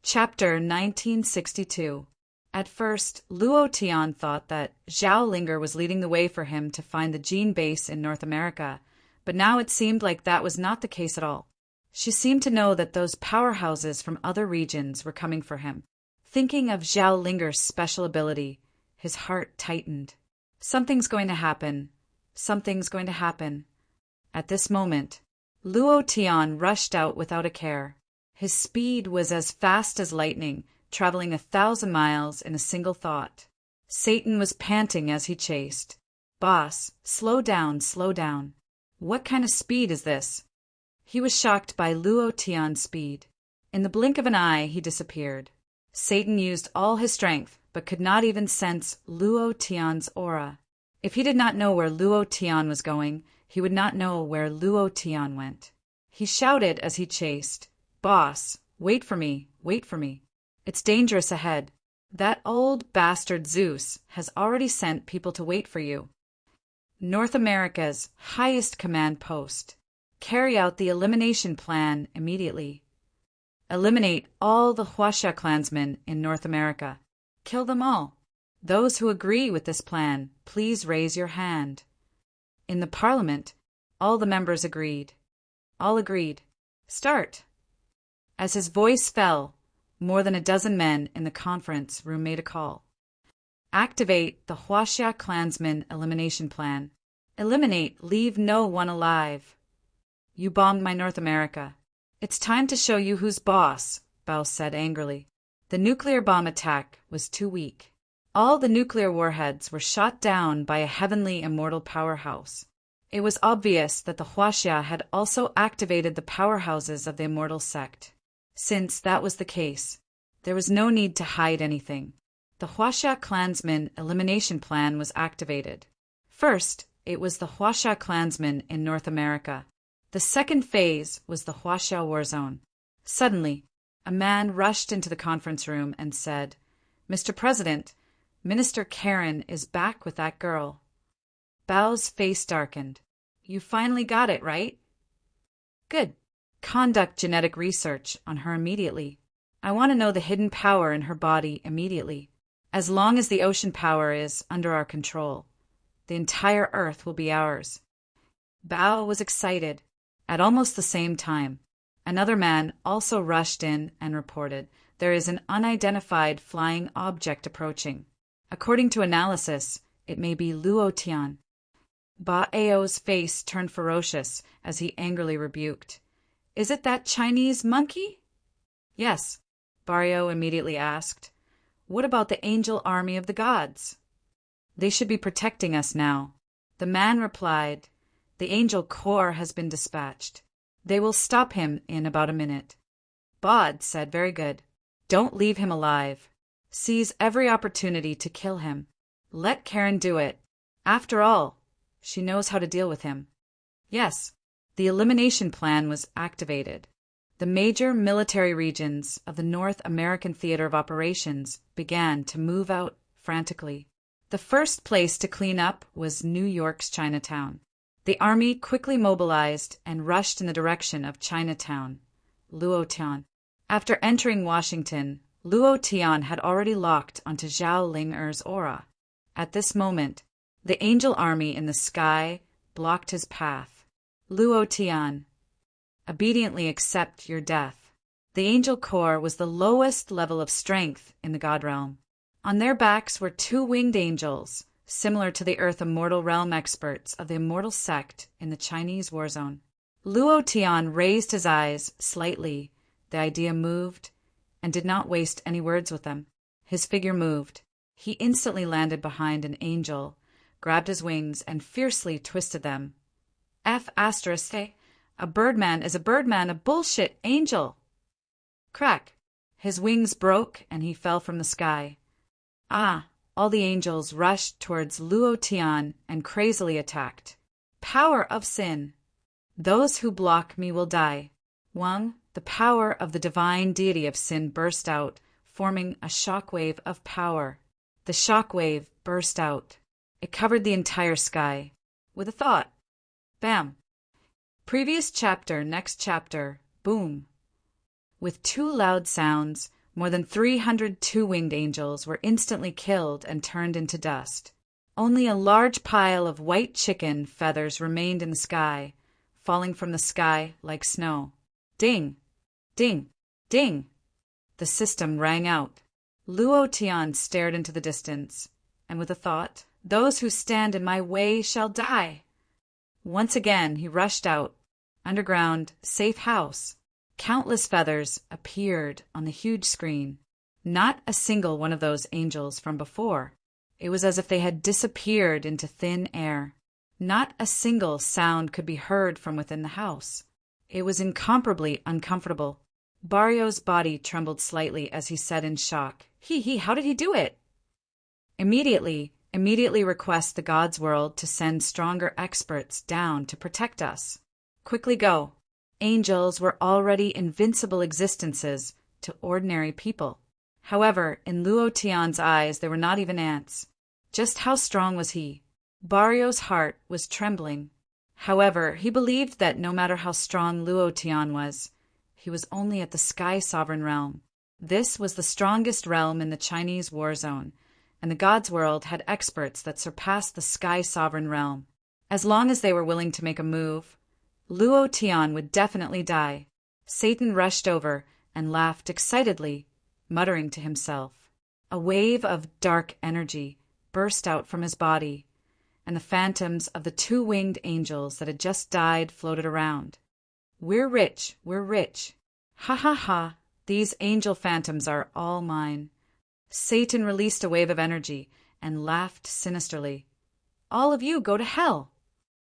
Chapter 1962. At first, Luo Tian thought that Zhao Linger was leading the way for him to find the gene base in North America, but now it seemed like that was not the case at all. She seemed to know that those powerhouses from other regions were coming for him. Thinking of Zhao Linger's special ability, his heart tightened. Something's going to happen. Something's going to happen. At this moment, Luo Tian rushed out without a care. His speed was as fast as lightning, traveling 1,000 miles in a single thought. Satan was panting as he chased. "Boss, slow down, slow down. What kind of speed is this?" He was shocked by Luo Tian's speed. In the blink of an eye, he disappeared. Satan used all his strength, but could not even sense Luo Tian's aura. If he did not know where Luo Tian was going, he would not know where Luo Tian went. He shouted as he chased, "Boss, wait for me, wait for me. It's dangerous ahead. That old bastard Zeus has already sent people to wait for you. North America's highest command post. Carry out the elimination plan immediately. Eliminate all the Huaxia clansmen in North America. Kill them all. Those who agree with this plan, please raise your hand." In the parliament, all the members agreed. All agreed. "Start." As his voice fell, more than a dozen men in the conference room made a call. Activate the Huaxia clansman elimination plan. Eliminate, leave no one alive. You bombed my North America. It's time to show you who's boss, Bao said angrily. The nuclear bomb attack was too weak. All the nuclear warheads were shot down by a heavenly immortal powerhouse. It was obvious that the Huaxia had also activated the powerhouses of the immortal sect. Since that was the case, there was no need to hide anything. The Huaxia clansman elimination plan was activated. First, it was the Huaxia clansmen in North America. The second phase was the Huaxia war zone. Suddenly, a man rushed into the conference room and said, "Mr. President, Minister Karen is back with that girl." Bao's face darkened. "You finally got it, right?" "Good. Conduct genetic research on her immediately. I want to know the hidden power in her body immediately. As long as the ocean power is under our control, the entire Earth will be ours." Bao was excited. At almost the same time, another man also rushed in and reported, "There is an unidentified flying object approaching. According to analysis, it may be Luo Tian." Bao's face turned ferocious as he angrily rebuked, "Is it that Chinese monkey?" "Yes," Barrio immediately asked. "What about the angel army of the gods?" "They should be protecting us now." The man replied, "The angel corps has been dispatched. They will stop him in about a minute." Bod said, "Very good. Don't leave him alive. Seize every opportunity to kill him. Let Karen do it. After all, she knows how to deal with him." Yes, the elimination plan was activated. The major military regions of the North American Theater of Operations began to move out frantically. The first place to clean up was New York's Chinatown. The army quickly mobilized and rushed in the direction of Chinatown, Luo Tian. After entering Washington, Luo Tian had already locked onto Zhao Linger's aura. At this moment, the angel army in the sky blocked his path. "Luo Tian, obediently accept your death." The angel corps was the lowest level of strength in the god realm. On their backs were two winged angels, similar to the Earth Immortal Realm experts of the immortal sect in the Chinese war zone. Luo Tian raised his eyes slightly. The idea moved, and did not waste any words with them. His figure moved. He instantly landed behind an angel, grabbed his wings, and fiercely twisted them. A birdman is a birdman, a bullshit angel. Crack. His wings broke, and he fell from the sky. All the angels rushed towards Luo Tian and crazily attacked. Power of sin. Those who block me will die. Wang, the power of the divine deity of sin burst out, forming a shockwave of power. The shockwave burst out. It covered the entire sky. With a thought. Bam. Previous chapter, next chapter. Boom. With two loud sounds, More than 300 two-winged angels were instantly killed and turned into dust. Only a large pile of white chicken feathers remained in the sky, falling from the sky like snow. Ding! Ding! Ding! The system rang out. Luo Tian stared into the distance, and with a thought, "Those who stand in my way shall die." Once again he rushed out. Underground, safe house. Countless feathers appeared on the huge screen. Not a single one of those angels from before. It was as if they had disappeared into thin air. Not a single sound could be heard from within the house. It was incomparably uncomfortable. Barrio's body trembled slightly as he said in shock, How did he do it?" Immediately request the God's world to send stronger experts down to protect us. Quickly go. Angels were already invincible existences to ordinary people. However, in Luo Tian's eyes there were not even ants. Just how strong was he? Barrio's heart was trembling. However, he believed that no matter how strong Luo Tian was, he was only at the Sky Sovereign realm. This was the strongest realm in the Chinese war zone, and the God's world had experts that surpassed the Sky Sovereign realm. As long as they were willing to make a move, Luo Tian would definitely die. Satan rushed over and laughed excitedly, muttering to himself. A wave of dark energy burst out from his body, and the phantoms of the two-winged angels that had just died floated around. "We're rich, we're rich. Ha ha ha, these angel phantoms are all mine." Satan released a wave of energy and laughed sinisterly. "All of you go to hell."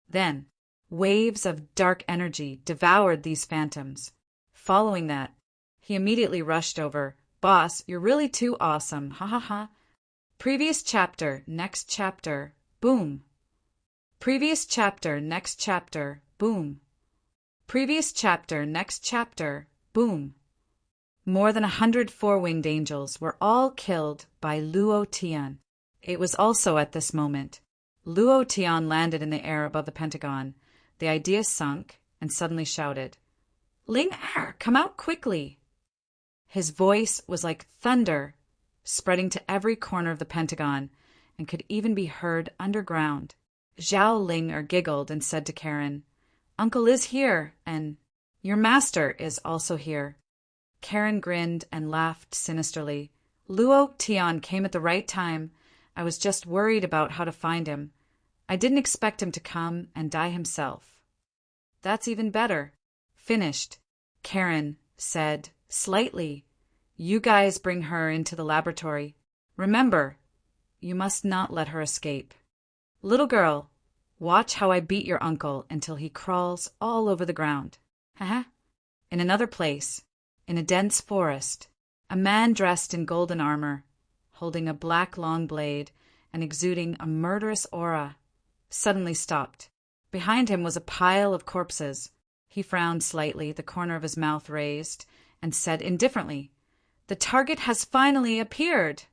Then, waves of dark energy devoured these phantoms. Following that, he immediately rushed over. "Boss, you're really too awesome. Ha ha ha. Previous chapter, next chapter, boom. Previous chapter, next chapter, boom. Previous chapter, next chapter, boom." More than 100 four-winged angels were all killed by Luo Tian. It was also at this moment. Luo Tian landed in the air above the Pentagon. The idea sunk and suddenly shouted, "Ling Er, come out quickly!" His voice was like thunder, spreading to every corner of the Pentagon, and could even be heard underground. Zhao Ling Er giggled and said to Karen, "Uncle is here, and your master is also here." Karen grinned and laughed sinisterly. "Luo Tian came at the right time. I was just worried about how to find him. I didn't expect him to come and die himself." "That's even better." "Finished," Karen said slightly. "You guys bring her into the laboratory. Remember, you must not let her escape. Little girl, watch how I beat your uncle until he crawls all over the ground." In another place, in a dense forest, a man dressed in golden armor, holding a black long blade and exuding a murderous aura, suddenly stopped. Behind him was a pile of corpses. He frowned slightly, the corner of his mouth raised, and said indifferently, "The target has finally appeared."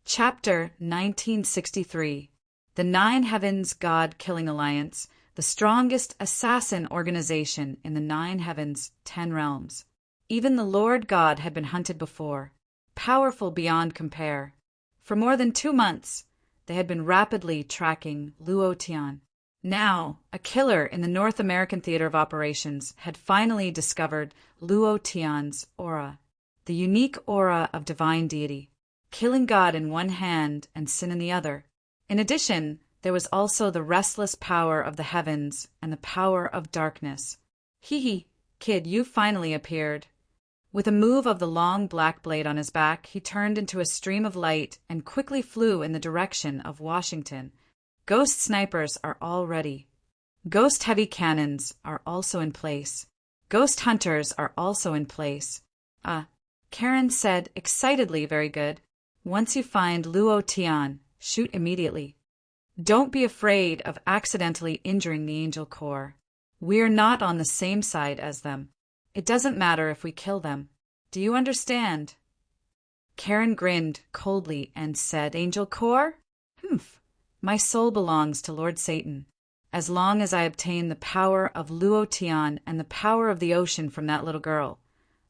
Chapter 1963. The Nine Heavens God-Killing Alliance, the strongest assassin organization in the 9 heavens, 10 realms. Even the Lord God had been hunted before, powerful beyond compare. For more than 2 months, they had been rapidly tracking Luo Tian. Now, a killer in the North American Theater of Operations had finally discovered Luo Tian's aura, the unique aura of divine deity, killing God in one hand and sin in the other. In addition, there was also the restless power of the heavens and the power of darkness. Kid, you finally appeared." With a move of the long black blade on his back, he turned into a stream of light and quickly flew in the direction of Washington. Ghost snipers are all ready. Ghost heavy cannons are also in place. Ghost hunters are also in place. Karen said excitedly, "Very good. Once you find Luo Tian, shoot immediately. Don't be afraid of accidentally injuring the Angel Corps. We're not on the same side as them. It doesn't matter if we kill them. Do you understand?" Karen grinned coldly and said, "Angel Corps? My soul belongs to Lord Satan. As long as I obtain the power of Luo Tian and the power of the ocean from that little girl,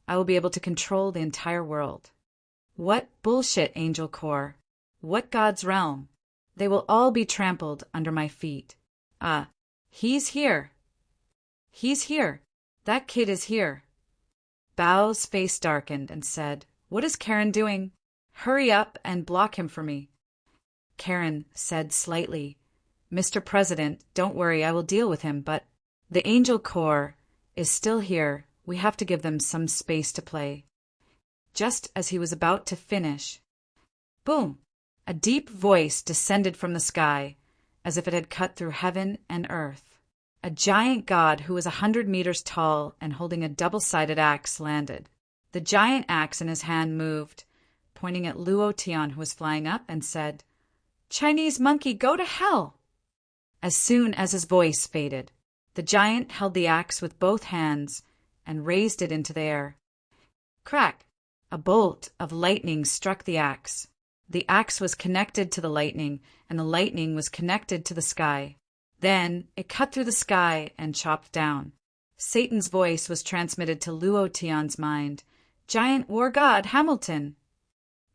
I will be able to control the entire world. What bullshit, Angel Core? What God's realm? They will all be trampled under my feet. Ah, he's here. He's here. That kid is here. Bao's face darkened and said, "What is Karen doing? Hurry up and block him for me." Karen said slightly, "Mr. President, don't worry, I will deal with him, but the Angel Corps is still here. We have to give them some space to play." Just as he was about to finish, boom! A deep voice descended from the sky, as if it had cut through heaven and earth. A giant god who was 100 meters tall and holding a double-sided axe landed. The giant axe in his hand moved, pointing at Luo Tian, who was flying up, and said, "Chinese monkey, go to hell!" As soon as his voice faded, the giant held the axe with both hands and raised it into the air. Crack! A bolt of lightning struck the axe. The axe was connected to the lightning, and the lightning was connected to the sky. Then it cut through the sky and chopped down. Satan's voice was transmitted to Luo Tian's mind. "Giant war god Hamilton!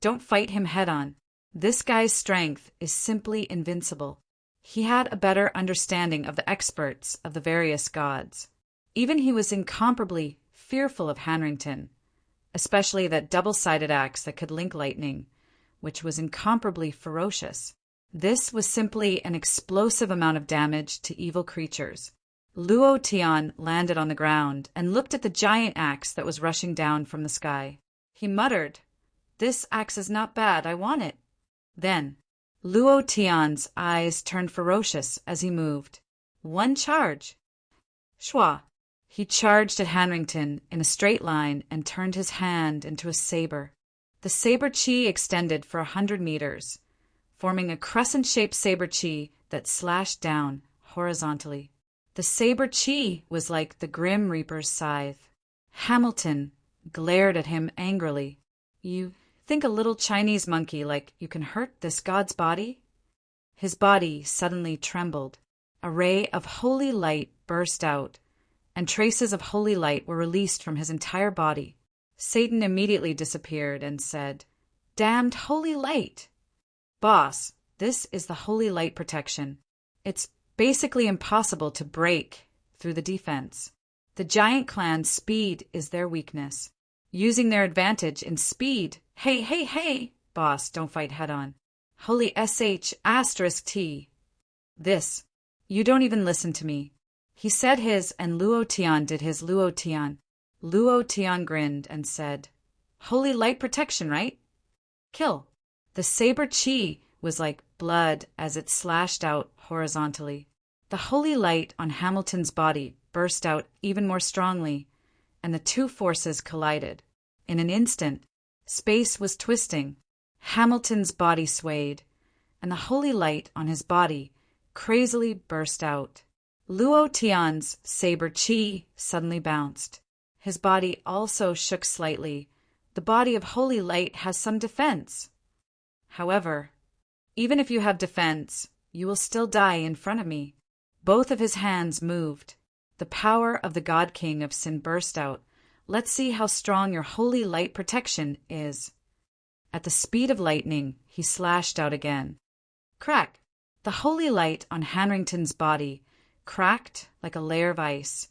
Don't fight him head-on. This guy's strength is simply invincible." He had a better understanding of the experts of the various gods. Even he was incomparably fearful of Hanrington, especially that double-sided axe that could link lightning, which was incomparably ferocious. This was simply an explosive amount of damage to evil creatures. Luo Tian landed on the ground and looked at the giant axe that was rushing down from the sky. He muttered, "This axe is not bad, I want it." Then, Luo Tian's eyes turned ferocious as he moved. One charge! Shwa! He charged at Hanrington in a straight line and turned his hand into a saber. The saber chi extended for 100 meters, forming a crescent-shaped saber chi that slashed down horizontally. The saber chi was like the Grim Reaper's scythe. Hamilton glared at him angrily. "You think a little Chinese monkey like you can hurt this god's body?" His body suddenly trembled. A ray of holy light burst out, and traces of holy light were released from his entire body. Satan immediately disappeared and said, "Damned holy light! Boss, this is the holy light protection. It's basically impossible to break through the defense. The giant clan's speed is their weakness. Using their advantage in speed. Hey, boss, don't fight head-on. Holy SH*T. This. You don't even listen to me." He said his, and Luo Tian did his Luo Tian. Luo Tian grinned and said, "Holy light protection, right? Kill." The saber chi was like blood as it slashed out horizontally. The holy light on Hamilton's body burst out even more strongly, and the two forces collided. In an instant, space was twisting. Hamilton's body swayed, and the holy light on his body crazily burst out. Luo Tian's saber chi suddenly bounced. His body also shook slightly. The body of holy light has some defense. However, even if you have defense, you will still die in front of me. Both of his hands moved. The power of the God King of Sin burst out. Let's see how strong your holy light protection is. At the speed of lightning, he slashed out again. Crack! The holy light on Hanrington's body cracked like a layer of ice,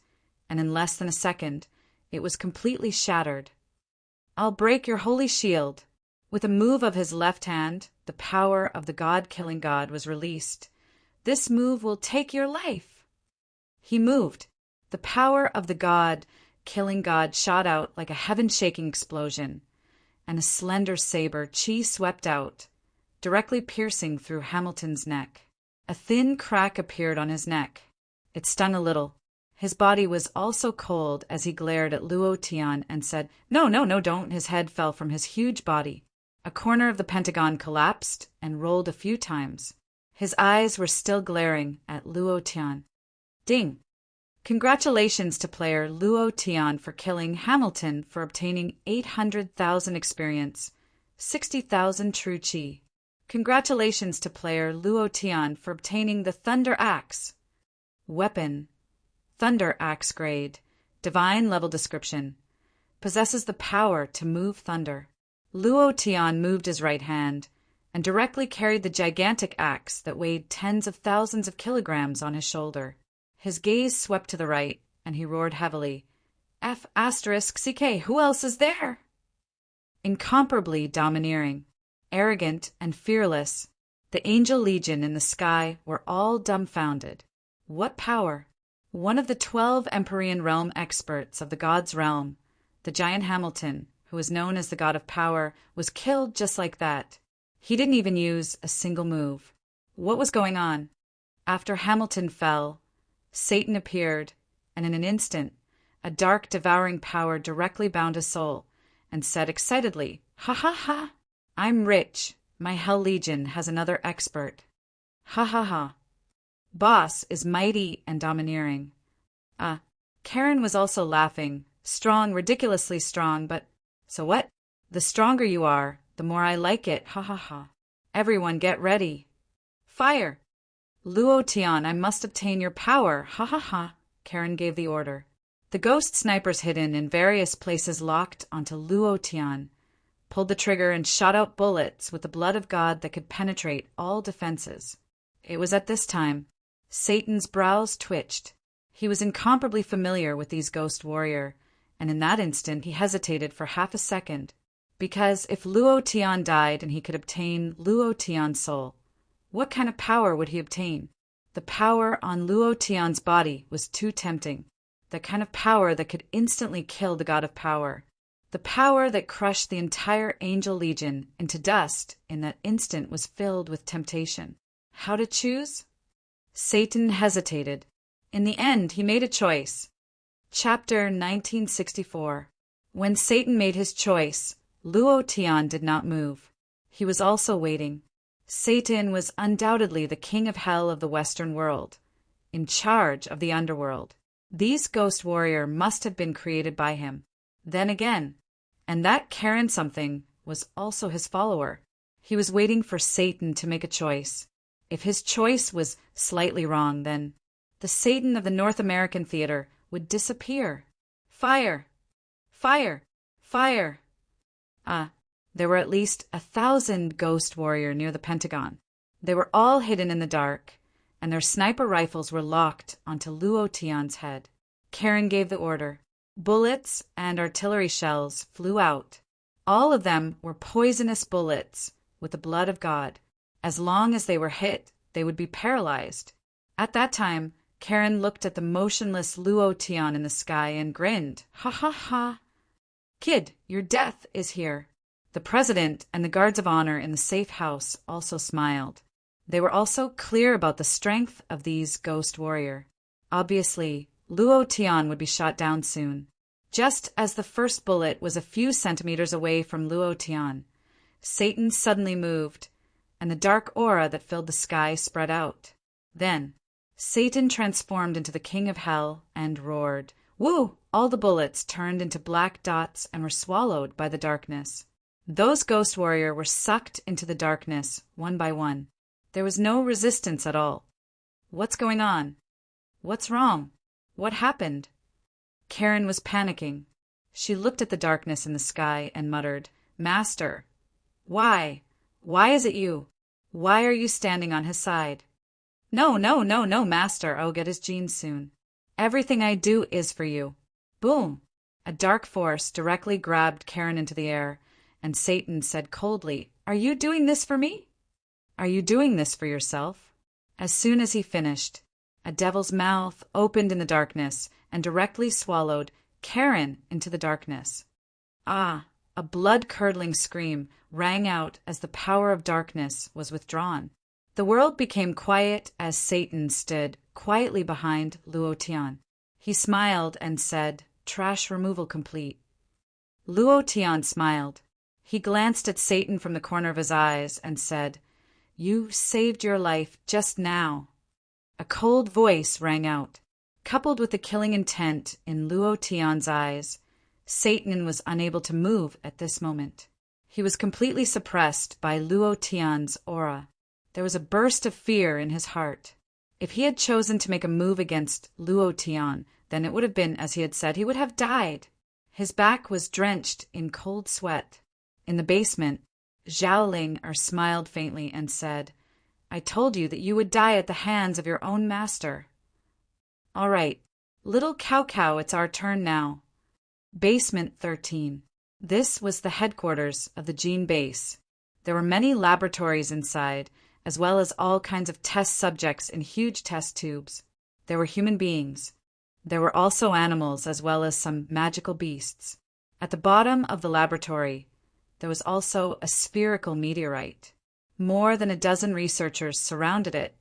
and in less than a second, it was completely shattered. "I'll break your holy shield." With a move of his left hand, the power of the God-killing god was released. "This move will take your life." He moved. The power of the God-killing god shot out like a heaven-shaking explosion, and a slender saber chi swept out, directly piercing through Hamilton's neck. A thin crack appeared on his neck. It stung a little. His body was also cold as he glared at Luo Tian and said, No, don't." His head fell from his huge body. A corner of the pentagon collapsed and rolled a few times. His eyes were still glaring at Luo Tian. Ding! Congratulations to player Luo Tian for killing Hamilton for obtaining 800,000 experience, 60,000 true chi. Congratulations to player Luo Tian for obtaining the Thunder Axe. Weapon: Thunder Axe grade. Divine level description. possesses the power to move thunder. Luo Tian moved his right hand and directly carried the gigantic axe that weighed tens of thousands of kilograms on his shoulder. His gaze swept to the right, and he roared heavily, F***CK, who else is there? Incomparably domineering, arrogant, and fearless, the angel legion in the sky were all dumbfounded. What power! One of the 12 Empyrean realm experts of the god's realm, the giant Hamilton, who was known as the god of power, was killed just like that. He didn't even use a single move. What was going on? After Hamilton fell, Satan appeared, and in an instant, a dark, devouring power directly bound his soul and said excitedly, Ha ha ha! I'm rich. My Hell Legion has another expert. Ha ha ha. Boss is mighty and domineering. Karen was also laughing. Strong, ridiculously strong, but so what? The stronger you are, the more I like it. Ha ha ha. Everyone get ready. Fire! Luo Tian, I must obtain your power. Ha ha ha. Karen gave the order. The ghost snipers hidden in various places locked onto Luo Tian, pulled the trigger and shot out bullets with the blood of God that could penetrate all defenses. It was at this time Satan's brows twitched. He was incomparably familiar with these ghost warrior, and in that instant he hesitated for half a second, because if Luo Tian died and he could obtain Luo Tian's soul, what kind of power would he obtain? The power on Luo Tian's body was too tempting. The kind of power that could instantly kill the god of power. The power that crushed the entire angel legion into dust in that instant was filled with temptation. How to choose? Satan hesitated. In the end, he made a choice. Chapter 1964. When Satan made his choice, Luo Tian did not move. He was also waiting. Satan was undoubtedly the king of hell of the Western world, in charge of the underworld. These ghost warrior must have been created by him. Then again, and that Karen something was also his follower. He was waiting for Satan to make a choice. If his choice was slightly wrong, then the Satan of the North American theater would disappear. Fire! Fire! Fire! There were at least 1,000 ghost warrior near the Pentagon. They were all hidden in the dark, and their sniper rifles were locked onto Luo Tian's head. Karen gave the order. Bullets and artillery shells flew out. All of them were poisonous bullets with the blood of God. As long as they were hit, they would be paralyzed. At that time, Karen looked at the motionless Luo Tian in the sky and grinned. Ha ha ha. Kid, your death is here. The president and the guards of honor in the safe house also smiled. They were also clear about the strength of these ghost warrior. Obviously, Luo Tian would be shot down soon. Just as the first bullet was a few centimeters away from Luo Tian, Satan suddenly moved, and the dark aura that filled the sky spread out. Then, Satan transformed into the king of hell and roared. Woo! All the bullets turned into black dots and were swallowed by the darkness. Those ghost warrior were sucked into the darkness, one by one. There was no resistance at all. What's going on? What's wrong? What happened? Karen was panicking. She looked at the darkness in the sky and muttered, Master, why? Why is it you? Why are you standing on his side? No, Master. I'll get his genes soon. Everything I do is for you. Boom! A dark force directly grabbed Karen into the air, and Satan said coldly, Are you doing this for me? Are you doing this for yourself? As soon as he finished, a devil's mouth opened in the darkness and directly swallowed Karen into the darkness. A blood-curdling scream rang out as the power of darkness was withdrawn. The world became quiet as Satan stood quietly behind Luo Tian. He smiled and said, Trash removal complete. Luo Tian smiled. He glanced at Satan from the corner of his eyes and said, You saved your life just now. A cold voice rang out. Coupled with the killing intent in Luo Tian's eyes, Satan was unable to move at this moment. He was completely suppressed by Luo Tian's aura. There was a burst of fear in his heart. If he had chosen to make a move against Luo Tian, then it would have been, as he had said, he would have died. His back was drenched in cold sweat. In the basement, Zhao Ling smiled faintly and said, "I told you that you would die at the hands of your own master." "All right, little Cow, it's our turn now." Basement 13. This was the headquarters of the Gene Base. There were many laboratories inside, as well as all kinds of test subjects in huge test tubes. There were human beings. There were also animals, as well as some magical beasts. At the bottom of the laboratory, there was also a spherical meteorite. More than a dozen researchers surrounded it,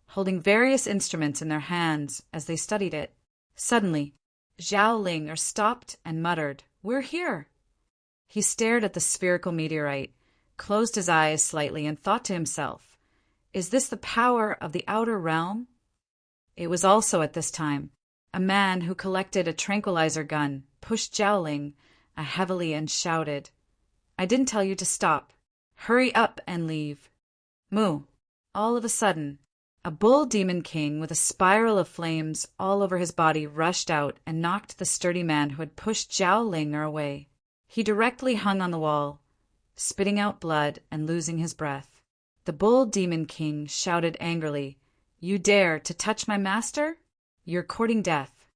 holding various instruments in their hands as they studied it. Suddenly, Zhao Ling stopped and muttered, "We're here." He stared at the spherical meteorite, closed his eyes slightly, and thought to himself, "Is this the power of the outer realm?" It was also at this time a man who collected a tranquilizer gun pushed Zhao Ling heavily and shouted, "I didn't tell you to stop. Hurry up and leave." Moo! All of a sudden, a bull demon king with a spiral of flames all over his body rushed out and knocked the sturdy man who had pushed Zhao Ling away. He directly hung on the wall, spitting out blood and losing his breath. The bull demon king shouted angrily, "You dare to touch my master? You're courting death."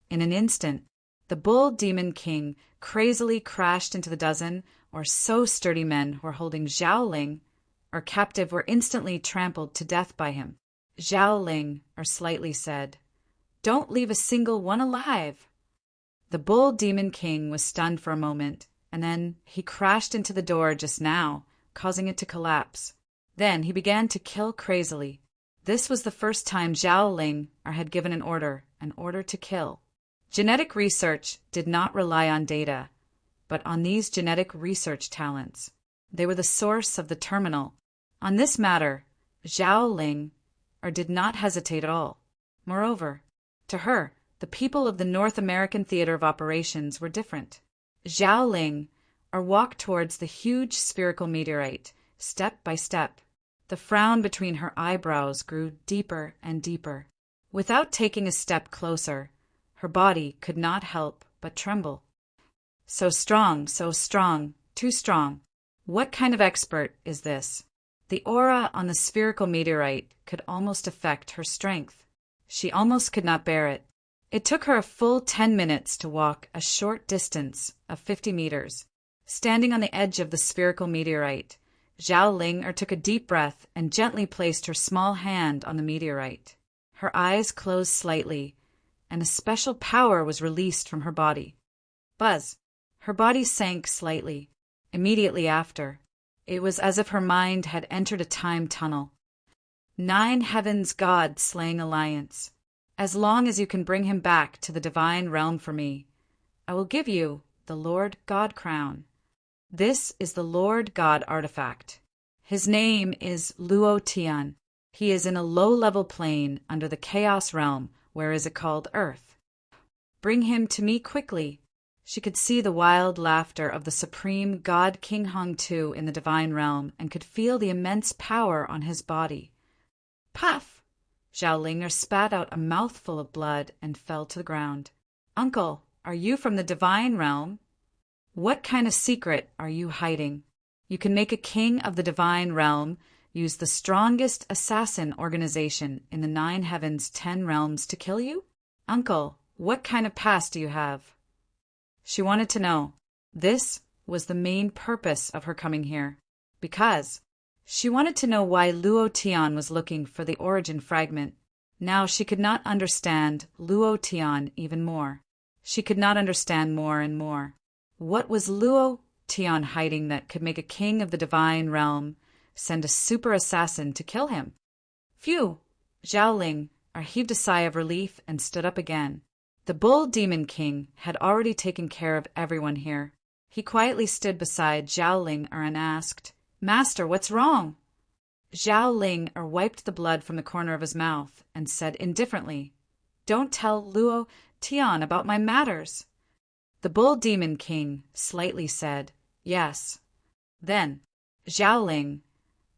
In an instant, the bull demon king crazily crashed into the dozen or so sturdy men who were holding Zhao Ling, or captive, were instantly trampled to death by him. Zhao Ling, slightly said, "Don't leave a single one alive." The bull demon king was stunned for a moment, and then he crashed into the door just now, causing it to collapse. Then he began to kill crazily. This was the first time Zhao Ling had given an order to kill. Genetic research did not rely on data, but on these genetic research talents. They were the source of the terminal. On this matter, Zhao Ling did not hesitate at all. Moreover, to her, the people of the North American Theater of Operations were different. Zhao Ling walked towards the huge spherical meteorite, step by step. The frown between her eyebrows grew deeper and deeper. Without taking a step closer, her body could not help but tremble. So strong, too strong. What kind of expert is this? The aura on the spherical meteorite could almost affect her strength. She almost could not bear it. It took her a full 10 minutes to walk a short distance of 50 meters. Standing on the edge of the spherical meteorite, Zhao Ling took a deep breath and gently placed her small hand on the meteorite. Her eyes closed slightly, and a special power was released from her body. Buzz! Her body sank slightly. Immediately after, it was as if her mind had entered a time tunnel. 9 heavens God slaying alliance. As long as you can bring him back to the divine realm for me, I will give you the Lord God crown. This is the Lord God artifact. His name is Luo Tian. He is in a low-level plane under the Chaos Realm, where is it called Earth. Bring him to me quickly. She could see the wild laughter of the supreme God King Hong Tu in the divine realm and could feel the immense power on his body. Puff! Zhao Ling spat out a mouthful of blood and fell to the ground. Uncle, are you from the divine realm? What kind of secret are you hiding? You can make a king of the divine realm use the strongest assassin organization in the 9 heavens 10 realms to kill you? Uncle, what kind of past do you have? She wanted to know. This was the main purpose of her coming here. Because she wanted to know why Luo Tian was looking for the origin fragment. Now she could not understand Luo Tian even more. She could not understand more and more. What was Luo Tian hiding that could make a king of the divine realm send a super assassin to kill him? Phew! Zhao Ling heaved a sigh of relief and stood up again. The bull demon king had already taken care of everyone here. He quietly stood beside Zhao Ling and asked, "Master, what's wrong?" Zhao Ling wiped the blood from the corner of his mouth and said indifferently, "Don't tell Luo Tian about my matters." The bull demon king slightly said, "Yes." Then Zhao Ling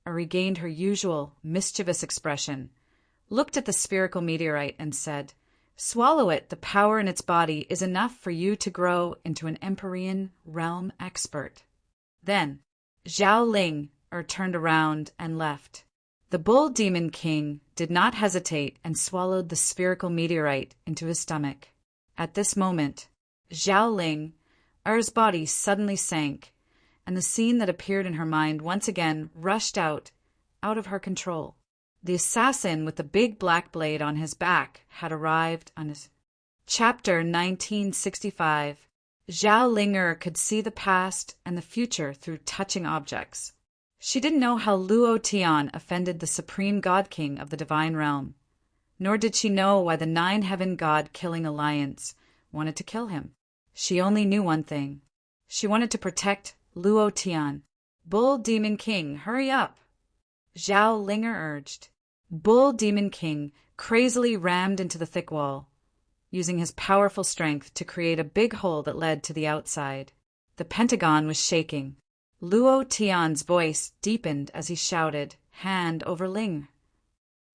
regained her usual mischievous expression, looked at the spherical meteorite and said, Swallow it. The power in its body is enough for you to grow into an Empyrean realm expert. Then, Zhao Ling turned around and left. The bull demon king did not hesitate and swallowed the spherical meteorite into his stomach. At this moment, Zhao Ling's body suddenly sank, and the scene that appeared in her mind once again rushed out of her control. The assassin with the big black blade on his back had arrived on his... Chapter 1965. Zhao Linger could see the past and the future through touching objects. She didn't know how Luo Tian offended the supreme god king of the divine realm, nor did she know why the nine-heaven god-killing alliance wanted to kill him. She only knew one thing. She wanted to protect Luo Tian. Bull Demon King, hurry up! Zhao Linger urged. Bull Demon King crazily rammed into the thick wall, using his powerful strength to create a big hole that led to the outside. The pentagon was shaking. Luo Tian's voice deepened as he shouted, hand over Ling.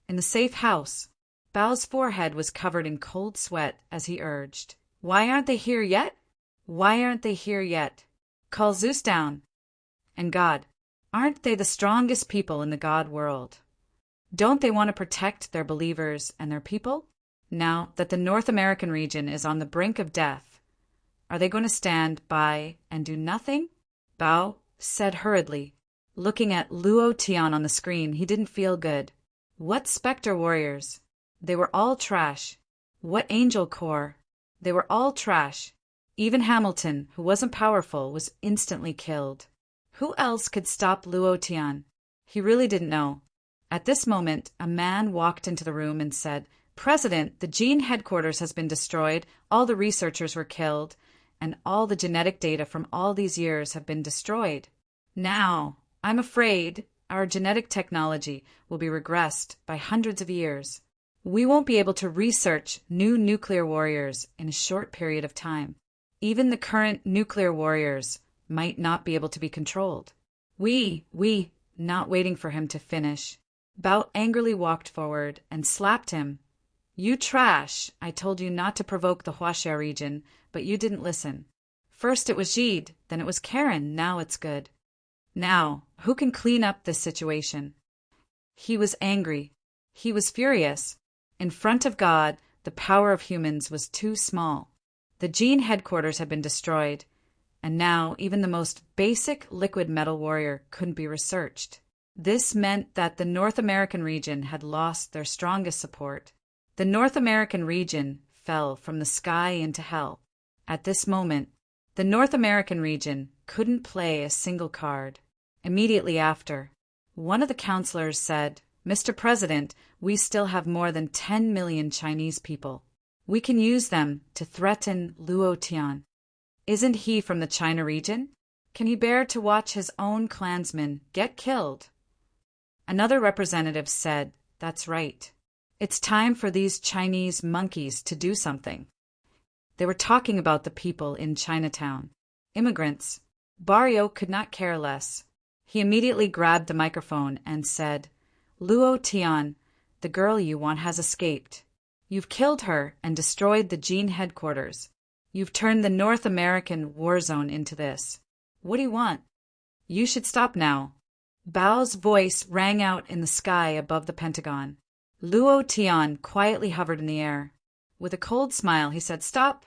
In the safe house, Bao's forehead was covered in cold sweat as he urged, why aren't they here yet? Why aren't they here yet? Call Zeus down. And God, aren't they the strongest people in the God world? Don't they want to protect their believers and their people? Now that the North American region is on the brink of death, are they going to stand by and do nothing? Bao said hurriedly. Looking at Luo Tian on the screen, he didn't feel good. What Spectre warriors? They were all trash. What Angel Corps? They were all trash. Even Hamilton, who wasn't powerful, was instantly killed. Who else could stop Luo Tian? He really didn't know. At this moment, a man walked into the room and said, President, the gene headquarters has been destroyed, all the researchers were killed, and all the genetic data from all these years have been destroyed. Now, I'm afraid our genetic technology will be regressed by hundreds of years. We won't be able to research new nuclear warriors in a short period of time. Even the current nuclear warriors might not be able to be controlled. Not waiting for him to finish, Bao angrily walked forward and slapped him. You trash! I told you not to provoke the Huaxia region, but you didn't listen. First it was Jide, then it was Karen, now it's good. Now, who can clean up this situation? He was angry. He was furious. In front of God, the power of humans was too small. The gene headquarters had been destroyed, and now even the most basic liquid metal warrior couldn't be researched. This meant that the North American region had lost their strongest support. The North American region fell from the sky into hell. At this moment, the North American region couldn't play a single card. Immediately after, one of the counselors said, Mr. President, we still have more than 10 million Chinese people. We can use them to threaten Luo Tian. Isn't he from the China region? Can he bear to watch his own clansmen get killed? Another representative said, That's right. It's time for these Chinese monkeys to do something. They were talking about the people in Chinatown. Immigrants. Barrio could not care less. He immediately grabbed the microphone and said, Luo Tian, the girl you want has escaped. You've killed her and destroyed the gene headquarters. You've turned the North American war zone into this. What do you want? You should stop now. Bao's voice rang out in the sky above the Pentagon. Luo Tian quietly hovered in the air. With a cold smile, he said, Stop!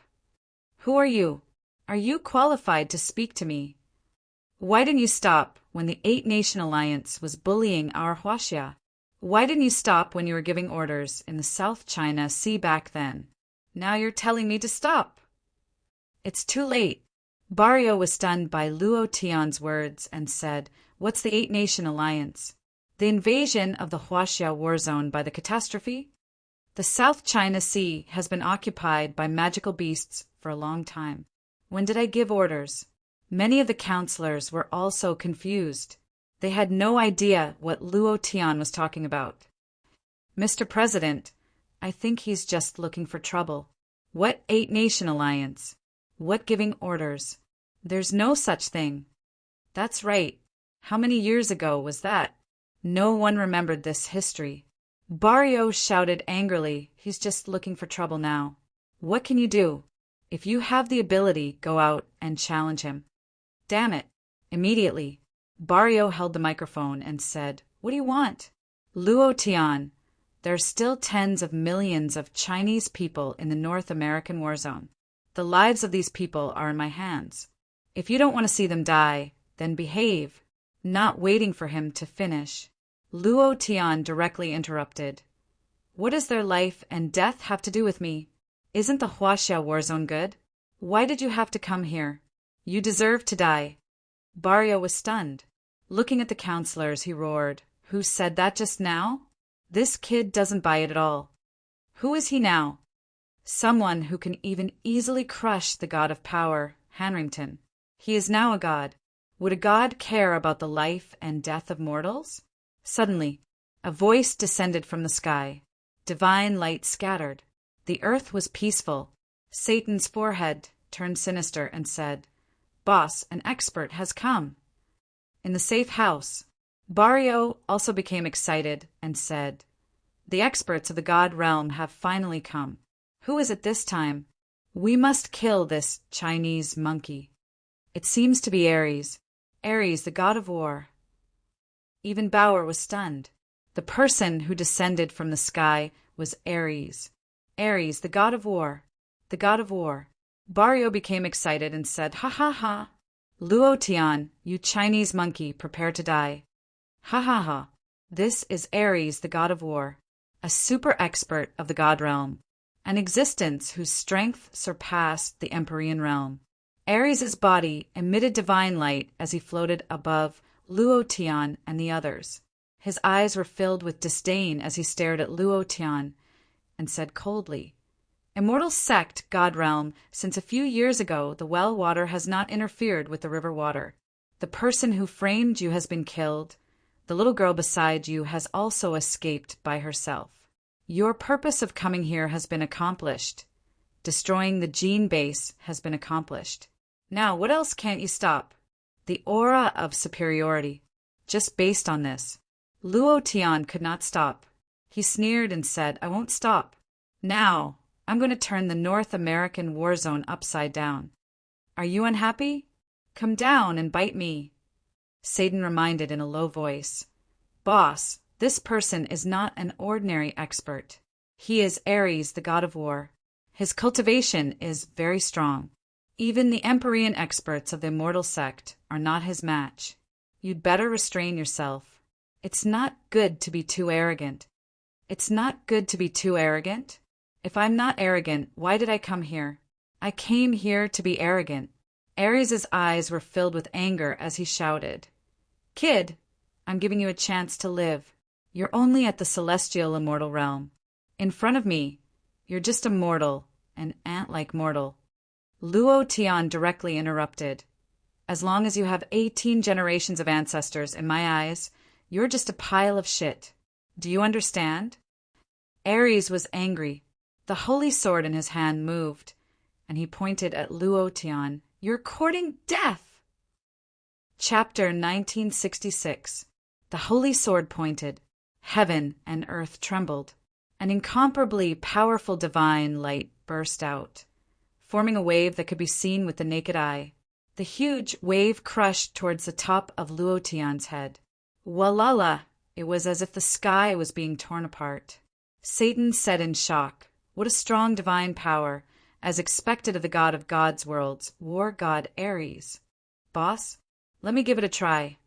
Who are you? Are you qualified to speak to me? Why didn't you stop when the 8-Nation Alliance was bullying our Huaxia? Why didn't you stop when you were giving orders in the South China Sea back then? Now you're telling me to stop. It's too late. Barrio was stunned by Luo Tian's words and said, What's the 8-Nation Alliance? The invasion of the Huaxia war zone by the catastrophe? The South China Sea has been occupied by magical beasts for a long time. When did I give orders? Many of the counselors were also confused. They had no idea what Luo Tian was talking about. Mr. President, I think he's just looking for trouble. What 8-Nation Alliance? What giving orders? There's no such thing. That's right. How many years ago was that? No one remembered this history. Barrio shouted angrily. He's just looking for trouble now. What can you do? If you have the ability, go out and challenge him. Damn it. Immediately, Barrio held the microphone and said, What do you want? Luo Tian, there are still tens of millions of Chinese people in the North American war zone. The lives of these people are in my hands. If you don't want to see them die, then behave. Not waiting for him to finish, Luo Tian directly interrupted. What does their life and death have to do with me? Isn't the Huaxia war zone good? Why did you have to come here? You deserve to die. Barrio was stunned. Looking at the counselors, he roared. Who said that just now? This kid doesn't buy it at all. Who is he now? Someone who can even easily crush the god of power, Hanrington. He is now a god. Would a god care about the life and death of mortals? Suddenly, a voice descended from the sky. Divine light scattered. The earth was peaceful. Satan's forehead turned sinister and said, Boss, an expert has come. In the safe house, Barrio also became excited and said, The experts of the god realm have finally come. Who is it this time? We must kill this Chinese monkey. It seems to be Ares. Ares, the god of war. Even Bauer was stunned. The person who descended from the sky was Ares. Ares, the god of war. The god of war. Barrio became excited and said, Ha ha ha. Luo Tian, you Chinese monkey, prepare to die. Ha ha ha. This is Ares, the god of war. A super expert of the god realm. An existence whose strength surpassed the Empyrean realm. Ares' body emitted divine light as he floated above Luo Tian and the others. His eyes were filled with disdain as he stared at Luo Tian and said coldly, Immortal sect, god realm, since a few years ago the well water has not interfered with the river water. The person who framed you has been killed. The little girl beside you has also escaped by herself. Your purpose of coming here has been accomplished. Destroying the gene base has been accomplished. Now, what else can't you stop? The aura of superiority. Just based on this, Luo Tian could not stop. He sneered and said, I won't stop. Now, I'm going to turn the North American war zone upside down. Are you unhappy? Come down and bite me. Satan reminded in a low voice, Boss, this person is not an ordinary expert. He is Ares, the god of war. His cultivation is very strong. Even the Empyrean experts of the immortal sect are not his match. You'd better restrain yourself. It's not good to be too arrogant. It's not good to be too arrogant? If I'm not arrogant, why did I come here? I came here to be arrogant. Ares' eyes were filled with anger as he shouted, Kid, I'm giving you a chance to live. You're only at the celestial immortal realm. In front of me, you're just a mortal, an ant-like mortal. Luo Tian directly interrupted. As long as you have 18 generations of ancestors, in my eyes, you're just a pile of shit. Do you understand? Ares was angry. The holy sword in his hand moved, and he pointed at Luo Tian. You're courting death! Chapter 1966. The holy sword pointed. Heaven and earth trembled. An incomparably powerful divine light burst out, forming a wave that could be seen with the naked eye. The huge wave crushed towards the top of Luo Tian's head. Walala! It was as if the sky was being torn apart. Satan said in shock, What a strong divine power, as expected of the god of gods' worlds, war god Ares. Boss, let me give it a try.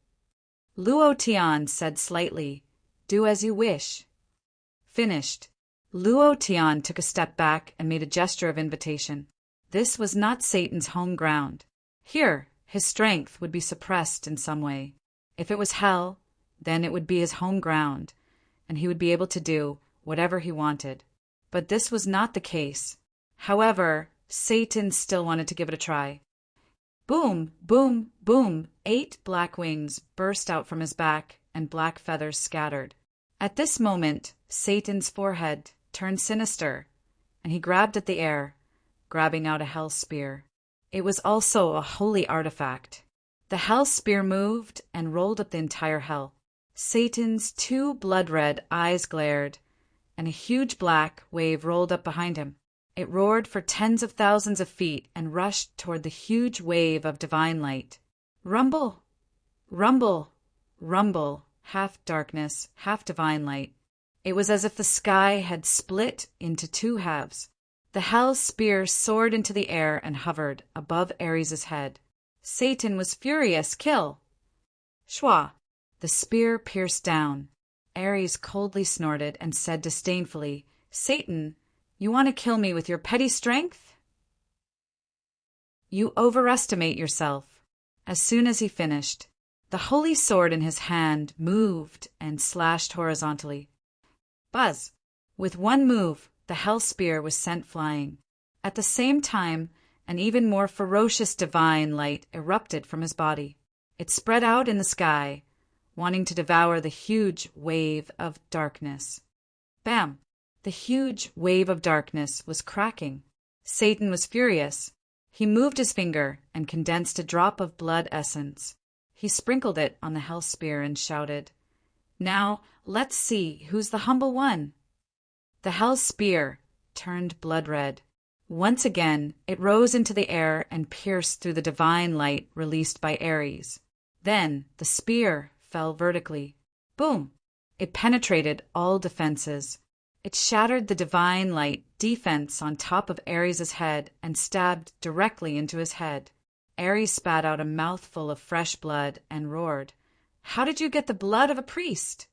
Luo Tian said slightly, Do as you wish. Finished. Luo Tian took a step back and made a gesture of invitation. This was not Satan's home ground. Here, his strength would be suppressed in some way. If it was hell, then it would be his home ground, and he would be able to do whatever he wanted. But this was not the case. However, Satan still wanted to give it a try. Boom, boom, boom, 8 black wings burst out from his back, and black feathers scattered. At this moment, Satan's forehead turned sinister, and he grabbed at the air, grabbing out a hell spear. It was also a holy artifact. The hell spear moved and rolled up the entire hell. Satan's 2 blood-red eyes glared, and a huge black wave rolled up behind him. It roared for tens of thousands of feet and rushed toward the huge wave of divine light. Rumble! Rumble! Rumble! Half darkness, half divine light. It was as if the sky had split into two halves. The hell spear soared into the air and hovered above Ares' head. Satan was furious. Kill! Shwa! The spear pierced down. Ares coldly snorted and said disdainfully, Satan, you want to kill me with your petty strength? You overestimate yourself. As soon as he finished, the holy sword in his hand moved and slashed horizontally. Buzz! With one move, the hell spear was sent flying. At the same time, an even more ferocious divine light erupted from his body. It spread out in the sky, wanting to devour the huge wave of darkness. Bam! The huge wave of darkness was cracking. Satan was furious. He moved his finger and condensed a drop of blood essence. He sprinkled it on the hell spear and shouted, Now, let's see who's the humble one. The hell spear turned blood red. Once again, it rose into the air and pierced through the divine light released by Ares. Then the spear fell vertically. Boom! It penetrated all defenses. It shattered the divine light defense on top of Ares' head and stabbed directly into his head. Ares spat out a mouthful of fresh blood and roared, How did you get the blood of a priest?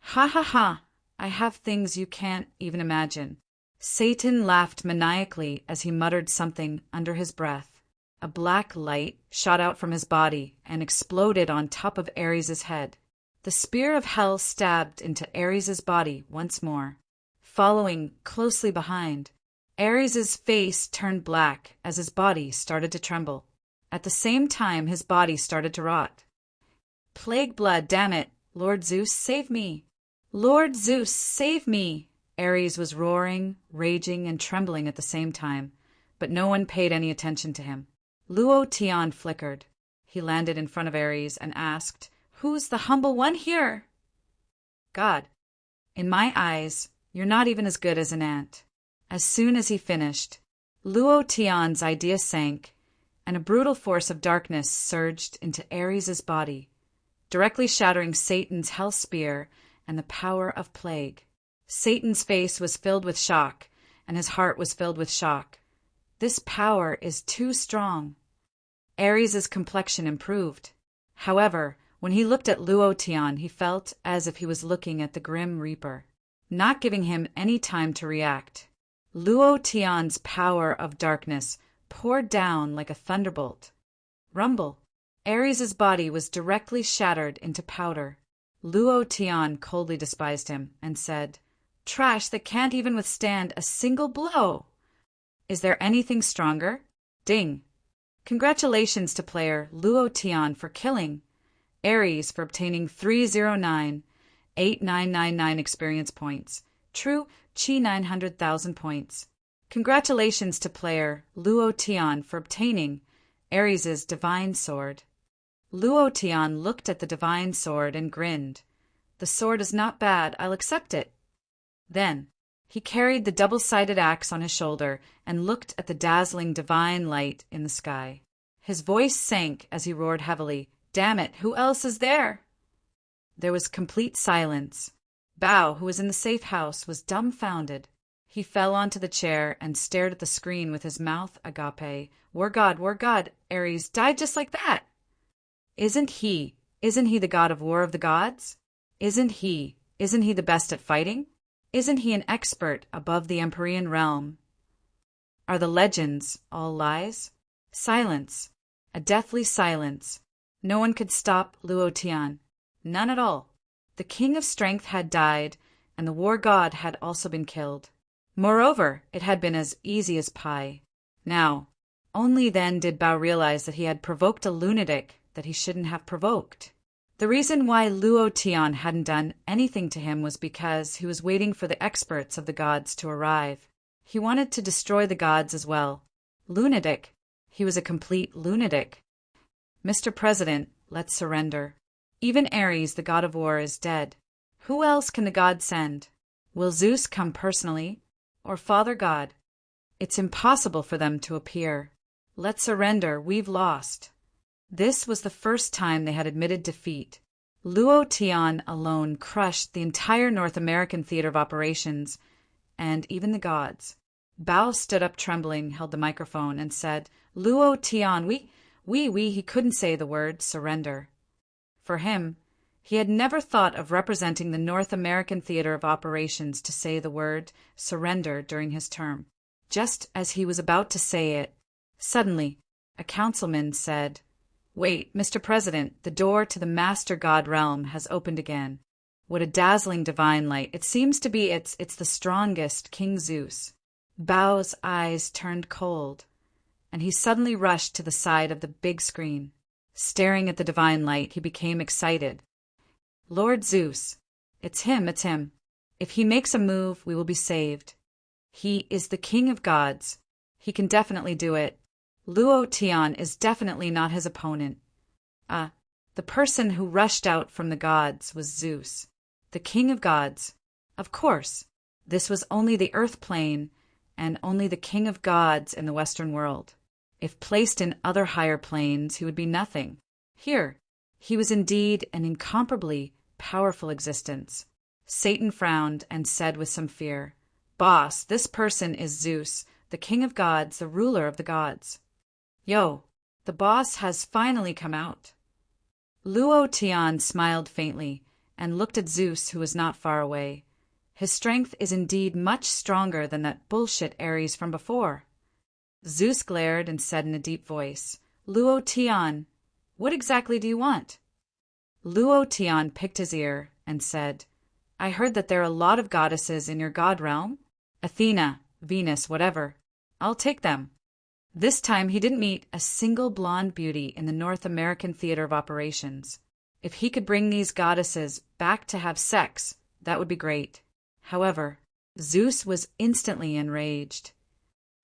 Ha ha ha! I have things you can't even imagine. Satan laughed maniacally as he muttered something under his breath. A black light shot out from his body and exploded on top of Ares' head. The spear of hell stabbed into Ares' body once more. Following closely behind, Ares' face turned black as his body started to tremble. At the same time, his body started to rot. Plague blood, damn it! Lord Zeus, save me! Lord Zeus, save me! Ares was roaring, raging, and trembling at the same time, but no one paid any attention to him. Luotian flickered. He landed in front of Ares and asked, Who's the humble one here? God. In my eyes, you're not even as good as an ant. As soon as he finished, Luotian's idea sank, and a brutal force of darkness surged into Ares' body, directly shattering Satan's hell spear and the power of plague. Satan's face was filled with shock, and his heart was filled with shock. This power is too strong. Ares' complexion improved. However, when he looked at Luotian, he felt as if he was looking at the Grim Reaper, not giving him any time to react. Luotian's power of darkness poured down like a thunderbolt. Rumble! Ares' body was directly shattered into powder. Luotian coldly despised him and said, Trash that can't even withstand a single blow! Is there anything stronger? Ding! Congratulations to player Luotian for killing, Ares for obtaining 309,8999 experience points, True Chi 900,000 points. Congratulations to player Luotian for obtaining Ares' divine sword. Luotian looked at the divine sword and grinned. The sword is not bad, I'll accept it. Then he carried the double-sided axe on his shoulder and looked at the dazzling divine light in the sky. His voice sank as he roared heavily, Damn it, who else is there? There was complete silence. Bao, who was in the safe house, was dumbfounded. He fell onto the chair and stared at the screen with his mouth agape. War God, Ares died just like that. Isn't he the god of war of the gods? Isn't he the best at fighting? Isn't he an expert above the Empyrean realm? Are the legends all lies? Silence. A deathly silence. No one could stop Luotian. None at all. The king of strength had died, and the war god had also been killed. Moreover, it had been as easy as pie. Now, only then did Bao realize that he had provoked a lunatic that he shouldn't have provoked. The reason why Luotian hadn't done anything to him was because he was waiting for the experts of the gods to arrive. He wanted to destroy the gods as well. Lunatic. He was a complete lunatic. Mr. President, let's surrender. Even Ares, the god of war, is dead. Who else can the gods send? Will Zeus come personally? Or Father God? It's impossible for them to appear. Let's surrender, we've lost. This was the first time they had admitted defeat. Luo Tian alone crushed the entire North American theater of operations, and even the gods. Bao stood up trembling, held the microphone, and said, Luo Tian, he couldn't say the word surrender. For him, he had never thought of representing the North American theater of operations to say the word surrender during his term. Just as he was about to say it, suddenly, a councilman said, Wait, Mr. President, the door to the Master God realm has opened again. What a dazzling divine light. It seems to be it's the strongest, King Zeus. Bao's eyes turned cold, and he suddenly rushed to the side of the big screen. Staring at the divine light, he became excited. Lord Zeus, it's him. If he makes a move, we will be saved. He is the king of gods. He can definitely do it. Luo Tian is definitely not his opponent. The person who rushed out from the gods was Zeus, the king of gods. Of course, this was only the earth plane and only the king of gods in the Western world. If placed in other higher planes, he would be nothing. Here, he was indeed an incomparably powerful existence. Satan frowned and said with some fear, Boss, this person is Zeus, the king of gods, the ruler of the gods. Yo, the boss has finally come out. Luo Tian smiled faintly and looked at Zeus, who was not far away. His strength is indeed much stronger than that bullshit Ares from before. Zeus glared and said in a deep voice, Luo Tian, what exactly do you want? Luo Tian picked his ear and said, I heard that there are a lot of goddesses in your god realm. Athena, Venus, whatever. I'll take them. This time he didn't meet a single blonde beauty in the North American theater of operations. If he could bring these goddesses back to have sex, that would be great. However, Zeus was instantly enraged.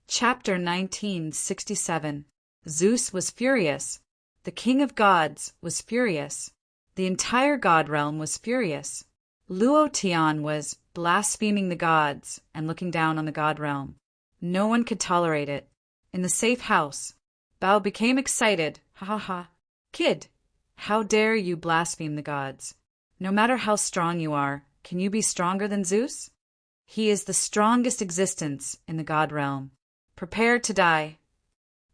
Chapter 1967. Zeus was furious. The king of gods was furious. The entire god realm was furious. Luo Tian was blaspheming the gods and looking down on the god realm. No one could tolerate it. In the safe house, Bao became excited. Ha ha ha. Kid, how dare you blaspheme the gods? No matter how strong you are, can you be stronger than Zeus? He is the strongest existence in the god realm. Prepare to die.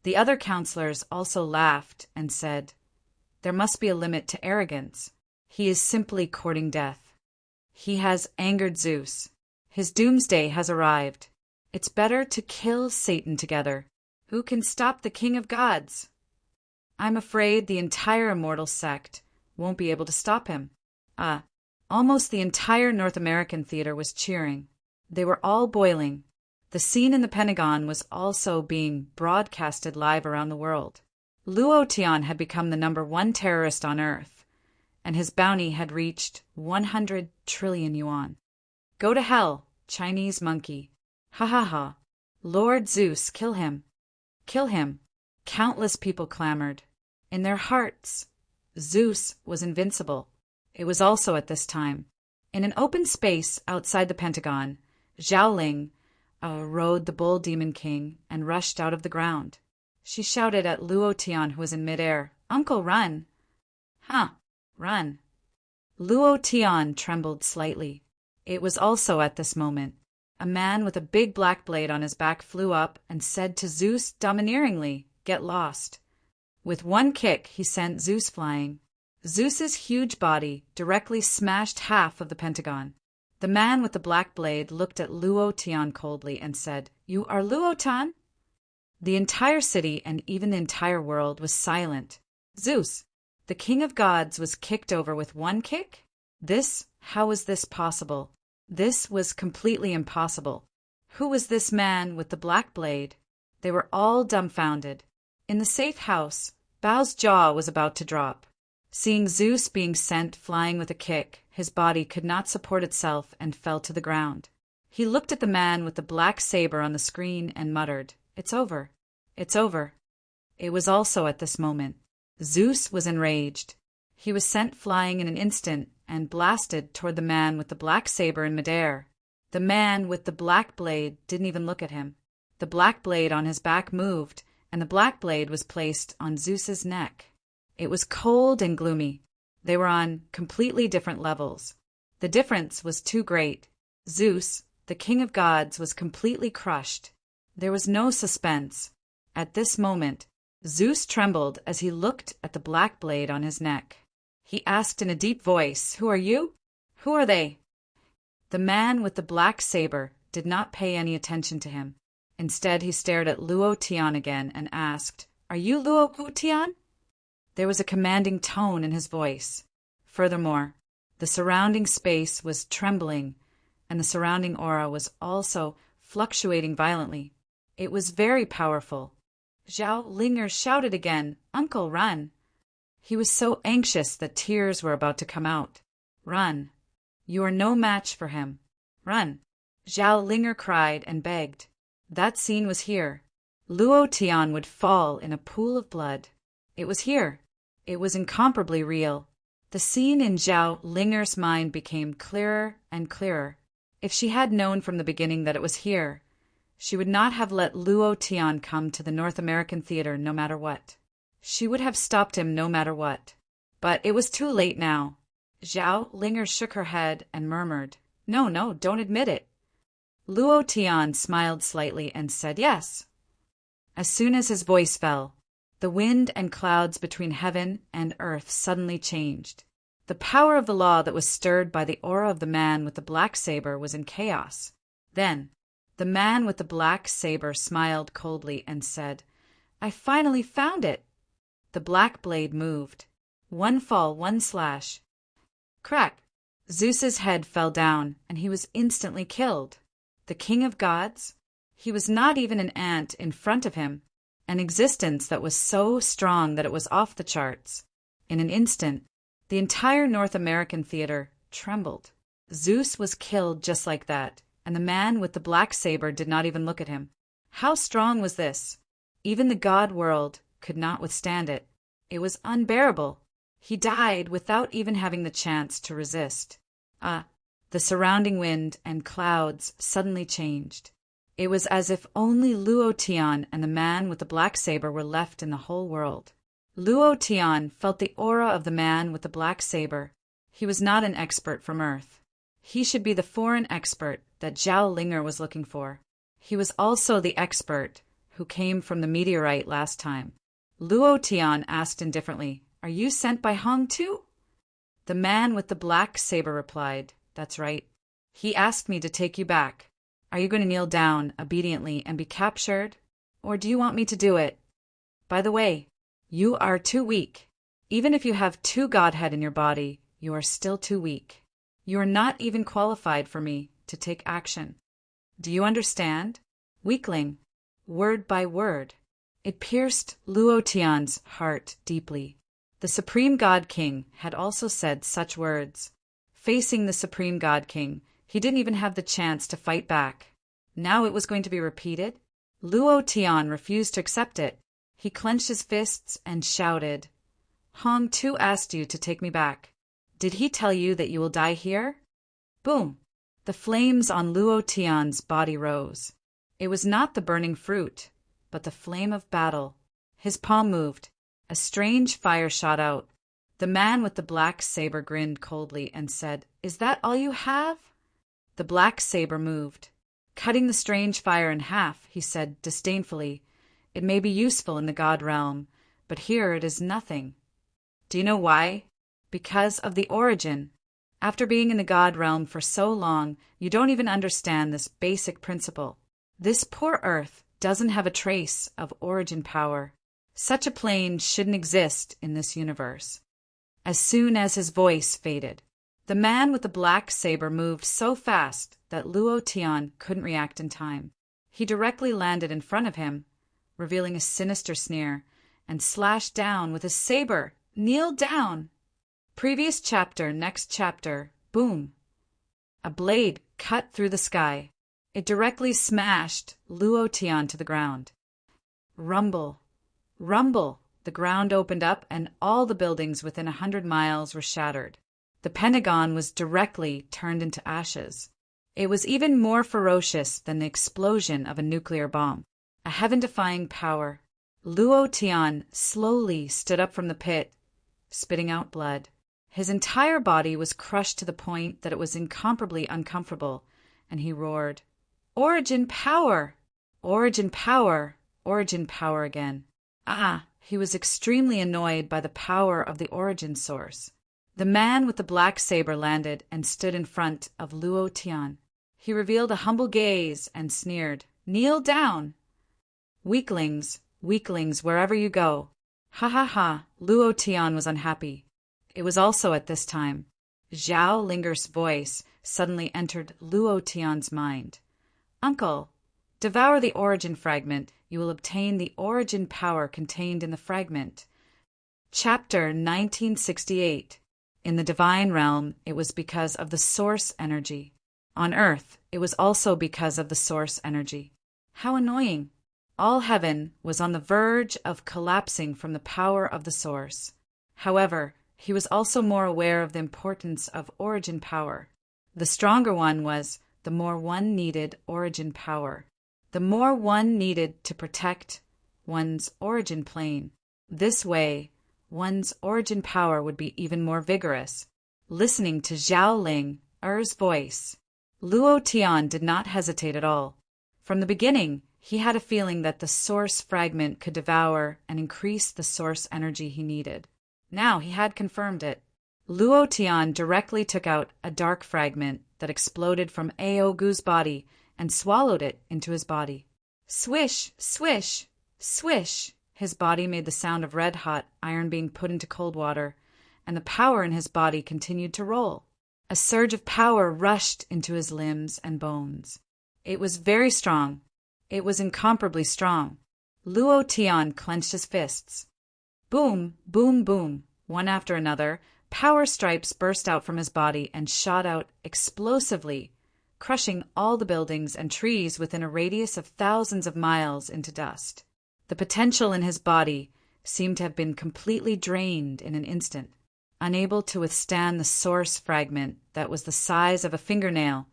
The other counselors also laughed and said, There must be a limit to arrogance. He is simply courting death. He has angered Zeus. His doomsday has arrived. It's better to kill Satan together. Who can stop the king of gods? I'm afraid the entire immortal sect won't be able to stop him. Almost the entire North American theater was cheering. They were all boiling. The scene in the Pentagon was also being broadcasted live around the world. Luo Tian had become the #1 terrorist on Earth, and his bounty had reached 100 trillion yuan. Go to hell, Chinese monkey. Ha ha ha. Lord Zeus, kill him. Kill him. Countless people clamored. In their hearts, Zeus was invincible. It was also at this time. In an open space outside the Pentagon, Xiaoling rode the bull demon king and rushed out of the ground. She shouted at Luo Tian, who was in midair, Uncle, run! Run. Luo Tian trembled slightly. It was also at this moment. A man with a big black blade on his back flew up and said to Zeus domineeringly, Get lost. With one kick, he sent Zeus flying. Zeus's huge body directly smashed half of the Pentagon. The man with the black blade looked at Luo Tian coldly and said, You are Luo Tian? The entire city and even the entire world was silent. Zeus, the king of gods, was kicked over with one kick? How was this possible? This was completely impossible. Who was this man with the black blade? They were all dumbfounded. In the safe house, Bao's jaw was about to drop. Seeing Zeus being sent flying with a kick, his body could not support itself and fell to the ground. He looked at the man with the black saber on the screen and muttered, It's over. It's over. It was also at this moment. Zeus was enraged. He was sent flying in an instant and blasted toward the man with the black saber in midair. The man with the black blade didn't even look at him. The black blade on his back moved, and the black blade was placed on Zeus's neck. It was cold and gloomy. They were on completely different levels. The difference was too great. Zeus, the king of gods, was completely crushed. There was no suspense. At this moment, Zeus trembled as he looked at the black blade on his neck. He asked in a deep voice, "Who are you? Who are they?" The man with the black saber did not pay any attention to him. Instead, he stared at Luo Tian again and asked, "Are you Luo Tian?" There was a commanding tone in his voice. Furthermore, the surrounding space was trembling, and the surrounding aura was also fluctuating violently. It was very powerful. Zhao Linger shouted again, "Uncle, run!" He was so anxious that tears were about to come out. "Run! You are no match for him. Run!" Zhao Linger cried and begged. That scene was here. Luo Tian would fall in a pool of blood. It was here. It was incomparably real. The scene in Zhao Linger's mind became clearer and clearer. If she had known from the beginning that it was here, she would not have let Luo Tian come to the North American theater no matter what. She would have stopped him no matter what. But it was too late now. Zhao Linger shook her head and murmured, No, don't admit it." Luo Tian smiled slightly and said yes. As soon as his voice fell, the wind and clouds between heaven and earth suddenly changed. The power of the law that was stirred by the aura of the man with the black saber was in chaos. Then, the man with the black saber smiled coldly and said, "I finally found it." The black blade moved. One fall, one slash. Crack! Zeus's head fell down, and he was instantly killed. The king of gods? He was not even an ant in front of him, an existence that was so strong that it was off the charts. In an instant, the entire North American theater trembled. Zeus was killed just like that, and the man with the black saber did not even look at him. How strong was this? Even the god world could not withstand it. It was unbearable. He died without even having the chance to resist. The surrounding wind and clouds suddenly changed. It was as if only Luo Tian and the man with the black saber were left in the whole world. Luo Tian felt the aura of the man with the black saber. He was not an expert from Earth. He should be the foreign expert that Zhao Linger was looking for. He was also the expert who came from the meteorite last time. Luo Tian asked indifferently, "Are you sent by Hong too?" The man with the black saber replied, "That's right. He asked me to take you back. Are you going to kneel down obediently and be captured? Or do you want me to do it? By the way, you are too weak. Even if you have 2 godhead in your body, you are still too weak. You are not even qualified for me to take action. Do you understand? Weakling." Word by word. It pierced Luo Tian's heart deeply. The Supreme God King had also said such words. Facing the Supreme God King, he didn't even have the chance to fight back. Now it was going to be repeated? Luo Tian refused to accept it. He clenched his fists and shouted, "Hong Tu asked you to take me back. Did he tell you that you will die here?" Boom! The flames on Luo Tian's body rose. It was not the burning fruit, but the flame of battle. His palm moved. A strange fire shot out. The man with the black saber grinned coldly and said, "Is that all you have?" The black saber moved. Cutting the strange fire in half, he said disdainfully, "It may be useful in the god realm, but here it is nothing." Do you know why? Because of the origin. After being in the god realm for so long, you don't even understand this basic principle. This poor earth doesn't have a trace of origin power. Such a plane shouldn't exist in this universe. As soon as his voice faded, the man with the black saber moved so fast that Luo Tian couldn't react in time. He directly landed in front of him, revealing a sinister sneer, and slashed down with his saber. "Kneel down!" Previous chapter, next chapter, boom. A blade cut through the sky. It directly smashed Luo Tian to the ground. Rumble. Rumble! The ground opened up and all the buildings within 100 miles were shattered. The Pentagon was directly turned into ashes. It was even more ferocious than the explosion of a nuclear bomb. A heaven-defying power. Luo Tian slowly stood up from the pit, spitting out blood. His entire body was crushed to the point that it was incomparably uncomfortable, and he roared, "Origin power! Origin power! Origin power again." He was extremely annoyed by the power of the origin source. The man with the black saber landed and stood in front of Luo Tian. He revealed a humble gaze and sneered, "Kneel down! Weaklings, weaklings, wherever you go." Ha ha ha, Luo Tian was unhappy. It was also at this time. Zhao Linger's voice suddenly entered Luo Tian's mind. "Uncle, devour the origin fragment. You will obtain the origin power contained in the fragment." Chapter 1968. In the divine realm, it was because of the source energy. On Earth, it was also because of the source energy. How annoying! All heaven was on the verge of collapsing from the power of the source. However, he was also more aware of the importance of origin power. The stronger one was, the more one needed origin power. The more one needed to protect one's origin plane. This way, one's origin power would be even more vigorous. Listening to Zhao Linger's voice, Luo Tian did not hesitate at all. From the beginning, he had a feeling that the source fragment could devour and increase the source energy he needed. Now he had confirmed it. Luo Tian directly took out a dark fragment that exploded from Aogu's body and swallowed it into his body. Swish, swish, swish. His body made the sound of red-hot iron being put into cold water, and the power in his body continued to roll. A surge of power rushed into his limbs and bones. It was very strong. It was incomparably strong. Luo Tian clenched his fists. Boom, boom, boom. One after another, power stripes burst out from his body and shot out explosively, crushing all the buildings and trees within a radius of thousands of miles into dust. The potential in his body seemed to have been completely drained in an instant. Unable to withstand the source fragment that was the size of a fingernail,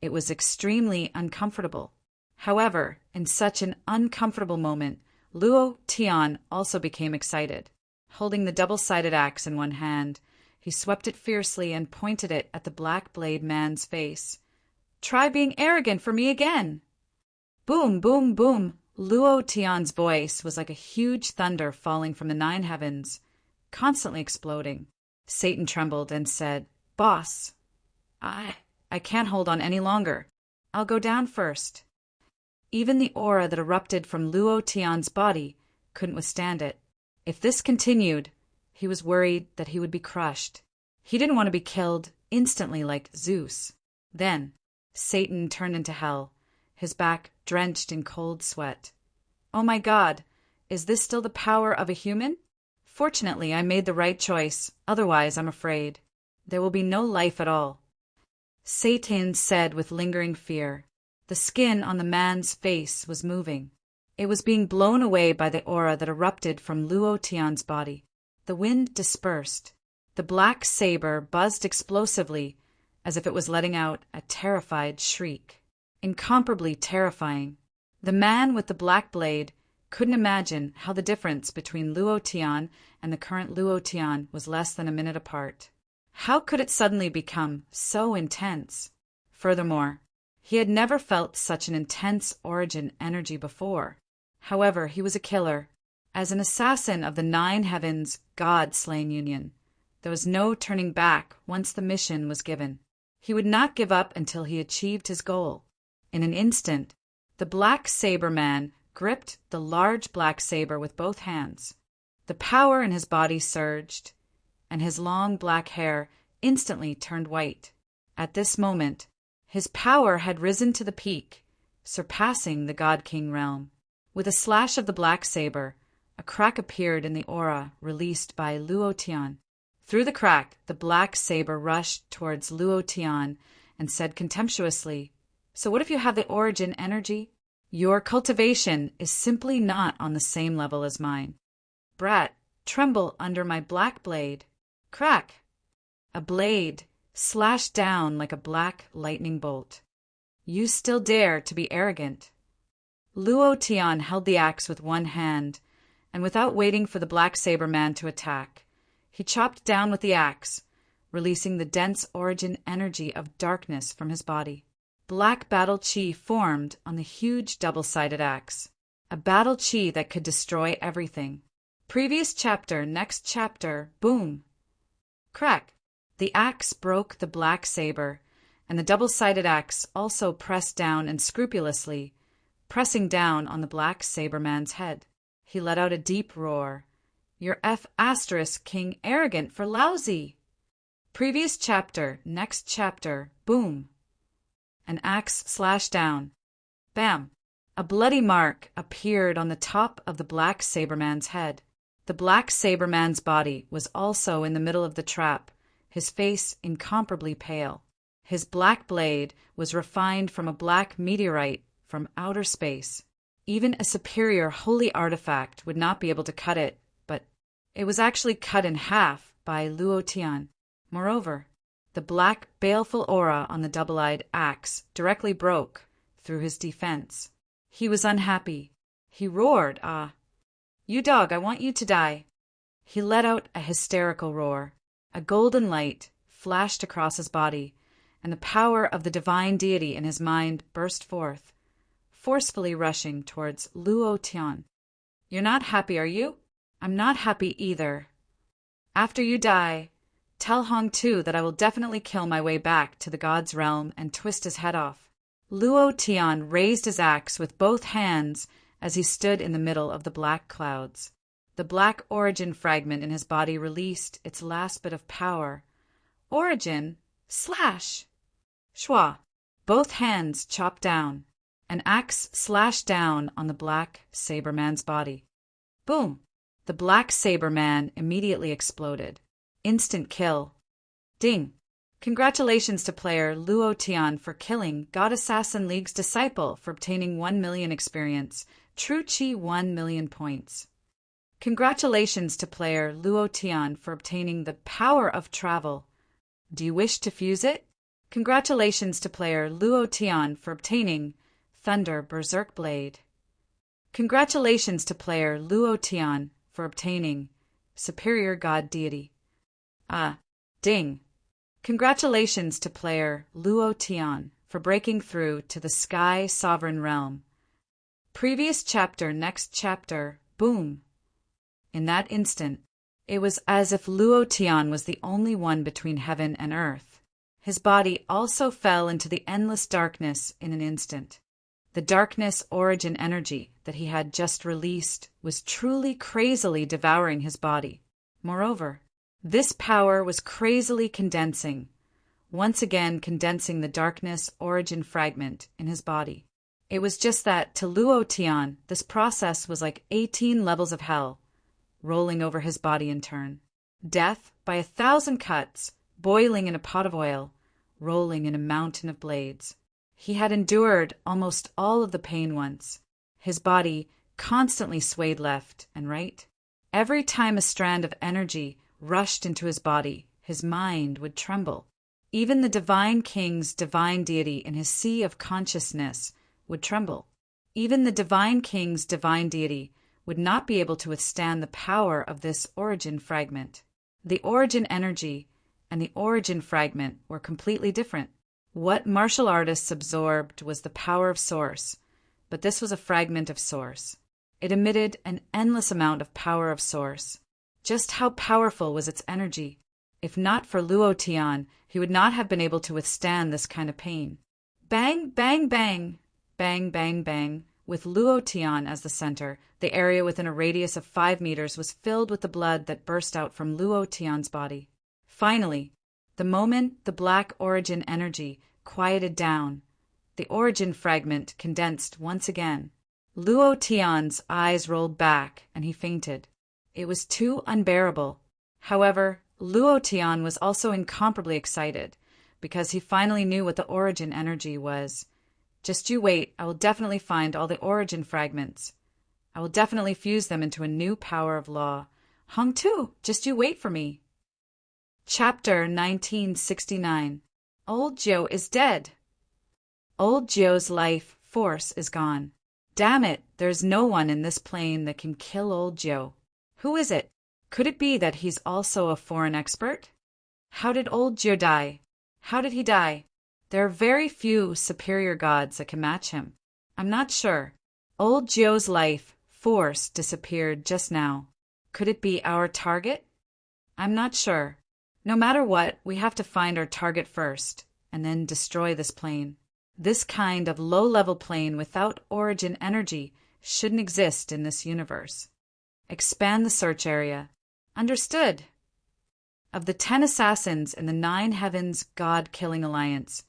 it was extremely uncomfortable. However, in such an uncomfortable moment, Luo Tian also became excited. Holding the double-sided axe in one hand, he swept it fiercely and pointed it at the black blade man's face. "Try being arrogant for me again!" Boom, boom, boom. Luo Tian's voice was like a huge thunder falling from the 9 heavens, constantly exploding. Satan trembled and said, "Boss, I can't hold on any longer. I'll go down first." Even the aura that erupted from Luo Tian's body couldn't withstand it. If this continued, he was worried that he would be crushed. He didn't want to be killed instantly like Zeus. Then, Satan turned into hell, his back drenched in cold sweat. "Oh my God, is this still the power of a human? Fortunately, I made the right choice, otherwise I'm afraid there will be no life at all." Satan said with lingering fear. The skin on the man's face was moving. It was being blown away by the aura that erupted from Luo Tian's body. The wind dispersed. The black saber buzzed explosively, as if it was letting out a terrified shriek. Incomparably terrifying. The man with the black blade couldn't imagine how the difference between Luo Tian and the current Luo Tian was less than a minute apart. How could it suddenly become so intense? Furthermore, he had never felt such an intense origin energy before. However, he was a killer. As an assassin of the 9 heavens God-slain union, there was no turning back once the mission was given. He would not give up until he achieved his goal. In an instant, the black saber man gripped the large black saber with both hands. The power in his body surged, and his long black hair instantly turned white. At this moment, his power had risen to the peak, surpassing the God-King realm. With a slash of the black saber, a crack appeared in the aura released by Luo Tian. Through the crack, the black saber rushed towards Luo Tian and said contemptuously, "So what if you have the origin energy? Your cultivation is simply not on the same level as mine. Brat, tremble under my black blade." Crack! A blade slashed down like a black lightning bolt. You still dare to be arrogant. Luo Tian held the axe with one hand, and without waiting for the black saber man to attack, he chopped down with the axe, releasing the dense origin energy of darkness from his body. Black battle chi formed on the huge double-sided axe, a battle chi that could destroy everything. Previous chapter, next chapter, boom! Crack! The axe broke the black saber, and the double-sided axe also pressed down and scrupulously, pressing down on the black saber man's head. He let out a deep roar. You're King arrogant for lousy! Previous chapter, next chapter, boom! An axe slashed down. Bam! A bloody mark appeared on the top of the black saber man's head. The black saber man's body was also in the middle of the trap, his face incomparably pale. His black blade was refined from a black meteorite from outer space. Even a superior holy artifact would not be able to cut it, but it was actually cut in half by Luo Tian. Moreover, the black, baleful aura on the double-eyed axe directly broke through his defense. He was unhappy. He roared, "Ah! You dog, I want you to die!" He let out a hysterical roar. A golden light flashed across his body, and the power of the divine deity in his mind burst forth, forcefully rushing towards Luo Tian. You're not happy, are you? I'm not happy either. After you die, tell Hong Tu that I will definitely kill my way back to the god's realm and twist his head off. Luo Tian raised his axe with both hands as he stood in the middle of the black clouds. The black origin fragment in his body released its last bit of power. Origin! Slash! Shwa! Both hands chopped down. An axe slashed down on the black saber man's body. Boom! The black saber man immediately exploded. Instant kill. Ding! Congratulations to player Luo Tian for killing God Assassin League's disciple for obtaining 1 million experience. True Chi 1 million points. Congratulations to player Luo Tian for obtaining the power of travel. Do you wish to fuse it? Congratulations to player Luo Tian for obtaining Thunder Berserk Blade. Congratulations to player Luo Tian for obtaining Superior God Deity. Ding! Congratulations to player Luo Tian for breaking through to the Sky Sovereign Realm. Previous chapter, next chapter, boom! In that instant, it was as if Luo Tian was the only one between heaven and earth. His body also fell into the endless darkness in an instant. The darkness origin energy that he had just released was truly crazily devouring his body. Moreover, this power was crazily condensing, once again condensing the darkness origin fragment in his body. It was just that, to Luo Tian, this process was like 18 levels of hell, rolling over his body in turn. Death by 1,000 cuts, boiling in a pot of oil, rolling in a mountain of blades. He had endured almost all of the pain once. His body constantly swayed left and right. Every time a strand of energy rushed into his body, his mind would tremble. Even the Divine King's divine deity in his sea of consciousness would tremble. Even the Divine King's divine deity would not be able to withstand the power of this origin fragment. The origin energy and the origin fragment were completely different. What martial artists absorbed was the power of Source, but this was a fragment of Source. It emitted an endless amount of power of Source. Just how powerful was its energy? If not for Luo Tian, he would not have been able to withstand this kind of pain. Bang, bang, bang, bang, bang, bang. With Luo Tian as the center, the area within a radius of 5 meters was filled with the blood that burst out from Luo Tian's body. Finally, the moment the black origin energy quieted down, the origin fragment condensed once again. Luo Tian's eyes rolled back and he fainted. It was too unbearable. However, Luo Tian was also incomparably excited because he finally knew what the origin energy was. Just you wait, I will definitely find all the origin fragments. I will definitely fuse them into a new power of law. Hong Tu, just you wait for me. Chapter 1969. Old Joe is dead. Old Joe's life force is gone. Damn it, there's no one in this plane that can kill old Joe. Who is it? Could it be that he's also a foreign expert? How did old Joe die? How did he die? There are very few superior gods that can match him. I'm not sure. Old Joe's life force disappeared just now. Could it be our target? I'm not sure. No matter what, we have to find our target first, and then destroy this plane. This kind of low-level plane without origin energy shouldn't exist in this universe. Expand the search area. Understood. Of the 10 assassins in the 9 Heavens God-Killing Alliance,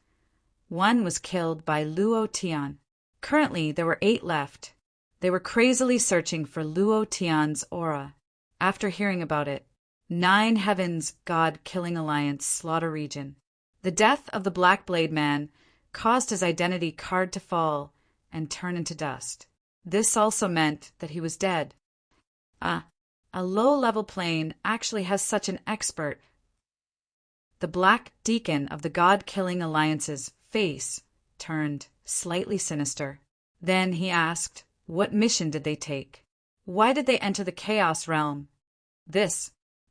1 was killed by Luo Tian. Currently, there were 8 left. They were crazily searching for Luo Tian's aura. After hearing about it, 9 Heavens God-Killing Alliance slaughter region. The death of the Black Blade Man caused his identity card to fall and turn into dust. This also meant that he was dead. A low-level plane actually has such an expert. The Black Deacon of the God-Killing Alliance's face turned slightly sinister. Then he asked, what mission did they take? Why did they enter the Chaos Realm?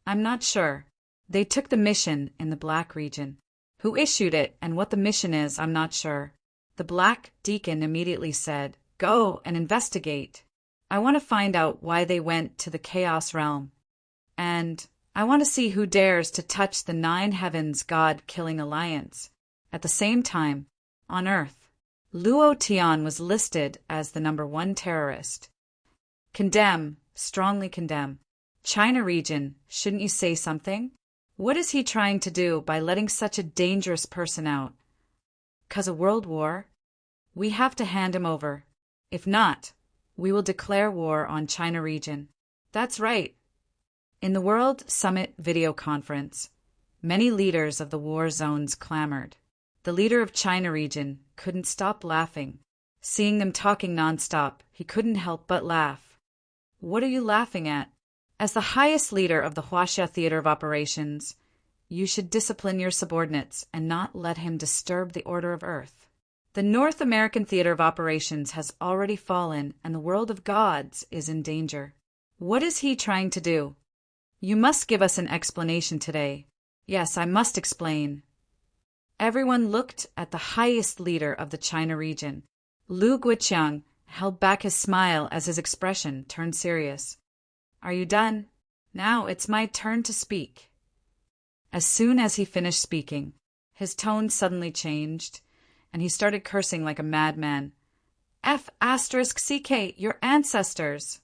I'm not sure. They took the mission in the Black region. Who issued it and what the mission is, I'm not sure. The Black Deacon immediately said, go and investigate. I want to find out why they went to the Chaos Realm. And I want to see who dares to touch the 9 Heavens God-Killing Alliance. At the same time, on Earth, Luo Tian was listed as the number 1 terrorist. Condemn, strongly condemn. China region, shouldn't you say something? What is he trying to do by letting such a dangerous person out? 'Cause a world war? We have to hand him over. If not, we will declare war on China region. That's right. In the World Summit video conference, many leaders of the war zones clamored. The leader of China region couldn't stop laughing. Seeing them talking nonstop, he couldn't help but laugh. What are you laughing at? As the highest leader of the Huaxia Theater of Operations, you should discipline your subordinates and not let him disturb the order of Earth. The North American Theater of Operations has already fallen and the world of gods is in danger. What is he trying to do? You must give us an explanation today. Yes, I must explain. Everyone looked at the highest leader of the China region. Lu Guiqiang held back his smile as his expression turned serious. Are you done? Now it's my turn to speak. As soon as he finished speaking, his tone suddenly changed, and he started cursing like a madman. F***CK, your ancestors!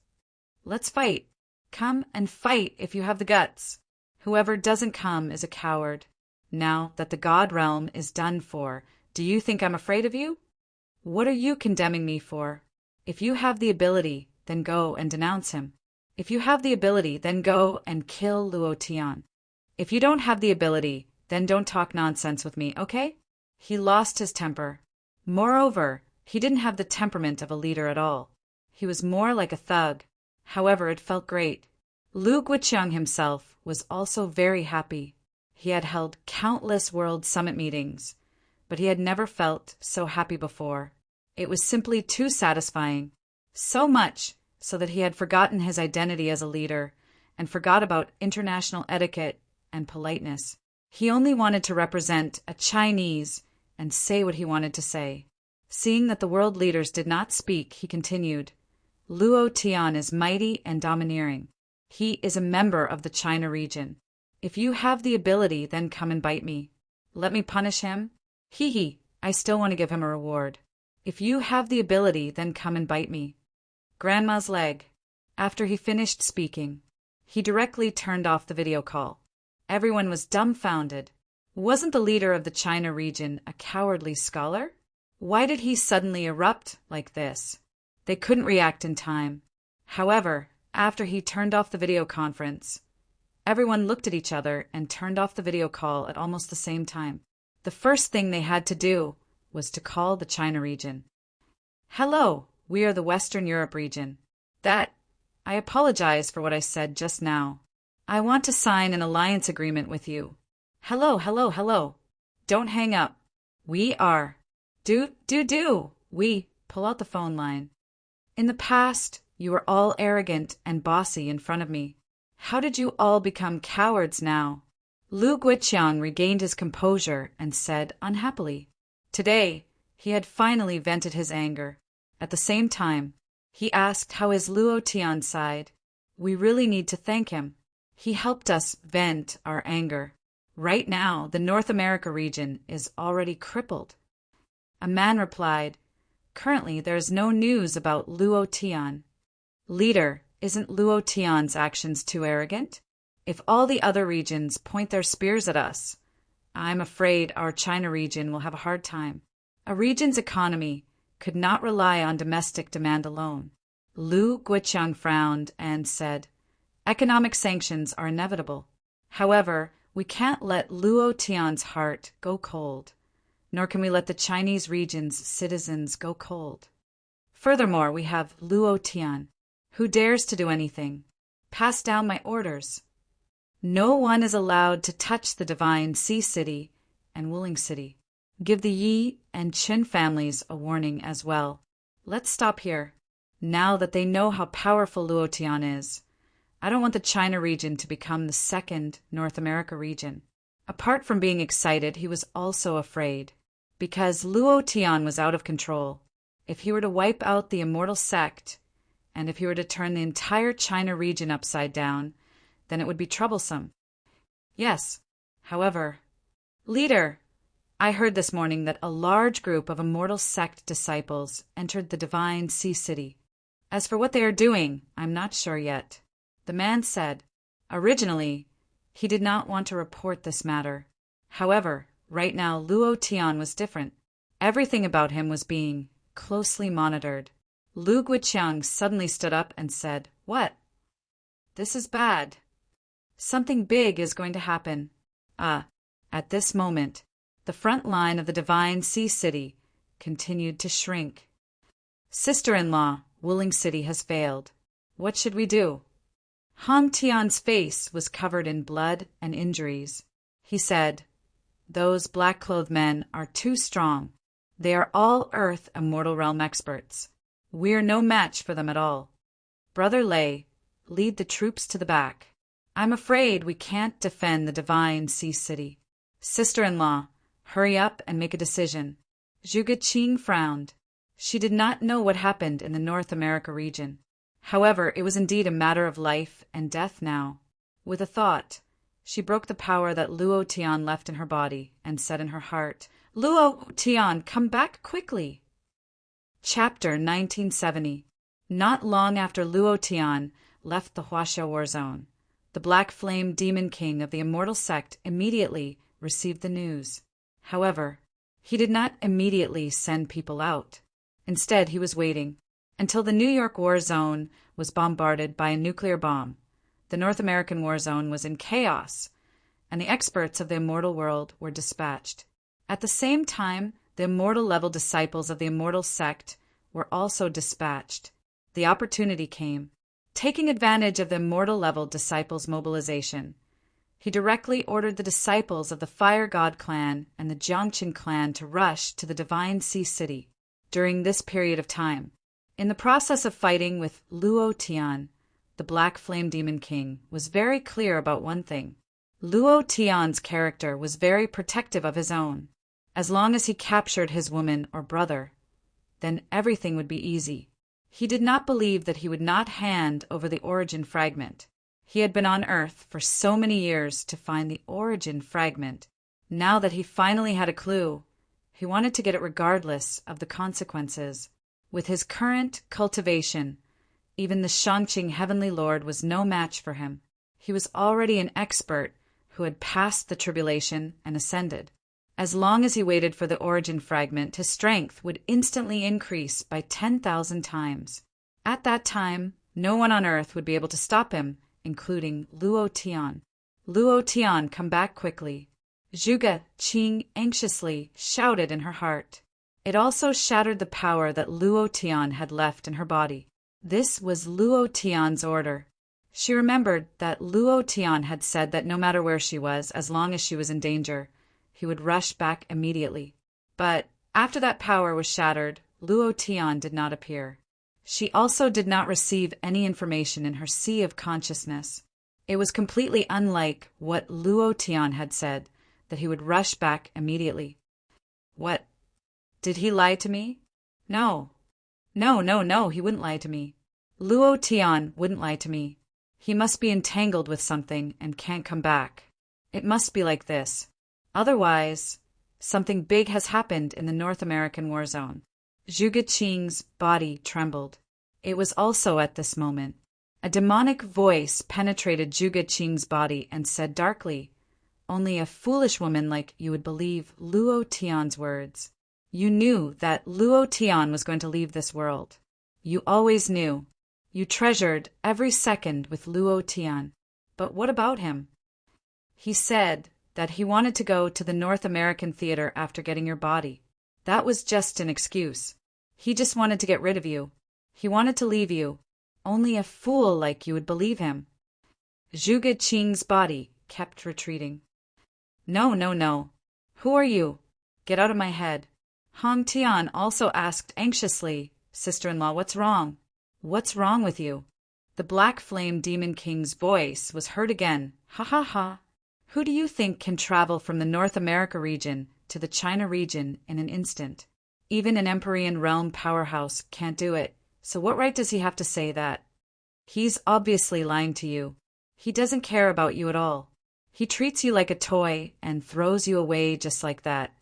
Let's fight. Come and fight if you have the guts. Whoever doesn't come is a coward. Now that the God realm is done for, do you think I'm afraid of you? What are you condemning me for? If you have the ability, then go and denounce him. If you have the ability, then go and kill Luo Tian. If you don't have the ability, then don't talk nonsense with me, okay? He lost his temper. Moreover, he didn't have the temperament of a leader at all. He was more like a thug. However, it felt great. Lu Guiqiang himself was also very happy. He had held countless World Summit meetings, but he had never felt so happy before. It was simply too satisfying. So much so that he had forgotten his identity as a leader and forgot about international etiquette and politeness. He only wanted to represent a Chinese and say what he wanted to say. Seeing that the world leaders did not speak, he continued, Luo Tian is mighty and domineering. He is a member of the China region. If you have the ability, then come and bite me. Let me punish him? Hee, I still want to give him a reward. If you have the ability, then come and bite me. Grandma's leg. After he finished speaking, he directly turned off the video call. Everyone was dumbfounded. Wasn't the leader of the China region a cowardly scholar? Why did he suddenly erupt like this? They couldn't react in time. However, after he turned off the video conference, everyone looked at each other and turned off the video call at almost the same time. The first thing they had to do was to call the China region. Hello, we are the Western Europe region. I apologize for what I said just now. I want to sign an alliance agreement with you. Hello. Don't hang up. We are Do. We pull out the phone line. In the past, you were all arrogant and bossy in front of me. How did you all become cowards now? Lu Guiqiang regained his composure and said unhappily. Today, he had finally vented his anger. At the same time, he asked how his Luo Tian sighed. We really need to thank him. He helped us vent our anger. Right now, the North America region is already crippled. A man replied, Currently, there is no news about Luo Tian. Leader, isn't Luo Tian's actions too arrogant? If all the other regions point their spears at us, I'm afraid our China region will have a hard time. A region's economy could not rely on domestic demand alone. Lu Guiqiang frowned and said, Economic sanctions are inevitable. However, we can't let Luo Tian's heart go cold, nor can we let the Chinese region's citizens go cold. Furthermore, we have Luo Tian, who dares to do anything. Pass down my orders. No one is allowed to touch the divine Sea City and Wuling City. Give the Yi and Qin families a warning as well. Let's stop here. Now that they know how powerful Luo Tian is, I don't want the China region to become the second North America region. Apart from being excited, he was also afraid, because Luo Tian was out of control. If he were to wipe out the immortal sect, and if he were to turn the entire China region upside down, then it would be troublesome. Yes, however, Leader, I heard this morning that a large group of immortal sect disciples entered the divine Sea City. As for what they are doing, I'm not sure yet. The man said, originally, he did not want to report this matter. However, right now Luo Tian was different. Everything about him was being closely monitored. Lu Guiqiang suddenly stood up and said, What? This is bad. Something big is going to happen. At this moment, the front line of the divine Sea City continued to shrink. Sister-in-law, Wuling City has failed. What should we do? Hong Tian's face was covered in blood and injuries. He said, Those black-clothed men are too strong. They are all Earth Immortal Realm experts. We're no match for them at all. Brother Lei, lead the troops to the back. I'm afraid we can't defend the divine Sea City. Sister-in-law, hurry up and make a decision. Zhu Guiqing frowned. She did not know what happened in the North America region. However, it was indeed a matter of life and death now. With a thought, she broke the power that Luo Tian left in her body and said in her heart, Luo Tian, come back quickly. Chapter 1970. Not long after Luo Tian left the Huaxia war zone, the Black Flame Demon King of the Immortal Sect immediately received the news. However, he did not immediately send people out. Instead, he was waiting until the New York war zone was bombarded by a nuclear bomb. The North American war zone was in chaos, and the experts of the immortal world were dispatched. At the same time, the immortal-level disciples of the immortal sect were also dispatched. The opportunity came. Taking advantage of the immortal-level disciples' mobilization, he directly ordered the disciples of the Fire God clan and the Jiangqin clan to rush to the Divine Sea City during this period of time. In the process of fighting with Luo Tian, the Black Flame Demon King was very clear about one thing. Luo Tian's character was very protective of his own. As long as he captured his woman or brother, then everything would be easy. He did not believe that he would not hand over the origin fragment. He had been on Earth for so many years to find the origin fragment. Now that he finally had a clue, he wanted to get it regardless of the consequences. With his current cultivation, even the Shangqing Heavenly Lord was no match for him. He was already an expert who had passed the tribulation and ascended. As long as he waited for the origin fragment, his strength would instantly increase by 10,000 times. At that time, no one on Earth would be able to stop him, including Luo Tian. Luo Tian, come back quickly. Zhu Guiqing anxiously shouted in her heart. It also shattered the power that Luo Tian had left in her body. This was Luo Tian's order. She remembered that Luo Tian had said that no matter where she was, as long as she was in danger, he would rush back immediately. But After that power was shattered, Luo Tian did not appear. She also did not receive any information in her sea of consciousness. It was completely unlike what Luo Tian had said, that he would rush back immediately. What? Did he lie to me? No. No, he wouldn't lie to me. Luo Tian wouldn't lie to me. He must be entangled with something and can't come back. It must be like this. Otherwise, something big has happened in the North American war zone. Zhuge Qing's body trembled. It was also at this moment. A demonic voice penetrated Zhuge Qing's body and said darkly, "Only a foolish woman like you would believe Luo Tian's words. You knew that Luo Tian was going to leave this world. You always knew. You treasured every second with Luo Tian. But what about him? He said that he wanted to go to the North American theater after getting your body. That was just an excuse. He just wanted to get rid of you. He wanted to leave you. Only a fool like you would believe him." Zhuge Qing's body kept retreating. No. Who are you? Get out of my head. Hong Tian also asked anxiously, "Sister-in-law, what's wrong? What's wrong with you?" The Black Flame Demon King's voice was heard again. Ha ha ha. Who do you think can travel from the North America region to the China region in an instant? Even an Empyrean realm powerhouse can't do it. So what right does he have to say that? He's obviously lying to you. He doesn't care about you at all. He treats you like a toy and throws you away just like that.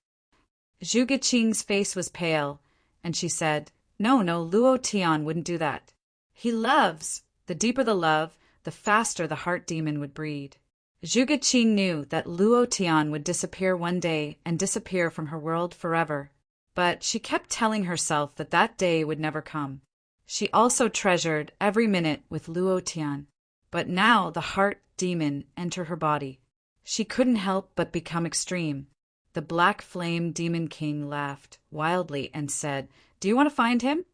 Zhuge Qing's face was pale, and she said, No, Luo Tian wouldn't do that. He loves. The deeper the love, the faster the heart demon would breed. Zhuge Qing knew that Luo Tian would disappear one day and disappear from her world forever. But she kept telling herself that that day would never come. She also treasured every minute with Luo Tian. But now the heart demon entered her body. She couldn't help but become extreme. The Black Flame Demon King laughed wildly and said, "Do you want to find him?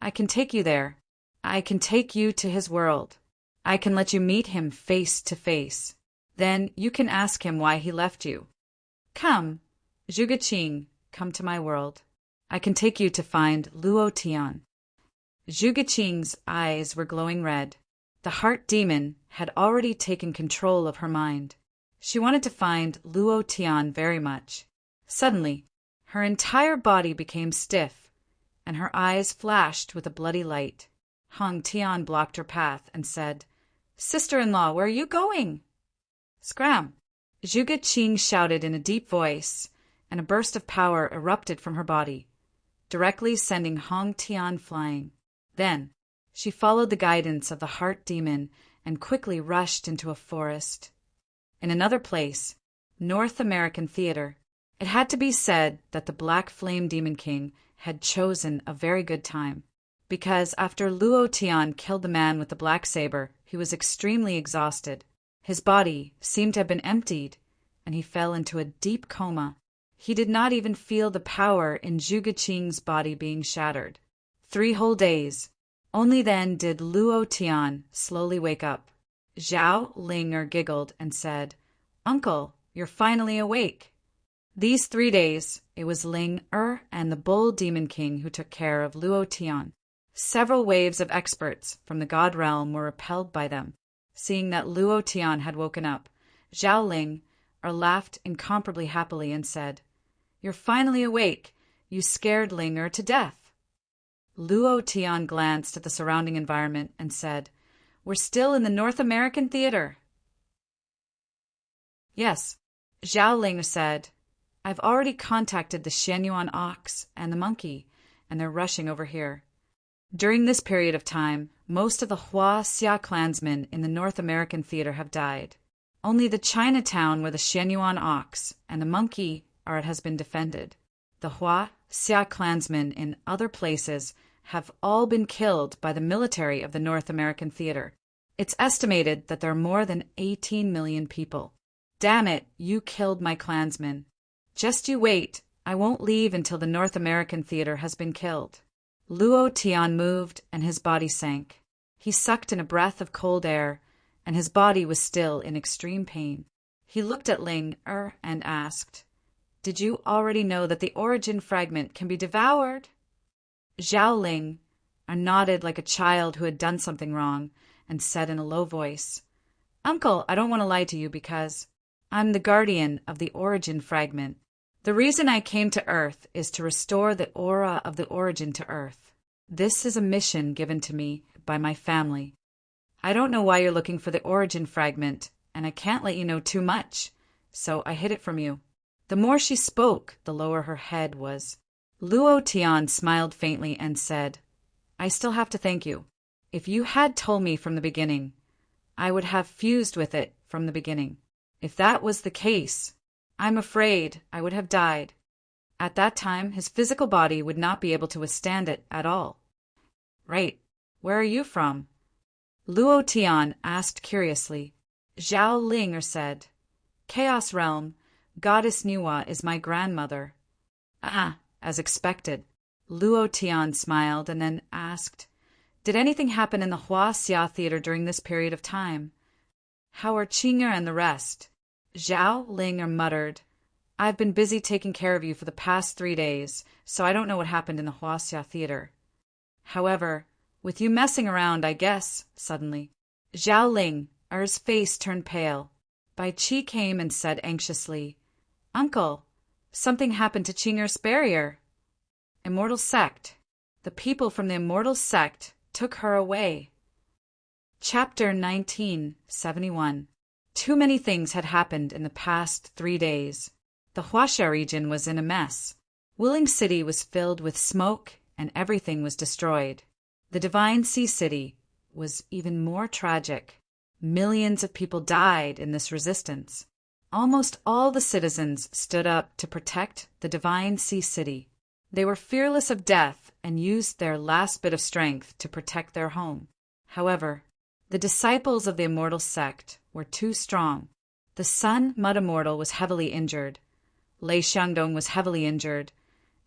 I can take you there. I can take you to his world. I can let you meet him face to face. Then you can ask him why he left you. Come, Zhuge Qing, come to my world. I can take you to find Luo Tian." Zhuge Qing's eyes were glowing red. The heart demon had already taken control of her mind. She wanted to find Luo Tian very much. Suddenly, her entire body became stiff, and her eyes flashed with a bloody light. Hong Tian blocked her path and said, "Sister-in-law, where are you going?" "Scram!" Zhuge Qing shouted in a deep voice, and a burst of power erupted from her body, directly sending Hong Tian flying. Then, she followed the guidance of the heart demon and quickly rushed into a forest. In another place, North American Theater, it had to be said that the Black Flame Demon King had chosen a very good time, because after Luo Tian killed the man with the black saber, he was extremely exhausted. His body seemed to have been emptied, and he fell into a deep coma. He did not even feel the power in Zhuge Qing's body being shattered. 3 whole days. Only then did Luo Tian slowly wake up. Zhao Linger giggled and said, "Uncle, you're finally awake." These 3 days, it was Ling and the Bull Demon King who took care of Luo Tian. Several waves of experts from the God realm were repelled by them. Seeing that Luo Tian had woken up, Zhao Ling laughed incomparably happily and said, "You're finally awake. You scared Linger to death." Luo Tian glanced at the surrounding environment and said, "We're still in the North American Theater." "Yes," Zhao Ling said. "I've already contacted the Shenyuan ox and the monkey, and they're rushing over here." During this period of time, most of the Hua Xia clansmen in the North American Theater have died. Only the Chinatown where the Shenyuan ox and the monkey are has been defended. The Hua Xia clansmen in other places have all been killed by the military of the North American Theater. It's estimated that there are more than 18 million people. Damn it, you killed my clansmen. Just you wait, I won't leave until the North American Theater has been killed. Luo Tian moved and his body sank. He sucked in a breath of cold air, and his body was still in extreme pain. He looked at Ling and asked, Did you already know that the origin fragment can be devoured? Zhao Ling nodded like a child who had done something wrong and said in a low voice, Uncle, I don't want to lie to you because I'm the guardian of the origin fragment. The reason I came to Earth is to restore the aura of the origin to Earth. This is a mission given to me by my family. I don't know why you're looking for the origin fragment, and I can't let you know too much, so I hid it from you. The more she spoke, the lower her head was. Luo Tian smiled faintly and said, I still have to thank you. If you had told me from the beginning, I would have fused with it from the beginning. If that was the case, I'm afraid I would have died. At that time, his physical body would not be able to withstand it at all. Right. Where are you from? Luo Tian asked curiously. Zhao Ling said, Chaos Realm, Goddess Nuwa is my grandmother. Ah, as expected. Luo Tian smiled and then asked, Did anything happen in the Huaxia Theater during this period of time? How are Qing'er and the rest? Zhao Ling muttered, I've been busy taking care of you for the past 3 days, so I don't know what happened in the Huaxia Theater. However, with you messing around, I guess, suddenly. Zhao Ling's face turned pale. Bai Qi came and said anxiously, Uncle, something happened to Qing'er's barrier. Immortal Sect. The people from the Immortal Sect took her away. Chapter 1971. Too many things had happened in the past 3 days. The Huaxia region was in a mess. Wuling City was filled with smoke and everything was destroyed. The Divine Sea City was even more tragic. Millions of people died in this resistance. Almost all the citizens stood up to protect the Divine Sea City. They were fearless of death and used their last bit of strength to protect their home. However, the disciples of the Immortal Sect were too strong. The Sun Mud Immortal was heavily injured. Lei Xiangdong was heavily injured,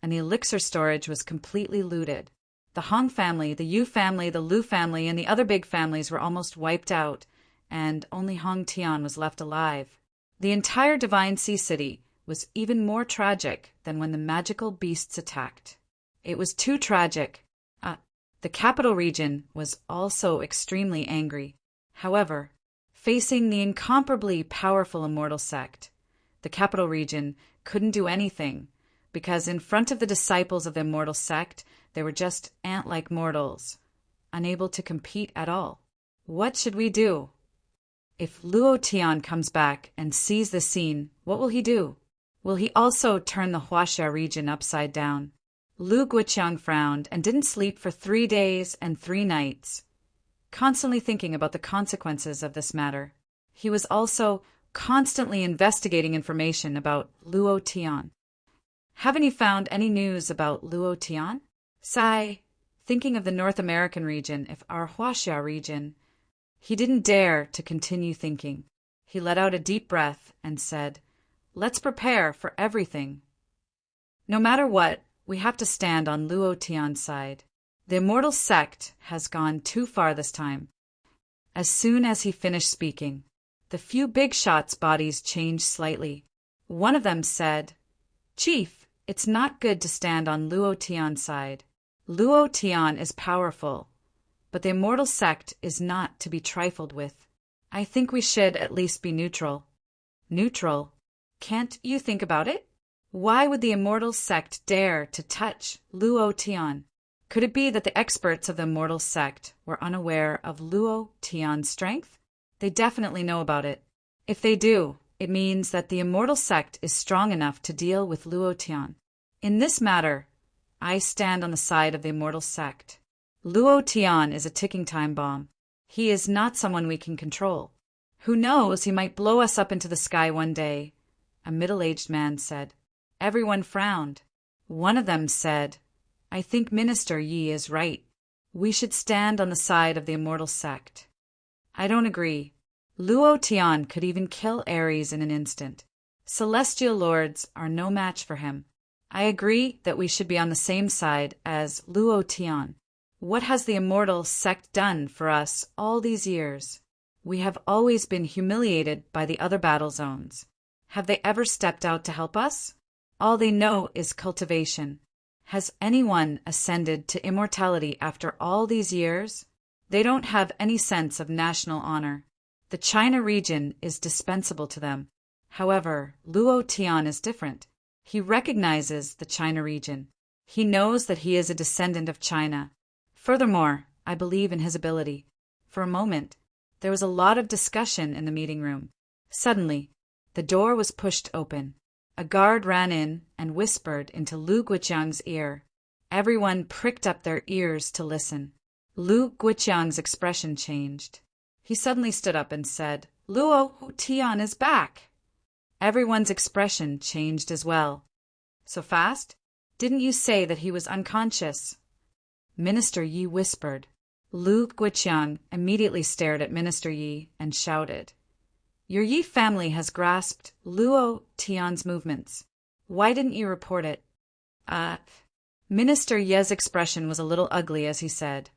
and the elixir storage was completely looted. The Hong family, the Yu family, the Lu family, and the other big families were almost wiped out, and only Hong Tian was left alive. The entire Divine Sea City was even more tragic than when the magical beasts attacked. It was too tragic. The capital region was also extremely angry. However, facing the incomparably powerful Immortal Sect, the capital region couldn't do anything, because in front of the disciples of the Immortal Sect, they were just ant-like mortals, unable to compete at all. What should we do? If Luo Tian comes back and sees the scene, what will he do? Will he also turn the Huaxia region upside down? Lu Guoqiang frowned and didn't sleep for 3 days and 3 nights, constantly thinking about the consequences of this matter. He was also constantly investigating information about Luo Tian. Haven't you found any news about Luo Tian? Sigh, thinking of the North American region, if our Huaxia region. He didn't dare to continue thinking. He let out a deep breath and said, Let's prepare for everything. No matter what, we have to stand on Luo Tian's side. The Immortal Sect has gone too far this time. As soon as he finished speaking, the few big shots' bodies changed slightly. One of them said, Chief, it's not good to stand on Luo Tian's side. Luo Tian is powerful, but the Immortal Sect is not to be trifled with. I think we should at least be neutral. Neutral? Can't you think about it? Why would the Immortal Sect dare to touch Luo Tian? Could it be that the experts of the Immortal Sect were unaware of Luo Tian's strength? They definitely know about it. If they do, it means that the Immortal Sect is strong enough to deal with Luo Tian. In this matter, I stand on the side of the Immortal Sect. Luo Tian is a ticking time bomb. He is not someone we can control. Who knows, he might blow us up into the sky one day, a middle-aged man said. Everyone frowned. One of them said, I think Minister Yi is right. We should stand on the side of the Immortal Sect. I don't agree. Luo Tian could even kill Ares in an instant. Celestial lords are no match for him. I agree that we should be on the same side as Luo Tian. What has the Immortal Sect done for us all these years? We have always been humiliated by the other battle zones. Have they ever stepped out to help us? All they know is cultivation. Has anyone ascended to immortality after all these years? They don't have any sense of national honor. The China region is dispensable to them. However, Luo Tian is different. He recognizes the China region. He knows that he is a descendant of China. Furthermore, I believe in his ability. For a moment, there was a lot of discussion in the meeting room. Suddenly, the door was pushed open. A guard ran in and whispered into Lu Guiqiang's ear. Everyone pricked up their ears to listen. Lu Guiqiang's expression changed. He suddenly stood up and said, "Luo Tian is back." Everyone's expression changed as well. "So fast? Didn't you say that he was unconscious?" Minister Yi whispered. Lu Guiqiang immediately stared at Minister Yi and shouted, "Your Yi family has grasped Luo Tian's movements. Why didn't you report it?" Minister Ye's expression was a little ugly as he said,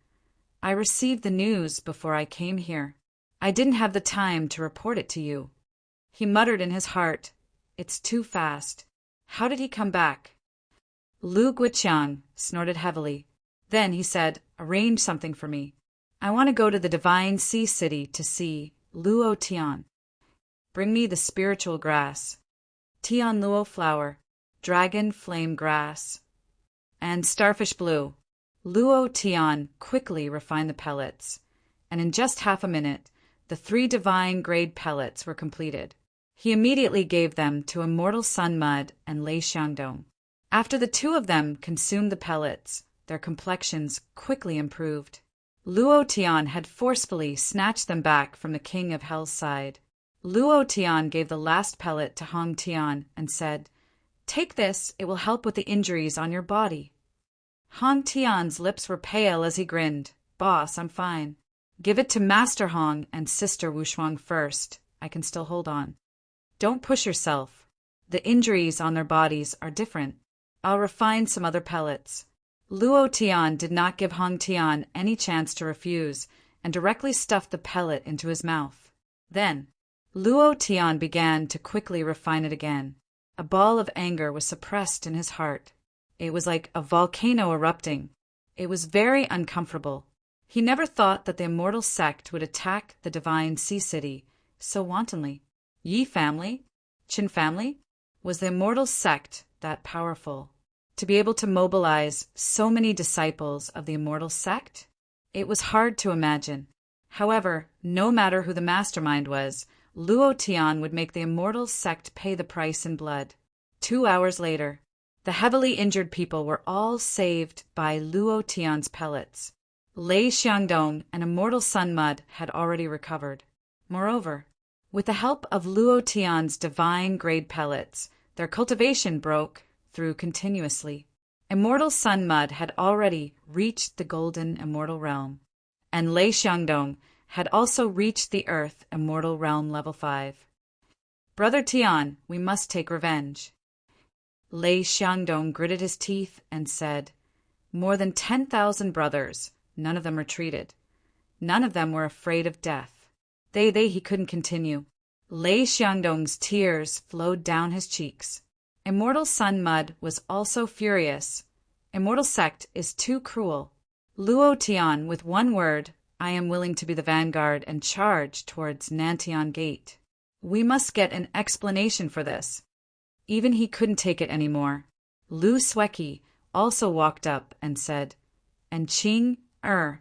"I received the news before I came here. I didn't have the time to report it to you." He muttered in his heart, "It's too fast. How did he come back?" Lu Guiqiang snorted heavily. Then he said, "Arrange something for me. I want to go to the Divine Sea City to see Luo Tian. Bring me the spiritual grass, Tian Luo flower, dragon flame grass, and starfish blue." Luo Tian quickly refined the pellets, and in just half a minute, the 3 divine-grade pellets were completed. He immediately gave them to Immortal Sun Mud and Lei Xiangdong. After the 2 of them consumed the pellets, their complexions quickly improved. Luo Tian had forcefully snatched them back from the King of Hell's side. Luo Tian gave the last pellet to Hong Tian and said, "Take this, it will help with the injuries on your body." Hong Tian's lips were pale as he grinned. "Boss, I'm fine. Give it to Master Hong and Sister Wushuang first. I can still hold on. Don't push yourself. The injuries on their bodies are different. I'll refine some other pellets." Luo Tian did not give Hong Tian any chance to refuse and directly stuffed the pellet into his mouth. Then, Luo Tian began to quickly refine it again. A ball of anger was suppressed in his heart. It was like a volcano erupting. It was very uncomfortable. He never thought that the immortal sect would attack the divine sea city so wantonly. Yi family, Qin family, was the immortal sect that powerful? To be able to mobilize so many disciples of the immortal sect? It was hard to imagine. However, no matter who the mastermind was, Luo Tian would make the immortal sect pay the price in blood. 2 hours later, the heavily injured people were all saved by Luo Tian's pellets. Lei Xiangdong and Immortal Sun Mud had already recovered. Moreover, with the help of Luo Tian's divine-grade pellets, their cultivation broke through continuously. Immortal Sun Mud had already reached the Golden Immortal Realm, and Lei Xiangdong had also reached the Earth Immortal Realm Level 5. "Brother Tian, we must take revenge." Lei Xiangdong gritted his teeth and said, "More than 10,000 brothers. None of them retreated. None of them were afraid of death. He couldn't continue. Lei Xiangdong's tears flowed down his cheeks. Immortal Sun Mud was also furious. Immortal Sect is too cruel. Luo Tian, with one word, "I am willing to be the vanguard and charge towards Nantian Gate. We must get an explanation for this." Even he couldn't take it anymore. Lu Sueki also walked up and said, "And Qing,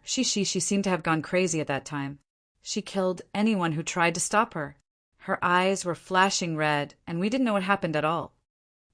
she seemed to have gone crazy at that time. She killed anyone who tried to stop her. Her eyes were flashing red, and we didn't know what happened at all."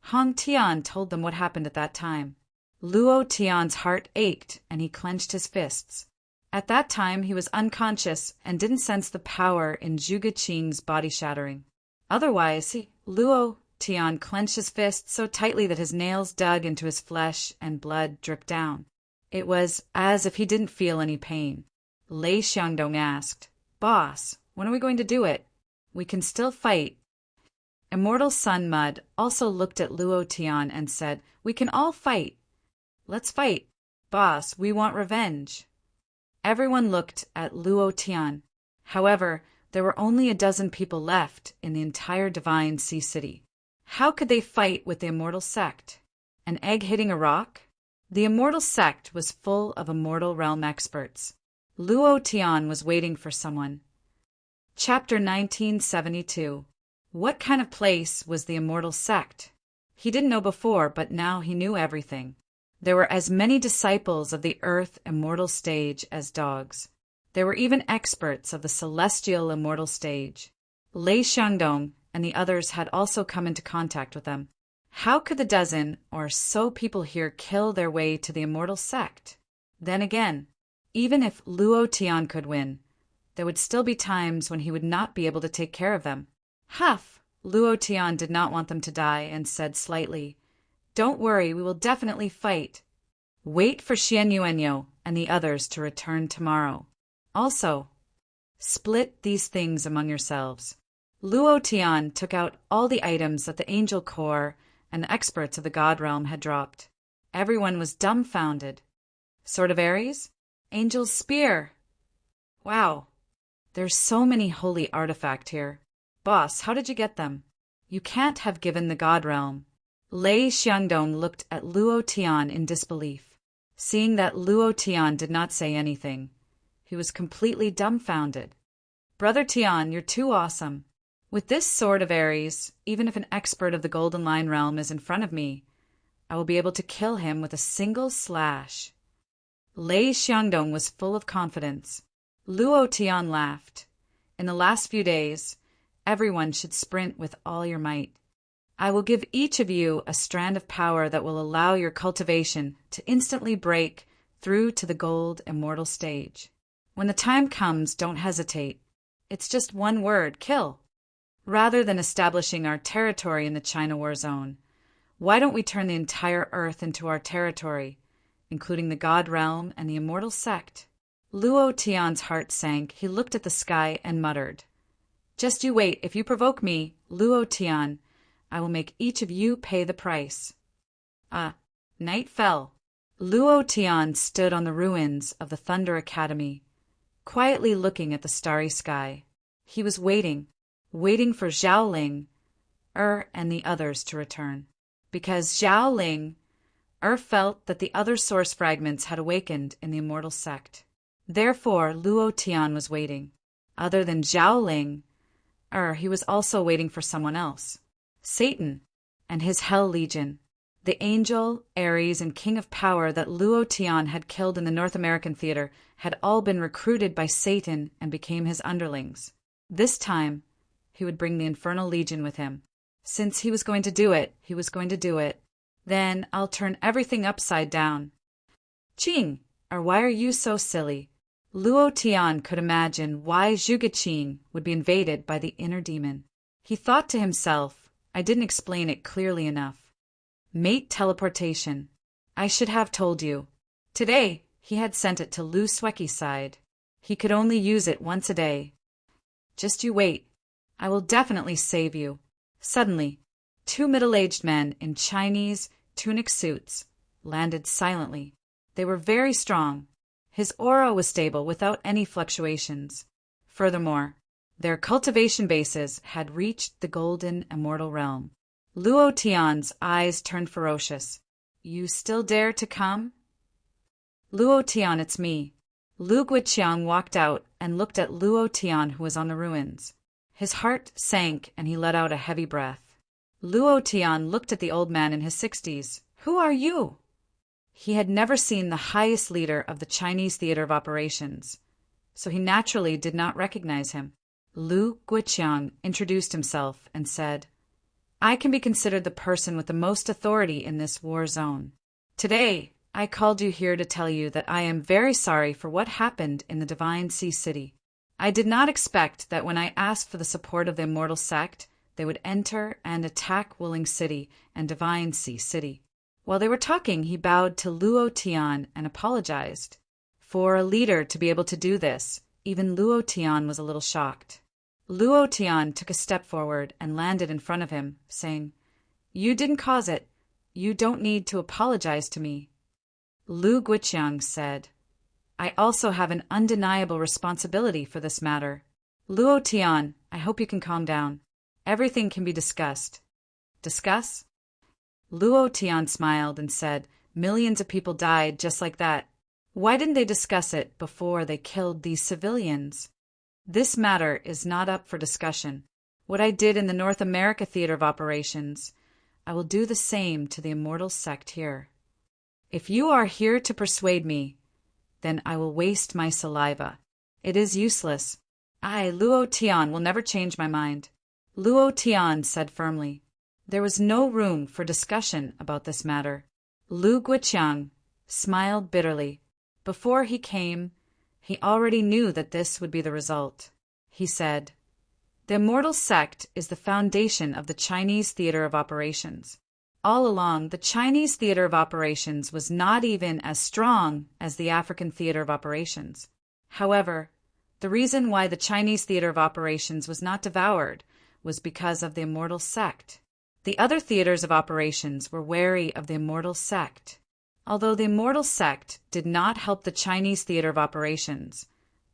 Hong Tian told them what happened at that time. Luo Tian's heart ached, and he clenched his fists. At that time, he was unconscious and didn't sense the power in Zhuge Qing's body shattering. Otherwise, Luo Tian clenched his fists so tightly that his nails dug into his flesh and blood dripped down. It was as if he didn't feel any pain. Lei Xiangdong asked, "Boss, when are we going to do it? We can still fight." Immortal Sun Mud also looked at Luo Tian and said, "We can all fight. Let's fight. Boss, we want revenge." Everyone looked at Luo Tian. However, there were only a dozen people left in the entire Divine Sea City. How could they fight with the immortal sect? An egg hitting a rock? The immortal sect was full of immortal realm experts. Luo Tian was waiting for someone. Chapter 1972. What kind of place was the immortal sect? He didn't know before, but now he knew everything. There were as many disciples of the earth immortal stage as dogs. There were even experts of the celestial immortal stage. Lei Xiangdong and the others had also come into contact with them. How could the dozen or so people here kill their way to the immortal sect? Then again, even if Luo Tian could win, there would still be times when he would not be able to take care of them. Huff! Luo Tian did not want them to die and said slightly, "Don't worry, we will definitely fight. Wait for Xian Yuanyo and the others to return tomorrow. Also, split these things among yourselves." Luo Tian took out all the items that the angel corps and the experts of the god realm had dropped. Everyone was dumbfounded. Sword of Ares? Angel's spear. Wow, there's so many holy artifacts here. Boss, how did you get them? You can't have given the god realm. Lei Xiangdong looked at Luo Tian in disbelief. Seeing that Luo Tian did not say anything, he was completely dumbfounded. Brother Tian, you're too awesome. With this sword of Ares, even if an expert of the Golden Line realm is in front of me, I will be able to kill him with a single slash. Lei Xiangdong was full of confidence. Luo Tian laughed. In the last few days, everyone should sprint with all your might. I will give each of you a strand of power that will allow your cultivation to instantly break through to the gold immortal stage. When the time comes, don't hesitate. It's just one word, kill. Rather than establishing our territory in the China War Zone, why don't we turn the entire Earth into our territory, including the God Realm and the Immortal Sect? Luo Tian's heart sank. He looked at the sky and muttered, "Just you wait. If you provoke me, Luo Tian, I will make each of you pay the price." Night fell. Luo Tian stood on the ruins of the Thunder Academy, quietly looking at the starry sky. He was waiting for Zhao Ling, and the others to return. Because Zhao Ling, felt that the other source fragments had awakened in the immortal sect. Therefore, Luo Tian was waiting. Other than Zhao Ling, he was also waiting for someone else. Satan and his Hell Legion, the angel, Ares, and King of Power that Luo Tian had killed in the North American theater had all been recruited by Satan and became his underlings. This time, he would bring the Infernal Legion with him. Since he was going to do it, Then I'll turn everything upside down. Qing, why are you so silly? Luo Tian could imagine why Zhuge Qing would be invaded by the inner demon. He thought to himself, I didn't explain it clearly enough. Mate teleportation. I should have told you. Today, he had sent it to Lu Sueki's side. He could only use it once a day. Just you wait. I will definitely save you. Suddenly, two middle-aged men in Chinese tunic suits landed silently. They were very strong. His aura was stable without any fluctuations. Furthermore, their cultivation bases had reached the golden immortal realm. Luo Tian's eyes turned ferocious. You still dare to come? Luo Tian, it's me. Lu Guiqiang walked out and looked at Luo Tian, who was on the ruins. His heart sank and he let out a heavy breath. Luo Tian looked at the old man in his 60s. Who are you? He had never seen the highest leader of the Chinese theater of operations, so he naturally did not recognize him. Lu Guiqiang introduced himself and said, I can be considered the person with the most authority in this war zone. Today, I called you here to tell you that I am very sorry for what happened in the Divine Sea City. I did not expect that when I asked for the support of the Immortal Sect, they would enter and attack Willing City and Divine Sea City. While they were talking, he bowed to Luo Tian and apologized. For a leader to be able to do this, even Luo Tian was a little shocked. Luo Tian took a step forward and landed in front of him, saying, You didn't cause it. You don't need to apologize to me. Lu Guiqiang said, I also have an undeniable responsibility for this matter. Luo Tian, I hope you can calm down. Everything can be discussed. Discuss? Luo Tian smiled and said, millions of people died just like that. Why didn't they discuss it before they killed these civilians? This matter is not up for discussion. What I did in the North America theater of operations, I will do the same to the immortal sect here. If you are here to persuade me, then I will waste my saliva. It is useless. I, Luo Tian, will never change my mind. Luo Tian said firmly. There was no room for discussion about this matter. Lu Guiqiang smiled bitterly. Before he came, he already knew that this would be the result. He said, the immortal sect is the foundation of the Chinese theater of operations. All along, the Chinese theater of operations was not even as strong as the African theater of operations. However, the reason why the Chinese theater of operations was not devoured was because of the immortal sect. The other theaters of operations were wary of the immortal sect. Although the immortal sect did not help the Chinese theater of operations,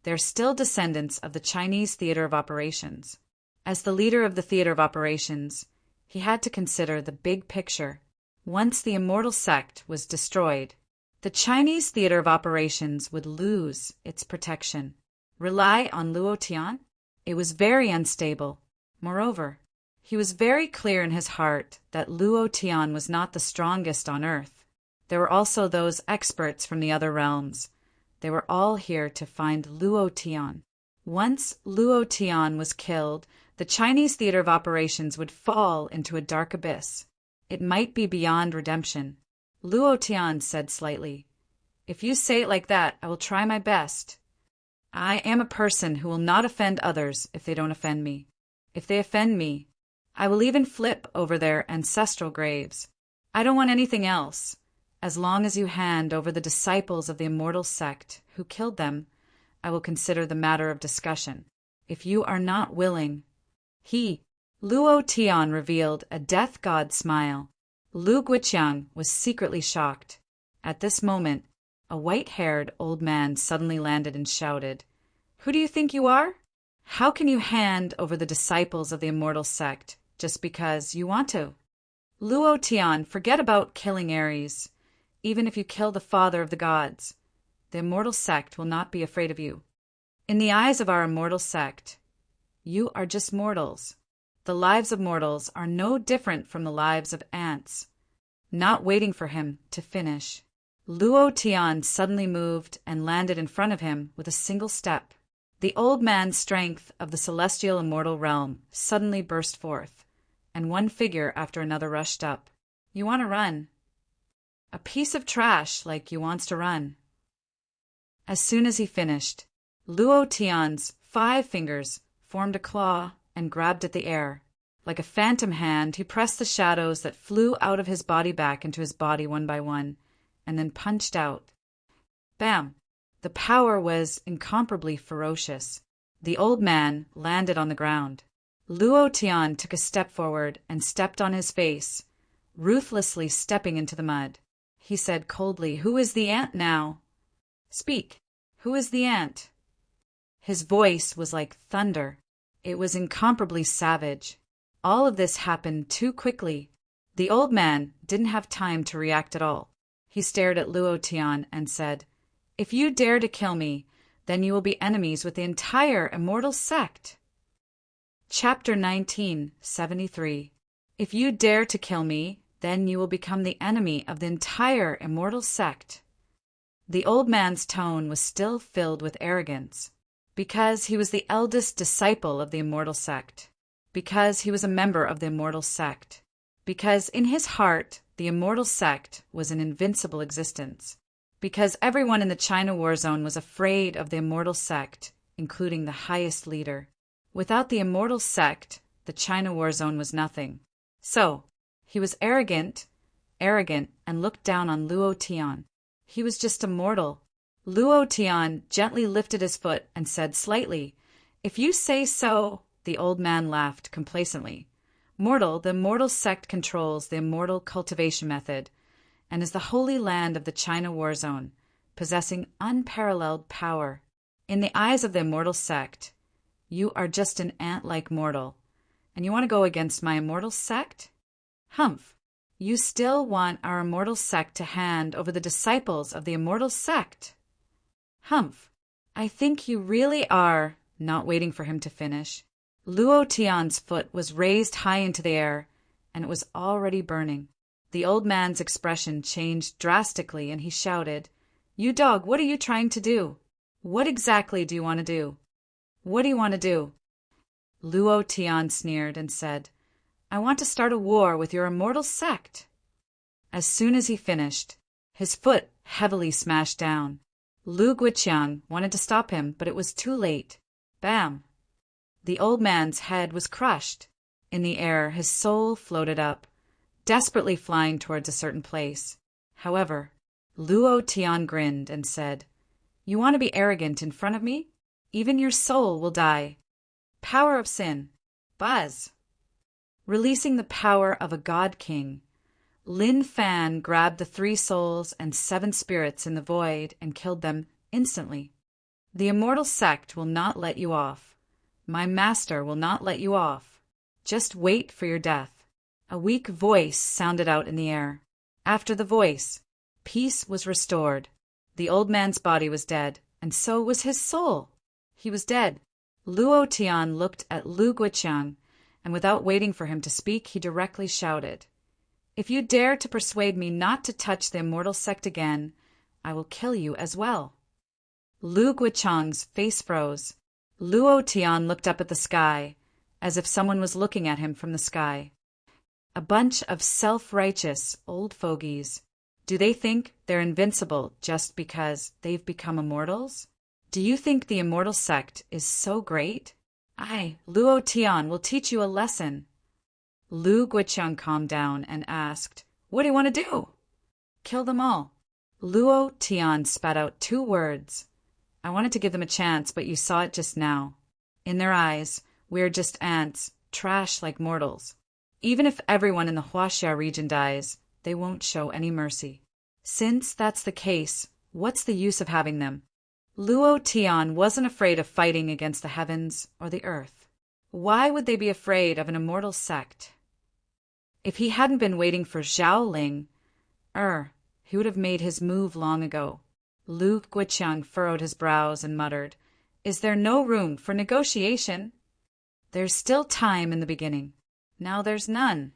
they're still descendants of the Chinese theater of operations. As the leader of the theater of operations, he had to consider the big picture. Once the immortal sect was destroyed, the Chinese theater of operations would lose its protection. Rely on Luo Tian? It was very unstable. Moreover, he was very clear in his heart that Luo Tian was not the strongest on earth. There were also those experts from the other realms. They were all here to find Luo Tian. Once Luo Tian was killed, the Chinese theater of operations would fall into a dark abyss. It might be beyond redemption. Luo Tian said slightly, if you say it like that, I will try my best. I am a person who will not offend others if they don't offend me. If they offend me, I will even flip over their ancestral graves. I don't want anything else. As long as you hand over the disciples of the immortal sect who killed them, I will consider the matter of discussion. If you are not willing, Luo Tian revealed a death god smile. Lu Guiqiang was secretly shocked. At this moment, a white-haired old man suddenly landed and shouted, who do you think you are? How can you hand over the disciples of the immortal sect just because you want to? Luo Tian, forget about killing Ares. Even if you kill the father of the gods, the immortal sect will not be afraid of you. In the eyes of our immortal sect, you are just mortals. The lives of mortals are no different from the lives of ants, not waiting for him to finish. Luo Tian suddenly moved and landed in front of him with a single step. The old man's strength of the celestial immortal realm suddenly burst forth, and one figure after another rushed up. You want to run? A piece of trash like you wants to run. As soon as he finished, Luo Tian's 5 fingers formed a claw and grabbed at the air. Like a phantom hand, he pressed the shadows that flew out of his body back into his body one by one, and then punched out. Bam! The power was incomparably ferocious. The old man landed on the ground. Luo Tian took a step forward and stepped on his face, ruthlessly stepping into the mud. He said coldly, who is the ant now? Speak. Who is the ant? His voice was like thunder. It was incomparably savage. All of this happened too quickly. The old man didn't have time to react at all. He stared at Luo Tian and said, if you dare to kill me, then you will be enemies with the entire immortal sect. Chapter 1973. If you dare to kill me, then you will become the enemy of the entire immortal sect. The old man's tone was still filled with arrogance, because he was the eldest disciple of the immortal sect, because he was a member of the immortal sect, because in his heart the immortal sect was an invincible existence, because everyone in the China war zone was afraid of the immortal sect, including the highest leader. Without the immortal sect, the China war zone was nothing. So, he was arrogant, and looked down on Luo Tian. He was just a mortal. Luo Tian gently lifted his foot and said slightly, if you say so. The old man laughed complacently. Mortal, the immortal sect controls the immortal cultivation method, and is the holy land of the China war zone, possessing unparalleled power. In the eyes of the immortal sect, you are just an ant-like mortal, and you want to go against my immortal sect? Humph. You still want our immortal sect to hand over the disciples of the immortal sect? Humph. I think you really are. Not waiting for him to finish, Luo Tian's foot was raised high into the air, and it was already burning. The old man's expression changed drastically, and he shouted, "You dog, what are you trying to do? What exactly do you want to do? What do you want to do?" Luo Tian sneered and said, "I want to start a war with your immortal sect." As soon as he finished, his foot heavily smashed down. Lu Guiqiang wanted to stop him, but it was too late. Bam! The old man's head was crushed. In the air, his soul floated up, desperately flying towards a certain place. However, Luo Tian grinned and said, "You want to be arrogant in front of me? Even your soul will die. Power of sin. Buzz!" Releasing the power of a god king, Lin Fan grabbed the 3 souls and 7 spirits in the void and killed them instantly. The immortal sect will not let you off. My master will not let you off. Just wait for your death. A weak voice sounded out in the air. After the voice, peace was restored. The old man's body was dead, and so was his soul. He was dead. Luo Tian looked at Lu Guiqiang, and without waiting for him to speak, he directly shouted, "If you dare to persuade me not to touch the immortal sect again, I will kill you as well." Lu Guiqiang's face froze. Luo Tian looked up at the sky, as if someone was looking at him from the sky. A bunch of self-righteous old fogies. Do they think they're invincible just because they've become immortals? Do you think the immortal sect is so great? I, Luo Tian, will teach you a lesson. Lu Guiqiang calmed down and asked, "What do you want to do?" "Kill them all." Luo Tian spat out 2 words. "I wanted to give them a chance, but you saw it just now. In their eyes, we are just ants, trash like mortals. Even if everyone in the Huaxia region dies, they won't show any mercy. Since that's the case, what's the use of having them?" Luo Tian wasn't afraid of fighting against the heavens or the earth. Why would they be afraid of an immortal sect? If he hadn't been waiting for Zhao Ling, he would have made his move long ago. Lu Guiqiang furrowed his brows and muttered, "Is there no room for negotiation? There's still time in the beginning. Now there's none."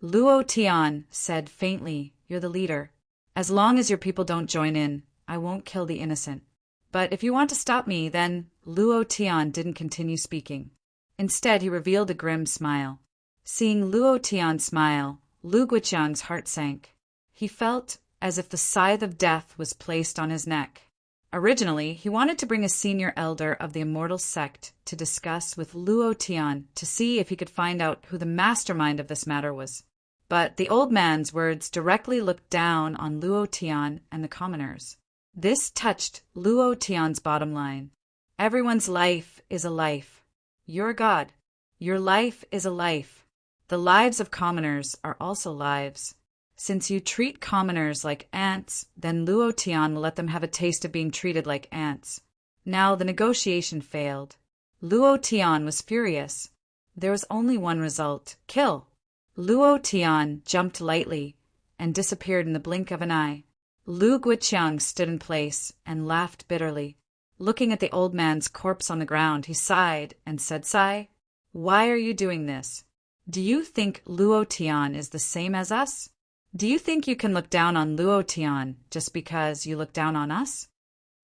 Luo Tian said faintly, "You're the leader. As long as your people don't join in, I won't kill the innocent. But if you want to stop me, then—" Luo Tian didn't continue speaking. Instead, he revealed a grim smile. Seeing Luo Tian smile, Lu Guiqiang's heart sank. He felt as if the scythe of death was placed on his neck. Originally, he wanted to bring a senior elder of the immortal sect to discuss with Luo Tian to see if he could find out who the mastermind of this matter was. But the old man's words directly looked down on Luo Tian and the commoners. This touched Luo Tian's bottom line. Everyone's life is a life. You're God. Your life is a life. The lives of commoners are also lives. Since you treat commoners like ants, then Luo Tian will let them have a taste of being treated like ants. Now the negotiation failed. Luo Tian was furious. There was only one result: kill. Luo Tian jumped lightly and disappeared in the blink of an eye. Lu Guiqiang stood in place and laughed bitterly. Looking at the old man's corpse on the ground, he sighed and said, "Sigh, why are you doing this? Do you think Luo Tian is the same as us? Do you think you can look down on Luo Tian just because you look down on us?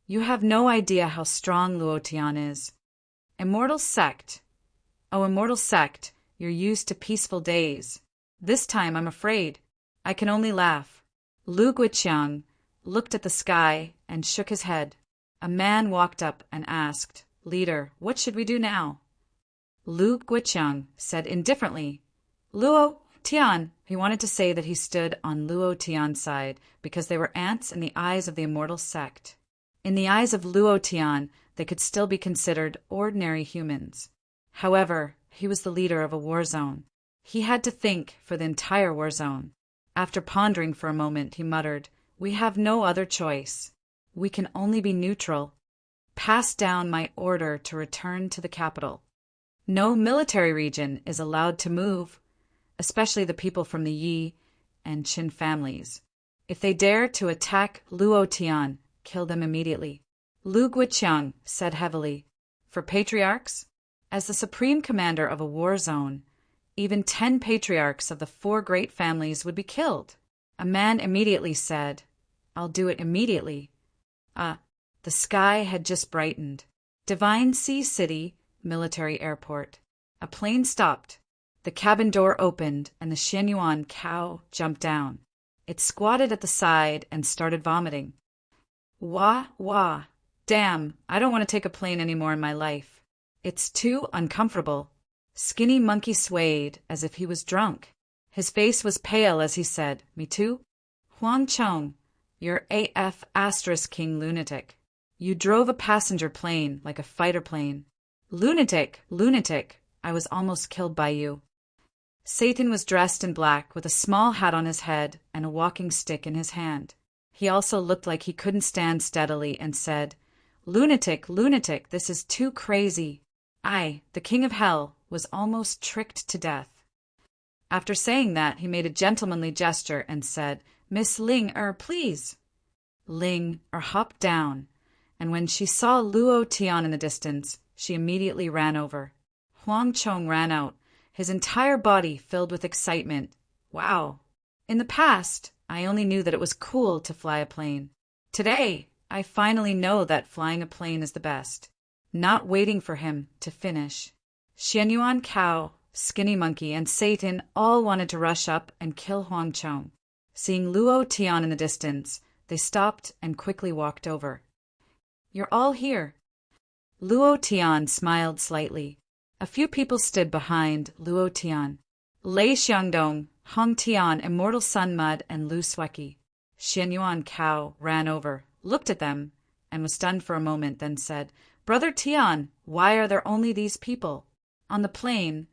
You have no idea how strong Luo Tian is. Immortal sect. Oh, immortal sect, you're used to peaceful days. This time I'm afraid. I can only laugh." Lu Guiqiang looked at the sky and shook his head. A man walked up and asked, "Leader, what should we do now?" Lu Guiqiang said indifferently, "Luo Tian." He wanted to say that he stood on Luo Tian's side because they were ants in the eyes of the immortal sect. In the eyes of Luo Tian, they could still be considered ordinary humans. However, he was the leader of a war zone. He had to think for the entire war zone. After pondering for a moment, he muttered, "We have no other choice. We can only be neutral. Pass down my order to return to the capital. No military region is allowed to move. especially the people from the Yi and Qin families. If they dare to attack Luo Tian, kill them immediately. Lu Guiqiang said heavily. For patriarchs? As the supreme commander of a war zone, even 10 patriarchs of the 4 great families would be killed. A man immediately said, I'll do it immediately. The sky had just brightened. Divine Sea City, military airport. A plane stopped. The cabin door opened and the Xianyuan cow jumped down. It squatted at the side and started vomiting. Wah, wah. Damn, I don't want to take a plane anymore in my life. It's too uncomfortable. Skinny Monkey swayed as if he was drunk. His face was pale as he said, Me too? Huang Chong, you're AF * king lunatic. You drove a passenger plane like a fighter plane. Lunatic, lunatic, I was almost killed by you. Satan was dressed in black with a small hat on his head and a walking stick in his hand. He also looked like he couldn't stand steadily and said, Lunatic, lunatic, this is too crazy. I, the king of hell, was almost tricked to death. After saying that, he made a gentlemanly gesture and said, Miss Ling, please. Ling hopped down, and when she saw Luo Tian in the distance, she immediately ran over. Huang Chong ran out, his entire body filled with excitement. Wow. In the past, I only knew that it was cool to fly a plane. Today, I finally know that flying a plane is the best. Not waiting for him to finish. Xianyuan Cow, Skinny Monkey, and Satan all wanted to rush up and kill Huang Chong. Seeing Luo Tian in the distance, they stopped and quickly walked over. You're all here. Luo Tian smiled slightly. A few people stood behind Luo Tian. Lei Xiangdong, Hong Tian, Immortal Sun Mud, and Lu Sweki. Xianyuan Cow ran over, looked at them, and was stunned for a moment, then said, Brother Tian, why are there only these people? On the plane,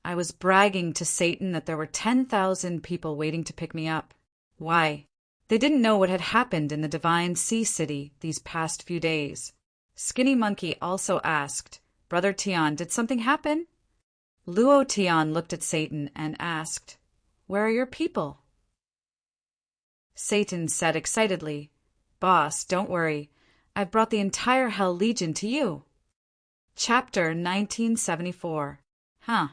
I was bragging to Satan that there were 10,000 people waiting to pick me up. Why? They didn't know what had happened in the Divine Sea City these past few days. Skinny Monkey also asked, Brother Tian, did something happen? Luo Tian looked at Satan and asked, Where are your people? Satan said excitedly, Boss, don't worry. I've brought the entire Hell Legion to you. Chapter 1974. Huh.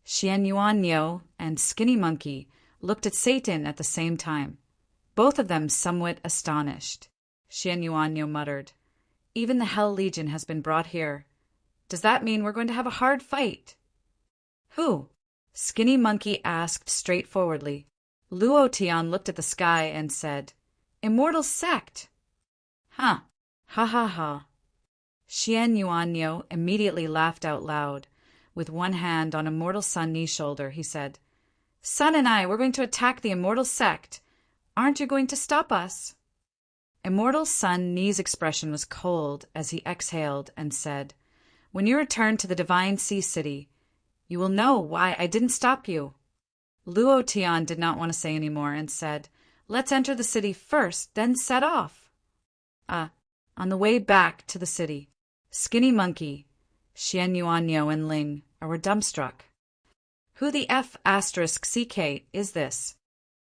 Xianyuan and Skinny Monkey looked at Satan at the same time, both of them somewhat astonished. Xianyuan muttered, Even the Hell Legion has been brought here. Does that mean we're going to have a hard fight? Who? Skinny Monkey asked straightforwardly. Luo Tian looked at the sky and said, Immortal Sect. Huh. Ha ha ha. Xianyuan immediately laughed out loud. With one hand on Immortal Sun Ni's shoulder, he said, Sun and I, we're going to attack the Immortal Sect. Aren't you going to stop us? Immortal Sun Ni's expression was cold as he exhaled and said, When you return to the Divine Sea City, you will know why I didn't stop you. Luo Tian did not want to say any more and said, Let's enter the city first, then set off. On the way back to the city, Skinny Monkey, Xianyuan and Ling were dumbstruck. Who the F * CK is this?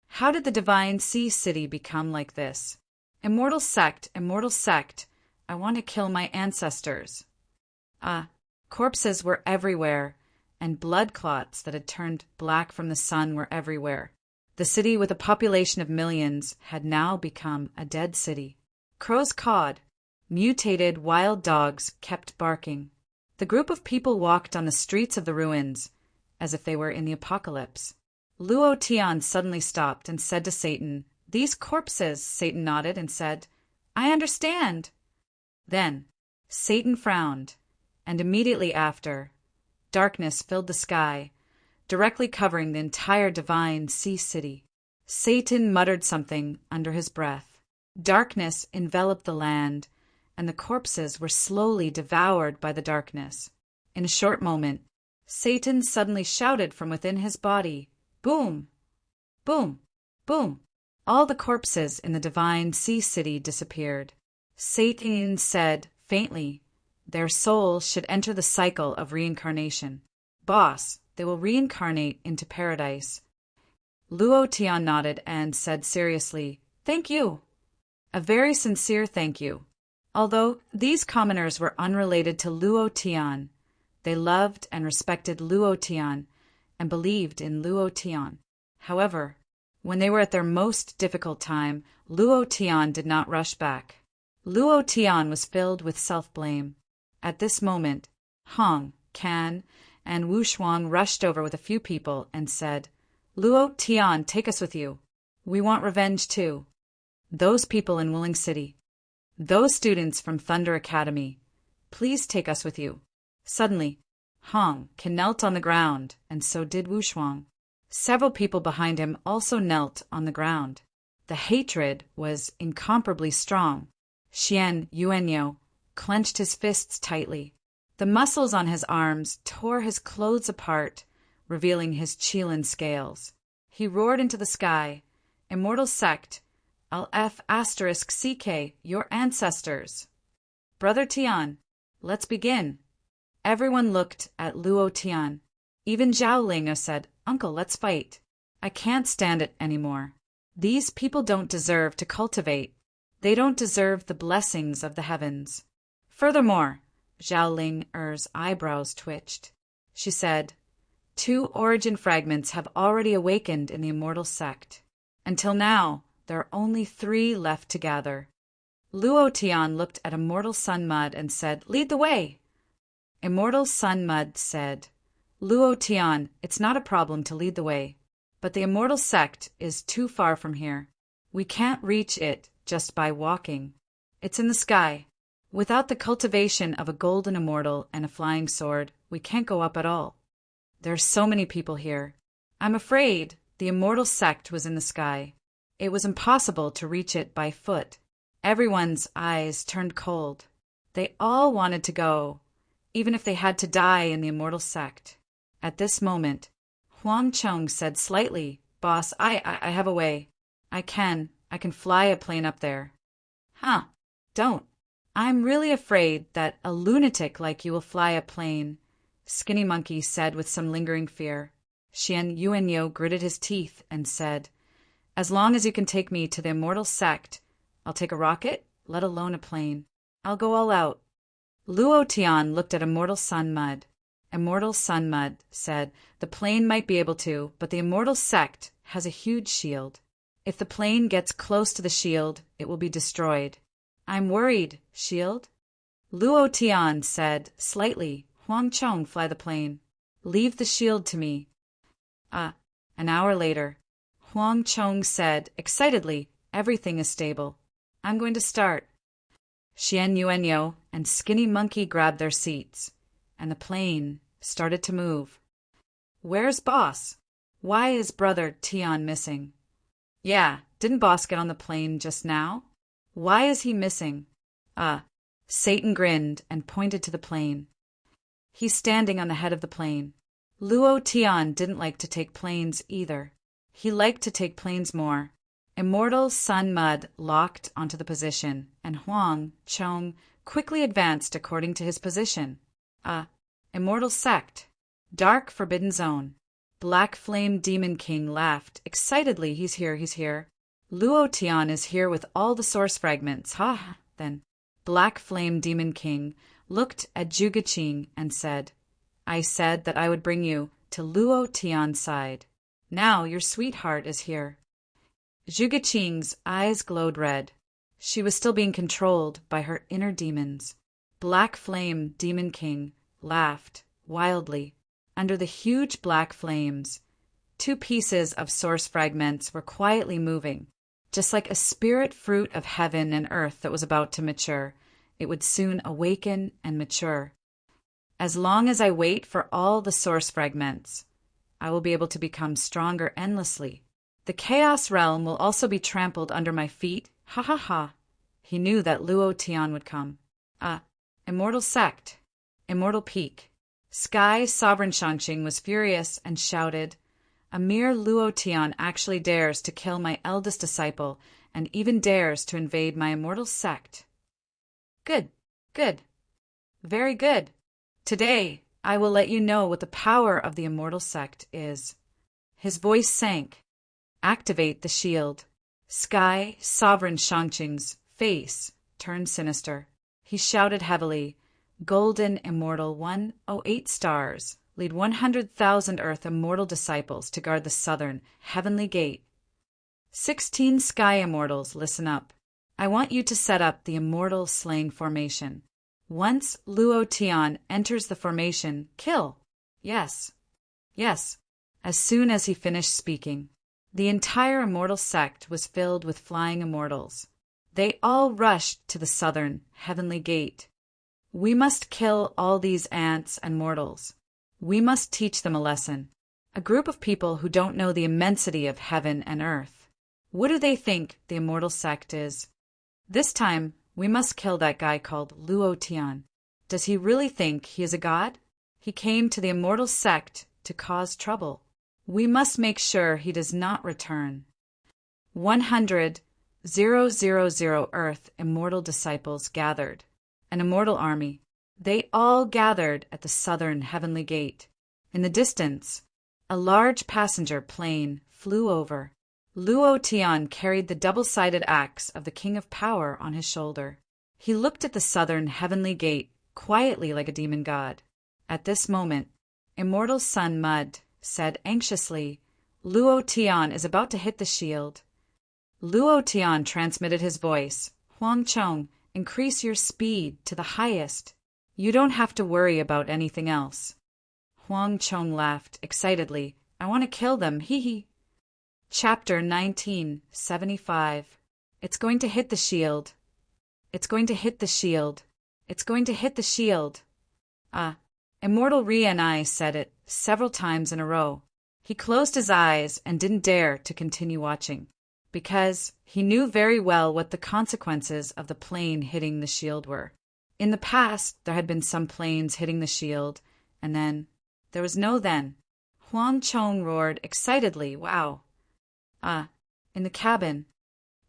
How did the Divine Sea City become like this? Immortal Sect, I want to kill my ancestors. Corpses were everywhere, and blood clots that had turned black from the sun were everywhere. The city with a population of millions had now become a dead city. Crows cawed. Mutated wild dogs kept barking. The group of people walked on the streets of the ruins, as if they were in the apocalypse. Luo Tian suddenly stopped and said to Satan, These corpses. Satan nodded and said, I understand. Then Satan frowned, and immediately after, darkness filled the sky, directly covering the entire Divine Sea City. Satan muttered something under his breath. Darkness enveloped the land, and the corpses were slowly devoured by the darkness. In a short moment, Satan suddenly shouted from within his body, Boom! Boom! Boom! All the corpses in the Divine Sea City disappeared. Satan said, faintly, Their souls should enter the cycle of reincarnation. Boss, they will reincarnate into paradise. Luo Tian nodded and said seriously, "Thank you." A very sincere thank you. Although these commoners were unrelated to Luo Tian, they loved and respected Luo Tian and believed in Luo Tian. However, when they were at their most difficult time, Luo Tian did not rush back. Luo Tian was filled with self-blame. At this moment, Hong, Can, and Wu Shuang rushed over with a few people and said, "Luo Tian, take us with you. We want revenge too. Those people in Wuling City. Those students from Thunder Academy. Please take us with you." Suddenly, Hong Can knelt on the ground, and so did Wu Shuang. Several people behind him also knelt on the ground. The hatred was incomparably strong. Xian Yuanyo clenched his fists tightly. The muscles on his arms tore his clothes apart, revealing his Qilin scales. He roared into the sky, "Immortal sect, I'll**CK, your ancestors. Brother Tian, let's begin." Everyone looked at Luo Tian. Even Zhao Ling said, "Uncle, let's fight. I can't stand it anymore. These people don't deserve to cultivate. They don't deserve the blessings of the heavens." Furthermore, Zhao Ling's eyebrows twitched. She said, "2 origin fragments have already awakened in the immortal sect. Until now, there are only 3 left to gather." Luo Tian looked at Immortal Sun Mud and said, "Lead the way." Immortal Sun Mud said, "Luo Tian, it's not a problem to lead the way, but the immortal sect is too far from here. We can't reach it just by walking. It's in the sky. Without the cultivation of a golden immortal and a flying sword, we can't go up at all. There are so many people here. I'm afraid the immortal sect was in the sky. It was impossible to reach it by foot." Everyone's eyes turned cold. They all wanted to go, even if they had to die in the immortal sect. At this moment, Huang Chong said slightly, "Boss, I have a way. I can fly a plane up there." "Huh, don't. I'm really afraid that a lunatic like you will fly a plane," Skinny Monkey said with some lingering fear. Xian Yuanyo gritted his teeth and said, "As long as you can take me to the immortal sect, I'll take a rocket, let alone a plane. I'll go all out." Luo Tian looked at Immortal Sun Mud. Immortal Sun Mud said, "The plane might be able to, but the immortal sect has a huge shield. If the plane gets close to the shield, it will be destroyed." "I'm worried, shield." Luo Tian said slightly, "Huang Chong, fly the plane. Leave the shield to me." An hour later, Huang Chong said excitedly, "Everything is stable. I'm going to start." Xian Yuanyo and Skinny Monkey grabbed their seats, and the plane started to move. "Where's Boss? Why is Brother Tian missing?" "Yeah, didn't Boss get on the plane just now? Why is he missing?" Satan grinned and pointed to the plane. "He's standing on the head of the plane." Luo Tian didn't like to take planes either. He liked to take planes more. Immortal Sun Mud locked onto the position, and Huang Chong quickly advanced according to his position. Immortal Sect. Dark Forbidden Zone. Black Flame Demon King laughed excitedly. He's here, he's here. Luo Tian is here with all the source fragments. Ha! Then Black Flame Demon King looked at Zhuge Qing and said, "I said that I would bring you to Luo Tian's side. Now your sweetheart is here." Zhuge Qing's eyes glowed red. She was still being controlled by her inner demons. Black Flame Demon King laughed wildly. Under the huge black flames, 2 pieces of source fragments were quietly moving. Just like a spirit fruit of heaven and earth that was about to mature, it would soon awaken and mature. As long as I wait for all the source fragments, I will be able to become stronger endlessly. The Chaos Realm will also be trampled under my feet. Ha ha ha. He knew that Luo Tian would come. Immortal Sect. Immortal Peak. Sky Sovereign Shangxing was furious and shouted, "A mere Luo Tian actually dares to kill my eldest disciple and even dares to invade my immortal sect. Good, good, very good. Today, I will let you know what the power of the immortal sect is. His voice sank. Activate the shield. Sky Sovereign Shangqing's face turned sinister. He shouted heavily, Golden Immortal 108 stars, lead 100,000 Earth Immortal disciples to guard the southern heavenly gate. 16 Sky Immortals, listen up. I want you to set up the Immortal Slaying Formation. Once Luo Tian enters the formation, kill. Yes. Yes. As soon as he finished speaking, the entire immortal sect was filled with flying immortals. They all rushed to the southern heavenly gate. We must kill all these ants and mortals. We must teach them a lesson. A group of people who don't know the immensity of heaven and earth. What do they think the immortal sect is? This time, we must kill that guy called Luo Tian. Does he really think he is a god? He came to the immortal sect to cause trouble. We must make sure he does not return. 100,000 Earth immortal disciples gathered. An immortal army. They all gathered at the southern heavenly gate. In the distance, a large passenger plane flew over. Luo Tian carried the double-sided axe of the King of Power on his shoulder. He looked at the southern heavenly gate quietly like a demon god. At this moment, Immortal Sun Mud said anxiously, Luo Tian is about to hit the shield. Luo Tian transmitted his voice. Huang Chong, increase your speed to the highest. You don't have to worry about anything else. Huang Chong laughed excitedly. I want to kill them, hee hee. Chapter 1975. It's going to hit the shield. It's going to hit the shield. It's going to hit the shield. Immortal Ri and I said it several times in a row. He closed his eyes and didn't dare to continue watching, because he knew very well what the consequences of the plane hitting the shield were. In the past, there had been some planes hitting the shield, and then there was no then. Huang Chong roared excitedly, wow. In the cabin,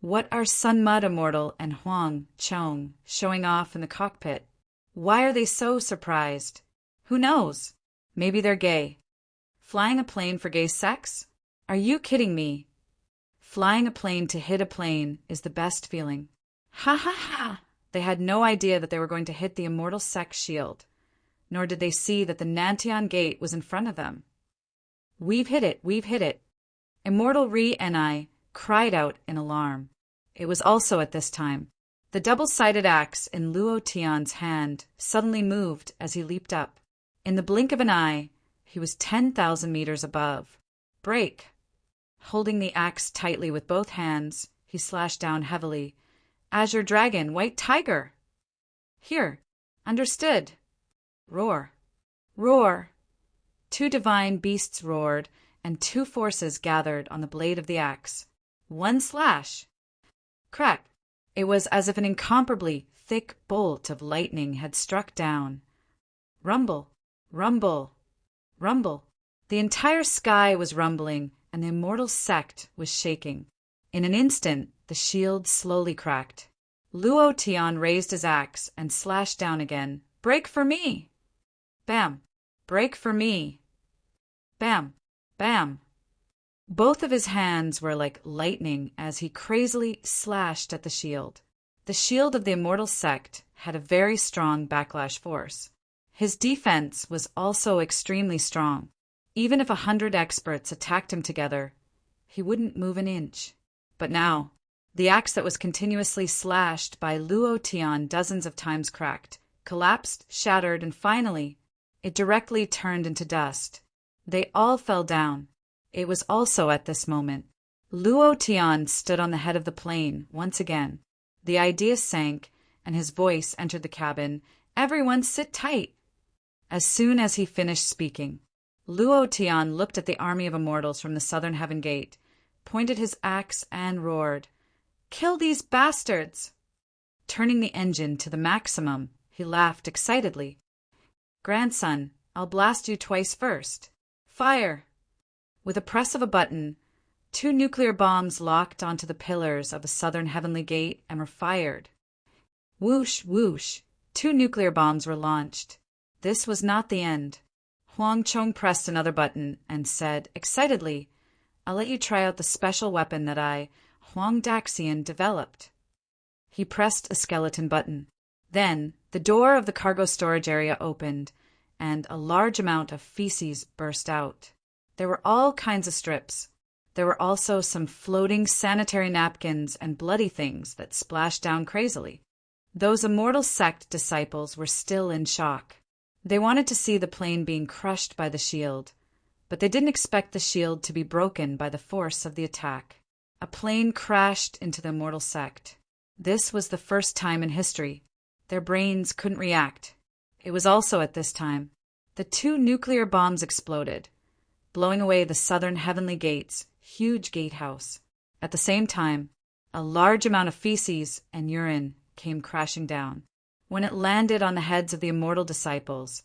what are Sun Mud Immortal and Huang Chong showing off in the cockpit? Why are they so surprised? Who knows? Maybe they're gay. Flying a plane for gay sex? Are you kidding me? Flying a plane to hit a plane is the best feeling. Ha ha ha! They had no idea that they were going to hit the immortal sex shield, nor did they see that the Nantian Gate was in front of them. We've hit it, we've hit it. Immortal Ri and I cried out in alarm. It was also at this time. The double-sided axe in Luo Tian's hand suddenly moved as he leaped up. In the blink of an eye, he was 10,000 meters above. Break! Holding the axe tightly with both hands, he slashed down heavily. Azure Dragon, White Tiger! Here. Understood. Roar. Roar! Two divine beasts roared, and two forces gathered on the blade of the axe. One slash. Crack! It was as if an incomparably thick bolt of lightning had struck down. Rumble! Rumble! Rumble! The entire sky was rumbling, and the immortal sect was shaking. In an instant, the shield slowly cracked. Luo Tian raised his axe and slashed down again. Break for me! Bam! Break for me! Bam! Bam! Both of his hands were like lightning as he crazily slashed at the shield. The shield of the immortal sect had a very strong backlash force. His defense was also extremely strong. Even if 100 experts attacked him together, he wouldn't move an inch. But now, the axe that was continuously slashed by Luo Tian dozens of times cracked, collapsed, shattered, and finally, it directly turned into dust. They all fell down. It was also at this moment. Luo Tian stood on the head of the plane once again. The idea sank, and his voice entered the cabin. Everyone sit tight. As soon as he finished speaking, Luo Tian looked at the army of immortals from the southern heaven gate, pointed his axe and roared, Kill these bastards! Turning the engine to the maximum, he laughed excitedly. Grandson, I'll blast you twice first. Fire! With a press of a button, 2 nuclear bombs locked onto the pillars of the southern heavenly gate and were fired. Whoosh, whoosh, 2 nuclear bombs were launched. This was not the end. Huang Chong pressed another button and said excitedly, "I'll let you try out the special weapon that I, Huang Daxian, developed." He pressed a skeleton button. Then the door of the cargo storage area opened, and a large amount of feces burst out. There were all kinds of strips. There were also some floating sanitary napkins and bloody things that splashed down crazily. Those immortal sect disciples were still in shock. They wanted to see the plane being crushed by the shield, but they didn't expect the shield to be broken by the force of the attack. A plane crashed into the immortal sect. This was the first time in history. Their brains couldn't react. It was also at this time the 2 nuclear bombs exploded, blowing away the southern Heavenly Gate's huge gatehouse. At the same time, a large amount of feces and urine came crashing down. When it landed on the heads of the immortal disciples,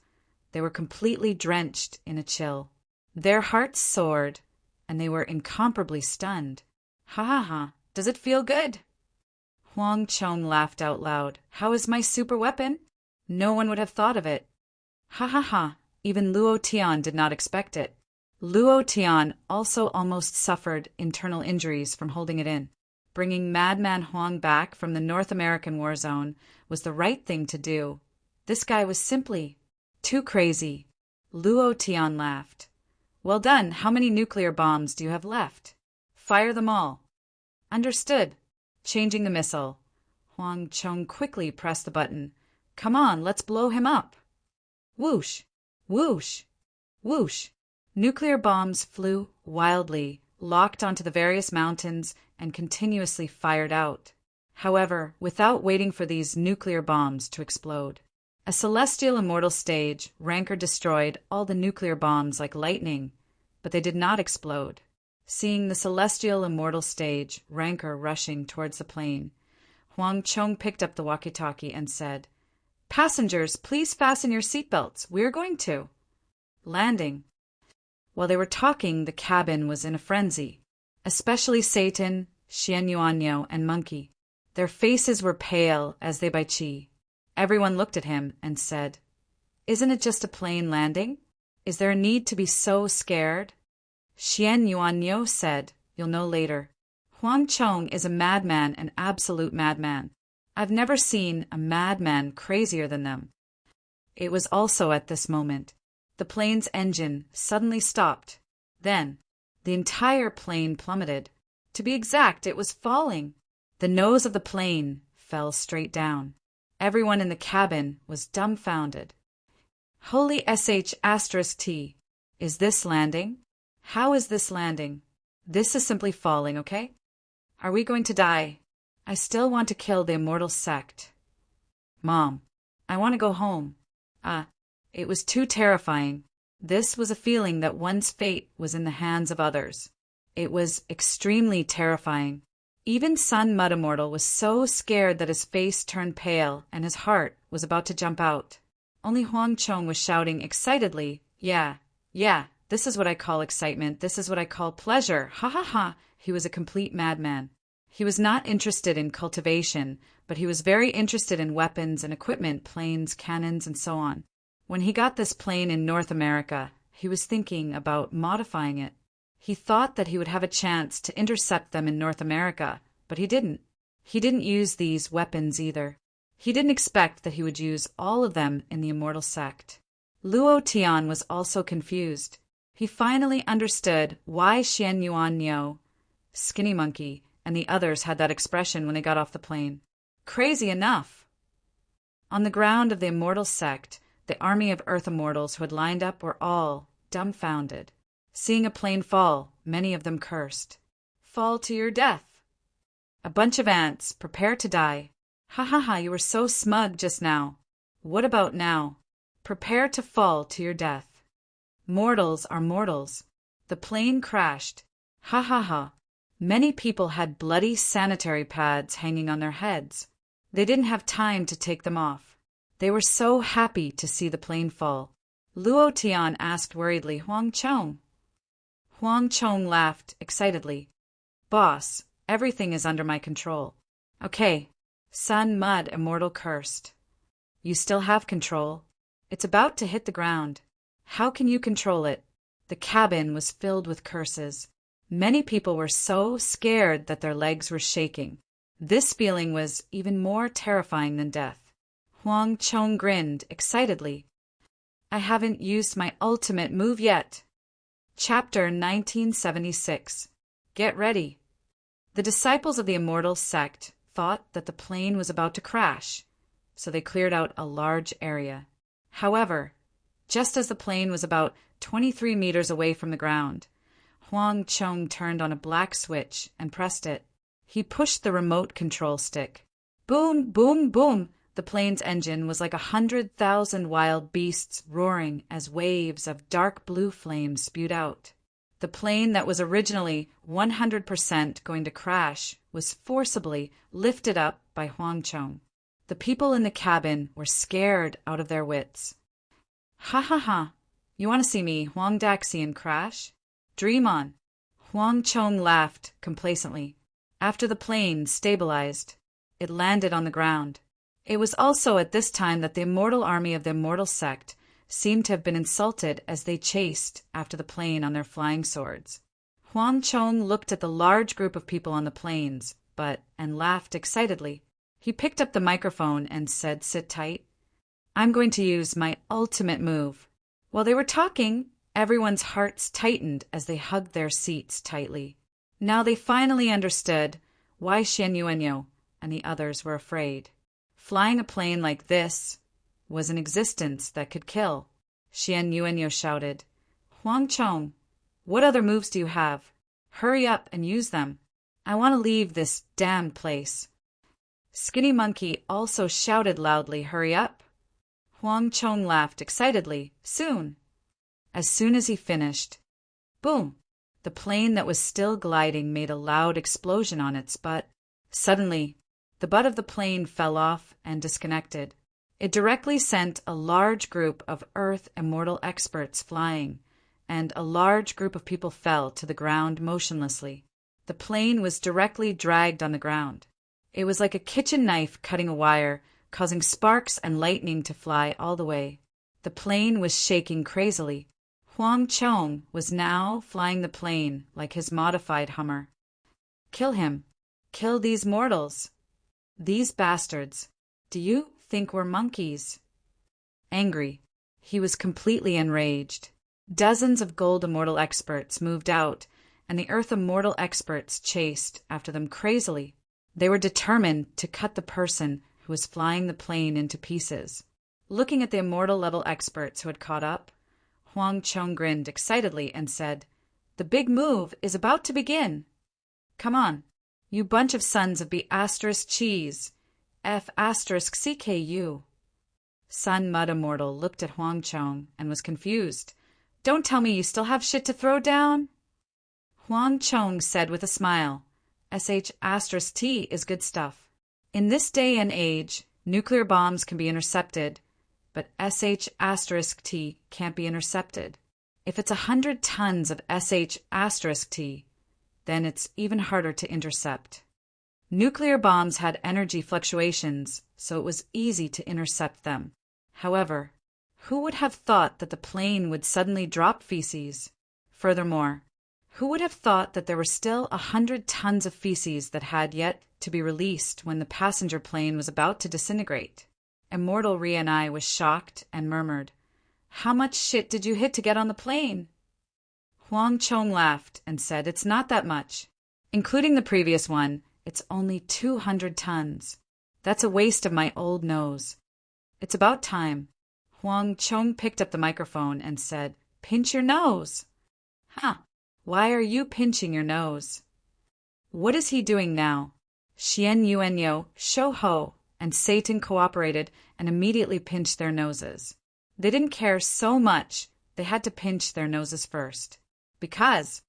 they were completely drenched in a chill. Their hearts soared, and they were incomparably stunned. "Ha ha ha, does it feel good?" Huang Chong laughed out loud. "How is my super weapon? No one would have thought of it." Ha ha ha, even Luo Tian did not expect it. Luo Tian also almost suffered internal injuries from holding it in. Bringing Madman Huang back from the North American war zone was the right thing to do. This guy was simply too crazy. Luo Tian laughed. "Well done. How many nuclear bombs do you have left?" "Fire them all." "Understood." Changing the missile, Huang Chong quickly pressed the button. "Come on, let's blow him up." Whoosh! Whoosh! Whoosh! Nuclear bombs flew wildly, locked onto the various mountains, and continuously fired out. However, without waiting for these nuclear bombs to explode. A celestial immortal stage, Rancor destroyed all the nuclear bombs like lightning, but they did not explode. Seeing the celestial immortal stage, Rancor rushing towards the plane, Huang Chong picked up the walkie-talkie and said, "Passengers, please fasten your seatbelts. We're going to." Landing. While they were talking, the cabin was in a frenzy, especially Satan, Xian Yuanyo, and Monkey. Their faces were pale as they Bai Chi. Everyone looked at him and said, "Isn't it just a plane landing? Is there a need to be so scared?" Xian Yuanyo said, "You'll know later. Huang Chong is a madman, an absolute madman. I've never seen a madman crazier than them." It was also at this moment the plane's engine suddenly stopped. Then the entire plane plummeted. To be exact, it was falling. The nose of the plane fell straight down. Everyone in the cabin was dumbfounded. Holy sh*T. Is this landing? How is this landing? This is simply falling, okay? Are we going to die? I still want to kill the immortal sect. Mom, I want to go home. It was too terrifying. This was a feeling that one's fate was in the hands of others. It was extremely terrifying. Even Sun Mud Immortal was so scared that his face turned pale and his heart was about to jump out. Only Huang Chong was shouting excitedly, Yeah, this is what I call excitement. This is what I call pleasure. Ha ha ha. He was a complete madman. He was not interested in cultivation, but he was very interested in weapons and equipment, planes, cannons, and so on. When he got this plane in North America, he was thinking about modifying it. He thought that he would have a chance to intercept them in North America, but he didn't. He didn't use these weapons either. He didn't expect that he would use all of them in the immortal sect. Luo Tian was also confused. He finally understood why Xian Yuanyo, Skinny Monkey, and the others had that expression when they got off the plane. Crazy enough! On the ground of the immortal sect, the army of Earth Immortals who had lined up were all dumbfounded. Seeing a plane fall, many of them cursed. Fall to your death. A bunch of ants, prepare to die. Ha ha ha, you were so smug just now. What about now? Prepare to fall to your death. Mortals are mortals. The plane crashed. Ha ha ha. Many people had bloody sanitary pads hanging on their heads. They didn't have time to take them off. They were so happy to see the plane fall. Luo Tian asked worriedly, Huang Chong. Huang Chong laughed excitedly. Boss, everything is under my control. Okay, Sun Mud Immortal cursed. You still have control. It's about to hit the ground. How can you control it? The cabin was filled with curses. Many people were so scared that their legs were shaking. This feeling was even more terrifying than death. Huang Chong grinned excitedly. I haven't used my ultimate move yet. Chapter 1976. Get ready. The disciples of the immortal sect thought that the plane was about to crash, so they cleared out a large area. However, just as the plane was about 23 meters away from the ground, Huang Chong turned on a black switch and pressed it. He pushed the remote control stick. Boom, boom, boom! The plane's engine was like 100,000 wild beasts roaring as waves of dark blue flames spewed out. The plane that was originally 100% going to crash was forcibly lifted up by Huang Chong. The people in the cabin were scared out of their wits. Ha ha ha! You want to see me Huang Daxian crash? Dream on! Huang Chong laughed complacently. After the plane stabilized, it landed on the ground. It was also at this time that the immortal army of the immortal sect seemed to have been insulted as they chased after the plane on their flying swords. Huang Chong looked at the large group of people on the planes, and laughed excitedly. He picked up the microphone and said, "Sit tight. I'm going to use my ultimate move." While they were talking, everyone's hearts tightened as they hugged their seats tightly. Now they finally understood why Xian Yuanyo and the others were afraid. Flying a plane like this was an existence that could kill. Xian Yuanyo shouted, "Huang Chong, what other moves do you have? Hurry up and use them. I want to leave this damned place." Skinny Monkey also shouted loudly, "Hurry up." Huang Chong laughed excitedly, "Soon." As soon as he finished, boom! The plane that was still gliding made a loud explosion on its butt. Suddenly, the butt of the plane fell off and disconnected. It directly sent a large group of Earth immortal experts flying, and a large group of people fell to the ground motionlessly. The plane was directly dragged on the ground. It was like a kitchen knife cutting a wire, causing sparks and lightning to fly all the way. The plane was shaking crazily. Huang Chong was now flying the plane like his modified Hummer. Kill him. Kill these mortals. These bastards. Do you think we're monkeys? Angry, he was completely enraged. Dozens of gold immortal experts moved out, and the earth immortal experts chased after them crazily. They were determined to cut the person who was flying the plane into pieces. Looking at the immortal level experts who had caught up, Huang Chong grinned excitedly and said, "The big move is about to begin. Come on, you bunch of sons of B** cheese, F** CKU. Sun Mud Immortal looked at Huang Chong and was confused. "Don't tell me you still have shit to throw down?" Huang Chong said with a smile, "SH*T is good stuff. In this day and age, nuclear bombs can be intercepted, but SH*T can't be intercepted. If it's 100 tons of SH*T, then it's even harder to intercept. Nuclear bombs had energy fluctuations, so it was easy to intercept them. However, who would have thought that the plane would suddenly drop feces? Furthermore, who would have thought that there were still 100 tons of feces that had yet to be released when the passenger plane was about to disintegrate? Immortal Rianai was shocked and murmured, "How much shit did you hit to get on the plane?" Huang Chong laughed and said, "It's not that much. Including the previous one, it's only 200 tons. That's a waste of my old nose. It's about time." Huang Chong picked up the microphone and said, "Pinch your nose." "Huh, why are you pinching your nose?" What is he doing now? Xian Yuanyo, Shou Ho, and Satan cooperated and immediately pinched their noses. They didn't care so much they had to pinch their noses first. Because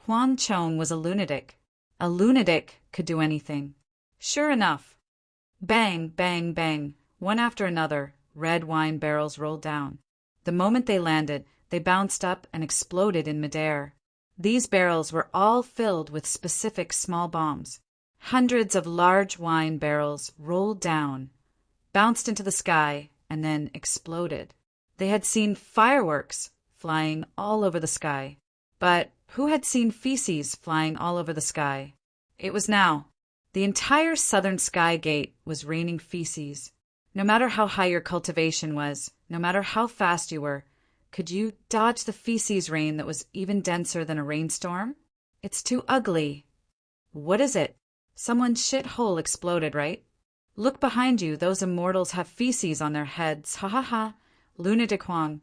Huang Chong was a lunatic. A lunatic could do anything. Sure enough. Bang, bang, bang, one after another, red wine barrels rolled down. The moment they landed, they bounced up and exploded in midair. These barrels were all filled with specific small bombs. Hundreds of large wine barrels rolled down, bounced into the sky, and then exploded. They had seen fireworks flying all over the sky. But who had seen feces flying all over the sky? It was now. The entire southern sky gate was raining feces. No matter how high your cultivation was, no matter how fast you were, could you dodge the feces rain that was even denser than a rainstorm? It's too ugly. What is it? Someone's shithole exploded, right? Look behind you, those immortals have feces on their heads. Ha ha ha. Lunatic Huang.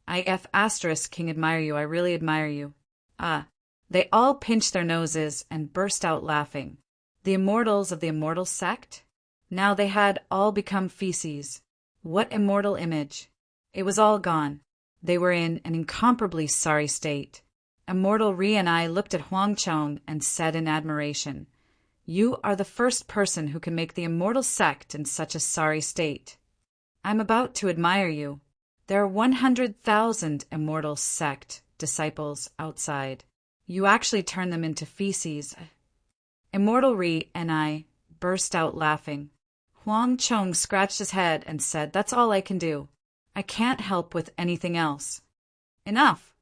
IF asterisk King admire you, I really admire you. Ah. They all pinched their noses and burst out laughing. The immortals of the immortal sect? Now they had all become feces. What immortal image? It was all gone. They were in an incomparably sorry state. Immortal Ri and I looked at Huang Chong and said in admiration, "You are the first person who can make the immortal sect in such a sorry state." I'm about to admire you. There are 100,000 immortal sect disciples outside. You actually turn them into feces. Immortal Ri and I burst out laughing. Huang Chong scratched his head and said, "That's all I can do. I can't help with anything else." Enough.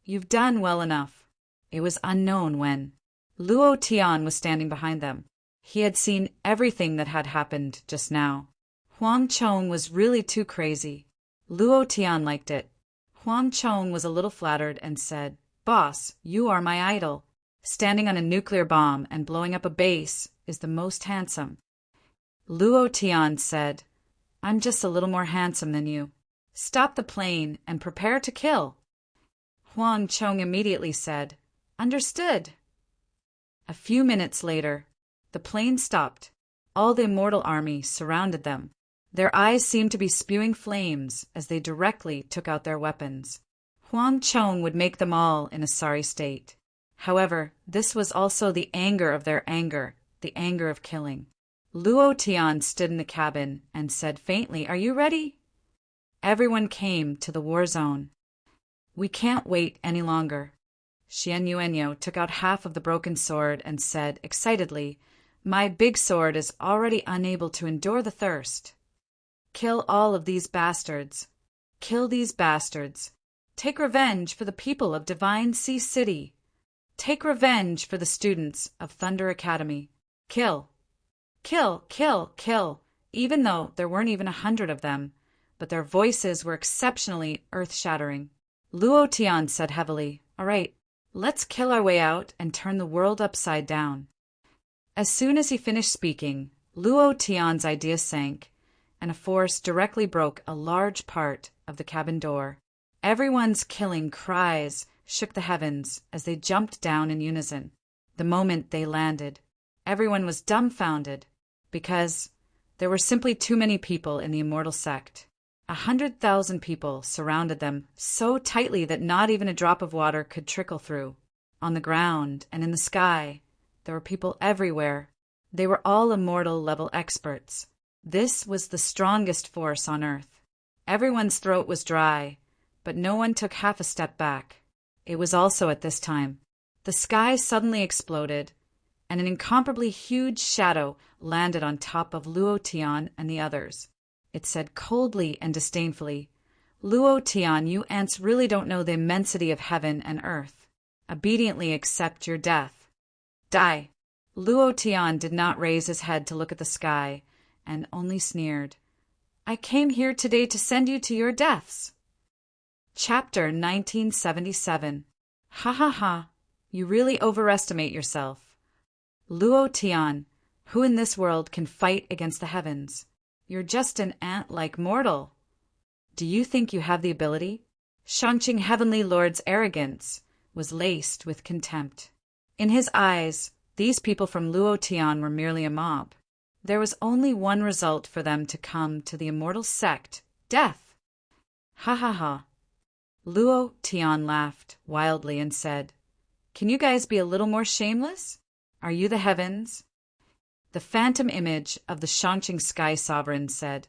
You've done well enough. It was unknown when Luo Tian was standing behind them. He had seen everything that had happened just now. Huang Chong was really too crazy. Luo Tian liked it. Huang Chong was a little flattered and said, "Boss, you are my idol. Standing on a nuclear bomb and blowing up a base is the most handsome." Luo Tian said, "I'm just a little more handsome than you. Stop the plane and prepare to kill." Huang Chong immediately said, "Understood." A few minutes later, the plane stopped. All the immortal army surrounded them. Their eyes seemed to be spewing flames as they directly took out their weapons. Huang Chong would make them all in a sorry state. However, this was also the anger of their anger, the anger of killing. Luo Tian stood in the cabin and said faintly, "Are you ready?" Everyone came to the war zone. "We can't wait any longer." Xian Yuanyo took out half of the broken sword and said excitedly, "My big sword is already unable to endure the thirst. Kill all of these bastards. Kill these bastards. Take revenge for the people of Divine Sea City. Take revenge for the students of Thunder Academy. Kill. Kill, kill, kill," even though there weren't even 100 of them, but their voices were exceptionally earth-shattering. Luo Tian said heavily, "All right, let's kill our way out and turn the world upside down." As soon as he finished speaking, Luo Tian's idea sank, and a force directly broke a large part of the cabin door. Everyone's killing cries shook the heavens as they jumped down in unison. The moment they landed, everyone was dumbfounded, because there were simply too many people in the immortal sect. 100,000 people surrounded them so tightly that not even a drop of water could trickle through. On the ground and in the sky, there were people everywhere. They were all immortal level experts. This was the strongest force on Earth. Everyone's throat was dry, but no one took half a step back. It was also at this time. The sky suddenly exploded, and an incomparably huge shadow landed on top of Luo Tian and the others. It said coldly and disdainfully, "Luo Tian, you ants really don't know the immensity of heaven and earth. Obediently accept your death. Die." Luo Tian did not raise his head to look at the sky, and only sneered. "I came here today to send you to your deaths." Chapter 1977. Ha ha ha. You really overestimate yourself. Luo Tian, who in this world can fight against the heavens? You're just an ant-like mortal. Do you think you have the ability? Shangqing Heavenly Lord's arrogance was laced with contempt. In his eyes, these people from Luo Tian were merely a mob. There was only one result for them to come to the immortal sect, death. Ha ha ha. Luo Tian laughed wildly and said, "Can you guys be a little more shameless? Are you the heavens?" The phantom image of the Shangqing Sky Sovereign said,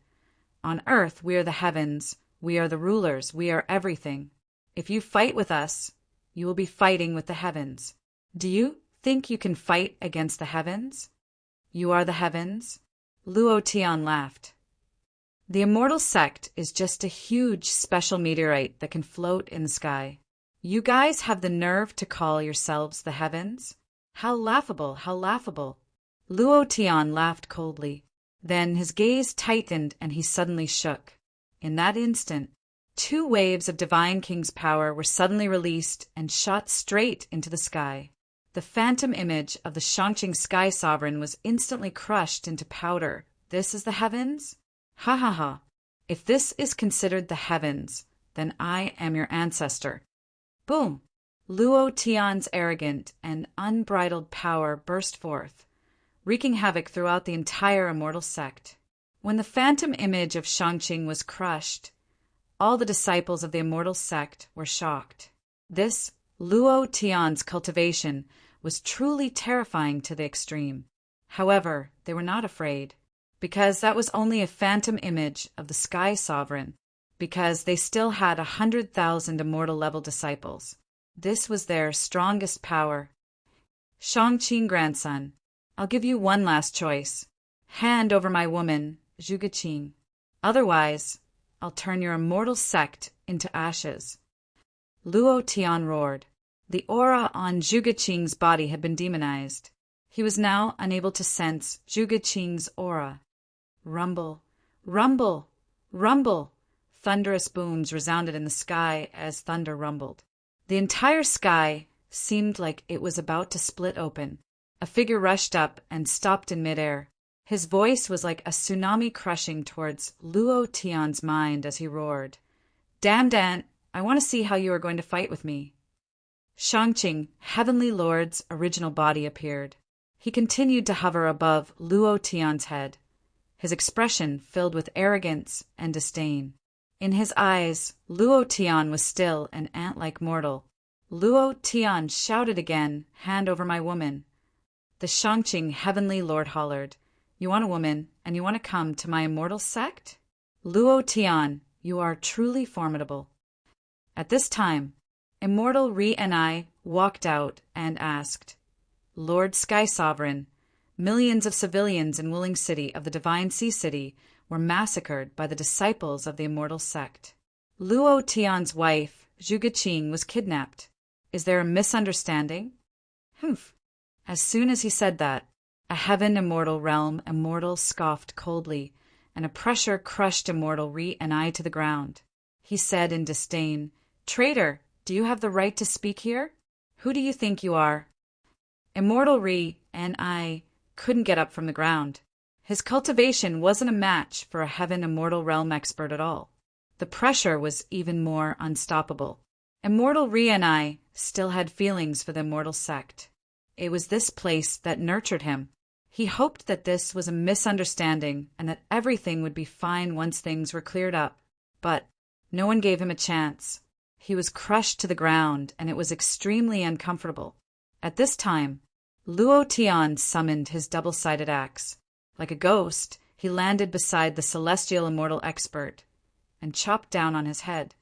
"On Earth we are the heavens, we are the rulers, we are everything. If you fight with us, you will be fighting with the heavens. Do you think you can fight against the heavens? You are the heavens?" Luo Tian laughed. The immortal sect is just a huge special meteorite that can float in the sky. You guys have the nerve to call yourselves the heavens? How laughable, how laughable. Luo Tian laughed coldly. Then his gaze tightened and he suddenly shook. In that instant, 2 waves of Divine King's power were suddenly released and shot straight into the sky. The phantom image of the Shangqing Sky Sovereign was instantly crushed into powder. This is the heavens? Ha ha ha. If this is considered the heavens, then I am your ancestor. Boom! Luo Tian's arrogant and unbridled power burst forth, wreaking havoc throughout the entire immortal sect. When the phantom image of Shangqing was crushed, all the disciples of the immortal sect were shocked. This Luo Tian's cultivation was truly terrifying to the extreme. However, they were not afraid, because that was only a phantom image of the Sky Sovereign, because they still had 100,000 immortal-level disciples. This was their strongest power. Shangqing grandson, I'll give you one last choice. Hand over my woman, Zhuge. Otherwise, I'll turn your immortal sect into ashes. Luo Tian roared. The aura on Zhuge body had been demonized. He was now unable to sense Zhuge aura. Rumble, rumble, rumble. Thunderous booms resounded in the sky as thunder rumbled. The entire sky seemed like it was about to split open. A figure rushed up and stopped in midair. His voice was like a tsunami crushing towards Luo Tian's mind as he roared. Damn Dan, I want to see how you are going to fight with me. Shangqing, Heavenly Lord's original body appeared. He continued to hover above Luo Tian's head, his expression filled with arrogance and disdain. In his eyes, Luo Tian was still an ant-like mortal. Luo Tian shouted again, hand over my woman. The Shangqing Heavenly Lord hollered, you want a woman, and you want to come to my immortal sect? Luo Tian, you are truly formidable. At this time, Immortal Ri and I walked out and asked, Lord Sky Sovereign, millions of civilians in Wuling City of the Divine Sea City were massacred by the disciples of the immortal sect. Luo Tian's wife, Zhuge was kidnapped. Is there a misunderstanding? Humph. As soon as he said that, a heaven immortal realm immortal scoffed coldly, and a pressure crushed Immortal Ri and I to the ground. He said in disdain, Traitor, do you have the right to speak here? Who do you think you are? Immortal Ri and I couldn't get up from the ground. His cultivation wasn't a match for a heaven immortal realm expert at all. The pressure was even more unstoppable. Immortal Ri and I still had feelings for the immortal sect. It was this place that nurtured him. He hoped that this was a misunderstanding and that everything would be fine once things were cleared up. But no one gave him a chance. He was crushed to the ground, and it was extremely uncomfortable. At this time, Luo Tian summoned his double-sided axe. Like a ghost, he landed beside the celestial immortal expert and chopped down on his head.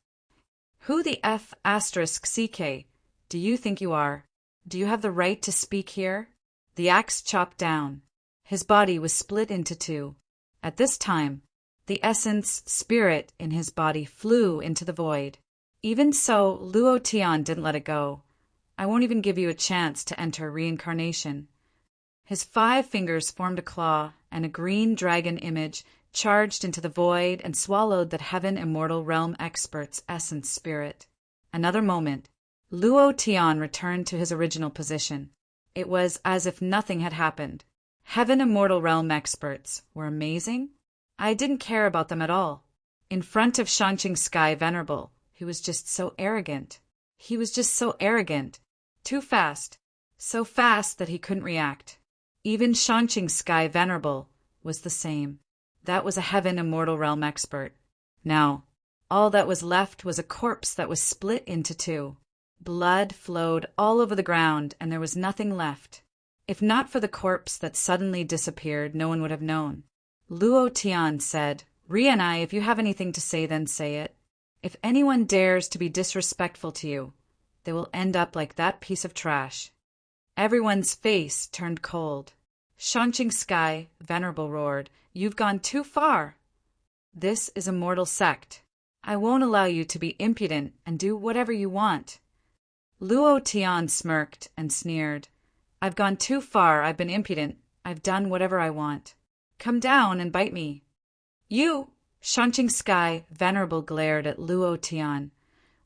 Who the F***CK do you think you are? Do you have the right to speak here? The axe chopped down. His body was split into 2. At this time, the essence spirit in his body flew into the void. Even so, Luo Tian didn't let it go. I won't even give you a chance to enter reincarnation. His 5 fingers formed a claw, and a green dragon image charged into the void and swallowed that heaven immortal realm expert's essence spirit. Another moment, Luo Tian returned to his original position. It was as if nothing had happened. Heaven immortal realm experts were amazing. I didn't care about them at all. In front of Shangqing Sky Venerable, he was just so arrogant. He was just so arrogant. Too fast. So fast that he couldn't react. Even Shangqing Sky Venerable was the same. That was a heaven immortal realm expert. Now, all that was left was a corpse that was split into 2. Blood flowed all over the ground, and there was nothing left. If not for the corpse that suddenly disappeared, no one would have known. Luo Tian said, Ri and I, if you have anything to say, then say it. If anyone dares to be disrespectful to you, they will end up like that piece of trash. Everyone's face turned cold. Shangqing Sky Venerable roared, You've gone too far. This is a mortal sect. I won't allow you to be impudent and do whatever you want." Luo Tian smirked and sneered. "I've gone too far. I've been impudent. I've done whatever I want. Come down and bite me." "You!" Shanqing Sky Venerable glared at Luo Tian,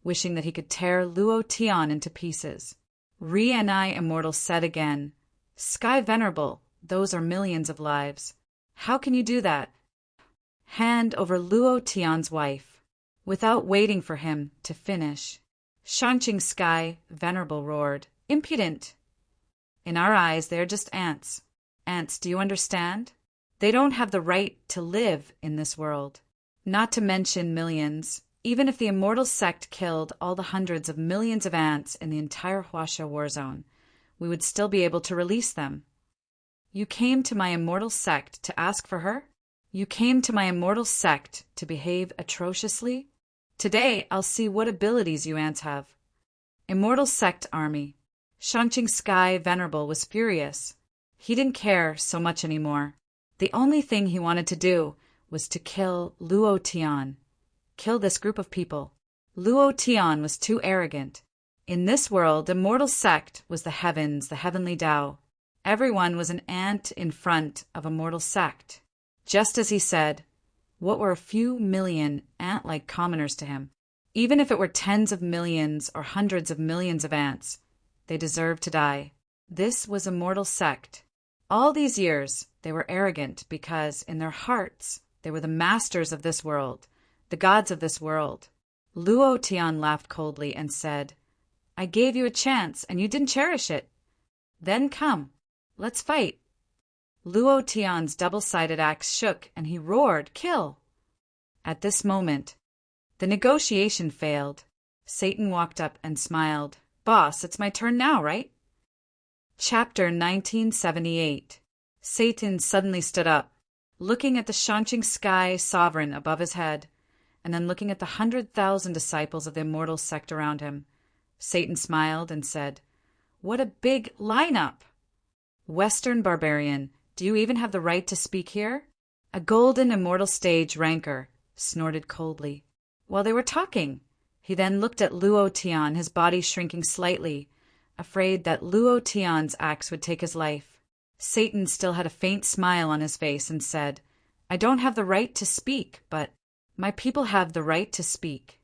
wishing that he could tear Luo Tian into pieces. Rienai Immortal said again, "Sky Venerable, those are millions of lives. How can you do that?" "Hand over Luo Tian's wife." Without waiting for him to finish, Shanqing Sky Venerable roared, "Impudent! In our eyes, they're just ants. Ants, do you understand? They don't have the right to live in this world. Not to mention millions. Even if the immortal sect killed all the hundreds of millions of ants in the entire Huasha war zone, we would still be able to release them. You came to my immortal sect to ask for her? You came to my immortal sect to behave atrociously? Today I'll see what abilities you ants have." Immortal Sect Army. Shanqing Sky Venerable was furious. He didn't care so much anymore. The only thing he wanted to do was to kill Luo Tian. Kill this group of people. Luo Tian was too arrogant. In this world, immortal sect was the heavens, the heavenly Tao. Everyone was an ant in front of a mortal sect. Just as he said, what were a few million ant-like commoners to him? Even if it were tens of millions or hundreds of millions of ants, they deserved to die. This was a mortal sect. All these years, they were arrogant because, in their hearts, they were the masters of this world, the gods of this world. Luo Tian laughed coldly and said, "I gave you a chance, and you didn't cherish it. Then come, let's fight." Luo Tian's double-sided axe shook, and he roared, "Kill!" At this moment, the negotiation failed. Satan walked up and smiled. "Boss, it's my turn now, right?" Chapter 1978. Satan suddenly stood up, looking at the Shanqing Sky Sovereign above his head, and then looking at the 100,000 disciples of the immortal sect around him. Satan smiled and said, "What a big lineup! Western barbarian, do you even have the right to speak here?" A golden immortal stage ranker snorted coldly. While they were talking, he then looked at Luo Tian, his body shrinking slightly, afraid that Luo Tian's axe would take his life. Satan still had a faint smile on his face and said, "I don't have the right to speak, but my people have the right to speak."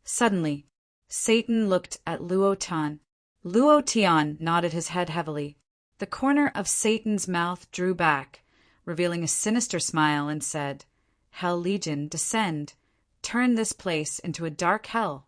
Suddenly, Satan looked at Luo Tian. Luo Tian nodded his head heavily. The corner of Satan's mouth drew back, revealing a sinister smile, and said, "Hell Legion, descend. Turn this place into a dark hell."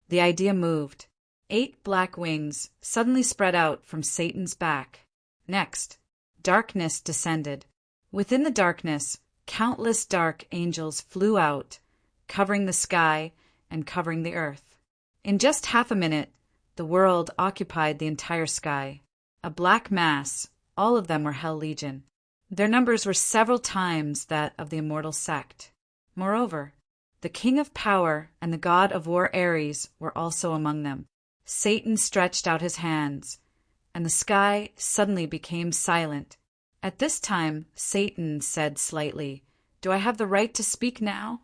The idea moved. 8 black wings suddenly spread out from Satan's back. Next, darkness descended. Within the darkness, countless dark angels flew out, covering the sky and covering the earth. In just half a minute, the world occupied the entire sky. A black mass, all of them were Hell Legion. Their numbers were several times that of the immortal sect. Moreover, the King of Power and the God of War Ares were also among them. Satan stretched out his hands, and the sky suddenly became silent. At this time, Satan said slightly, "Do I have the right to speak now?"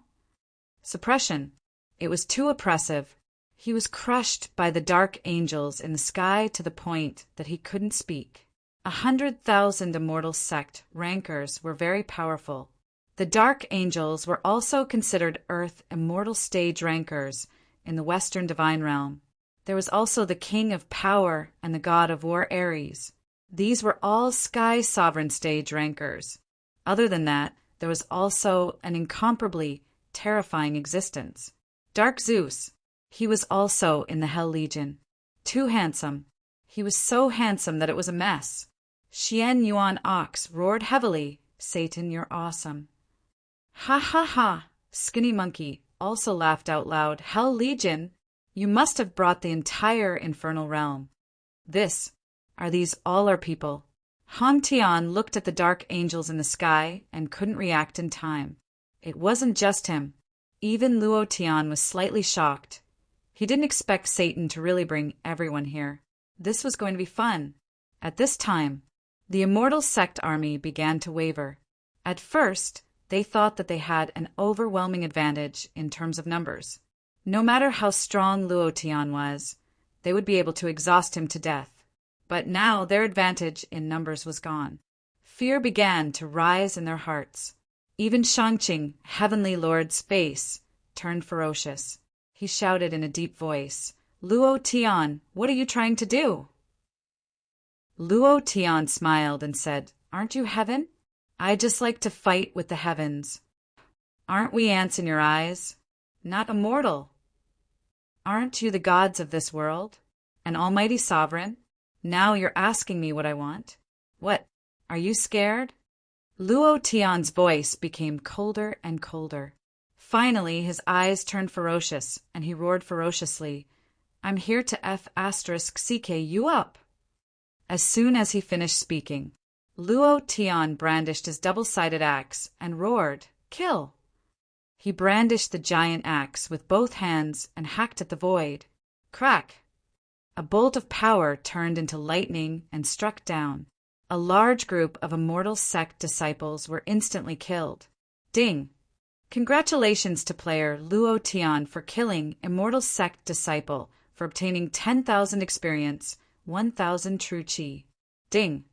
Suppression. It was too oppressive. He was crushed by the dark angels in the sky to the point that he couldn't speak. 100,000 immortal sect rankers were very powerful. The dark angels were also considered Earth immortal stage rankers in the Western divine realm. There was also the King of Power and the God of War Ares. These were all Sky Sovereign stage rankers. Other than that, there was also an incomparably terrifying existence. Dark Zeus. He was also in the Hell Legion. Too handsome. He was so handsome that it was a mess. Xian Yuan Ox roared heavily, "Satan, you're awesome." "Ha ha ha!" Skinny Monkey also laughed out loud, "Hell Legion? You must have brought the entire infernal realm. Are these all our people?" Han Tian looked at the dark angels in the sky and couldn't react in time. It wasn't just him. Even Luo Tian was slightly shocked. He didn't expect Satan to really bring everyone here. This was going to be fun. At this time, the immortal sect army began to waver. At first, They thought that they had an overwhelming advantage in terms of numbers. No matter how strong Luo Tian was, they would be able to exhaust him to death. But now their advantage in numbers was gone. Fear began to rise in their hearts. Even Shangqing, Heavenly Lord's face turned ferocious. He shouted in a deep voice, "Luo Tian, what are you trying to do?" Luo Tian smiled and said, "Aren't you heaven? I just like to fight with the heavens. Aren't we ants in your eyes? Not immortal. Aren't you the gods of this world? An almighty sovereign? Now you're asking me what I want. What, are you scared?" Luo Tian's voice became colder and colder. Finally, his eyes turned ferocious, and he roared ferociously, "I'm here to F***ck you up." As soon as he finished speaking, Luo Tian brandished his double-sided axe and roared, "Kill!" He brandished the giant axe with both hands and hacked at the void. Crack! A bolt of power turned into lightning and struck down. A large group of Immortal Sect disciples were instantly killed. Ding! Congratulations to player Luo Tian for killing Immortal Sect disciple for obtaining 10,000 experience, 1,000 true chi. Ding!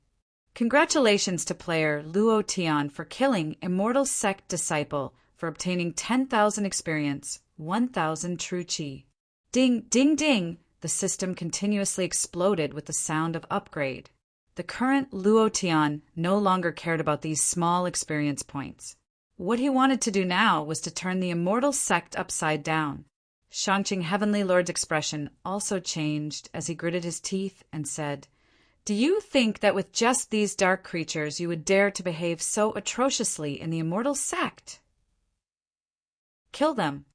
Congratulations to player Luo Tian for killing Immortal Sect disciple for obtaining 10,000 experience, 1,000 true chi. Ding, ding, ding! The system continuously exploded with the sound of upgrade. The current Luo Tian no longer cared about these small experience points. What he wanted to do now was to turn the Immortal Sect upside down. Shangqing Heavenly Lord's expression also changed as he gritted his teeth and said, "Do you think that with just these dark creatures you would dare to behave so atrociously in the Immortal Sect? Kill them.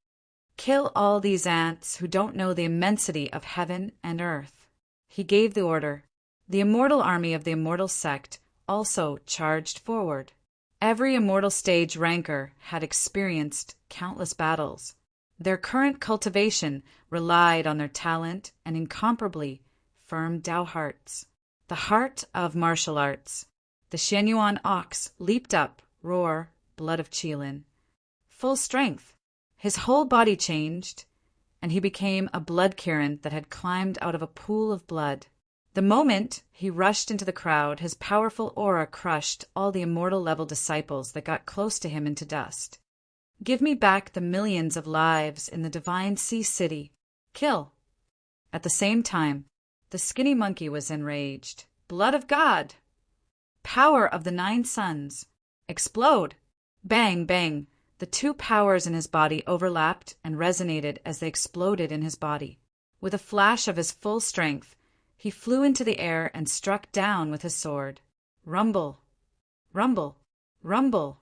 Kill all these ants who don't know the immensity of heaven and earth." He gave the order. The immortal army of the Immortal Sect also charged forward. Every immortal stage ranker had experienced countless battles. Their current cultivation relied on their talent and incomparably firm Dao hearts. The heart of martial arts. The Shenyuan ox leaped up, roar, blood of Qilin. Full strength. His whole body changed, and he became a blood Kirin that had climbed out of a pool of blood. The moment he rushed into the crowd, his powerful aura crushed all the immortal level disciples that got close to him into dust. Give me back the millions of lives in the Divine Sea City. Kill. At the same time, the skinny monkey was enraged. Blood of God! Power of the 9 suns! Explode! Bang, bang! The 2 powers in his body overlapped and resonated as they exploded in his body. With a flash of his full strength, he flew into the air and struck down with his sword. Rumble! Rumble! Rumble!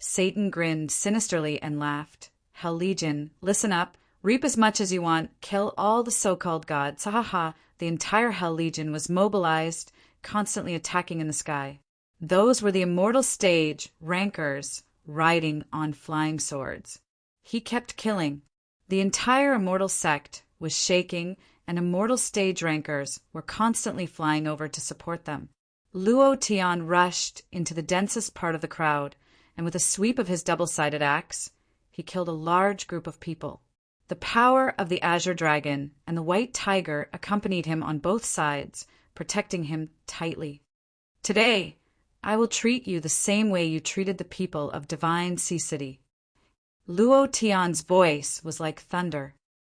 Satan grinned sinisterly and laughed. Hell Legion, listen up. Reap as much as you want. Kill all the so-called gods. Ha ha ha. The entire Hell Legion was mobilized, constantly attacking in the sky. Those were the immortal stage rankers riding on flying swords. He kept killing. The entire Immortal Sect was shaking, and immortal stage rankers were constantly flying over to support them. Luo Tian rushed into the densest part of the crowd, and with a sweep of his double-sided axe, he killed a large group of people. The power of the Azure Dragon and the White Tiger accompanied him on both sides, protecting him tightly. Today, I will treat you the same way you treated the people of Divine Sea City. Luo Tian's voice was like thunder.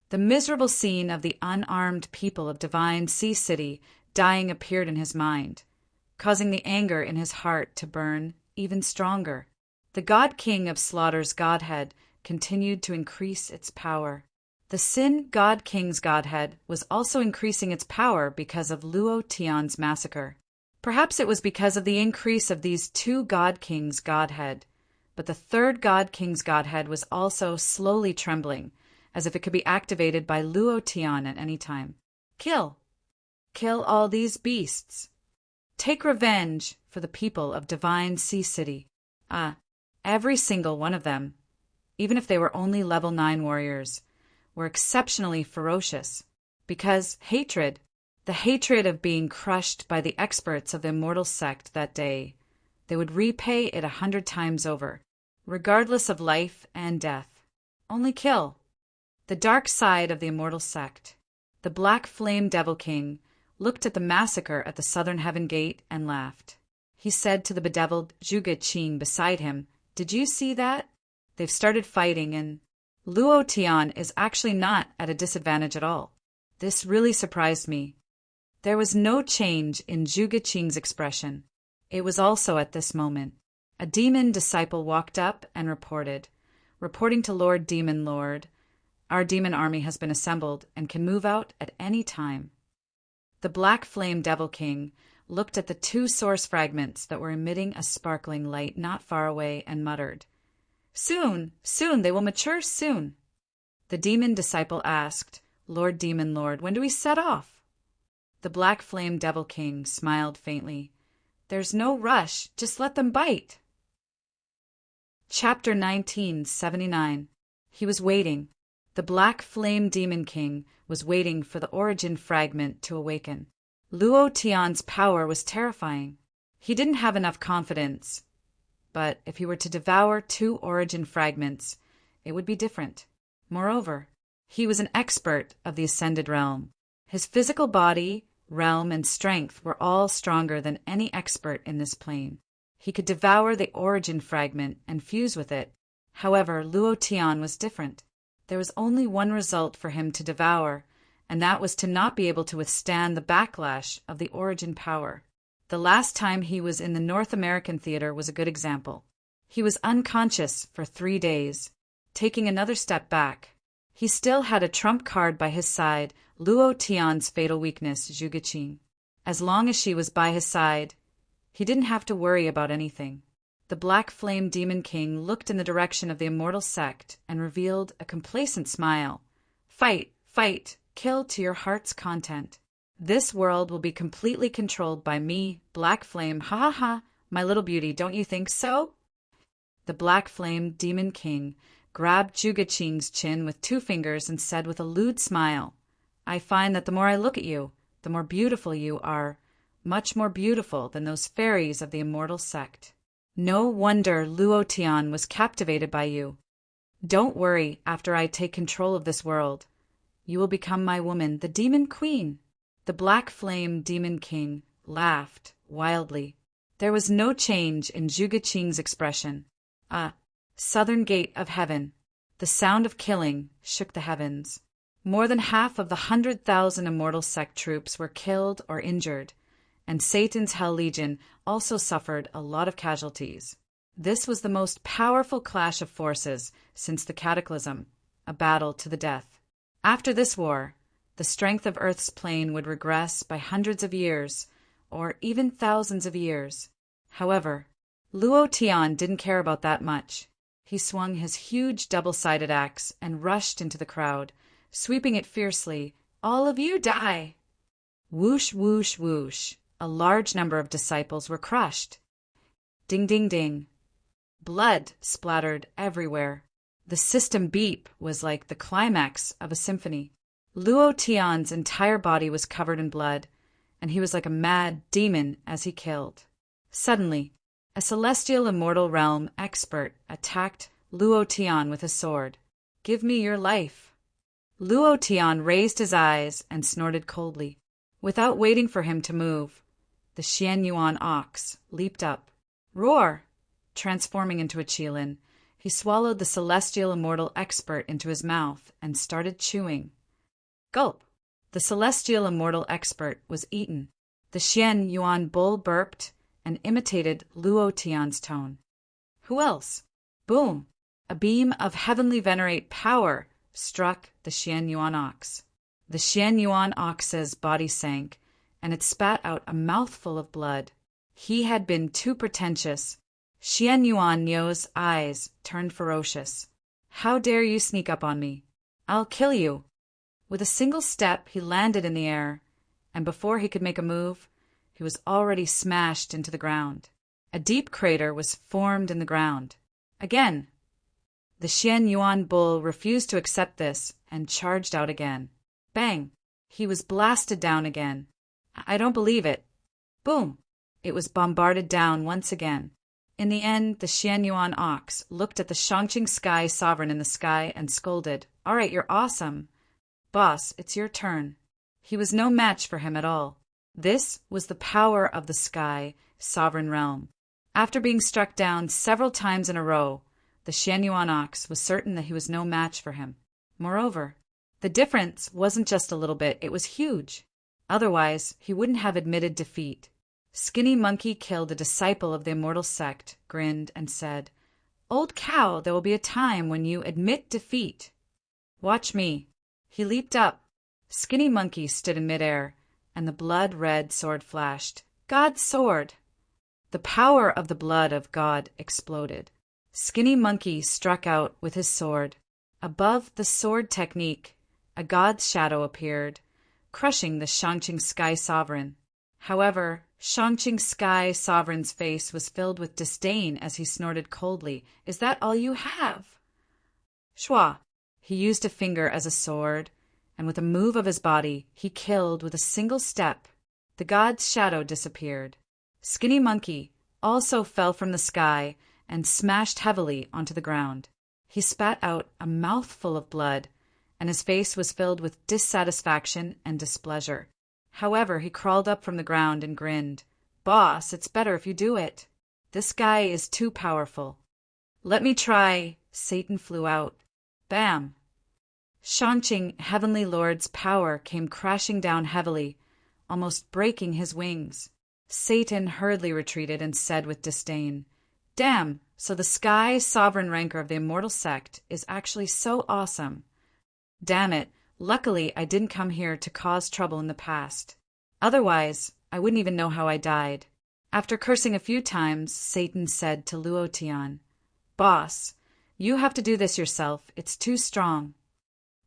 The miserable scene of the unarmed people of Divine Sea City dying appeared in his mind, causing the anger in his heart to burn even stronger. The God King of Slaughter's Godhead continued to increase its power. The Sin God King's Godhead was also increasing its power because of Luo Tian's massacre. Perhaps it was because of the increase of these 2 God Kings' Godhead, but the 3rd God King's Godhead was also slowly trembling, as if it could be activated by Luo Tian at any time. Kill! Kill all these beasts! Take revenge for the people of Divine Sea City. Every single one of them, even if they were only level 9 warriors, were exceptionally ferocious, because hatred, the hatred of being crushed by the experts of the Immortal Sect that day, they would repay it 100 times over. regardless of life and death. Only kill. The dark side of the immortal sect. The Black Flame Devil King looked at the massacre at the Southern Heaven Gate and laughed. He said to the bedeviled Zhuge Qing beside him, "Did you see that? They've started fighting, and Luo Tian is actually not at a disadvantage at all." This really surprised me. There was no change in Zhuge Qing's expression. It was also at this moment. A demon disciple walked up and reporting to Lord Demon Lord, "Our demon army has been assembled and can move out at any time." The Black Flame Devil King looked at the two source fragments that were emitting a sparkling light not far away and muttered, "Soon, soon, they will mature soon." The demon disciple asked, "Lord Demon Lord, when do we set off?" The Black Flame Devil King smiled faintly. "There's no rush, just let them bite." Chapter 1979. He was waiting. The Black Flame Demon King was waiting for the origin fragment to awaken. Luo Tian's power was terrifying. He didn't have enough confidence. But if he were to devour 2 origin fragments, it would be different. Moreover, he was an expert of the Ascended Realm. His physical body, realm, and strength were all stronger than any expert in this plane. He could devour the origin fragment and fuse with it. However, Luo Tian was different. There was only one result for him to devour, and that was to not be able to withstand the backlash of the origin power. The last time he was in the North American theater was a good example. He was unconscious for 3 days. Taking another step back, he still had a trump card by his side, Luo Tian's fatal weakness, Zhuge Qing. As long as she was by his side, he didn't have to worry about anything. The Black Flame Demon King looked in the direction of the immortal sect and revealed a complacent smile. "Fight, fight, kill to your heart's content. This world will be completely controlled by me, Black Flame, ha ha ha, my little beauty, don't you think so?" The Black Flame Demon King grabbed Zhuge Qing's chin with 2 fingers and said with a lewd smile, "I find that the more I look at you, the more beautiful you are, much more beautiful than those fairies of the immortal sect. No wonder Luo Tian was captivated by you. Don't worry, after I take control of this world, you will become my woman, the Demon Queen." The Black Flame Demon King laughed wildly. There was no change in Zhuge Qing's expression. Southern Gate of Heaven. The sound of killing shook the heavens. More than half of the 100,000 immortal sect troops were killed or injured, and Satan's Hell Legion also suffered a lot of casualties. This was the most powerful clash of forces since the Cataclysm, a battle to the death. After this war, the strength of Earth's plane would regress by hundreds of years, or even thousands of years. However, Luo Tian didn't care about that much. He swung his huge double-sided axe and rushed into the crowd, sweeping it fiercely. "All of you die!" Whoosh, whoosh, whoosh. A large number of disciples were crushed. Ding, ding, ding. Blood splattered everywhere. The system beep was like the climax of a symphony. Luo Tian's entire body was covered in blood, and he was like a mad demon as he killed. Suddenly, a celestial immortal realm expert attacked Luo Tian with a sword. "Give me your life." Luo Tian raised his eyes and snorted coldly. Without waiting for him to move, the Xianyuan ox leaped up. Roar! Transforming into a qilin, he swallowed the celestial immortal expert into his mouth and started chewing. Gulp! The celestial immortal expert was eaten. The Xianyuan bull burped and imitated Luo Tian's tone. Who else? Boom! A beam of heavenly venerate power struck the Xianyuan ox. The Xianyuan ox's body sank, and it spat out a mouthful of blood. He had been too pretentious. Xianyuan Nio's eyes turned ferocious. "How dare you sneak up on me? I'll kill you." With a single step, he landed in the air, and before he could make a move, he was already smashed into the ground. A deep crater was formed in the ground. Again! The Xianyuan bull refused to accept this and charged out again. Bang! He was blasted down again. I don't believe it. Boom! It was bombarded down once again. In the end, the Xianyuan ox looked at the Shangqing Sky Sovereign in the sky and scolded, "All right, you're awesome. Boss, it's your turn." He was no match for him at all. This was the power of the Sky Sovereign realm. After being struck down several times in a row, the Xianyuan ox was certain that he was no match for him. Moreover, the difference wasn't just a little bit, it was huge. Otherwise, he wouldn't have admitted defeat. Skinny Monkey killed a disciple of the immortal sect, grinned, and said, "Old cow, there will be a time when you admit defeat. Watch me." He leaped up. Skinny Monkey stood in midair, and the blood-red sword flashed. God's sword! The power of the blood of God exploded. Skinny Monkey struck out with his sword. Above the sword technique, a god's shadow appeared, crushing the Shangqing Sky Sovereign. However, Shangqing Sky Sovereign's face was filled with disdain as he snorted coldly, "Is that all you have?" Shwa! He used a finger as a sword, and with a move of his body, he killed with a single step. The god's shadow disappeared. Skinny Monkey also fell from the sky and smashed heavily onto the ground. He spat out a mouthful of blood, and his face was filled with dissatisfaction and displeasure. However, he crawled up from the ground and grinned. "Boss, it's better if you do it. This guy is too powerful." "Let me try." Satan flew out. Bam! Shangqing Heavenly Lord's power came crashing down heavily, almost breaking his wings. Satan hurriedly retreated and said with disdain, "Damn, so the Sky Sovereign ranker of the immortal sect is actually so awesome. Damn it, luckily I didn't come here to cause trouble in the past. Otherwise, I wouldn't even know how I died." After cursing a few times, Satan said to Luo Tian, "Boss, you have to do this yourself, it's too strong."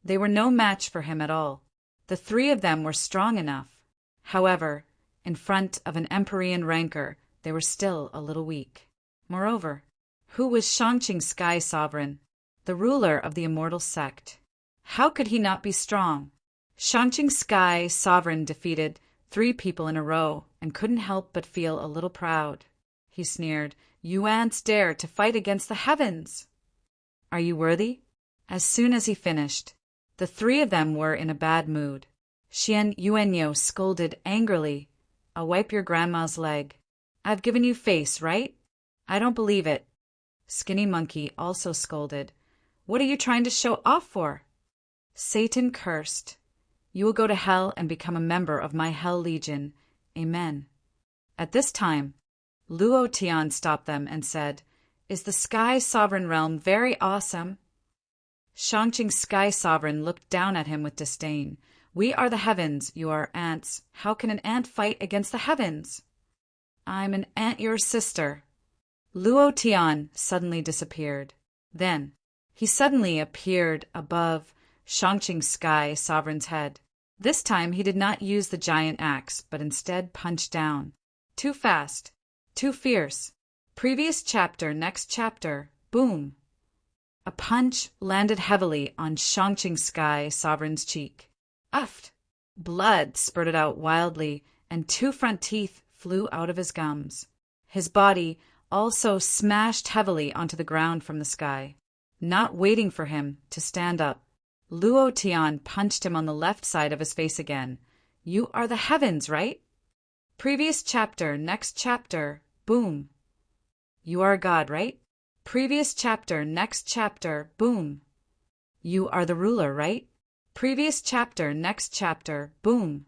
They were no match for him at all. The three of them were strong enough. However, in front of an Empyrean ranker, they were still a little weak. Moreover, who was Shangqing Sky Sovereign, the ruler of the immortal sect? How could he not be strong? Shangqing Sky Sovereign defeated 3 people in a row and couldn't help but feel a little proud. He sneered, "You ants dare to fight against the heavens! Are you worthy?" As soon as he finished, the 3 of them were in a bad mood. Xian Yuanyo scolded angrily, "I'll wipe your grandma's leg. I've given you face, right? I don't believe it." Skinny Monkey also scolded, "What are you trying to show off for?" Satan cursed, "You will go to hell and become a member of my Hell Legion. Amen." At this time, Luo Tian stopped them and said, "Is the Sky Sovereign realm very awesome?" Shangqing Sky Sovereign looked down at him with disdain. "We are the heavens, you are ants. How can an ant fight against the heavens?" "I'm an ant your sister." Luo Tian suddenly disappeared. Then, he suddenly appeared above Shangqing Sky Sovereign's head. This time he did not use the giant axe, but instead punched down. Too fast. Too fierce. Previous chapter, next chapter. Boom! A punch landed heavily on Shangqing Sky Sovereign's cheek. Uffed! Blood spurted out wildly, and 2 front teeth flew out of his gums. His body also smashed heavily onto the ground from the sky. Not waiting for him to stand up, Luo Tian punched him on the left side of his face again. "You are the heavens, right?" Previous chapter, next chapter. Boom! "You are God, right?" Previous chapter, next chapter. Boom! "You are the ruler, right?" Previous chapter, next chapter. Boom!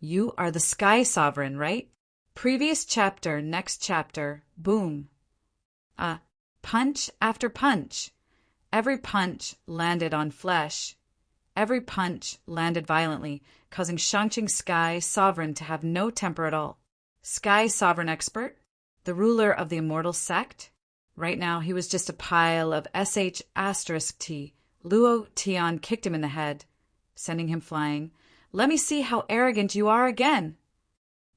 "You are the Sky Sovereign, right?" Previous chapter, next chapter. Boom! Punch after punch. Every punch landed on flesh. Every punch landed violently, causing Shangqing Sky Sovereign to have no temper at all. Sky Sovereign expert? The ruler of the immortal sect? Right now he was just a pile of **T. Luo Tian kicked him in the head, sending him flying. "Let me see how arrogant you are again!"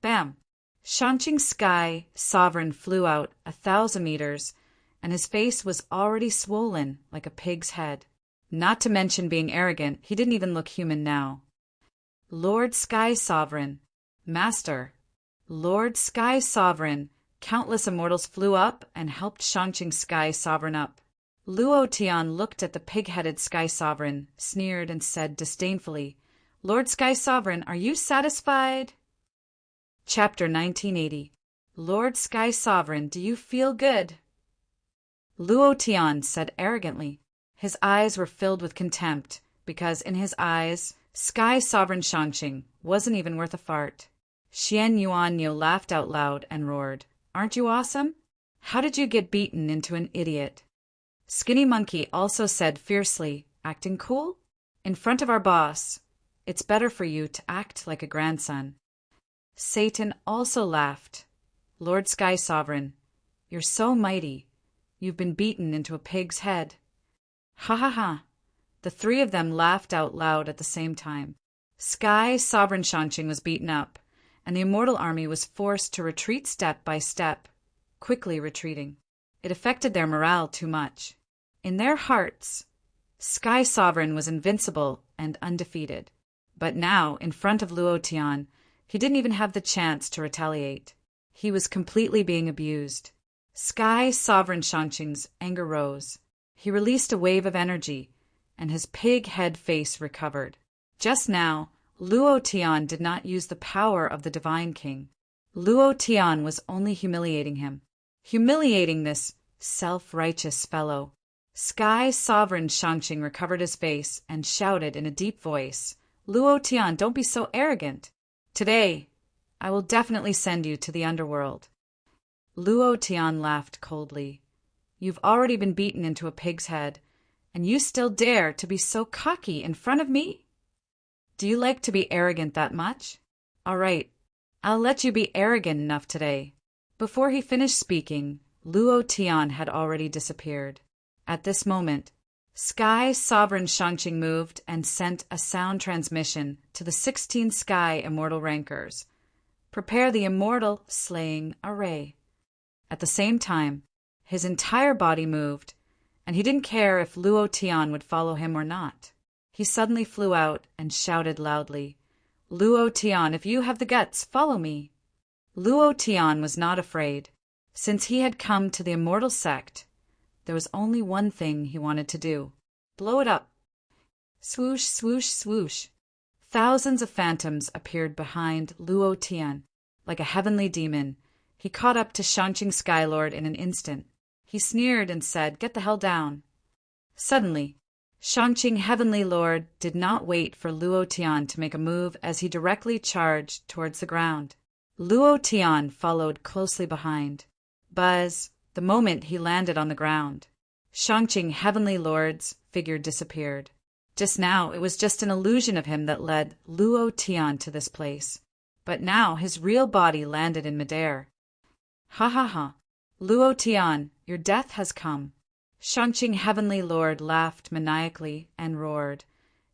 Bam! Shangqing Sky Sovereign flew out 1,000 meters, and his face was already swollen like a pig's head. Not to mention being arrogant, he didn't even look human now. "Lord Sky Sovereign, Master, Lord Sky Sovereign, Countless immortals flew up and helped Shangqing's Sky Sovereign up. Luo Tian looked at the pig-headed Sky Sovereign, sneered, and said disdainfully, "Lord Sky Sovereign, are you satisfied?" Chapter 1980. Lord Sky Sovereign, do you feel good? Luo Tian said arrogantly. His eyes were filled with contempt, because in his eyes, Sky Sovereign Shangqing wasn't even worth a fart. Xian Yuan Niu laughed out loud and roared, "Aren't you awesome? How did you get beaten into an idiot?" Skinny Monkey also said fiercely, "Acting cool? In front of our boss, it's better for you to act like a grandson." Satan also laughed. "Lord Sky Sovereign, you're so mighty. You've been beaten into a pig's head." Ha ha ha. The three of them laughed out loud at the same time. Sky Sovereign Shangqing was beaten up, and the immortal army was forced to retreat step by step, quickly retreating. It affected their morale too much. In their hearts, Sky Sovereign was invincible and undefeated. But now, in front of Luo Tian, he didn't even have the chance to retaliate. He was completely being abused. Sky Sovereign Shangqing's anger rose. He released a wave of energy, and his pig head face recovered. Just now, Luo Tian did not use the power of the Divine King. Luo Tian was only humiliating him. Humiliating this self-righteous fellow. Sky Sovereign Shangqing recovered his face and shouted in a deep voice, "Luo Tian, don't be so arrogant. Today, I will definitely send you to the underworld." Luo Tian laughed coldly. "You've already been beaten into a pig's head, and you still dare to be so cocky in front of me? Do you like to be arrogant that much? All right, I'll let you be arrogant enough today." Before he finished speaking, Luo Tian had already disappeared. At this moment, Sky Sovereign Shangqing moved and sent a sound transmission to the 16 Sky Immortal Rankers. Prepare the Immortal Slaying Array. At the same time, his entire body moved, and he didn't care if Luo Tian would follow him or not. He suddenly flew out and shouted loudly, "Luo Tian, if you have the guts, follow me." Luo Tian was not afraid. Since he had come to the Immortal Sect, there was only one thing he wanted to do. Blow it up. Swoosh, swoosh, swoosh. Thousands of phantoms appeared behind Luo Tian. Like a heavenly demon, he caught up to Shangqing Skylord in an instant. He sneered and said, "Get the hell down." Suddenly, Shangqing Heavenly Lord did not wait for Luo Tian to make a move as he directly charged towards the ground. Luo Tian followed closely behind. Buzz. The moment he landed on the ground, Shangqing Heavenly Lord's figure disappeared. Just now, it was just an illusion of him that led Luo Tian to this place. But now his real body landed in midair. Ha ha ha. Luo Tian, your death has come. Shangqing Heavenly Lord laughed maniacally and roared,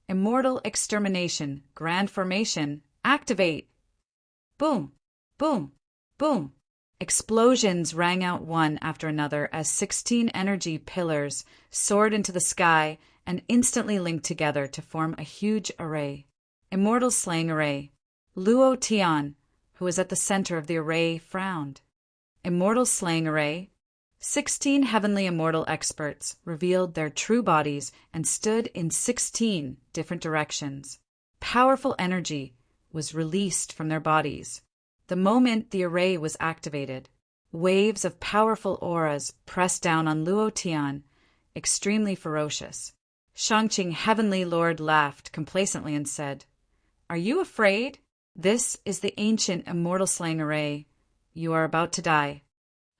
"Immortal Extermination, Grand Formation, activate!" Boom, boom, boom. Explosions rang out one after another as 16 energy pillars soared into the sky and instantly linked together to form a huge array. Immortal Slaying Array. Luo Tian, who was at the center of the array, frowned. Immortal Slaying Array. 16 heavenly immortal experts revealed their true bodies and stood in 16 different directions. Powerful energy was released from their bodies. The moment the array was activated, waves of powerful auras pressed down on Luo Tian, extremely ferocious. Shangqing Heavenly Lord laughed complacently and said, "Are you afraid? This is the ancient Immortal Slaying Array. You are about to die.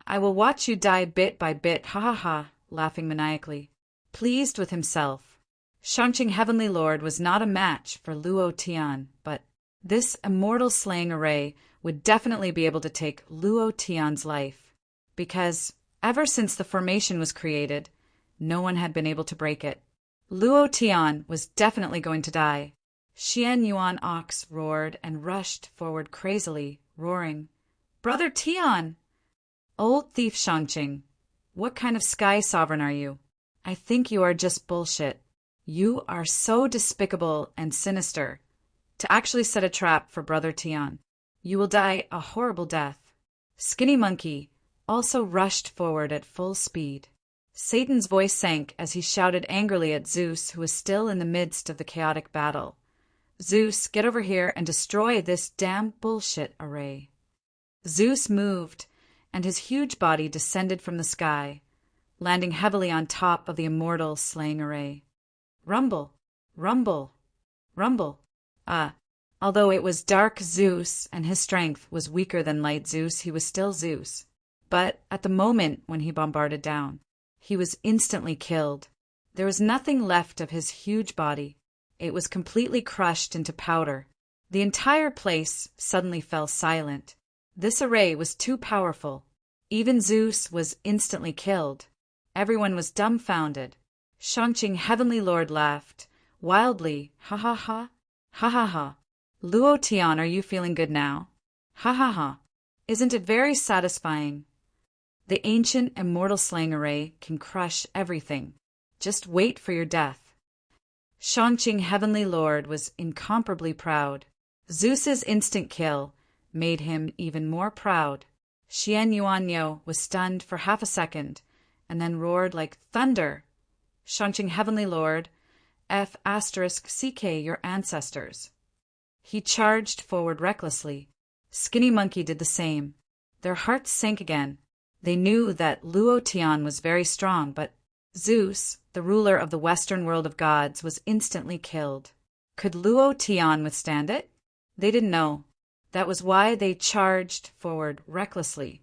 I will watch you die bit by bit, ha ha ha," laughing maniacally. Pleased with himself, Shangqing Heavenly Lord was not a match for Luo Tian, but this Immortal Slaying Array would definitely be able to take Luo Tian's life, because ever since the formation was created, no one had been able to break it. Luo Tian was definitely going to die. Xian Yuan Ox roared and rushed forward crazily, roaring, "Brother Tian!" "Old thief Shangqing, what kind of Sky Sovereign are you? I think you are just bullshit. You are so despicable and sinister to actually set a trap for Brother Tian. You will die a horrible death." Skinny Monkey, also rushed forward at full speed. Satan's voice sank as he shouted angrily at Zeus, who was still in the midst of the chaotic battle. "Zeus, get over here and destroy this damn bullshit array." Zeus moved, and his huge body descended from the sky, landing heavily on top of the immortal slaying array. Rumble, rumble, rumble. Although it was dark Zeus and his strength was weaker than light Zeus, he was still Zeus. But at the moment when he bombarded down, he was instantly killed. There was nothing left of his huge body. It was completely crushed into powder. The entire place suddenly fell silent. This array was too powerful. Even Zeus was instantly killed. Everyone was dumbfounded. Shang-Ching Heavenly Lord laughed wildly. Ha ha ha. Ha ha ha. Luo Tian, are you feeling good now? Ha ha ha. Isn't it very satisfying? The ancient immortal slaying array can crush everything. Just wait for your death. Shang-Ching Heavenly Lord was incomparably proud. Zeus's instant kill made him even more proud. Xian Yuanyo was stunned for half a second and then roared like thunder. Shang-Ching Heavenly Lord, F***CK your ancestors. He charged forward recklessly. Skinny Monkey did the same. Their hearts sank again. They knew that Luo Tian was very strong, but Zeus, the ruler of the western world of gods, was instantly killed. Could Luo Tian withstand it? They didn't know. That was why they charged forward recklessly.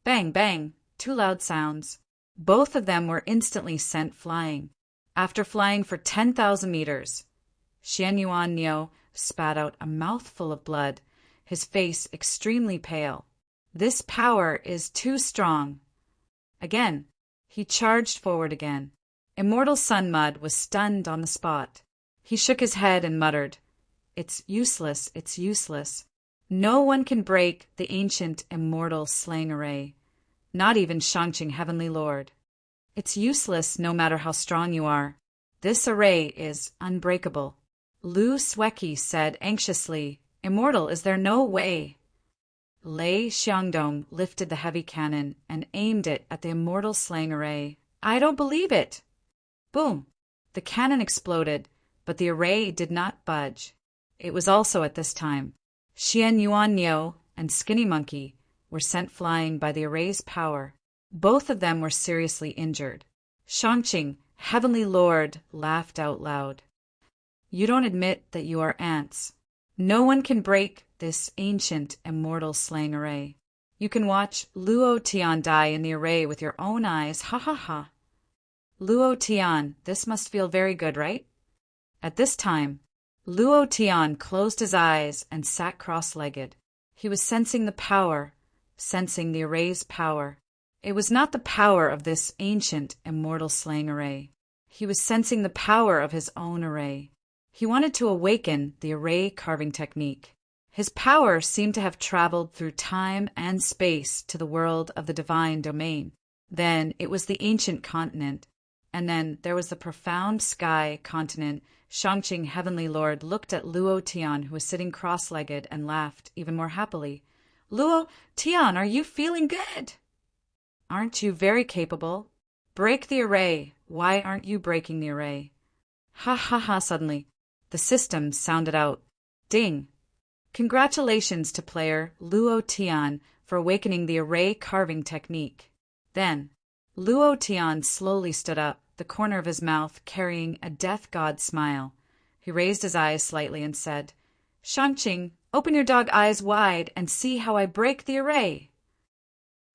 Bang, bang, two loud sounds. Both of them were instantly sent flying. After flying for 10,000 meters, Xian Yuan Niu spat out a mouthful of blood, his face extremely pale. This power is too strong. Again, he charged forward again. Immortal Sun Mud was stunned on the spot. He shook his head and muttered, "It's useless, it's useless. No one can break the ancient immortal slaying array, not even Shang-Ching Heavenly Lord. It's useless no matter how strong you are. This array is unbreakable." Lu Sueki said anxiously, "Immortal, is there no way?" Lei Xiangdong lifted the heavy cannon and aimed it at the immortal slaying array. "I don't believe it!" Boom! The cannon exploded, but the array did not budge. It was also at this time Xian Yuan Niu and Skinny Monkey were sent flying by the array's power. Both of them were seriously injured. Shang-Ching, Heavenly Lord, laughed out loud. "You don't admit that you are ants. No one can break this ancient immortal slaying array. You can watch Luo Tian die in the array with your own eyes. Ha ha ha. Luo Tian, this must feel very good, right?" At this time, Luo Tian closed his eyes and sat cross-legged. He was sensing the power, sensing the array's power. It was not the power of this ancient immortal slaying array. He was sensing the power of his own array. He wanted to awaken the array carving technique. His power seemed to have traveled through time and space to the world of the divine domain. Then it was the ancient continent. And then there was the profound sky continent. Shang-Ching Heavenly Lord looked at Luo Tian, who was sitting cross-legged, and laughed even more happily. "Luo Tian, are you feeling good? Aren't you very capable? Break the array. Why aren't you breaking the array?" Ha ha ha. Suddenly, the system sounded out. Ding! Congratulations to player Luo Tian for awakening the array carving technique. Then, Luo Tian slowly stood up, the corner of his mouth carrying a death god smile. He raised his eyes slightly and said, "Shang-Ching, open your dog eyes wide and see how I break the array."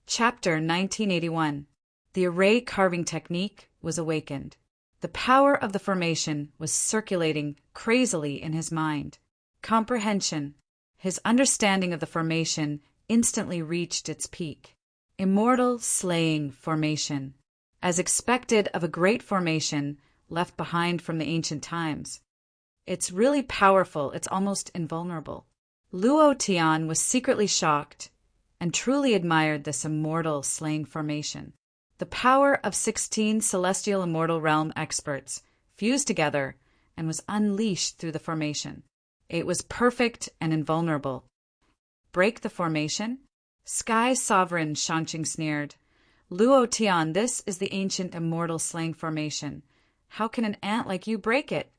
Chapter 1981. The array carving technique was awakened. The power of the formation was circulating crazily in his mind. Comprehension. His understanding of the formation instantly reached its peak. Immortal slaying formation. As expected of a great formation left behind from the ancient times. It's really powerful, it's almost invulnerable. Luo Tian was secretly shocked and truly admired this immortal slaying formation. The power of 16 celestial immortal realm experts fused together and was unleashed through the formation. It was perfect and invulnerable. Break the formation? Sky Sovereign, Shangqing sneered. Luo Tian, this is the ancient immortal slaying formation. How can an ant like you break it?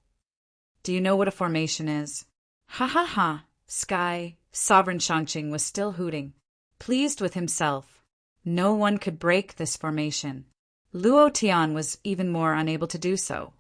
Do you know what a formation is? Ha ha ha! Sky Sovereign Shangqing was still hooting, pleased with himself. No one could break this formation. Luo Tian was even more unable to do so.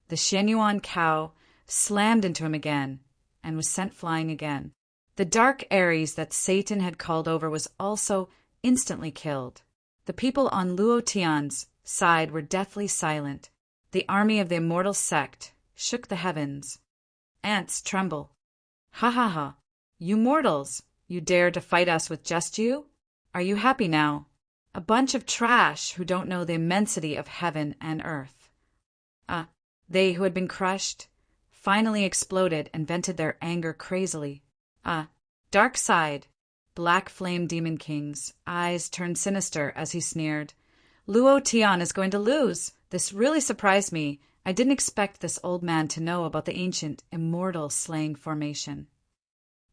The Xianyuan cow slammed into him again and was sent flying again. The dark Ares that Satan had called over was also instantly killed. The people on Luo Tian's side were deathly silent. The army of the immortal sect shook the heavens. Ants tremble. Ha ha ha! You mortals, you dare to fight us with just you? Are you happy now? A bunch of trash who don't know the immensity of heaven and earth. They who had been crushed finally exploded and vented their anger crazily. Dark side. Black Flame Demon King's eyes turned sinister as he sneered. Luo Tian is going to lose. This really surprised me. I didn't expect this old man to know about the ancient, immortal slaying formation.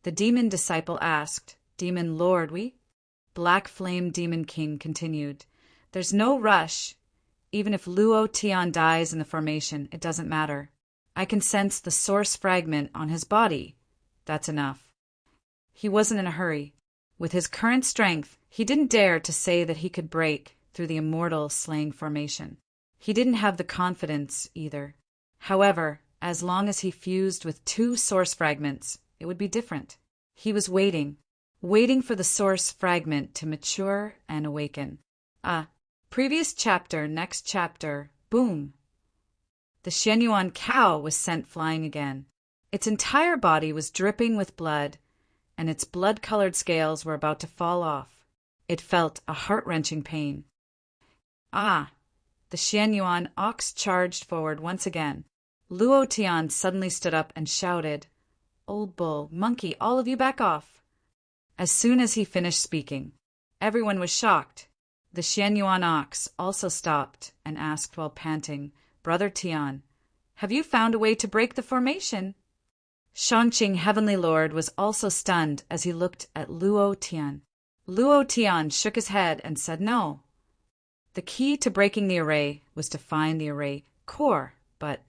The demon disciple asked, Demon Lord, we? Black Flame Demon King continued, There's no rush. Even if Luo Tian dies in the formation, it doesn't matter. I can sense the source fragment on his body. That's enough. He wasn't in a hurry. With his current strength, he didn't dare to say that he could break through the immortal slaying formation. He didn't have the confidence either. However, as long as he fused with 2 source fragments, it would be different. He was waiting for the source fragment to mature and awaken. Previous chapter, next chapter, boom. The Xianyuan cow was sent flying again. Its entire body was dripping with blood, and its blood-colored scales were about to fall off. It felt a heart-wrenching pain. The Xianyuan ox charged forward once again. Luo Tian suddenly stood up and shouted, Old bull, monkey, all of you back off. As soon as he finished speaking, everyone was shocked. The Xianyuan ox also stopped and asked while panting, Brother Tian, have you found a way to break the formation? Shangqing Heavenly Lord was also stunned as he looked at Luo Tian. Luo Tian shook his head and said no. The key to breaking the array was to find the array core, but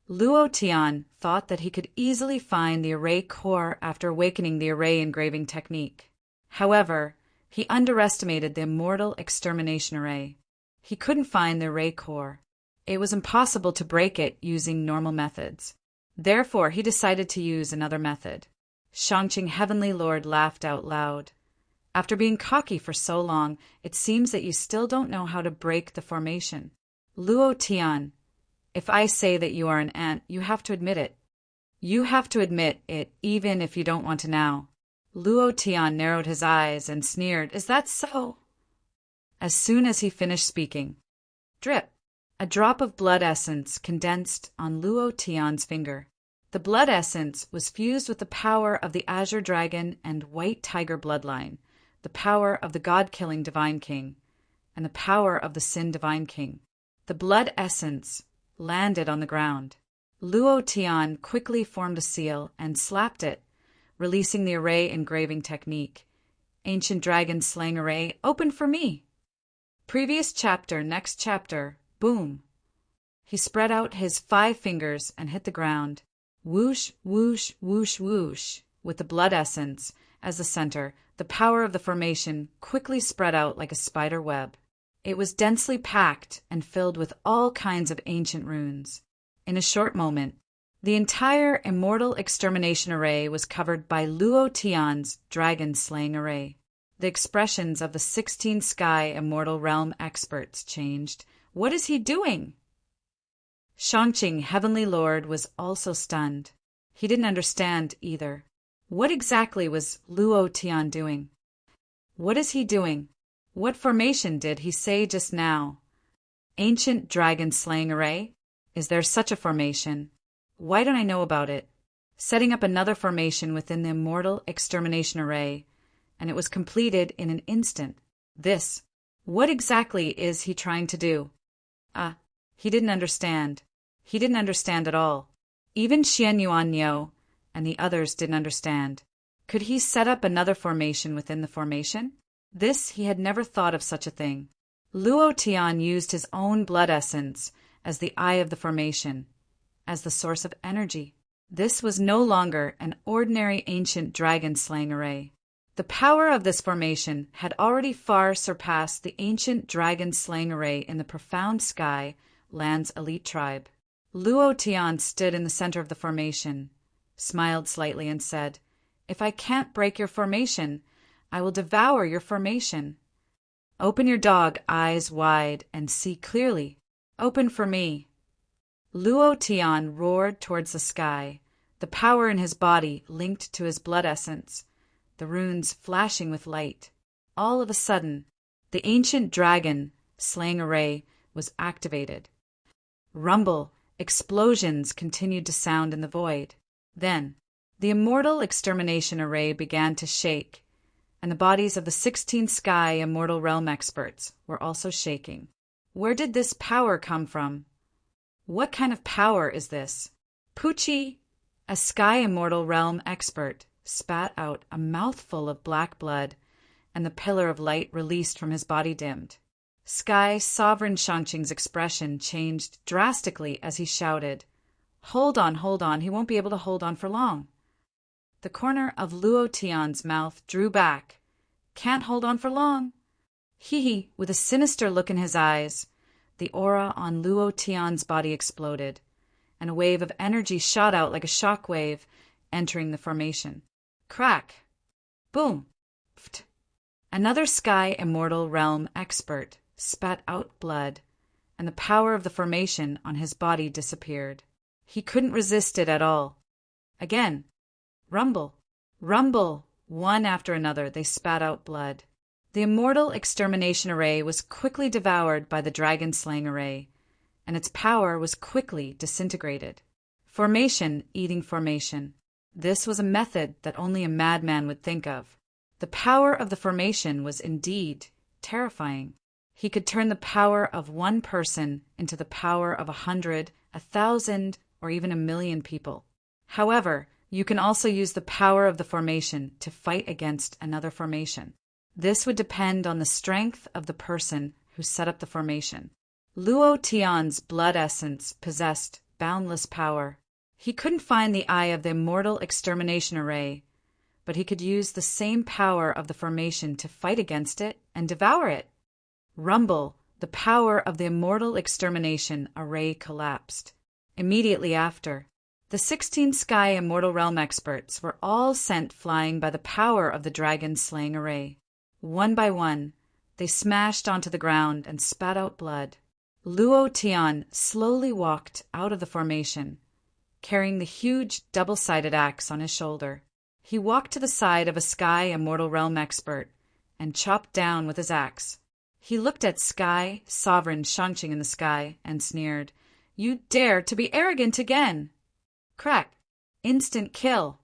Luo Tian thought that he could easily find the array core after awakening the array engraving technique. However, he underestimated the immortal extermination array. He couldn't find the array core. It was impossible to break it using normal methods. Therefore, he decided to use another method. Shangqing Heavenly Lord laughed out loud. After being cocky for so long, it seems that you still don't know how to break the formation. Luo Tian, if I say that you are an ant, you have to admit it. You have to admit it even if you don't want to now. Luo Tian narrowed his eyes and sneered, Is that so? As soon as he finished speaking, drip, a drop of blood essence condensed on Luo Tian's finger. The blood essence was fused with the power of the Azure Dragon and White Tiger bloodline, the power of the God-killing Divine King, and the power of the Sin Divine King. The blood essence landed on the ground. Luo Tian quickly formed a seal and slapped it, releasing the array engraving technique. Ancient Dragon Slaying Array, open for me! Previous chapter, next chapter, boom! He spread out his 5 fingers and hit the ground. Whoosh, whoosh, whoosh, whoosh, with the blood essence as the center. The power of the formation quickly spread out like a spider web. It was densely packed and filled with all kinds of ancient runes. In a short moment, the entire immortal extermination array was covered by Luo Tian's dragon-slaying array. The expressions of the 16 Sky Immortal Realm experts changed. What is he doing? Shangqing Heavenly Lord was also stunned. He didn't understand either. What exactly was Luo Tian doing? What is he doing? What formation did he say just now? Ancient Dragon Slaying Array? Is there such a formation? Why don't I know about it? Setting up another formation within the Immortal Extermination Array, and it was completed in an instant. What exactly is he trying to do? He didn't understand. He didn't understand at all. Even Xianyuan Niu and the others didn't understand. Could he set up another formation within the formation? This he had never thought of such a thing. Luo Tian used his own blood essence as the eye of the formation, as the source of energy. This was no longer an ordinary ancient dragon-slaying array. The power of this formation had already far surpassed the ancient dragon-slaying array in the profound sky, land's elite tribe. Luo Tian stood in the center of the formation, smiled slightly and said, "If I can't break your formation, I will devour your formation. Open your dog eyes wide and see clearly. Open for me." Luo Tian roared towards the sky, the power in his body linked to his blood essence, the runes flashing with light. All of a sudden, the ancient dragon slaying array was activated. Rumble, explosions continued to sound in the void. Then, the immortal extermination array began to shake, and the bodies of the 16 Sky Immortal Realm experts were also shaking. Where did this power come from? What kind of power is this? Pucci, a Sky Immortal Realm expert, spat out a mouthful of black blood, and the pillar of light released from his body dimmed. Sky Sovereign Shangqing's expression changed drastically as he shouted, hold on, he won't be able to hold on for long." The corner of Luo Tian's mouth drew back. "Can't hold on for long." Hee, with a sinister look in his eyes, the aura on Luo Tian's body exploded, and a wave of energy shot out like a shock wave, entering the formation. Crack! Boom! Pft! Another Sky Immortal Realm expert spat out blood, and the power of the formation on his body disappeared. He couldn't resist it at all. Again. Rumble! Rumble! One after another, they spat out blood. The immortal extermination array was quickly devoured by the dragon-slaying array, and its power was quickly disintegrated. Formation eating formation. This was a method that only a madman would think of. The power of the formation was indeed terrifying. He could turn the power of one person into the power of 100, 1,000, or even 1,000,000 people. However, you can also use the power of the formation to fight against another formation. This would depend on the strength of the person who set up the formation. Luo Tian's blood essence possessed boundless power. He couldn't find the eye of the immortal extermination array, but he could use the same power of the formation to fight against it and devour it. Rumble, the power of the immortal extermination array collapsed. Immediately after, the 16 Sky Immortal Realm experts were all sent flying by the power of the dragon-slaying array. One by one, they smashed onto the ground and spat out blood. Luo Tian slowly walked out of the formation, carrying the huge double-sided axe on his shoulder. He walked to the side of a Sky Immortal Realm expert and chopped down with his axe. He looked at Sky Sovereign Shangqing in the sky and sneered, "You dare to be arrogant again!" Crack! Instant kill!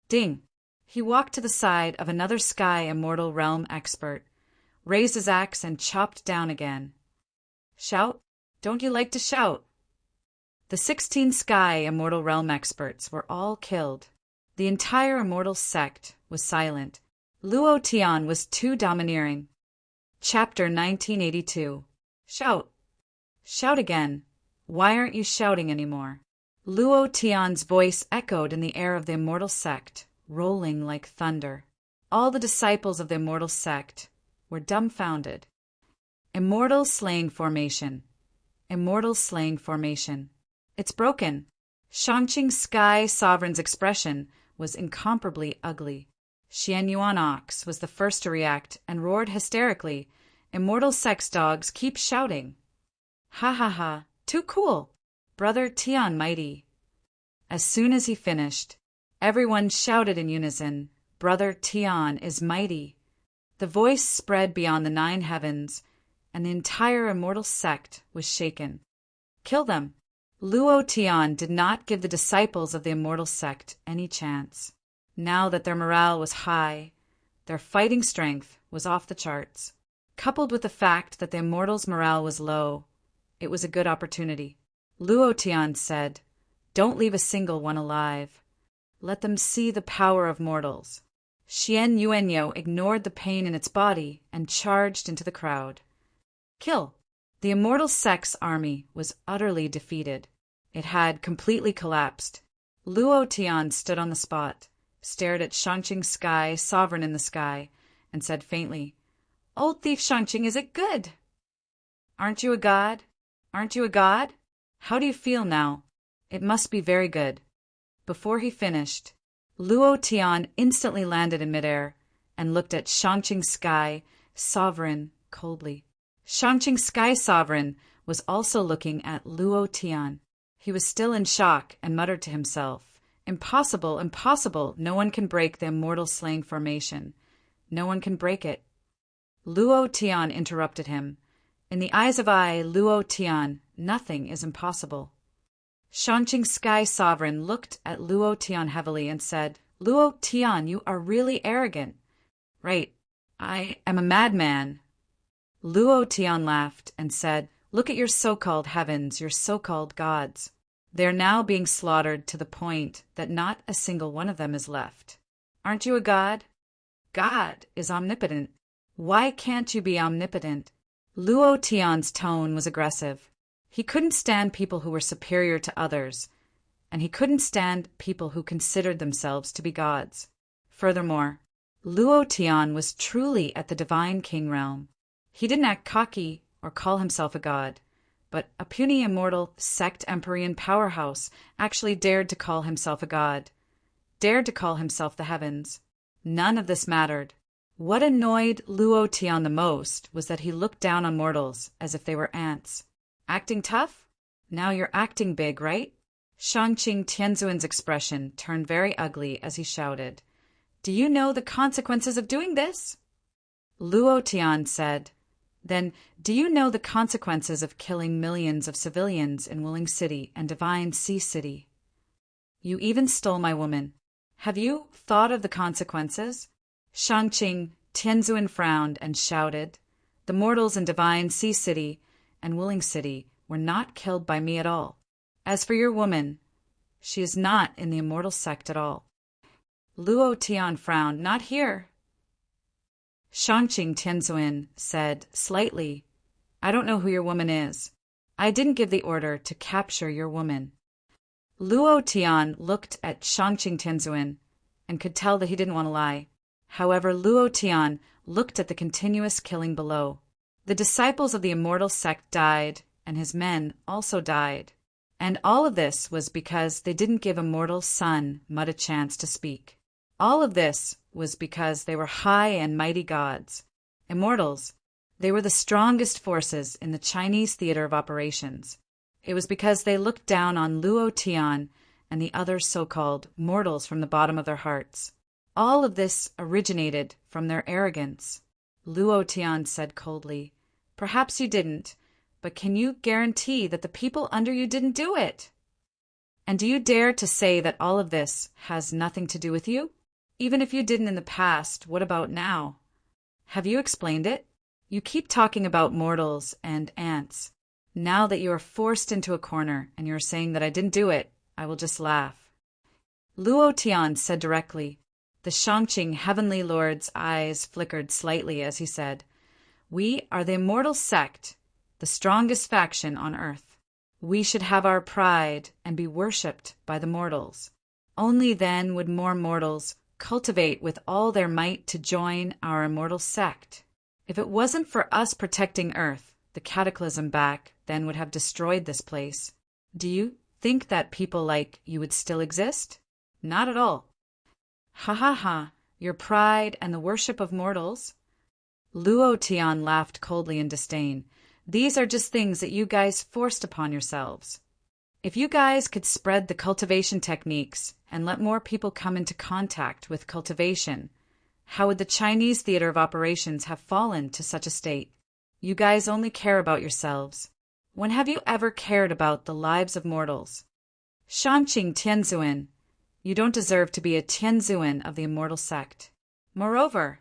Ding! He walked to the side of another Sky Immortal Realm expert, raised his axe and chopped down again. Shout? Don't you like to shout? The 16 Sky Immortal Realm experts were all killed. The entire immortal sect was silent. Luo Tian was too domineering. Chapter 1982. Shout! Shout again! Why aren't you shouting anymore? Luo Tian's voice echoed in the air of the immortal sect, rolling like thunder. All the disciples of the immortal sect were dumbfounded. Immortal slaying formation. Immortal slaying formation. It's broken. Shangqing Sky Sovereign's expression was incomparably ugly. Xian Yuan Ox was the first to react and roared hysterically, "Immortal sex dogs, keep shouting!" "Ha ha ha! Too cool! Brother Tian mighty!" As soon as he finished, everyone shouted in unison, "Brother Tian is mighty!" The voice spread beyond the 9 heavens, and the entire immortal sect was shaken. Kill them! Luo Tian did not give the disciples of the immortal sect any chance. Now that their morale was high, their fighting strength was off the charts. Coupled with the fact that the immortals' morale was low, it was a good opportunity. Luo Tian said, "Don't leave a single one alive. Let them see the power of mortals." Xian Yuanyo ignored the pain in its body and charged into the crowd. Kill! The immortal sect's army was utterly defeated. It had completely collapsed. Luo Tian stood on the spot, stared at Shangqing Sky, sovereign in the sky, and said faintly, "Old thief Shangqing, is it good? Aren't you a god? Aren't you a god? How do you feel now? It must be very good." Before he finished, Luo Tian instantly landed in midair and looked at Shangqing Sky, sovereign, coldly. Shangqing Sky Sovereign was also looking at Luo Tian. He was still in shock and muttered to himself, "Impossible, impossible, no one can break the immortal slaying formation. No one can break it." Luo Tian interrupted him. "In the eyes of Luo Tian, nothing is impossible." Shangqing Sky Sovereign looked at Luo Tian heavily and said, "Luo Tian, you are really arrogant." "Right, I am a madman." Luo Tian laughed and said, "Look at your so-called heavens, your so-called gods. They are now being slaughtered to the point that not a single one of them is left. Aren't you a god? God is omnipotent. Why can't you be omnipotent?" Luo Tian's tone was aggressive. He couldn't stand people who were superior to others, and he couldn't stand people who considered themselves to be gods. Furthermore, Luo Tian was truly at the divine king realm. He didn't act cocky or call himself a god, but a puny immortal sect-empyrean powerhouse actually dared to call himself a god, dared to call himself the heavens. None of this mattered. What annoyed Luo Tian the most was that he looked down on mortals as if they were ants. Acting tough? Now you're acting big, right? Shangqing Tianzuan's expression turned very ugly as he shouted, "Do you know the consequences of doing this?" Luo Tian said, "Then do you know the consequences of killing millions of civilians in Wuling City and Divine Sea City? You even stole my woman. Have you thought of the consequences?" Shangqing Tianzuan frowned and shouted, "The mortals in Divine Sea City and Wuling City were not killed by me at all. As for your woman, she is not in the immortal sect at all." Luo Tian frowned. "Not here." Shangqing Tianzuan said slightly, "I don't know who your woman is. I didn't give the order to capture your woman." Luo Tian looked at Shangqing Tianzuan and could tell that he didn't want to lie. However, Luo Tian looked at the continuous killing below. The disciples of the immortal sect died, and his men also died. And all of this was because they didn't give immortal Sun Mud a chance to speak. All of this was because they were high and mighty gods. Immortals. They were the strongest forces in the Chinese theater of operations. It was because they looked down on Luo Tian and the other so-called mortals from the bottom of their hearts. All of this originated from their arrogance. Luo Tian said coldly, "Perhaps you didn't, but can you guarantee that the people under you didn't do it? And do you dare to say that all of this has nothing to do with you? Even if you didn't in the past, what about now? Have you explained it? You keep talking about mortals and ants. Now that you are forced into a corner and you're saying that I didn't do it, I will just laugh." Luo Tian said directly. The Shangqing Heavenly Lord's eyes flickered slightly as he said, "We are the immortal sect, the strongest faction on earth. We should have our pride and be worshipped by the mortals. Only then would more mortals cultivate with all their might to join our immortal sect. If it wasn't for us protecting Earth, the cataclysm back then would have destroyed this place. Do you think that people like you would still exist? Not at all. Ha ha ha, your pride and the worship of mortals." Luo Tian laughed coldly in disdain. "These are just things that you guys forced upon yourselves. If you guys could spread the cultivation techniques and let more people come into contact with cultivation, how would the Chinese theater of operations have fallen to such a state? You guys only care about yourselves. When have you ever cared about the lives of mortals? Shangqing Tianzuan, you don't deserve to be a Tianzuan of the immortal sect. Moreover,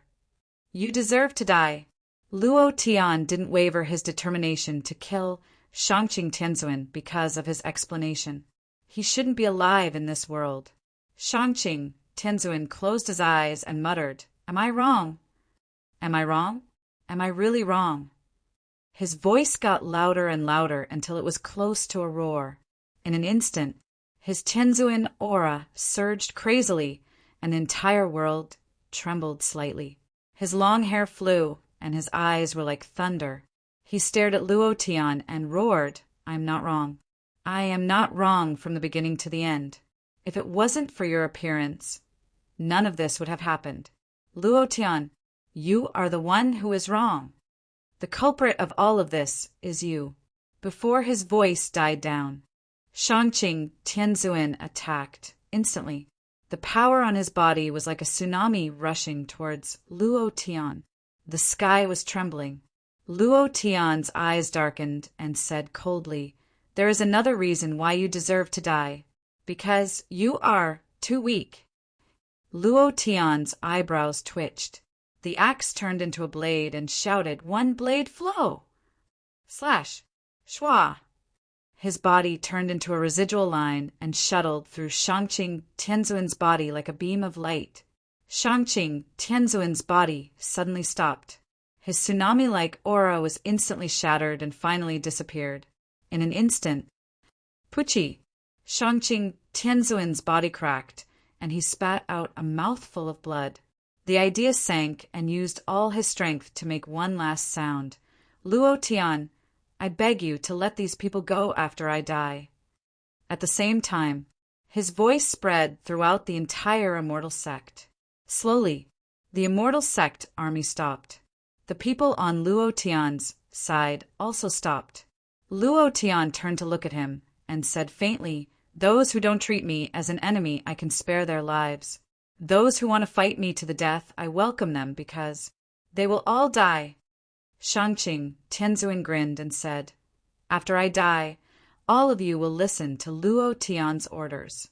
you deserve to die." Luo Tian didn't waver his determination to kill Shangqing Tianzuan because of his explanation. He shouldn't be alive in this world. Shangqing Tianzuan closed his eyes and muttered, "Am I wrong? Am I wrong? Am I really wrong?" His voice got louder and louder until it was close to a roar. In an instant, his Tianzuan aura surged crazily, and the entire world trembled slightly. His long hair flew, and his eyes were like thunder. He stared at Luo Tian and roared, "I am not wrong. I am not wrong from the beginning to the end. If it wasn't for your appearance, none of this would have happened. Luo Tian, you are the one who is wrong. The culprit of all of this is you." Before his voice died down, Shangqing Tianzuan attacked instantly. The power on his body was like a tsunami rushing towards Luo Tian. The sky was trembling. Luo Tian's eyes darkened and said coldly, "There is another reason why you deserve to die. Because you are too weak." Luo Tian's eyebrows twitched. The axe turned into a blade and shouted, "One blade flow!" Slash! Schwa! His body turned into a residual line and shuttled through Shangqing Tianzuan's body like a beam of light. Shangqing Tianzuan's body suddenly stopped. His tsunami-like aura was instantly shattered and finally disappeared. In an instant, Puchi! Shangqing Tianzuan's body cracked, and he spat out a mouthful of blood. The idea sank and used all his strength to make one last sound. "Luo Tian, I beg you to let these people go after I die." At the same time, his voice spread throughout the entire immortal sect. Slowly, the immortal sect army stopped. The people on Luo Tian's side also stopped. Luo Tian turned to look at him and said faintly, "Those who don't treat me as an enemy, I can spare their lives. Those who want to fight me to the death, I welcome them because they will all die." Shangqing Tianzuan grinned and said, "After I die, all of you will listen to Luo Tian's orders.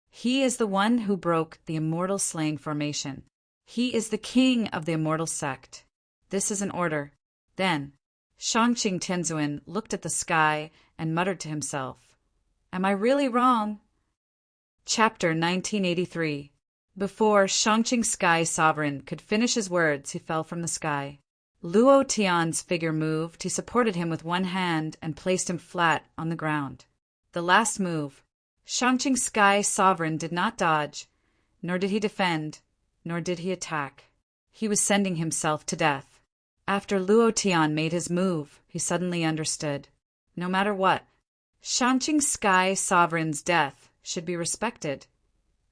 He is the one who broke the immortal slaying formation. He is the king of the immortal sect. This is an order." Then, Shangqing Tianzuan looked at the sky and muttered to himself, "Am I really wrong?" Chapter 1983. Before Shangqing Sky Sovereign could finish his words, he fell from the sky. Luo Tian's figure moved. He supported him with one hand and placed him flat on the ground. The last move. Shangqing Sky Sovereign did not dodge, nor did he defend, nor did he attack. He was sending himself to death. After Luo Tian made his move, he suddenly understood. No matter what, Shangqing Sky Sovereign's death should be respected,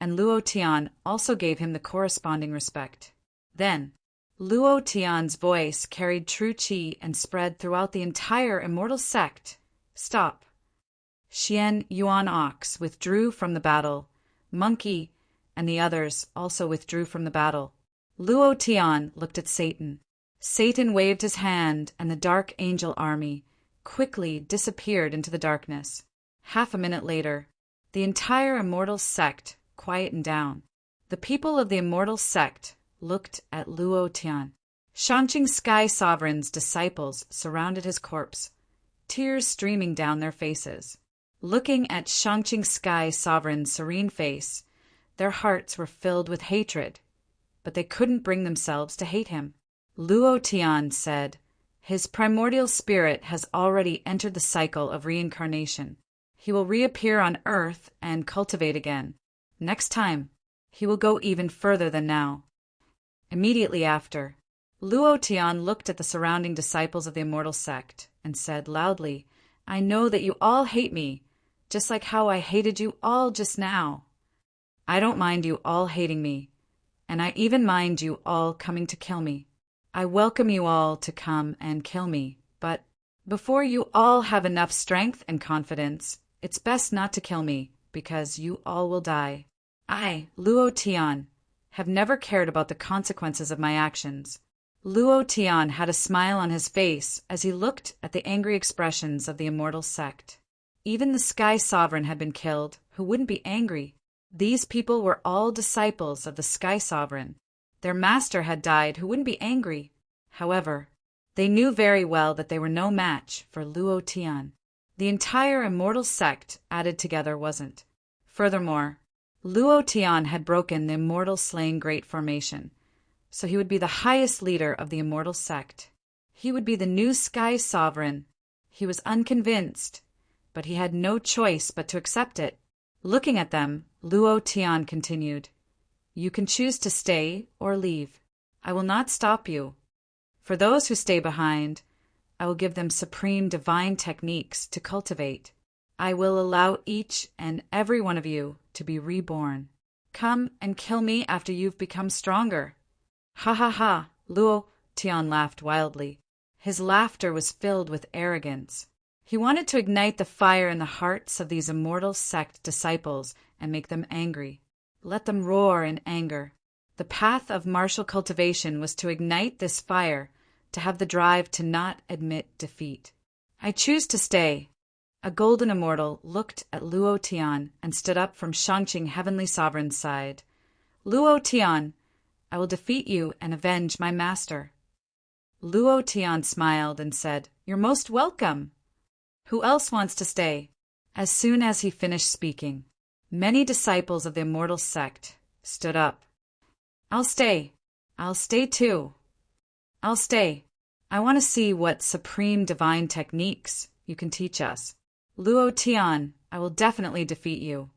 and Luo Tian also gave him the corresponding respect. Then, Luo Tian's voice carried true qi and spread throughout the entire immortal sect. "Stop." Xian Yuan Ox withdrew from the battle. Monkey and the others also withdrew from the battle. Luo Tian looked at Satan. Satan waved his hand, and the Dark Angel army quickly disappeared into the darkness. Half a minute later, the entire immortal sect quietened down. The people of the immortal sect looked at Luo Tian. Shangqing Sky Sovereign's disciples surrounded his corpse, tears streaming down their faces. Looking at Shangqing Sky Sovereign's serene face, their hearts were filled with hatred, but they couldn't bring themselves to hate him. Luo Tian said, "His primordial spirit has already entered the cycle of reincarnation. He will reappear on Earth and cultivate again. Next time, he will go even further than now." Immediately after, Luo Tian looked at the surrounding disciples of the immortal sect and said loudly, "I know that you all hate me, just like how I hated you all just now. I don't mind you all hating me, and I even mind you all coming to kill me. I welcome you all to come and kill me, but before you all have enough strength and confidence, it's best not to kill me, because you all will die. I, Luo Tian, have never cared about the consequences of my actions." Luo Tian had a smile on his face as he looked at the angry expressions of the immortal sect. Even the Sky Sovereign had been killed, who wouldn't be angry? These people were all disciples of the Sky Sovereign. Their master had died, who wouldn't be angry? However, they knew very well that they were no match for Luo Tian. The entire immortal sect added together wasn't. Furthermore, Luo Tian had broken the immortal slaying great formation, so he would be the highest leader of the immortal sect. He would be the new sky sovereign. He was unconvinced, but he had no choice but to accept it. Looking at them, Luo Tian continued, "You can choose to stay or leave. I will not stop you. For those who stay behind, I will give them supreme divine techniques to cultivate. I will allow each and every one of you to be reborn. Come and kill me after you've become stronger." Ha ha ha! Luo Tian laughed wildly. His laughter was filled with arrogance. He wanted to ignite the fire in the hearts of these immortal sect disciples and make them angry. Let them roar in anger. The path of martial cultivation was to ignite this fire, to have the drive to not admit defeat. "I choose to stay." A golden immortal looked at Luo Tian and stood up from Shangqing Heavenly Sovereign's side. "Luo Tian, I will defeat you and avenge my master." Luo Tian smiled and said, "You're most welcome. Who else wants to stay?" As soon as he finished speaking, many disciples of the immortal sect stood up. "I'll stay. I'll stay too. I'll stay. I want to see what supreme divine techniques you can teach us. Luo Tian, I will definitely defeat you.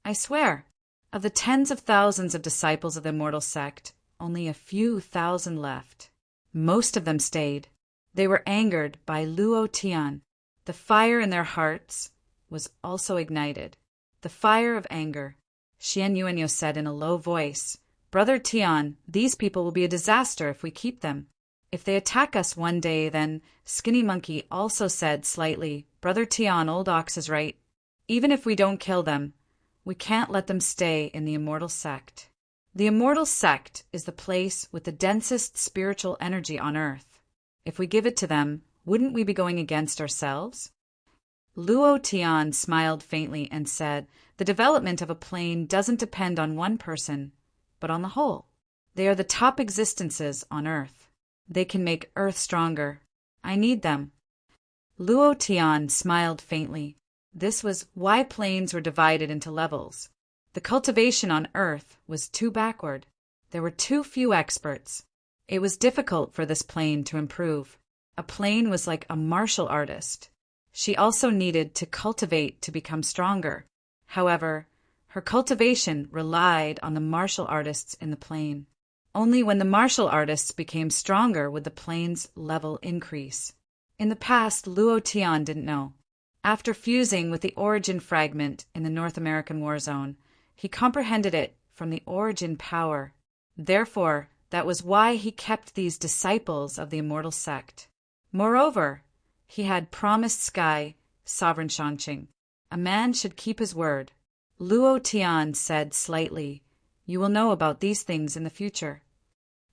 I swear." Of the tens of thousands of disciples of the immortal sect, only a few thousand left. Most of them stayed. They were angered by Luo Tian. The fire in their hearts was also ignited. The fire of anger. Xian Yuanyo said in a low voice, "Brother Tian, these people will be a disaster if we keep them. If they attack us one day, then..." Skinny Monkey also said slightly, "Brother Tian, Old Ox is right. Even if we don't kill them, we can't let them stay in the immortal sect. The immortal sect is the place with the densest spiritual energy on earth. If we give it to them, wouldn't we be going against ourselves?" Luo Tian smiled faintly and said, "The development of a plane doesn't depend on one person, but on the whole. They are the top existences on earth. They can make earth stronger. I need them." Luo Tian smiled faintly. This was why planes were divided into levels. The cultivation on earth was too backward. There were too few experts. It was difficult for this plane to improve. A plane was like a martial artist. She also needed to cultivate to become stronger. However, her cultivation relied on the martial artists in the plane. Only when the martial artists became stronger would the plane's level increase. In the past, Luo Tian didn't know. After fusing with the origin fragment in the North American war zone, he comprehended it from the origin power. Therefore, that was why he kept these disciples of the immortal sect. Moreover, he had promised Sky, Sovereign Shangqing. A man should keep his word. Luo Tian said slightly, "You will know about these things in the future."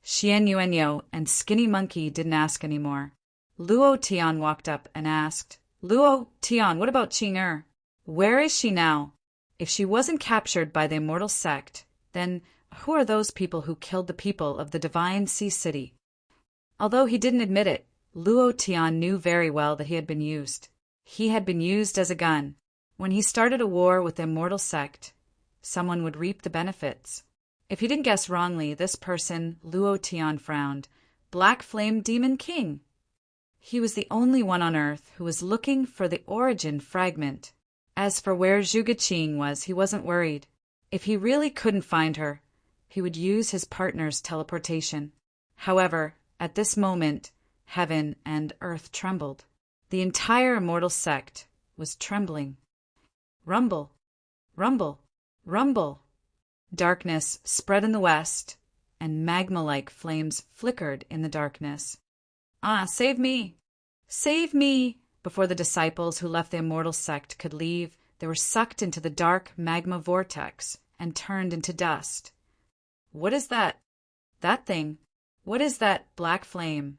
Xian Yuanyo and Skinny Monkey didn't ask anymore. Luo Tian walked up and asked, "Luo Tian, what about Qing? Where is she now? If she wasn't captured by the immortal sect, then who are those people who killed the people of the divine sea city?" Although he didn't admit it, Luo Tian knew very well that he had been used. He had been used as a gun. When he started a war with the immortal sect, someone would reap the benefits. If he didn't guess wrongly, this person, Luo Tian, frowned. Black Flame Demon King. He was the only one on Earth who was looking for the origin fragment. As for where Zhuge Qing was, he wasn't worried. If he really couldn't find her, he would use his partner's teleportation. However, at this moment, heaven and earth trembled. The entire immortal sect was trembling. Rumble, rumble, rumble. Darkness spread in the west, and magma-like flames flickered in the darkness. "Ah, save me! Save me!" Before the disciples who left the immortal sect could leave, they were sucked into the dark magma vortex and turned into dust. "What is that? That thing? What is that black flame?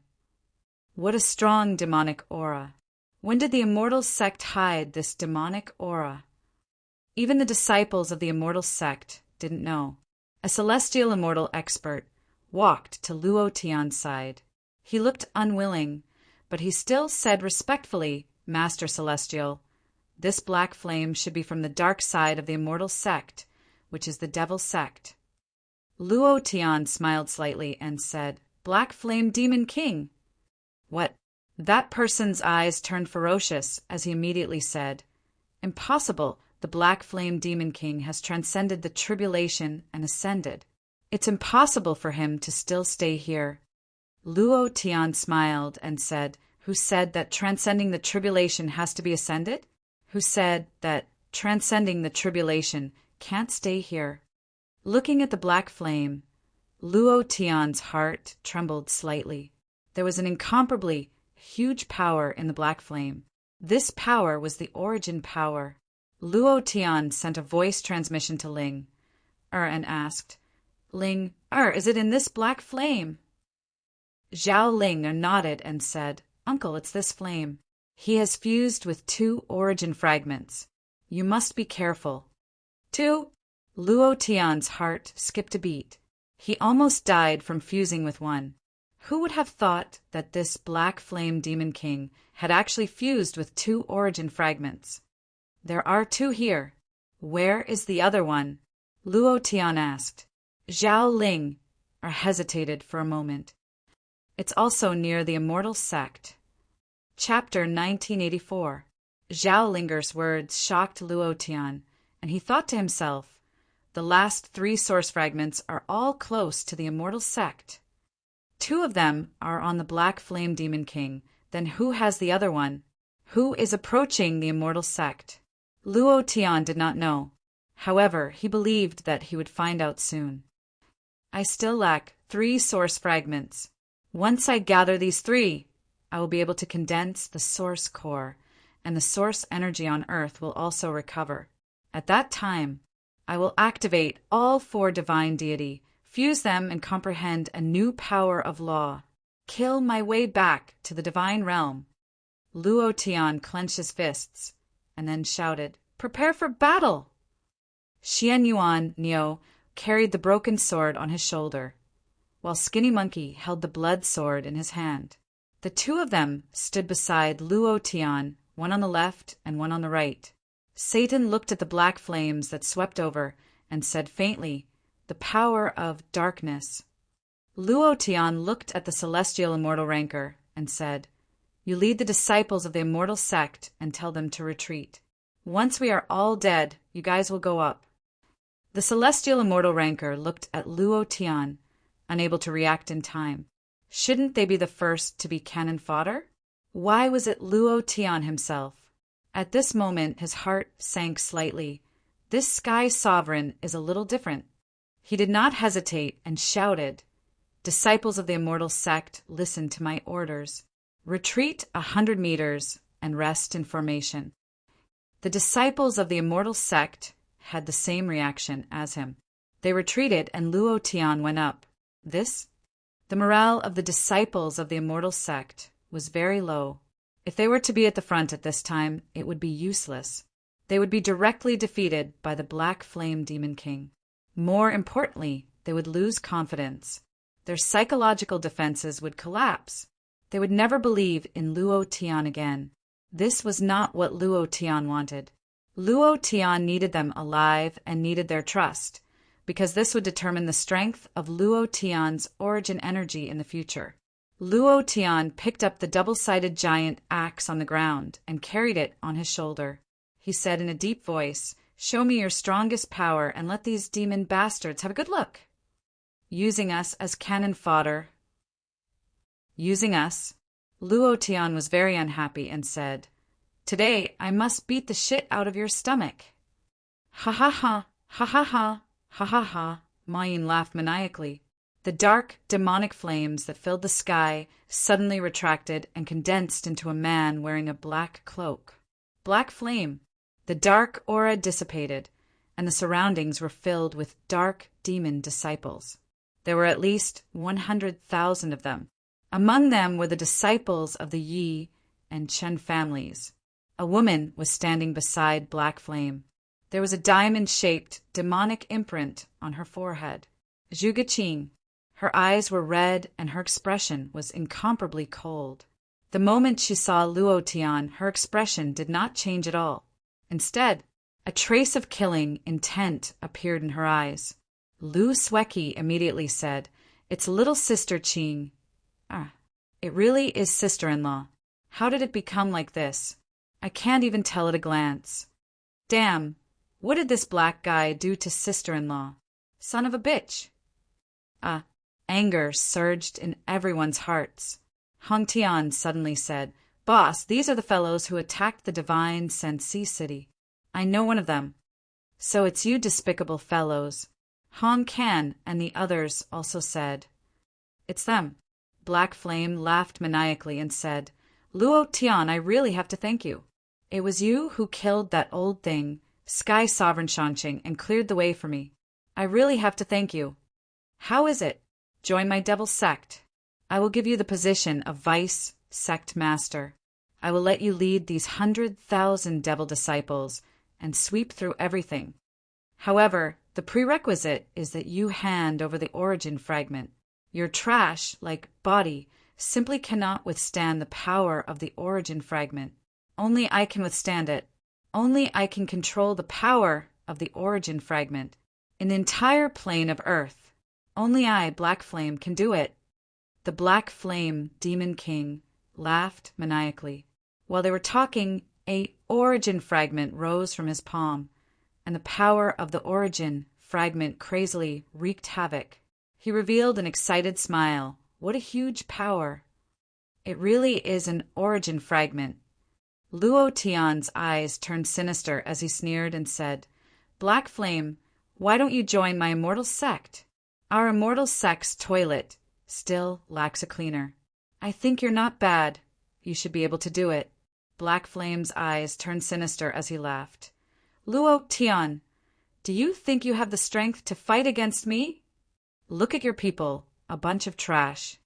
What a strong demonic aura! When did the immortal sect hide this demonic aura?" Even the disciples of the immortal sect didn't know. A celestial immortal expert walked to Luo Tian's side. He looked unwilling, but he still said respectfully, "Master Celestial, this black flame should be from the dark side of the immortal sect, which is the Devil Sect. Luo Tian smiled slightly and said, Black Flame Demon King. What? That person's eyes turned ferocious as he immediately said, Impossible. The Black Flame Demon King has transcended the tribulation and ascended. It's impossible for him to still stay here. Luo Tian smiled and said, Who said that transcending the tribulation has to be ascended? Who said that transcending the tribulation can't stay here? Looking at the black flame, Luo Tian's heart trembled slightly. There was an incomparably huge power in the black flame. This power was the origin power. Luo Tian sent a voice transmission to Ling, and asked, Ling, is it in this black flame? Zhao Ling nodded and said, Uncle, it's this flame. He has fused with 2 origin fragments. You must be careful. 2? Luo Tian's heart skipped a beat. He almost died from fusing with 1. Who would have thought that this Black Flame Demon King had actually fused with 2 origin fragments? There are 2 here. Where is the other one? Luo Tian asked. Zhao Ling hesitated for a moment. It's also near the Immortal Sect. Chapter 1984. Zhao Linger's words shocked Luo Tian, and he thought to himself, the last 3 source fragments are all close to the Immortal Sect. 2 of them are on the Black Flame Demon King. Then who has the other one? Who is approaching the Immortal Sect? Luo Tian did not know. However, he believed that he would find out soon. I still lack 3 source fragments. Once I gather these 3, I will be able to condense the source core, and the source energy on Earth will also recover. At that time, I will activate all 4 divine deity, fuse them and comprehend a new power of law. Kill my way back to the divine realm. Luo Tian clenched his fists, and then shouted, Prepare for battle! Xian Yuan Niu carried the broken sword on his shoulder, while Skinny Monkey held the blood sword in his hand. The 2 of them stood beside Luo Tian, one on the left and one on the right. Satan looked at the black flames that swept over and said faintly, The power of darkness. Luo Tian looked at the celestial immortal rancor and said, You lead the disciples of the Immortal Sect and tell them to retreat. Once we are all dead, you guys will go up. The celestial immortal rancor looked at Luo Tian, unable to react in time. Shouldn't they be the first to be cannon fodder? Why was it Luo Tian himself? At this moment his heart sank slightly. This sky sovereign is a little different. He did not hesitate and shouted, Disciples of the Immortal Sect, listen to my orders. Retreat 100 meters and rest in formation. The disciples of the Immortal Sect had the same reaction as him. They retreated and Luo Tian went up. The morale of the disciples of the Immortal Sect was very low. If they were to be at the front at this time, it would be useless. They would be directly defeated by the Black Flame Demon King. More importantly, they would lose confidence. Their psychological defenses would collapse. They would never believe in Luo Tian again. This was not what Luo Tian wanted. Luo Tian needed them alive and needed their trust, because this would determine the strength of Luo Tian's origin energy in the future. Luo Tian picked up the double-sided giant axe on the ground and carried it on his shoulder. He said in a deep voice, Show me your strongest power and let these demon bastards have a good look. Using us as cannon fodder. Using us. Luo Tian was very unhappy and said, Today I must beat the shit out of your stomach. Ha ha ha, ha ha ha, ha ha ha, Ma Yin laughed maniacally. The dark, demonic flames that filled the sky suddenly retracted and condensed into a man wearing a black cloak. Black flame. The dark aura dissipated, and the surroundings were filled with dark demon disciples. There were at least 100,000 of them. Among them were the disciples of the Yi and Chen families. A woman was standing beside Black Flame. There was a diamond-shaped, demonic imprint on her forehead. Zhu Geqing. Her eyes were red and her expression was incomparably cold. The moment she saw Luo Tian, her expression did not change at all. Instead, A trace of killing intent appeared in her eyes. Lu Sweki immediately said, "It's little sister Qing." "Ah, it really is sister-in-law. How did it become like this? I can't even tell at a glance. Damn, what did this black guy do to sister-in-law? Son of a bitch." Anger surged in everyone's hearts. Hong Tian suddenly said, "Boss, these are the fellows who attacked the divine Sensi city. I know one of them." "So it's you despicable fellows." Hong Kan and the others also said, "It's them." Black Flame laughed maniacally and said, "Luo Tian, I really have to thank you. It was you who killed that old thing, Sky Sovereign Shanqing, and cleared the way for me. I really have to thank you. How is it? Join my devil sect. I will give you the position of vice sect master. I will let you lead these 100,000 devil disciples and sweep through everything. However, the prerequisite is that you hand over the origin fragment. Your trash, like body, simply cannot withstand the power of the origin fragment. Only I can withstand it. Only I can control the power of the origin fragment in the entire plane of Earth. Only I, Black Flame, can do it." The Black Flame Demon King laughed maniacally. While they were talking, a origin fragment rose from his palm, and the power of the origin fragment crazily wreaked havoc. He revealed an excited smile. What a huge power! It really is an origin fragment. Luo Tian's eyes turned sinister as he sneered and said, "Black Flame, why don't you join my immortal sect? Our immortal sect's toilet still lacks a cleaner. I think you're not bad. You should be able to do it." Black Flame's eyes turned sinister as he laughed. "Luo Tian, do you think you have the strength to fight against me? Look at your people, a bunch of trash.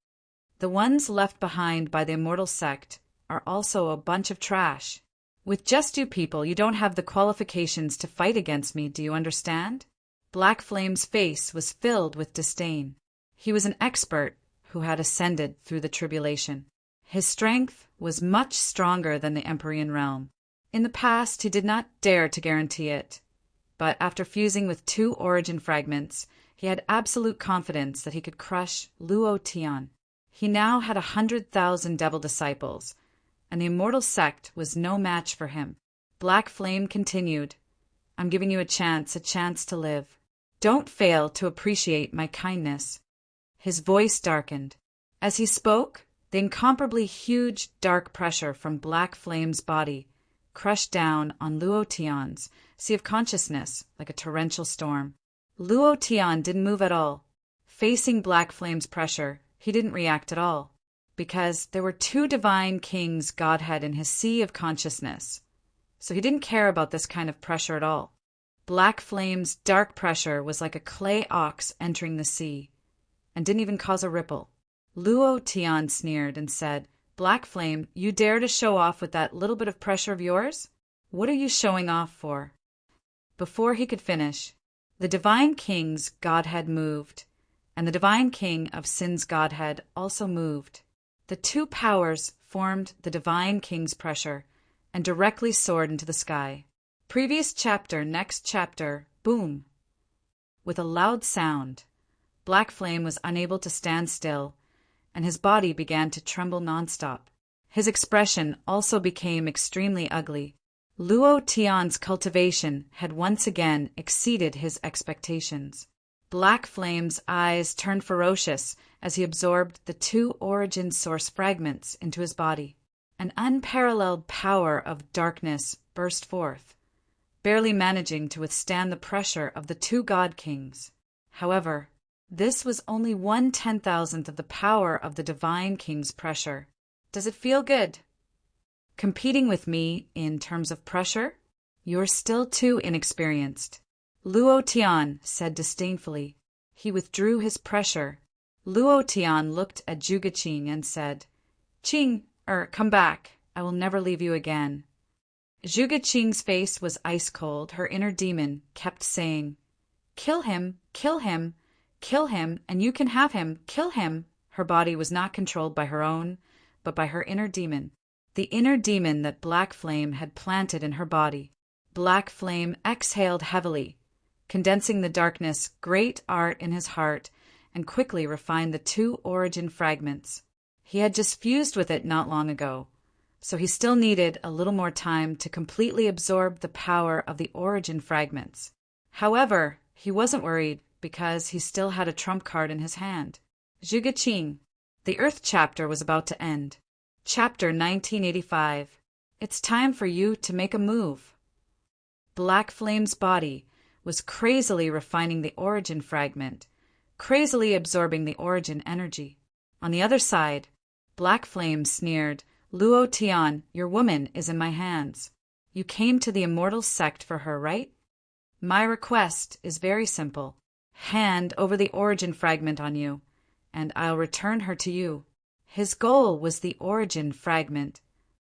The ones left behind by the immortal sect are also a bunch of trash. With just you people, you don't have the qualifications to fight against me, do you understand?" Black Flame's face was filled with disdain. He was an expert who had ascended through the tribulation. His strength was much stronger than the Empyrean realm. In the past, he did not dare to guarantee it, but after fusing with 2 origin fragments, he had absolute confidence that he could crush Luo Tian. He now had 100,000 devil disciples, and the immortal sect was no match for him. Black Flame continued, "I'm giving you a chance to live. Don't fail to appreciate my kindness." His voice darkened. As he spoke, the incomparably huge dark pressure from Black Flame's body crushed down on Luo Tian's sea of consciousness like a torrential storm. Luo Tian didn't move at all. Facing Black Flame's pressure, he didn't react at all, because there were 2 divine kings' Godhead in his sea of consciousness, so he didn't care about this kind of pressure at all. Black Flame's dark pressure was like a clay ox entering the sea, and didn't even cause a ripple. Luo Tian sneered and said, "Black Flame, you dare to show off with that little bit of pressure of yours? What are you showing off for?" Before he could finish, the Divine King's Godhead moved, and the Divine King of Sin's Godhead also moved. The 2 powers formed the Divine King's pressure and directly soared into the sky. Previous chapter, next chapter, boom! With a loud sound, Black Flame was unable to stand still, and his body began to tremble nonstop. His expression also became extremely ugly. Luo Tian's cultivation had once again exceeded his expectations. Black Flame's eyes turned ferocious as he absorbed the 2 origin source fragments into his body. An unparalleled power of darkness burst forth, barely managing to withstand the pressure of the 2 God Kings. However, this was only 1/10,000th of the power of the Divine King's pressure. Does it feel good? Competing with me in terms of pressure? You're still too inexperienced. Luo Tian said disdainfully. He withdrew his pressure. Luo Tian looked at Zhuge Qing and said, Come back. I will never leave you again." Zhuge Qing's face was ice cold. Her inner demon kept saying, "Kill him, kill him, kill him, and you can have him, kill him." Her body was not controlled by her own, but by her inner demon, the inner demon that Black Flame had planted in her body. Black Flame exhaled heavily, condensing the darkness, great art in his heart, and quickly refined the 2 origin fragments. He had just fused with it not long ago, so he still needed a little more time to completely absorb the power of the origin fragments. However, he wasn't worried because he still had a trump card in his hand. Zhuge Qing. The Earth chapter was about to end. Chapter 1985. It's time for you to make a move. Black Flame's body was crazily refining the origin fragment, crazily absorbing the origin energy. On the other side, Black Flame sneered, Luo Tian, your woman is in my hands. You came to the immortal sect for her, right? My request is very simple. Hand over the origin fragment on you, and I'll return her to you. His goal was the origin fragment.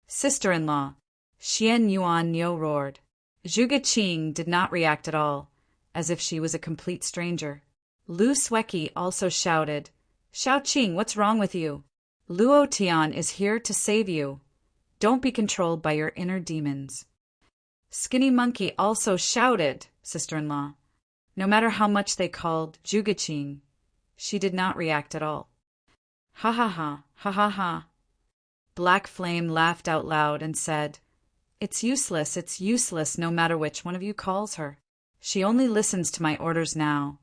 Sister-in-law, Xian Yuan Niu roared. Zhuge Qing did not react at all, as if she was a complete stranger. Lu Sueki also shouted, Xiao Qing, what's wrong with you? Luo Tian is here to save you. Don't be controlled by your inner demons. Skinny Monkey also shouted, sister-in-law. No matter how much they called Zhuge Qing, she did not react at all. Ha ha ha, ha ha ha. Black Flame laughed out loud and said, it's useless no matter which one of you calls her. She only listens to my orders now,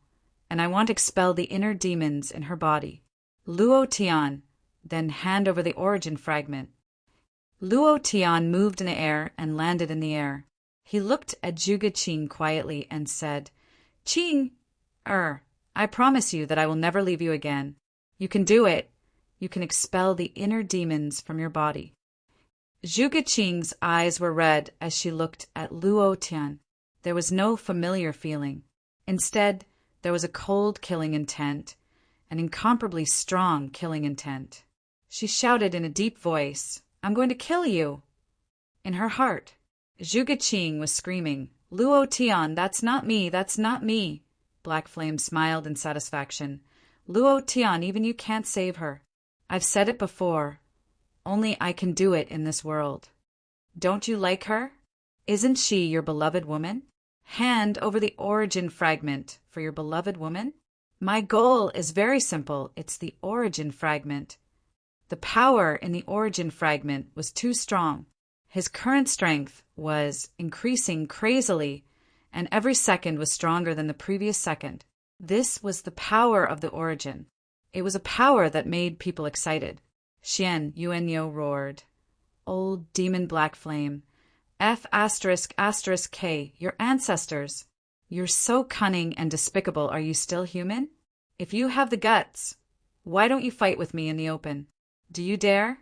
and I want to expel the inner demons in her body. Luo Tian, then hand over the origin fragment. Luo Tian moved in the air and landed in the air. He looked at Zhuge Qing quietly and said, Qing, I promise you that I will never leave you again. You can do it. You can expel the inner demons from your body. Zhuge Qing's eyes were red as she looked at Luo Tian. There was no familiar feeling. Instead, there was a cold killing intent, an incomparably strong killing intent. She shouted in a deep voice, I'm going to kill you. In her heart, Zhuge Qing was screaming, Luo Tian, that's not me, that's not me. Black Flame smiled in satisfaction. Luo Tian, even you can't save her. I've said it before. Only I can do it in this world. Don't you like her? Isn't she your beloved woman? Hand over the origin fragment for your beloved woman. My goal is very simple. It's the origin fragment. The power in the origin fragment was too strong. His current strength was increasing crazily, and every second was stronger than the previous second. This was the power of the origin. It was a power that made people excited. Xian Yuanyo roared. Old demon Black Flame. F***K, your ancestors. You're so cunning and despicable. Are you still human? If you have the guts, why don't you fight with me in the open? Do you dare?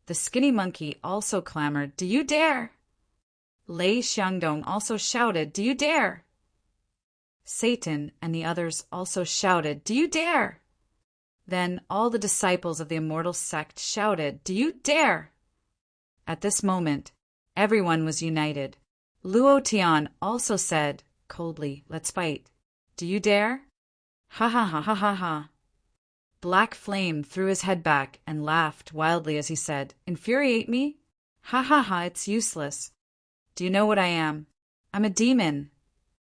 The Skinny Monkey also clamored, do you dare? Lei Xiangdong also shouted, do you dare? Satan and the others also shouted, do you dare? Then all the disciples of the immortal sect shouted, do you dare? At this moment, everyone was united. Luo Tian also said, coldly, let's fight. Do you dare? Ha ha ha ha ha ha. Black Flame threw his head back and laughed wildly as he said, infuriate me? Ha ha ha, it's useless. Do you know what I am? I'm a demon.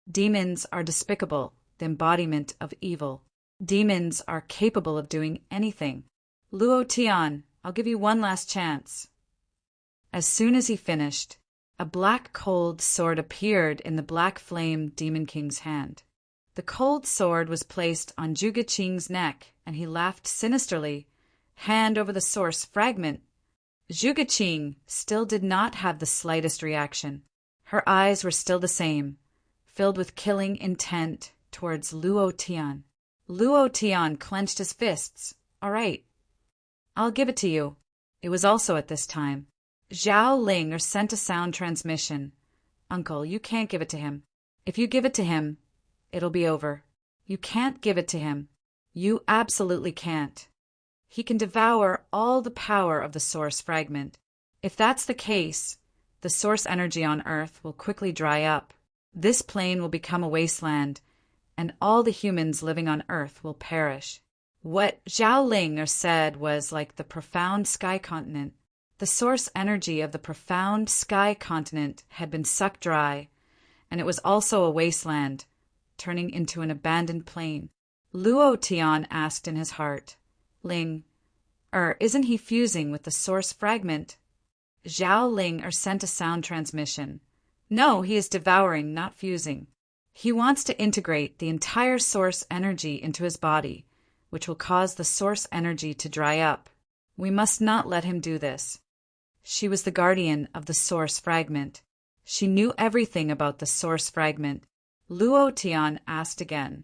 Demons are despicable, the embodiment of evil. Demons are capable of doing anything. Luo Tian, I'll give you one last chance. As soon as he finished, a black cold sword appeared in the Black Flame Demon King's hand. The cold sword was placed on Zhuge Qing's neck, and he laughed sinisterly, hand over the source fragment. Zhuge Qing still did not have the slightest reaction. Her eyes were still the same, filled with killing intent towards Luo Tian. Luo Tian clenched his fists. All right, I'll give it to you. It was also at this time. Zhao Ling sent a sound transmission. Uncle, you can't give it to him. If you give it to him, it'll be over. You can't give it to him. You absolutely can't. He can devour all the power of the source fragment. If that's the case, the source energy on Earth will quickly dry up. This plane will become a wasteland, and all the humans living on Earth will perish. What Zhao Ling said was like the profound sky continent. The source energy of the profound sky continent had been sucked dry, and it was also a wasteland, turning into an abandoned plain. Luo Tian asked in his heart, Ling, isn't he fusing with the source fragment? Zhao Ling sent a sound transmission. No, he is devouring, not fusing. He wants to integrate the entire source energy into his body, which will cause the source energy to dry up. We must not let him do this. She was the guardian of the source fragment. She knew everything about the source fragment. Luo Tian asked again,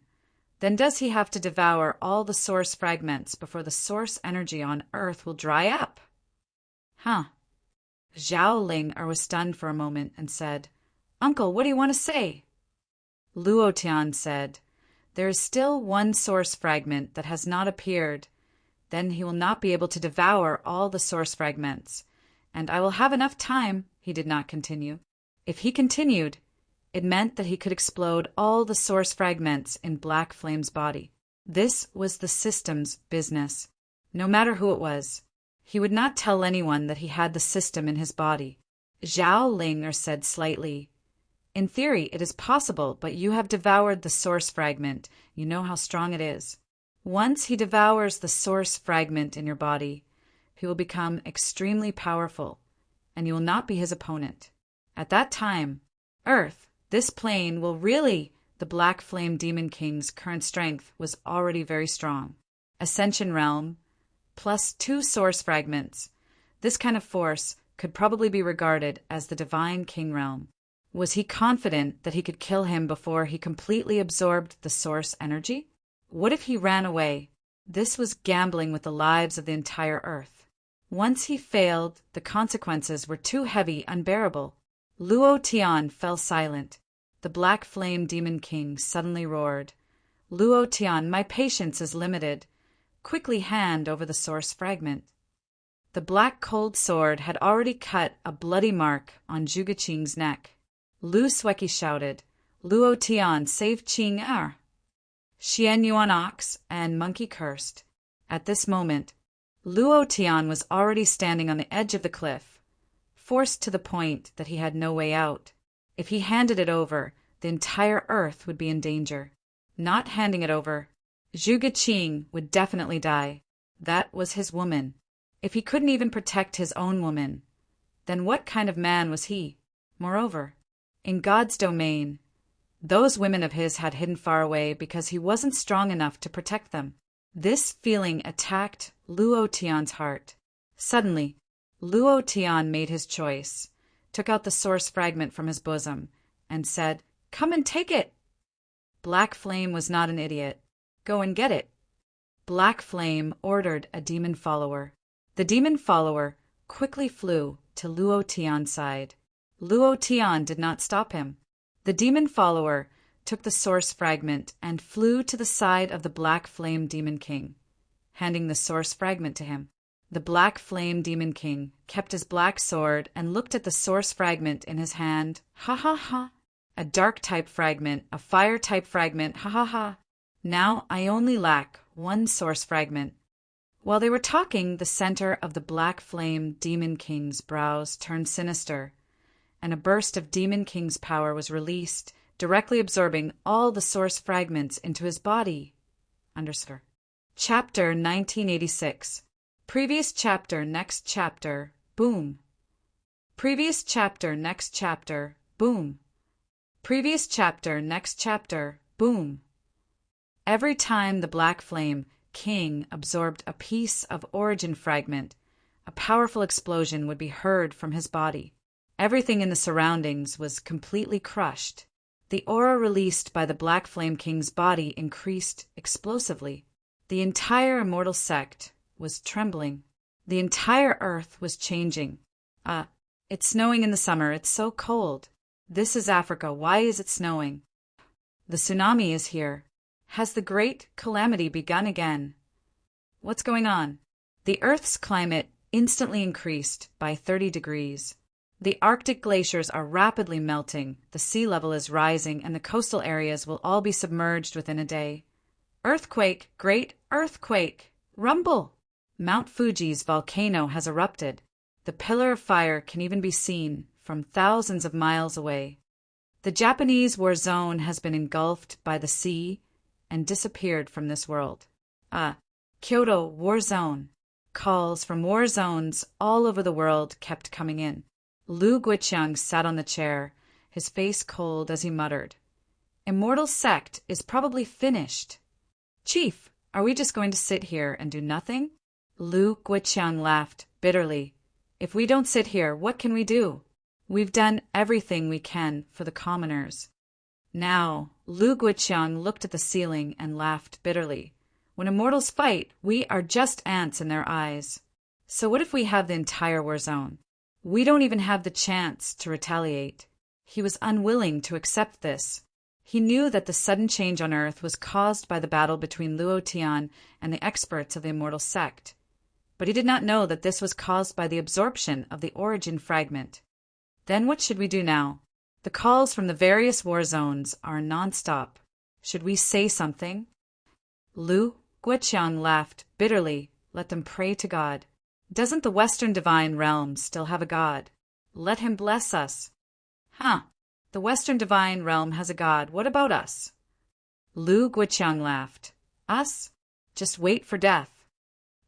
then does he have to devour all the source fragments before the source energy on Earth will dry up? Huh. Zhao Ling was stunned for a moment and said, Uncle, what do you want to say? Luo Tian said, there is still one source fragment that has not appeared. Then he will not be able to devour all the source fragments. And I will have enough time, he did not continue. If he continued, it meant that he could explode all the source fragments in Black Flame's body. This was the system's business. No matter who it was, he would not tell anyone that he had the system in his body. Zhao Ling said slightly, in theory, it is possible, but you have devoured the source fragment. You know how strong it is. Once he devours the source fragment in your body, he will become extremely powerful, and you will not be his opponent. At that time, Earth, this plane will really... The Black Flame Demon King's current strength was already very strong. Ascension Realm, plus 2 source fragments. This kind of force could probably be regarded as the Divine King Realm. Was he confident that he could kill him before he completely absorbed the source energy? What if he ran away? This was gambling with the lives of the entire Earth. Once he failed, the consequences were too heavy, unbearable. Luo Tian fell silent. The Black Flame Demon King suddenly roared, Luo Tian, my patience is limited. Quickly hand over the source fragment. The black cold sword had already cut a bloody mark on Zhuge Qing's neck. Lu Sueki shouted, Luo Tian, save Qing Er. Xian Yuan Ox and Monkey cursed. At this moment, Luo Tian was already standing on the edge of the cliff, forced to the point that he had no way out. If he handed it over, the entire Earth would be in danger. Not handing it over, Zhuge Qing would definitely die. That was his woman. If he couldn't even protect his own woman, then what kind of man was he? Moreover, in God's domain, those women of his had hidden far away because he wasn't strong enough to protect them. This feeling attacked Luo Tian's heart. Suddenly, Luo Tian made his choice, took out the source fragment from his bosom, and said, Come and take it! Black Flame was not an idiot. Go and get it. Black Flame ordered a demon follower. The demon follower quickly flew to Luo Tian's side. Luo Tian did not stop him. The demon follower took the source fragment and flew to the side of the Black Flame Demon King, handing the source fragment to him. The Black Flame Demon King kept his black sword and looked at the source fragment in his hand. Ha ha ha. A dark-type fragment, a fire-type fragment, ha ha ha. Now I only lack one source fragment. While they were talking, the center of the Black Flame Demon King's brows turned sinister, and a burst of Demon King's power was released, directly absorbing all the source fragments into his body. Chapter 1986. Previous chapter, next chapter, boom. Previous chapter, next chapter, boom. Previous chapter, next chapter, boom. Every time the Black Flame King absorbed a piece of origin fragment, a powerful explosion would be heard from his body. Everything in the surroundings was completely crushed. The aura released by the Black Flame King's body increased explosively. The entire immortal sect was trembling. The entire earth was changing. It's snowing in the summer. It's so cold. This is Africa. Why is it snowing? The tsunami is here. Has the great calamity begun again? What's going on? The Earth's climate instantly increased by 30 degrees. The Arctic glaciers are rapidly melting, the sea level is rising, and the coastal areas will all be submerged within a day. Earthquake! Great earthquake! Rumble! Mount Fuji's volcano has erupted. The pillar of fire can even be seen from thousands of miles away. The Japanese war zone has been engulfed by the sea and disappeared from this world. Kyoto war zone. Calls from war zones all over the world kept coming in. Lu Guiqiang sat on the chair, his face cold as he muttered, "Immortal sect is probably finished. Chief, are we just going to sit here and do nothing?" Lu Guiqiang laughed bitterly. "If we don't sit here, what can we do? We've done everything we can for the commoners." Now, Lu Guiqiang looked at the ceiling and laughed bitterly. "When immortals fight, we are just ants in their eyes. So what if we have the entire war zone? We don't even have the chance to retaliate." He was unwilling to accept this. He knew that the sudden change on Earth was caused by the battle between Luo Tian and the experts of the immortal sect. But he did not know that this was caused by the absorption of the origin fragment. Then what should we do now? The calls from the various war zones are nonstop. Should we say something? Lu Guiqiang laughed bitterly. "Let them pray to God. Doesn't the Western divine realm still have a God? Let him bless us." The Western divine realm has a God. What about us? Lu Guiqiang laughed. "Us? Just wait for death."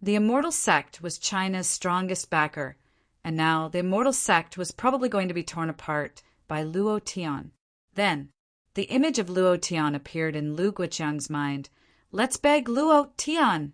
The immortal sect was China's strongest backer, and now the immortal sect was probably going to be torn apart by Luo Tian. Then, the image of Luo Tian appeared in Lu Guiqiang's mind. "Let's beg Luo Tian."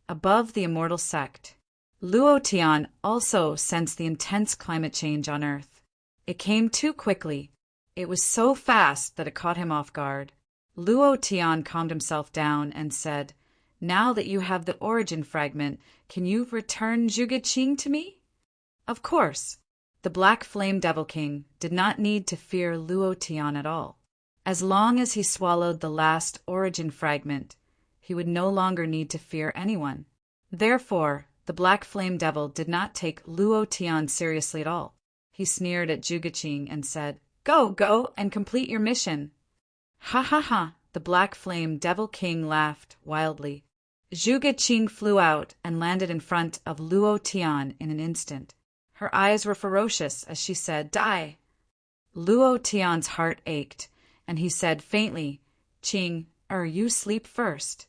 Above the immortal sect. Luo Tian also sensed the intense climate change on Earth. It came too quickly. It was so fast that it caught him off guard. Luo Tian calmed himself down and said, "Now that you have the origin fragment, can you return Zhuge Qing to me?" Of course. The Black Flame Devil King did not need to fear Luo Tian at all. As long as he swallowed the last origin fragment, he would no longer need to fear anyone. Therefore, the Black Flame Devil did not take Luo Tian seriously at all. He sneered at Zhuge Qing and said, Go and complete your mission." "Ha ha ha," the Black Flame Devil King laughed wildly. Zhuge Qing flew out and landed in front of Luo Tian in an instant. Her eyes were ferocious as she said, "Die!" Luo Tian's heart ached, and he said faintly, "Qing, you sleep first."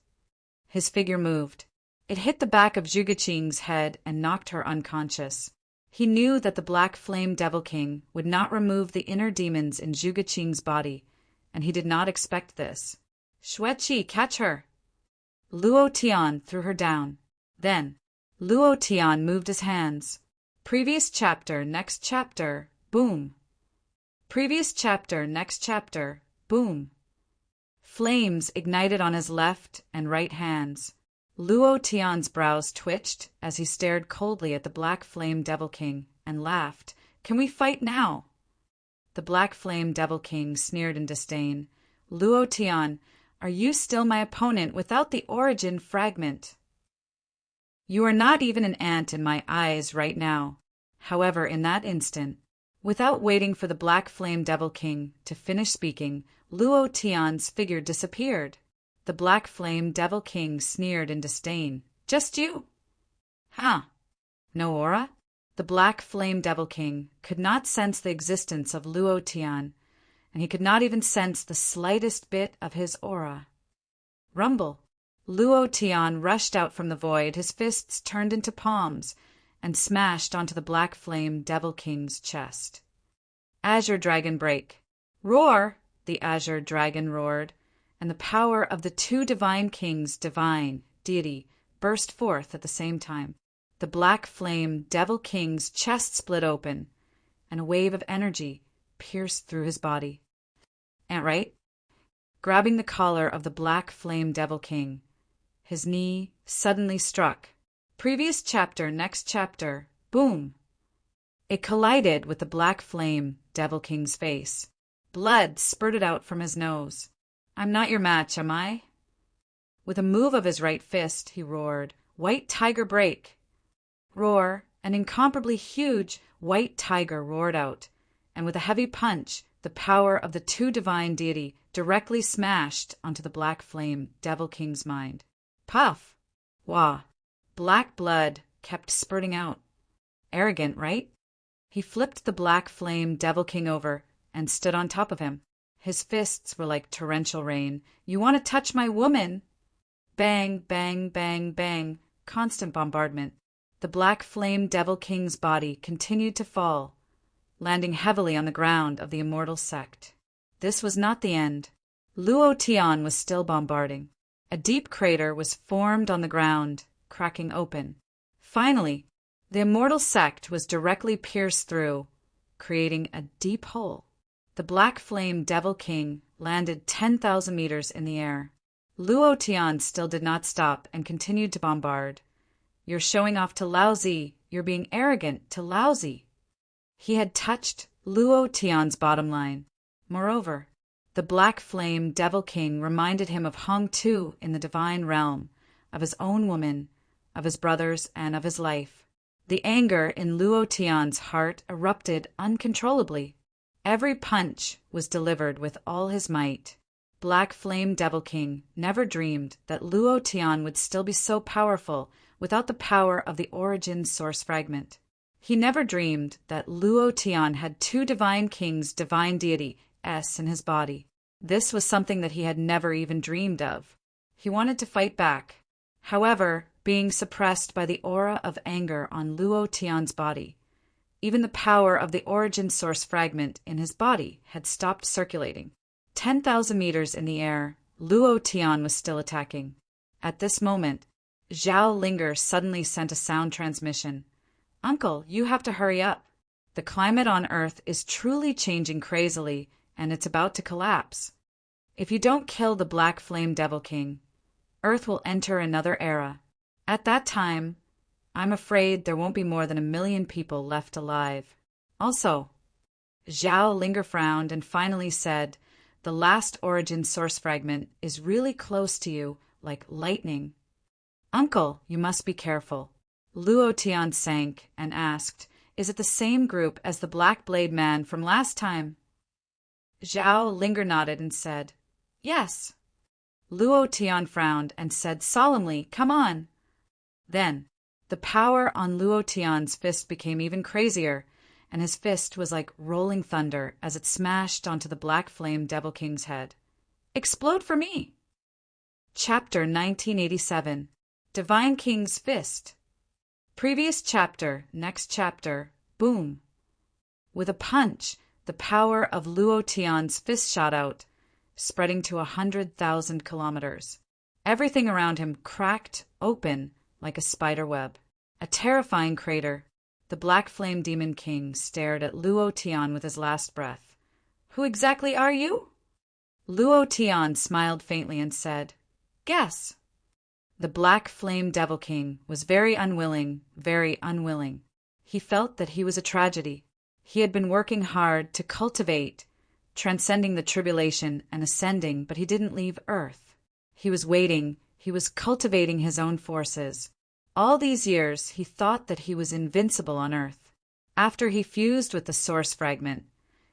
His figure moved. It hit the back of Zhuge Qing's head and knocked her unconscious. He knew that the Black Flame Devil King would not remove the inner demons in Zhuge Qing's body, and he did not expect this. "Xueqi, catch her!" Luo Tian threw her down. Then, Luo Tian moved his hands. Previous chapter, next chapter, boom. Previous chapter, next chapter, boom. Flames ignited on his left and right hands. Luo Tian's brows twitched as he stared coldly at the Black Flame Devil King and laughed. "Can we fight now?" The Black Flame Devil King sneered in disdain. "Luo Tian, are you still my opponent without the origin fragment? You are not even an ant in my eyes right now." However, in that instant, without waiting for the Black Flame Devil King to finish speaking, Luo Tian's figure disappeared. The Black Flame Devil King sneered in disdain. "Just you?" No aura? The Black Flame Devil King could not sense the existence of Luo Tian, and he could not even sense the slightest bit of his aura. Rumble. Luo Tian rushed out from the void, his fists turned into palms, and smashed onto the Black Flame Devil King's chest. Azure Dragon break. "Roar!" the Azure Dragon roared, and the power of the two divine kings, divine, deity, burst forth at the same time. The Black Flame Devil King's chest split open, and a wave of energy pierced through his body. Right? Grabbing the collar of the Black Flame Devil King, his knee suddenly struck. Previous chapter, next chapter, boom! It collided with the Black Flame Devil King's face. Blood spurted out from his nose. "I'm not your match, am I?" With a move of his right fist, he roared, "White Tiger break!" Roar, an incomparably huge white tiger roared out, and with a heavy punch, the power of the two divine deity directly smashed onto the Black Flame Devil King's mind. Puff! Wah! Black blood kept spurting out. Arrogant, right? He flipped the black flame Devil King over and stood on top of him. His fists were like torrential rain. You want to touch my woman? Bang, bang, bang, bang. Constant bombardment. The black flame Devil King's body continued to fall, landing heavily on the ground of the immortal sect. This was not the end. Luo Tian was still bombarding. A deep crater was formed on the ground, cracking open. Finally, the immortal sect was directly pierced through, creating a deep hole. The black flame Devil King landed 10,000 meters in the air. Luo Tian still did not stop and continued to bombard. You're showing off to Laozi. You're being arrogant to Laozi. He had touched Luo Tian's bottom line. Moreover, the black flame Devil King reminded him of Hong Tu in the divine realm, of his own woman, of his brothers, and of his life. The anger in Luo Tian's heart erupted uncontrollably. Every punch was delivered with all his might. Black Flame Devil King never dreamed that Luo Tian would still be so powerful without the power of the origin source fragment. He never dreamed that Luo Tian had two divine kings' divine deity S in his body. This was something that he had never even dreamed of. He wanted to fight back. However, being suppressed by the aura of anger on Luo Tian's body, even the power of the origin source fragment in his body had stopped circulating. 10,000 meters in the air, Luo Tian was still attacking. At this moment, Zhao Linger suddenly sent a sound transmission. Uncle, you have to hurry up. The climate on Earth is truly changing crazily, and it's about to collapse. If you don't kill the Black Flame Devil King, Earth will enter another era. At that time, I'm afraid there won't be more than 1 million people left alive. Also, Zhao Linger frowned and finally said, the last origin source fragment is really close to you, like lightning. Uncle, you must be careful. Luo Tian sank and asked, is it the same group as the Black Blade Man from last time? Zhao Linger nodded and said, yes. Luo Tian frowned and said solemnly, come on. Then, the power on Luo Tian's fist became even crazier, and his fist was like rolling thunder as it smashed onto the Black Flame Devil King's head. Explode for me! Chapter 1987. Divine King's Fist. Previous chapter, next chapter, boom. With a punch, the power of Luo Tian's fist shot out, spreading to 100,000 kilometers. Everything around him cracked open like a spider web. A terrifying crater. The Black Flame Demon King stared at Luo Tian with his last breath. Who exactly are you? Luo Tian smiled faintly and said, guess. The Black Flame Devil King was very unwilling, very unwilling. He felt that he was a tragedy. He had been working hard to cultivate, transcending the tribulation and ascending, but he didn't leave Earth. He was waiting, he was cultivating his own forces. All these years, he thought that he was invincible on Earth. After he fused with the source fragment,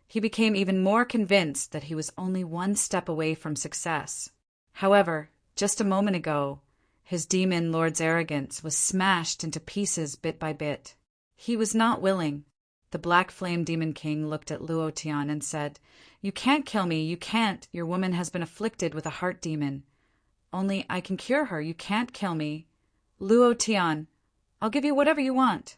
he became even more convinced that he was only one step away from success. However, just a moment ago, his demon lord's arrogance was smashed into pieces bit by bit. He was not willing. The Black Flame Demon King looked at Luo Tian and said, you can't kill me, you can't. Your woman has been afflicted with a heart demon. Only I can cure her, you can't kill me. Luo Tian, I'll give you whatever you want.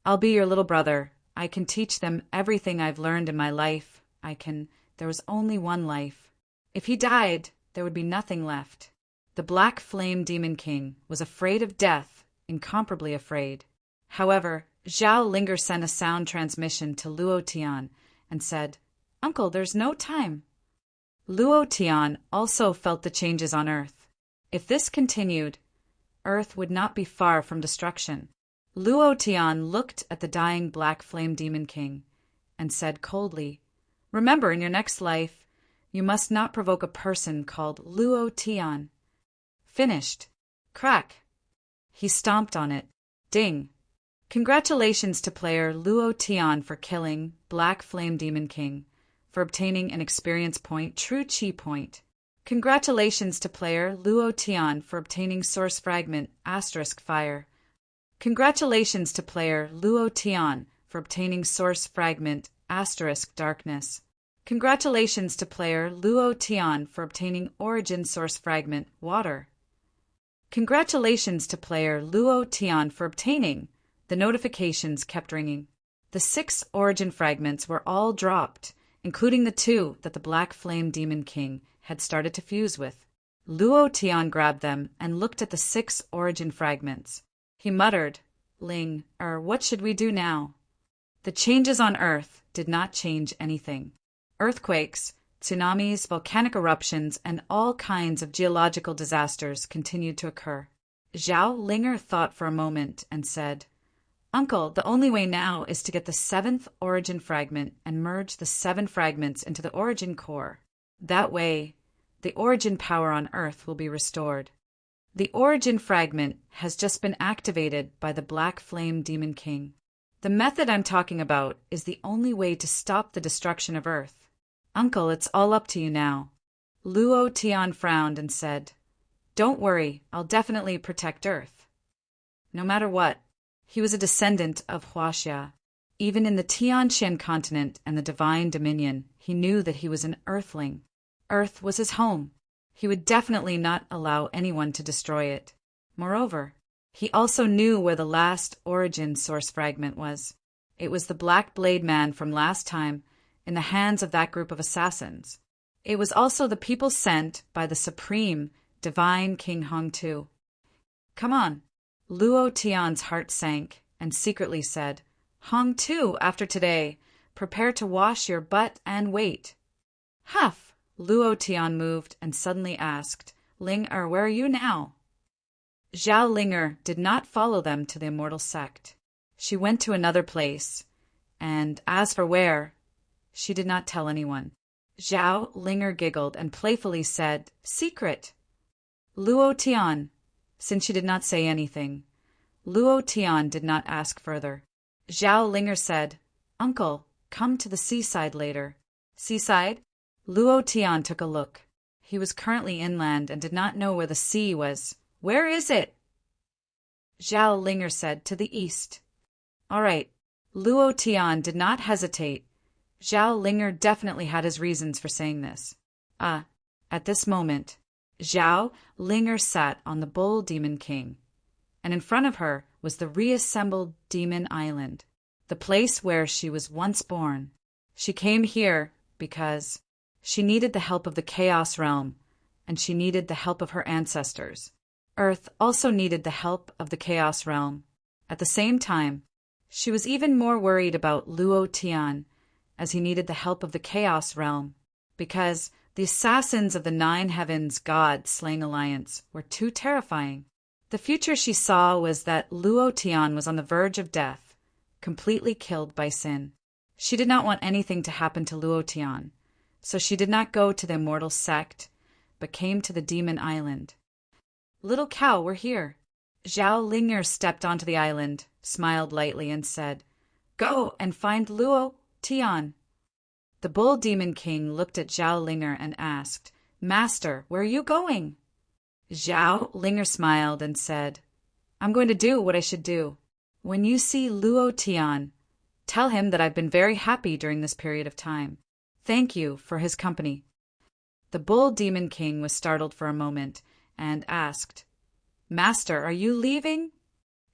I'll be your little brother. I can teach them everything I've learned in my life. There was only one life. If he died, there would be nothing left. The Black Flame Demon King was afraid of death, incomparably afraid. However, Zhao Linger sent a sound transmission to Luo Tian and said, Uncle, there's no time. Luo Tian also felt the changes on Earth. If this continued, Earth would not be far from destruction. Luo Tian looked at the dying Black Flame Demon King and said coldly, remember, in your next life, you must not provoke a person called Luo Tian. Finished. Crack. He stomped on it. Ding. Congratulations to player Luo Tian for killing Black Flame Demon King, for obtaining an experience point, true chi point. Congratulations to player Luo Tian for obtaining source fragment, *fire. Congratulations to player Luo Tian for obtaining source fragment *darkness. Congratulations to player Luo Tian for obtaining origin source fragment water. Congratulations to player Luo Tian for obtaining. The notifications kept ringing. The 6 origin fragments were all dropped, including the 2 that the Black Flame Demon King had started to fuse with. Luo Tian grabbed them and looked at the 6 origin fragments. He muttered, Ling, what should we do now? The changes on Earth did not change anything. Earthquakes, tsunamis, volcanic eruptions, and all kinds of geological disasters continued to occur. Zhao Linger thought for a moment and said, Uncle, the only way now is to get the 7th origin fragment and merge the 7 fragments into the origin core. That way, the origin power on Earth will be restored. The origin fragment has just been activated by the Black Flame Demon King. The method I'm talking about is the only way to stop the destruction of Earth. Uncle, it's all up to you now. Luo Tian frowned and said, Don't worry, I'll definitely protect Earth. No matter what, he was a descendant of Huaxia. Even in the Tianxian continent and the Divine Dominion, he knew that he was an Earthling. Earth was his home. He would definitely not allow anyone to destroy it. Moreover, he also knew where the last origin source fragment was. It was the Black Blade Man from last time, in the hands of that group of assassins. It was also the people sent by the supreme, divine King Hong Tu. Come on. Luo Tian's heart sank and secretly said, Hong Tu, after today, prepare to wash your butt and wait. Huff! Luo Tian moved and suddenly asked, Ling, where are you now? Zhao Linger did not follow them to the immortal sect. She went to another place, and as for where, she did not tell anyone. Zhao Linger giggled and playfully said, Secret! Luo Tian. Since she did not say anything, Luo Tian did not ask further. Zhao Linger said, Uncle, come to the seaside later. Seaside? Luo Tian took a look. He was currently inland and did not know where the sea was. Where is it? Zhao Linger said, to the east. All right. Luo Tian did not hesitate. Zhao Linger definitely had his reasons for saying this. At this moment, Zhao Linger sat on the Bull Demon King, and in front of her was the reassembled Demon Island, the place where she was once born. She came here because she needed the help of the Chaos Realm, and she needed the help of her ancestors. Earth also needed the help of the Chaos Realm. At the same time, she was even more worried about Luo Tian, as he needed the help of the Chaos Realm, because the assassins of the 9 Heavens God-slaying alliance were too terrifying. The future she saw was that Luo Tian was on the verge of death, completely killed by sin. She did not want anything to happen to Luo Tian, so she did not go to the immortal sect, but came to the Demon Island. Little cow, we're here. Zhao Linger stepped onto the island, smiled lightly, and said, Go and find Luo Tian. The Bull Demon King looked at Zhao Linger and asked, Master, where are you going? Zhao Linger smiled and said, I'm going to do what I should do. When you see Luo Tian, tell him that I've been very happy during this period of time. Thank you for his company. The Bull Demon King was startled for a moment and asked, Master, are you leaving?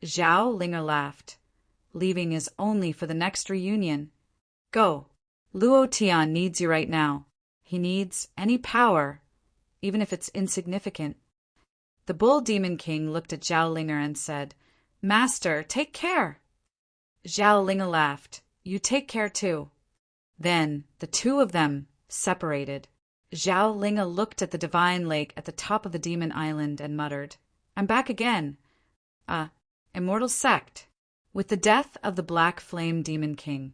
Zhao Linger laughed. Leaving is only for the next reunion. Go. Luo Tian needs you right now. He needs any power, even if it's insignificant. The Bull Demon King looked at Zhao Linger and said, Master, take care. Zhao Linger laughed. You take care too. Then the two of them separated. Zhao Linger looked at the divine lake at the top of the Demon Island and muttered, I'm back again. Immortal sect. With the death of the Black Flame Demon King,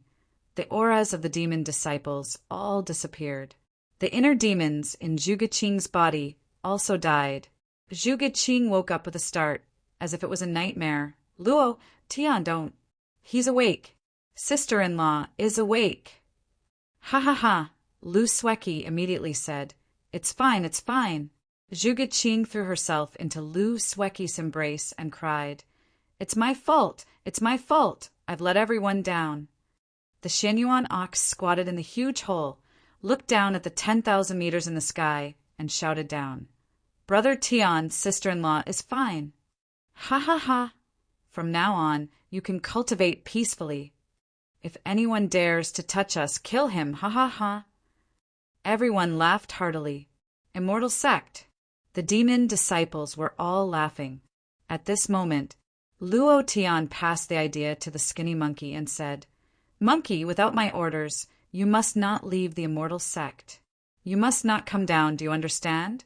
the auras of the demon disciples all disappeared. The inner demons in Zhuge Qing's body also died. Zhuge Qing woke up with a start, as if it was a nightmare. Luo Tian, don't. He's awake. Sister-in-law is awake. Ha ha ha, Lu Sueki immediately said. It's fine, it's fine. Zhuge Qing threw herself into Lu Sueki's embrace and cried, It's my fault! It's my fault! I've let everyone down. The Shenyuan ox squatted in the huge hole, looked down at the 10,000 meters in the sky, and shouted down. Brother Tian's sister-in-law is fine. Ha ha ha! From now on, you can cultivate peacefully. If anyone dares to touch us, kill him, ha ha ha! Everyone laughed heartily. Immortal sect! The demon disciples were all laughing. At this moment, Luo Tian passed the idea to the skinny monkey and said, Monkey, without my orders, you must not leave the immortal sect. You must not come down, do you understand?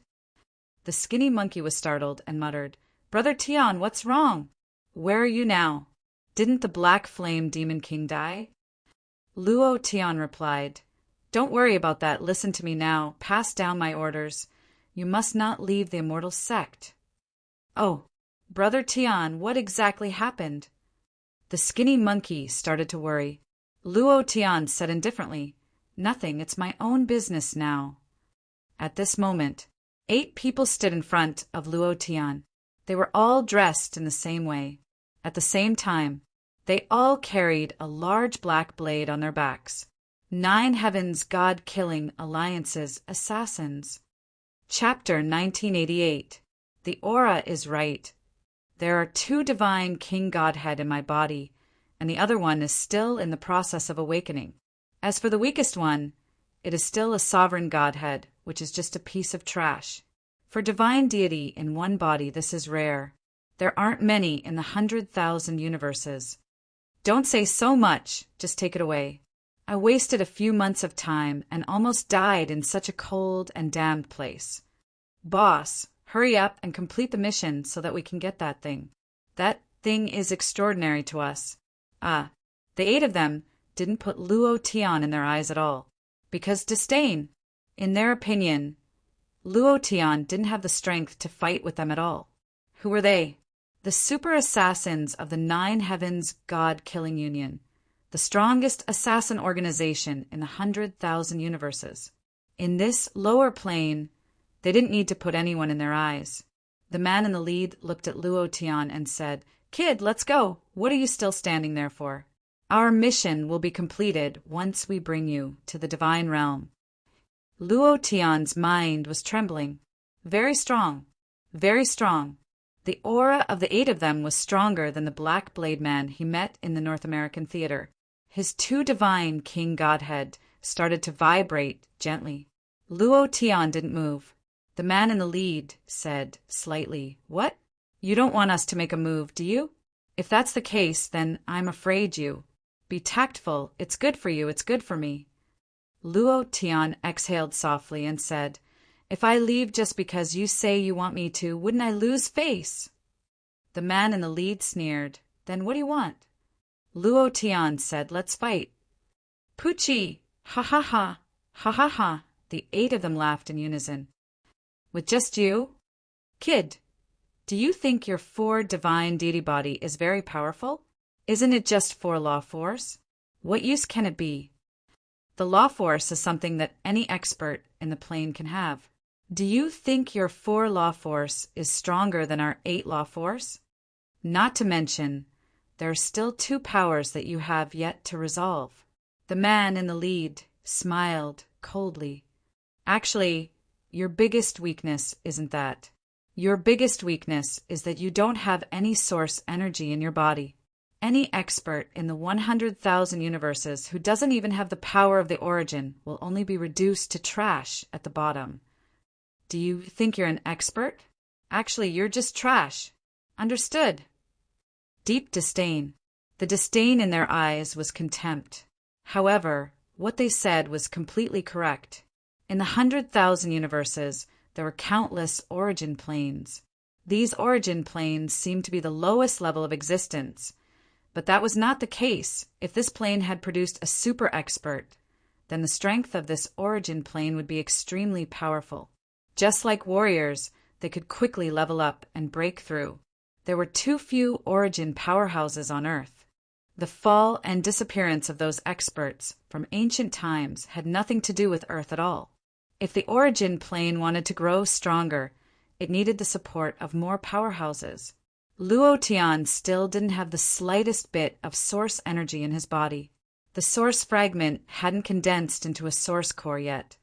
The skinny monkey was startled and muttered, Brother Tian, what's wrong? Where are you now? Didn't the Black Flame Demon King die? Luo Tian replied, Don't worry about that, listen to me now, pass down my orders. You must not leave the immortal sect. Oh, Brother Tian, what exactly happened? The skinny monkey started to worry. Luo Tian said indifferently, Nothing, it's my own business now. At this moment, 8 people stood in front of Luo Tian. They were all dressed in the same way. At the same time, they all carried a large black blade on their backs. 9 Heavens God-killing alliances assassins. Chapter 1988. The aura is right. There are 2 divine king godhead in my body, and the other one is still in the process of awakening. As for the weakest one, it is still a sovereign godhead, which is just a piece of trash. For divine deity in one body, this is rare. There aren't many in the 100,000 universes. Don't say so much, just take it away. I wasted a few months of time and almost died in such a cold and damned place. Boss, hurry up and complete the mission so that we can get that thing. That thing is extraordinary to us. The 8 of them didn't put Luo Tian in their eyes at all. Because disdain. In their opinion, Luo Tian didn't have the strength to fight with them at all. Who were they? The super assassins of the 9 Heavens God-killing union. The strongest assassin organization in the 100,000 universes. In this lower plane, they didn't need to put anyone in their eyes. The man in the lead looked at Luo Tian and said, Kid, let's go. What are you still standing there for? Our mission will be completed once we bring you to the divine realm. Luo Tian's mind was trembling. Very strong. Very strong. The aura of the 8 of them was stronger than the Black Blade Man he met in the North American theater. His 2 divine king godhead started to vibrate gently. Luo Tian didn't move. The man in the lead said slightly, What? You don't want us to make a move, do you? If that's the case, then I'm afraid you. Be tactful. It's good for you. It's good for me. Luo Tian exhaled softly and said, If I leave just because you say you want me to, wouldn't I lose face? The man in the lead sneered. Then what do you want? Luo Tian said, Let's fight. Poochie! Ha ha ha! Ha ha ha! The 8 of them laughed in unison. With just you? Kid, do you think your 4 divine deity body is very powerful? Isn't it just 4 law force? What use can it be? The law force is something that any expert in the plane can have. Do you think your 4 law force is stronger than our 8 law force? Not to mention, there are still 2 powers that you have yet to resolve. The man in the lead smiled coldly. Actually, your biggest weakness isn't that. Your biggest weakness is that you don't have any source energy in your body. Any expert in the 100,000 universes who doesn't even have the power of the origin will only be reduced to trash at the bottom. Do you think you're an expert? Actually, you're just trash. Understood? Deep disdain. The disdain in their eyes was contempt. However, what they said was completely correct. In the 100,000 universes, there were countless origin planes. These origin planes seemed to be the lowest level of existence. But that was not the case. If this plane had produced a super expert, then the strength of this origin plane would be extremely powerful. Just like warriors, they could quickly level up and break through. There were too few origin powerhouses on Earth. The fall and disappearance of those experts from ancient times had nothing to do with Earth at all. If the origin plane wanted to grow stronger, it needed the support of more powerhouses. Luo Tian still didn't have the slightest bit of source energy in his body. The source fragment hadn't condensed into a source core yet,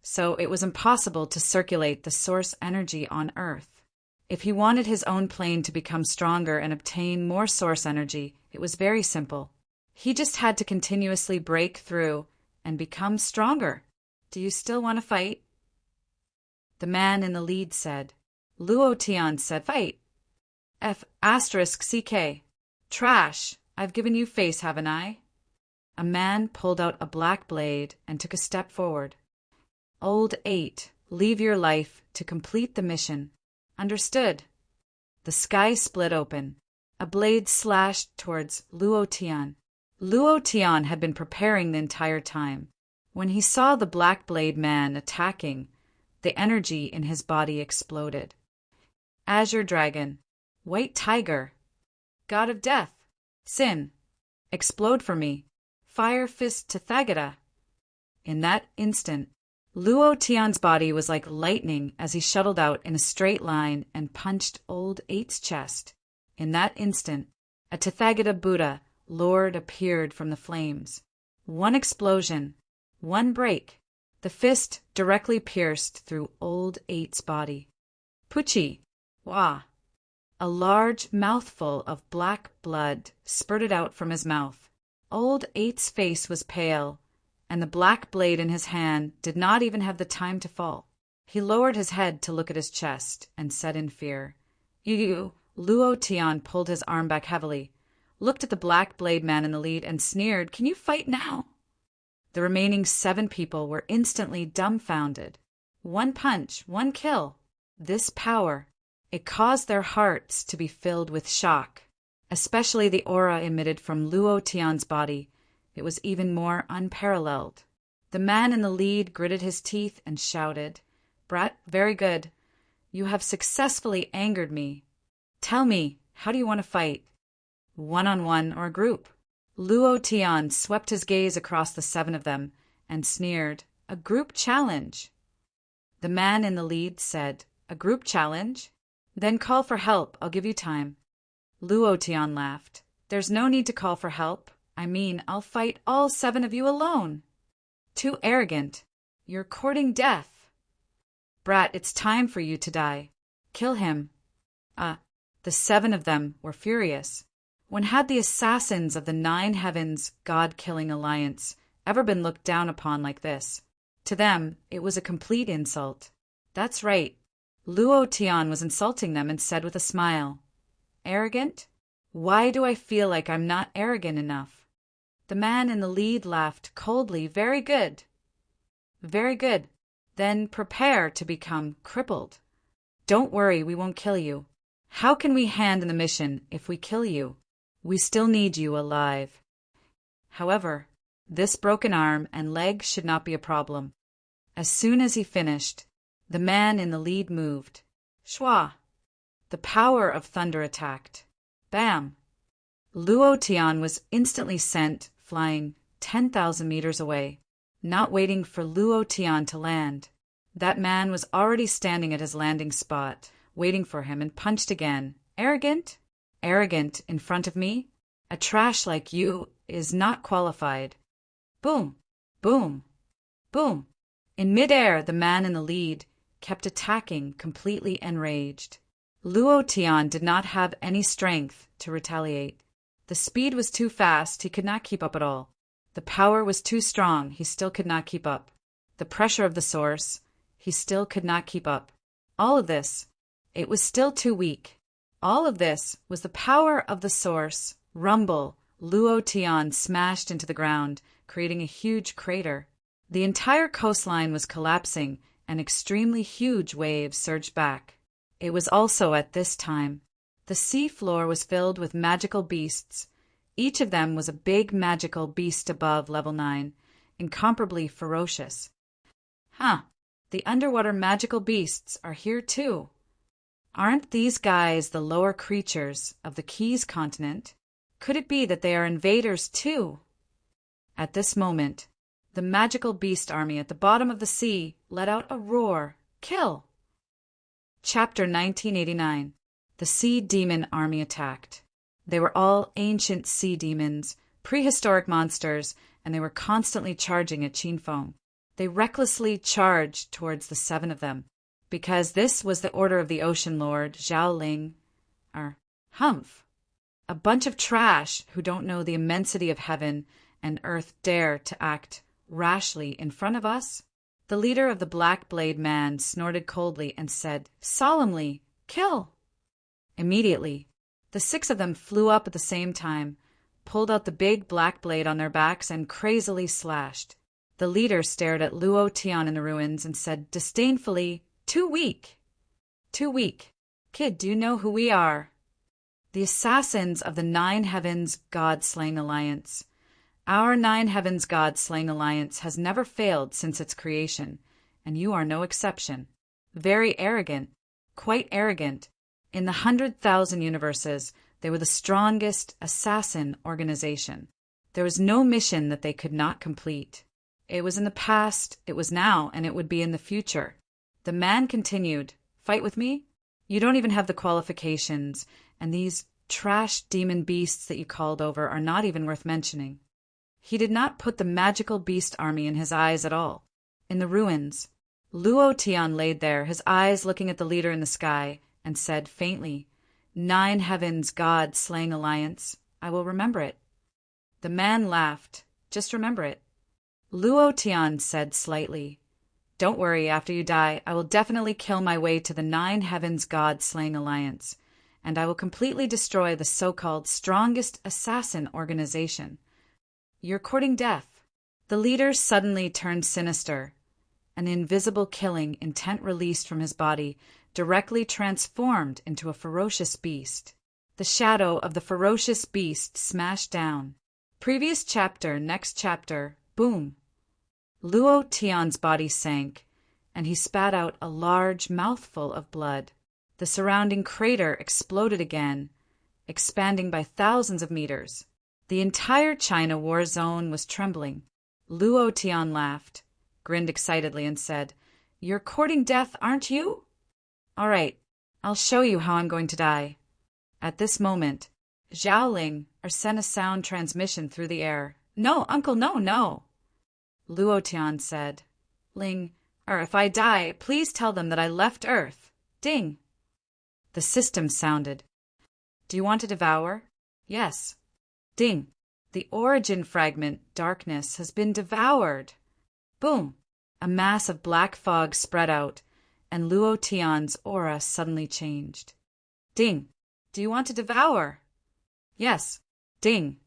so it was impossible to circulate the source energy on Earth. If he wanted his own plane to become stronger and obtain more source energy, it was very simple. He just had to continuously break through and become stronger. Do you still want to fight? The man in the lead said. Luo Tian said, fight. F***CK. Trash. I've given you face, haven't I? A man pulled out a black blade and took a step forward. Old 8, leave your life to complete the mission. Understood. The sky split open. A blade slashed towards Luo Tian. Luo Tian had been preparing the entire time. When he saw the black blade man attacking, the energy in his body exploded. Azure Dragon. White Tiger. God of Death. Sin. Explode for me. Fire Fist Tathagata. In that instant, Luo Tian's body was like lightning as he shuttled out in a straight line and punched Old 8's chest. In that instant, a Tathagata Buddha Lord appeared from the flames. One explosion, one break. The fist directly pierced through Old 8's body. Puchi. Wah. A large mouthful of black blood spurted out from his mouth. Old 8's face was pale, and the black blade in his hand did not even have the time to fall. He lowered his head to look at his chest and said in fear, You. Luo Tian pulled his arm back heavily, looked at the black blade man in the lead, and sneered, Can you fight now? The remaining 7 people were instantly dumbfounded. 1 punch, 1 kill. This power. It caused their hearts to be filled with shock, especially the aura emitted from Luo Tian's body. It was even more unparalleled. The man in the lead gritted his teeth and shouted, Brat, very good. You have successfully angered me. Tell me, how do you want to fight? 1-on-1 or group? Luo Tian swept his gaze across the 7 of them and sneered, A group challenge. The man in the lead said, A group challenge? Then call for help, I'll give you time. Luo Tian laughed. There's no need to call for help. I mean, I'll fight all 7 of you alone. Too arrogant. You're courting death. Brat, it's time for you to die. Kill him. The 7 of them were furious. When had the assassins of the 9 Heavens God-killing alliance ever been looked down upon like this? To them, it was a complete insult. That's right. Luo Tian was insulting them and said with a smile, Arrogant? Why do I feel like I'm not arrogant enough? The man in the lead laughed coldly. Very good. Very good. Then prepare to become crippled. Don't worry, we won't kill you. How can we hand in the mission if we kill you? We still need you alive. However, this broken arm and leg should not be a problem. As soon as he finished, the man in the lead moved. Shwa! The power of thunder attacked. Bam! Luo Tian was instantly sent flying 10,000 meters away, not waiting for Luo Tian to land. That man was already standing at his landing spot, waiting for him, and punched again. Arrogant? Arrogant in front of me? A trash like you is not qualified. Boom! Boom! Boom! In midair, the man in the lead kept attacking, completely enraged. Luo Tian did not have any strength to retaliate. The speed was too fast, he could not keep up at all. The power was too strong, he still could not keep up. The pressure of the source, he still could not keep up. All of this, it was still too weak. All of this was the power of the source. Rumble, Luo Tian smashed into the ground, creating a huge crater. The entire coastline was collapsing, and extremely huge waves surged back. It was also at this time. The sea floor was filled with magical beasts. Each of them was a big magical beast above level 9, incomparably ferocious. The underwater magical beasts are here too. Aren't these guys the lower creatures of the Keys continent? Could it be that they are invaders too? At this moment, the magical beast army at the bottom of the sea let out a roar. Kill! Chapter 1989. The sea demon army attacked. They were all ancient sea demons, prehistoric monsters, and they were constantly charging at Qinfeng. They recklessly charged towards the 7 of them, because this was the order of the Ocean Lord, Zhao Ling, or Humph. A bunch of trash who don't know the immensity of heaven and earth dare to act rashly in front of us? The leader of the Black Blade Man snorted coldly and said solemnly, "Kill!" Immediately, the 6 of them flew up at the same time, pulled out the big black blade on their backs, and crazily slashed. The leader stared at Luo Tian in the ruins and said disdainfully, "Too weak. Too weak. Kid, do you know who we are?" "The assassins of the 9 Heavens God-Slaying Alliance. Our 9 Heavens God-Slaying Alliance has never failed since its creation, and you are no exception. Very arrogant, quite arrogant. In the 100,000 universes, they were the strongest assassin organization. There was no mission that they could not complete. It was in the past, it was now, and it would be in the future." The man continued, "Fight with me? You don't even have the qualifications, and these trash demon beasts that you called over are not even worth mentioning." He did not put the magical beast army in his eyes at all. In the ruins, Luo Tian laid there, his eyes looking at the leader in the sky, and said faintly, "9 Heavens God-Slaying Alliance. I will remember it." The man laughed. "Just remember it." Luo Tian said slightly, "Don't worry, after you die, I will definitely kill my way to the 9 Heavens God-Slaying Alliance, and I will completely destroy the so-called strongest assassin organization. You're courting death." The leader suddenly turned sinister. An invisible killing intent released from his body directly transformed into a ferocious beast. The shadow of the ferocious beast smashed down. Previous chapter, next chapter, boom. Luo Tian's body sank, and he spat out a large mouthful of blood. The surrounding crater exploded again, expanding by thousands of meters. The entire China war zone was trembling. Luo Tian laughed, grinned excitedly, and said, "You're courting death, aren't you? All right, I'll show you how I'm going to die." At this moment, Zhao Ling sent a sound transmission through the air. "No, uncle, no, no." Luo Tian said, if I die, please tell them that I left Earth. Ding." The system sounded. "Do you want to devour?" "Yes." Ding. "The origin fragment, darkness, has been devoured." Boom. A mass of black fog spread out, and Luo Tian's aura suddenly changed. Ding. "Do you want to devour?" "Yes." Ding.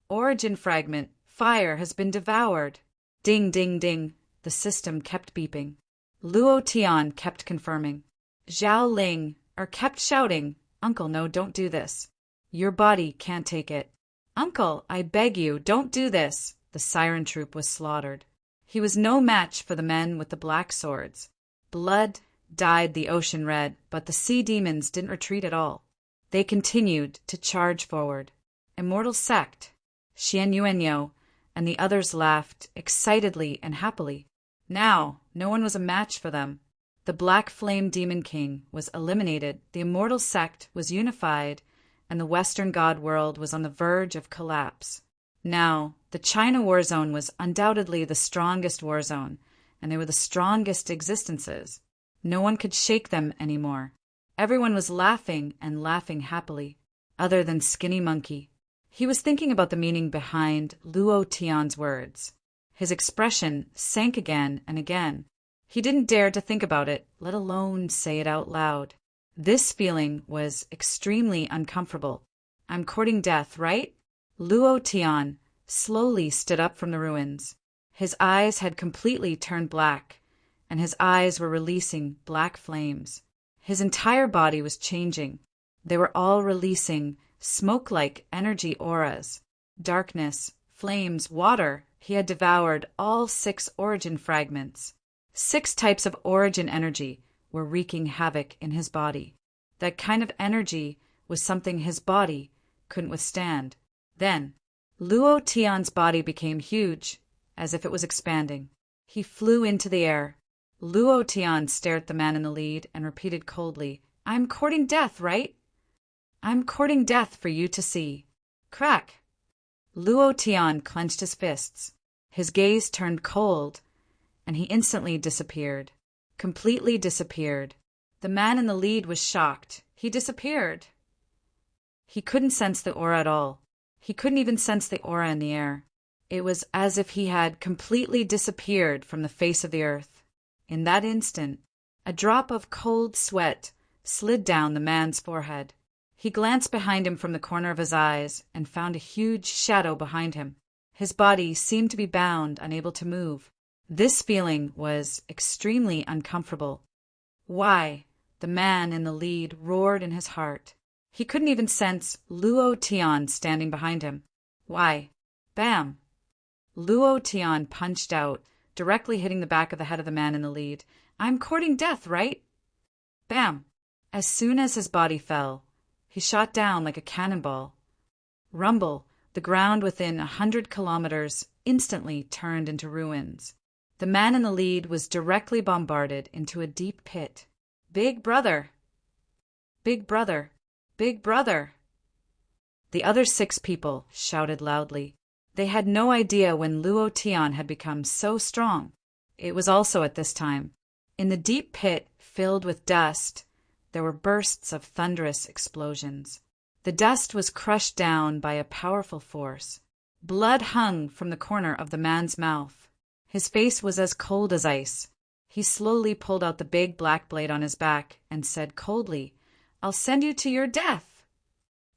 "Origin fragment, fire has been devoured." Ding, ding, ding. The system kept beeping. Luo Tian kept confirming. Zhao Ling kept shouting, "Uncle, no, don't do this. Your body can't take it." "Uncle, I beg you, don't do this." The siren troop was slaughtered. He was no match for the men with the black swords. Blood dyed the ocean red, but the sea demons didn't retreat at all. They continued to charge forward. Immortal Sect, Xian Yuanyo, and the others laughed excitedly and happily. Now, no one was a match for them. The Black Flame Demon King was eliminated, the Immortal Sect was unified, and the Western God world was on the verge of collapse. Now, the China war zone was undoubtedly the strongest war zone, and they were the strongest existences. No one could shake them anymore. Everyone was laughing and laughing happily, other than Skinny Monkey. He was thinking about the meaning behind Luo Tian's words. His expression sank again and again. He didn't dare to think about it, let alone say it out loud. This feeling was extremely uncomfortable. "I'm courting death, right?" Luo Tian slowly stood up from the ruins. His eyes had completely turned black, and his eyes were releasing black flames. His entire body was changing. They were all releasing smoke-like energy auras. Darkness, flames, water. He had devoured all 6 origin fragments. 6 types of origin energy were wreaking havoc in his body. That kind of energy was something his body couldn't withstand. Then, Luo Tian's body became huge, as if it was expanding. He flew into the air. Luo Tian stared at the man in the lead and repeated coldly, "I'm courting death, right?" I'm courting death for you to see. Crack! Luo Tian clenched his fists. His gaze turned cold, and he instantly disappeared. Completely disappeared. The man in the lead was shocked. He disappeared. He couldn't sense the aura at all. He couldn't even sense the aura in the air. It was as if he had completely disappeared from the face of the earth. In that instant, a drop of cold sweat slid down the man's forehead. He glanced behind him from the corner of his eyes and found a huge shadow behind him. His body seemed to be bound, unable to move. This feeling was extremely uncomfortable. Why? The man in the lead roared in his heart. He couldn't even sense Luo Tian standing behind him. Why? Bam! Luo Tian punched out, directly hitting the back of the head of the man in the lead. I'm courting death, right? Bam! As soon as his body fell, he shot down like a cannonball. Rumble, the ground within 100 kilometers, instantly turned into ruins. The man in the lead was directly bombarded into a deep pit. Big brother! Big brother! Big brother! The other 6 people shouted loudly. They had no idea when Luo Tian had become so strong. It was also at this time. In the deep pit, filled with dust, there were bursts of thunderous explosions. The dust was crushed down by a powerful force. Blood hung from the corner of the man's mouth. His face was as cold as ice. He slowly pulled out the big black blade on his back and said coldly, I'll send you to your death.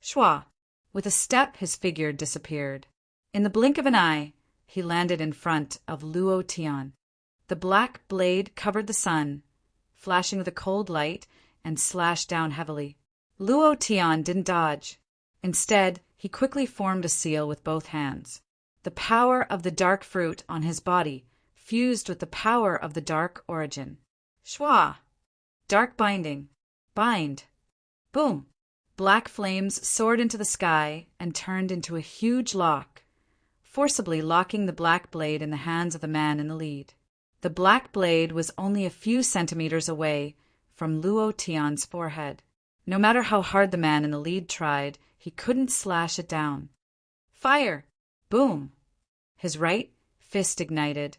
Shwa! With a step, his figure disappeared. In the blink of an eye, he landed in front of Luo Tian. The black blade covered the sun, flashing with a cold light, and slashed down heavily. Luo Tian didn't dodge. Instead, he quickly formed a seal with both hands. The power of the dark fruit on his body fused with the power of the dark origin. Shwa! Dark binding. Bind. Boom! Black flames soared into the sky and turned into a huge lock, forcibly locking the black blade in the hands of the man in the lead. The black blade was only a few centimeters away from Luo Tian's forehead. No matter how hard the man in the lead tried, he couldn't slash it down. Fire! Boom! His right fist ignited,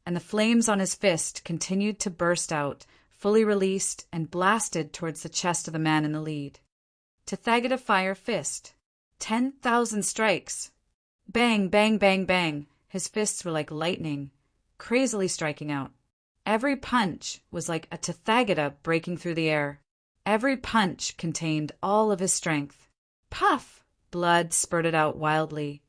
and the flames on his fist continued to burst out, fully released and blasted towards the chest of the man in the lead. Tethagata fire fist. 10,000 strikes. Bang, bang, bang, bang. His fists were like lightning, crazily striking out. Every punch was like a Tethagata breaking through the air. Every punch contained all of his strength. Puff! Blood spurted out wildly,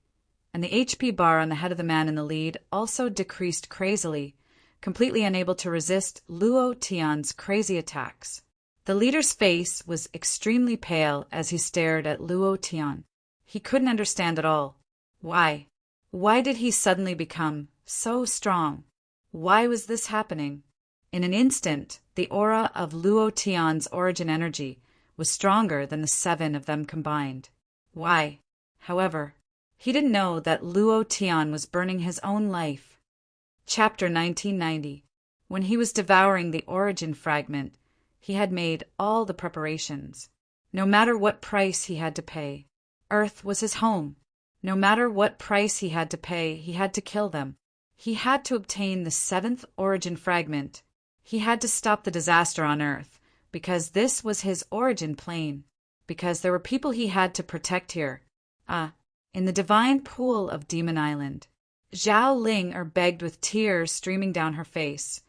and the HP bar on the head of the man in the lead also decreased crazily, completely unable to resist Luo Tian's crazy attacks. The leader's face was extremely pale as he stared at Luo Tian. He couldn't understand at all. Why? Why did he suddenly become so strong? Why was this happening? In an instant, the aura of Luo Tian's origin energy was stronger than the 7 of them combined. Why? However, he didn't know that Luo Tian was burning his own life. Chapter 1990. When he was devouring the origin fragment, he had made all the preparations. No matter what price he had to pay. Earth was his home. No matter what price he had to pay, he had to kill them. He had to obtain the 7th origin fragment. He had to stop the disaster on Earth, because this was his origin plane. Because there were people he had to protect here. In the divine pool of Demon Island. Zhao Ling begged with tears streaming down her face.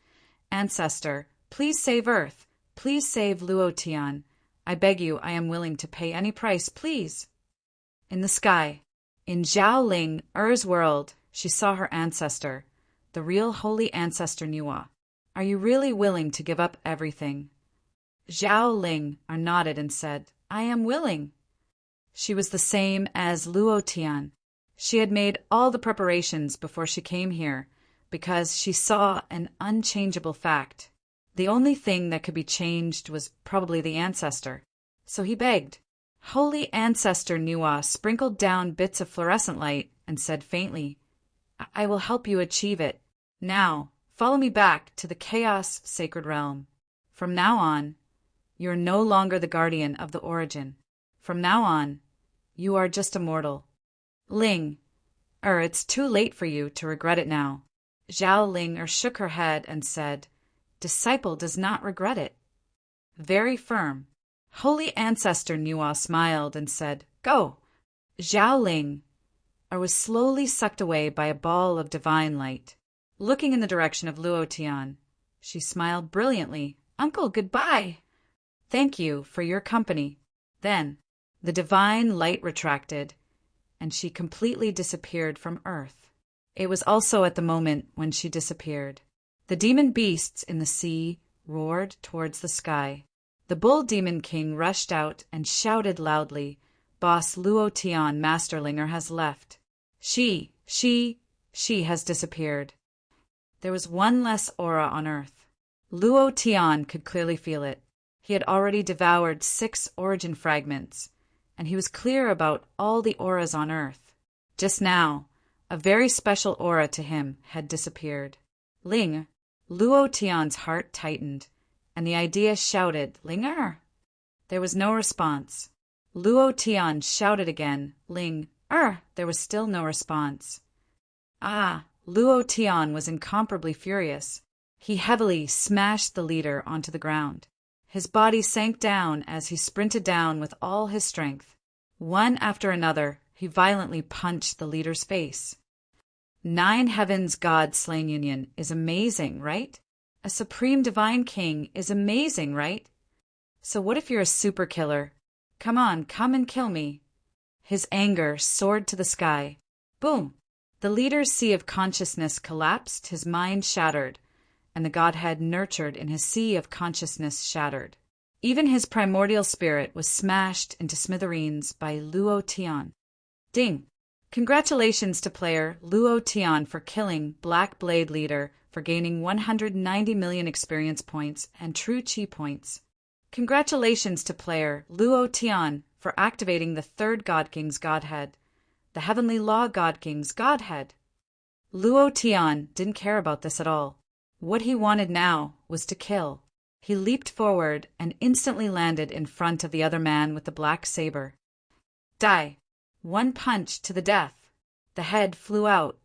Ancestor, please save Earth. Please save Luo Tian. I beg you, I am willing to pay any price, please. In the sky, in Zhao Ling, world, she saw her ancestor, the real holy ancestor Nuwa. Are you really willing to give up everything? Zhao Ling nodded and said, I am willing. She was the same as Luo Tian. She had made all the preparations before she came here, because she saw an unchangeable fact. The only thing that could be changed was probably the ancestor. So he begged. Holy ancestor Nuwa sprinkled down bits of fluorescent light and said faintly, I will help you achieve it. Now, follow me back to the Chaos Sacred Realm. From now on, you are no longer the guardian of the origin. From now on, you are just a mortal. Ling, it's too late for you to regret it now. Zhao Ling shook her head and said, Disciple does not regret it. Very firm. Holy Ancestor Nuo smiled and said, Go. Zhao Ling was slowly sucked away by a ball of divine light. Looking in the direction of Luo Tian, she smiled brilliantly. Uncle, goodbye. Thank you for your company. Then, the divine light retracted, and she completely disappeared from Earth. It was also at the moment when she disappeared. The demon beasts in the sea roared towards the sky. The bull demon king rushed out and shouted loudly, Boss Luo Tian Masterlinger has left. She has disappeared. There was one less aura on Earth. Luo Tian could clearly feel it. He had already devoured 6 origin fragments, and he was clear about all the auras on Earth. Just now, a very special aura to him had disappeared. Ling, Luo Tian's heart tightened, and the idea shouted, Linger. There was no response. Luo Tian shouted again, Ling, There was still no response. Luo Tian was incomparably furious. He heavily smashed the leader onto the ground. His body sank down as he sprinted down with all his strength. One after another, he violently punched the leader's face. 9 heavens God-slain union is amazing, right? A supreme divine king is amazing, right? So what if you're a super killer? Come on, come and kill me. His anger soared to the sky. Boom! The leader's sea of consciousness collapsed, his mind shattered, and the godhead nurtured in his sea of consciousness shattered. Even his primordial spirit was smashed into smithereens by Luo Tian. Ding! Congratulations to player Luo Tian for killing Black Blade Leader for gaining 190 million experience points and true chi points. Congratulations to player Luo Tian for activating the 3rd God King's Godhead, the Heavenly Law God King's Godhead. Luo Tian didn't care about this at all. What he wanted now was to kill. He leaped forward and instantly landed in front of the other man with the black saber. Die! 1 punch to the death. The head flew out.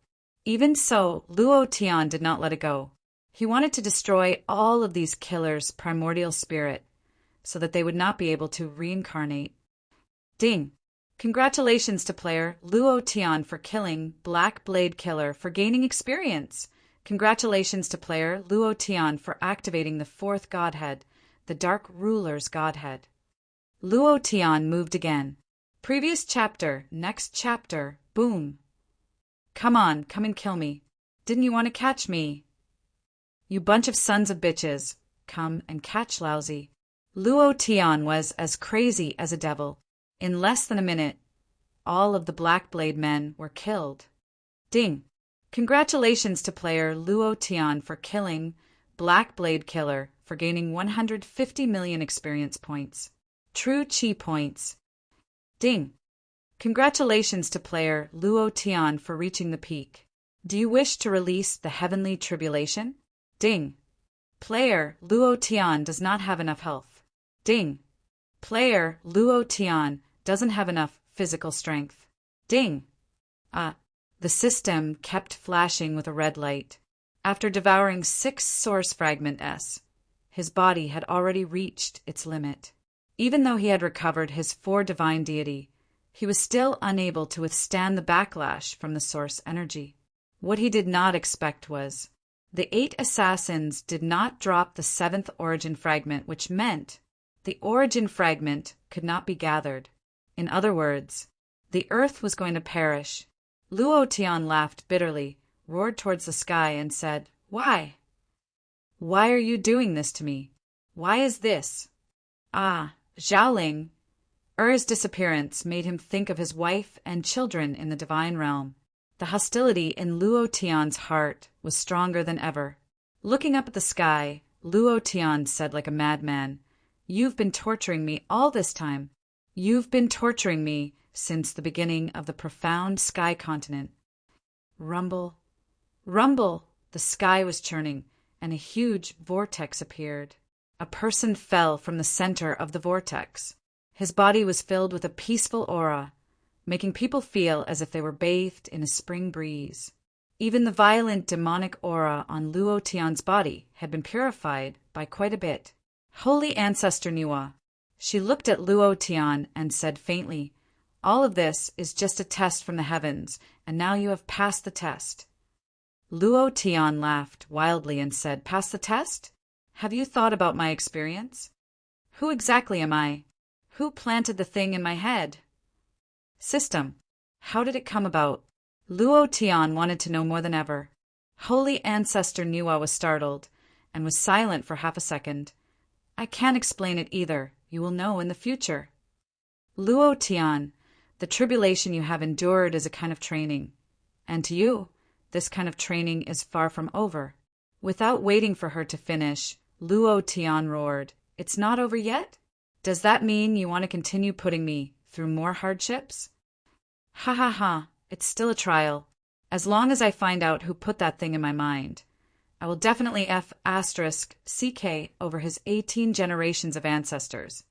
Even so, Luo Tian did not let it go. He wanted to destroy all of these killers' primordial spirit, so that they would not be able to reincarnate. Ding! Congratulations to player Luo Tian for killing Black Blade Killer for gaining experience. Congratulations to player Luo Tian for activating the 4th Godhead, the Dark Ruler's Godhead. Luo Tian moved again. Previous chapter, next chapter, boom. Come on, come and kill me. Didn't you want to catch me? You bunch of sons of bitches, come and catch lousy. Luo Tian was as crazy as a devil. In less than a minute, all of the Black Blade men were killed. Ding! Congratulations to player Luo Tian for killing Black Blade Killer for gaining 150 million experience points. True chi points. Ding! Congratulations to player Luo Tian for reaching the peak. Do you wish to release the heavenly tribulation? Ding! Player Luo Tian does not have enough health. Ding! Player Luo Tian doesn't have enough physical strength. Ding! The system kept flashing with a red light. After devouring 6 source fragment S, his body had already reached its limit. Even though he had recovered his 4 divine deity, he was still unable to withstand the backlash from the source energy. What he did not expect was, the 8 assassins did not drop the 7th origin fragment, which meant the origin fragment could not be gathered. In other words, the earth was going to perish. Luo Tian laughed bitterly, roared towards the sky, and said, Why? Why are you doing this to me? Why is this? Zhaoling. Er's disappearance made him think of his wife and children in the divine realm. The hostility in Luo Tian's heart was stronger than ever. Looking up at the sky, Luo Tian said like a madman, You've been torturing me all this time. You've been torturing me since the beginning of the profound sky continent. Rumble, rumble! The sky was churning, and a huge vortex appeared. A person fell from the center of the vortex. His body was filled with a peaceful aura, making people feel as if they were bathed in a spring breeze. Even the violent demonic aura on Luo Tian's body had been purified by quite a bit. Holy Ancestor Niwa. She looked at Luo Tian and said faintly, "All of this is just a test from the heavens, and now you have passed the test." Luo Tian laughed wildly and said, "Pass the test? Have you thought about my experience? Who exactly am I? Who planted the thing in my head? System. How did it come about?" Luo Tian wanted to know more than ever. Holy Ancestor Niwa was startled, and was silent for half a second. "I can't explain it either. You will know in the future." Luo Tian, the tribulation you have endured is a kind of training. And to you, this kind of training is far from over. Without waiting for her to finish, Luo Tian roared, "It's not over yet? Does that mean you want to continue putting me through more hardships?" "Ha ha ha, it's still a trial. As long as I find out who put that thing in my mind. I will definitely F***CK over his 18 generations of ancestors."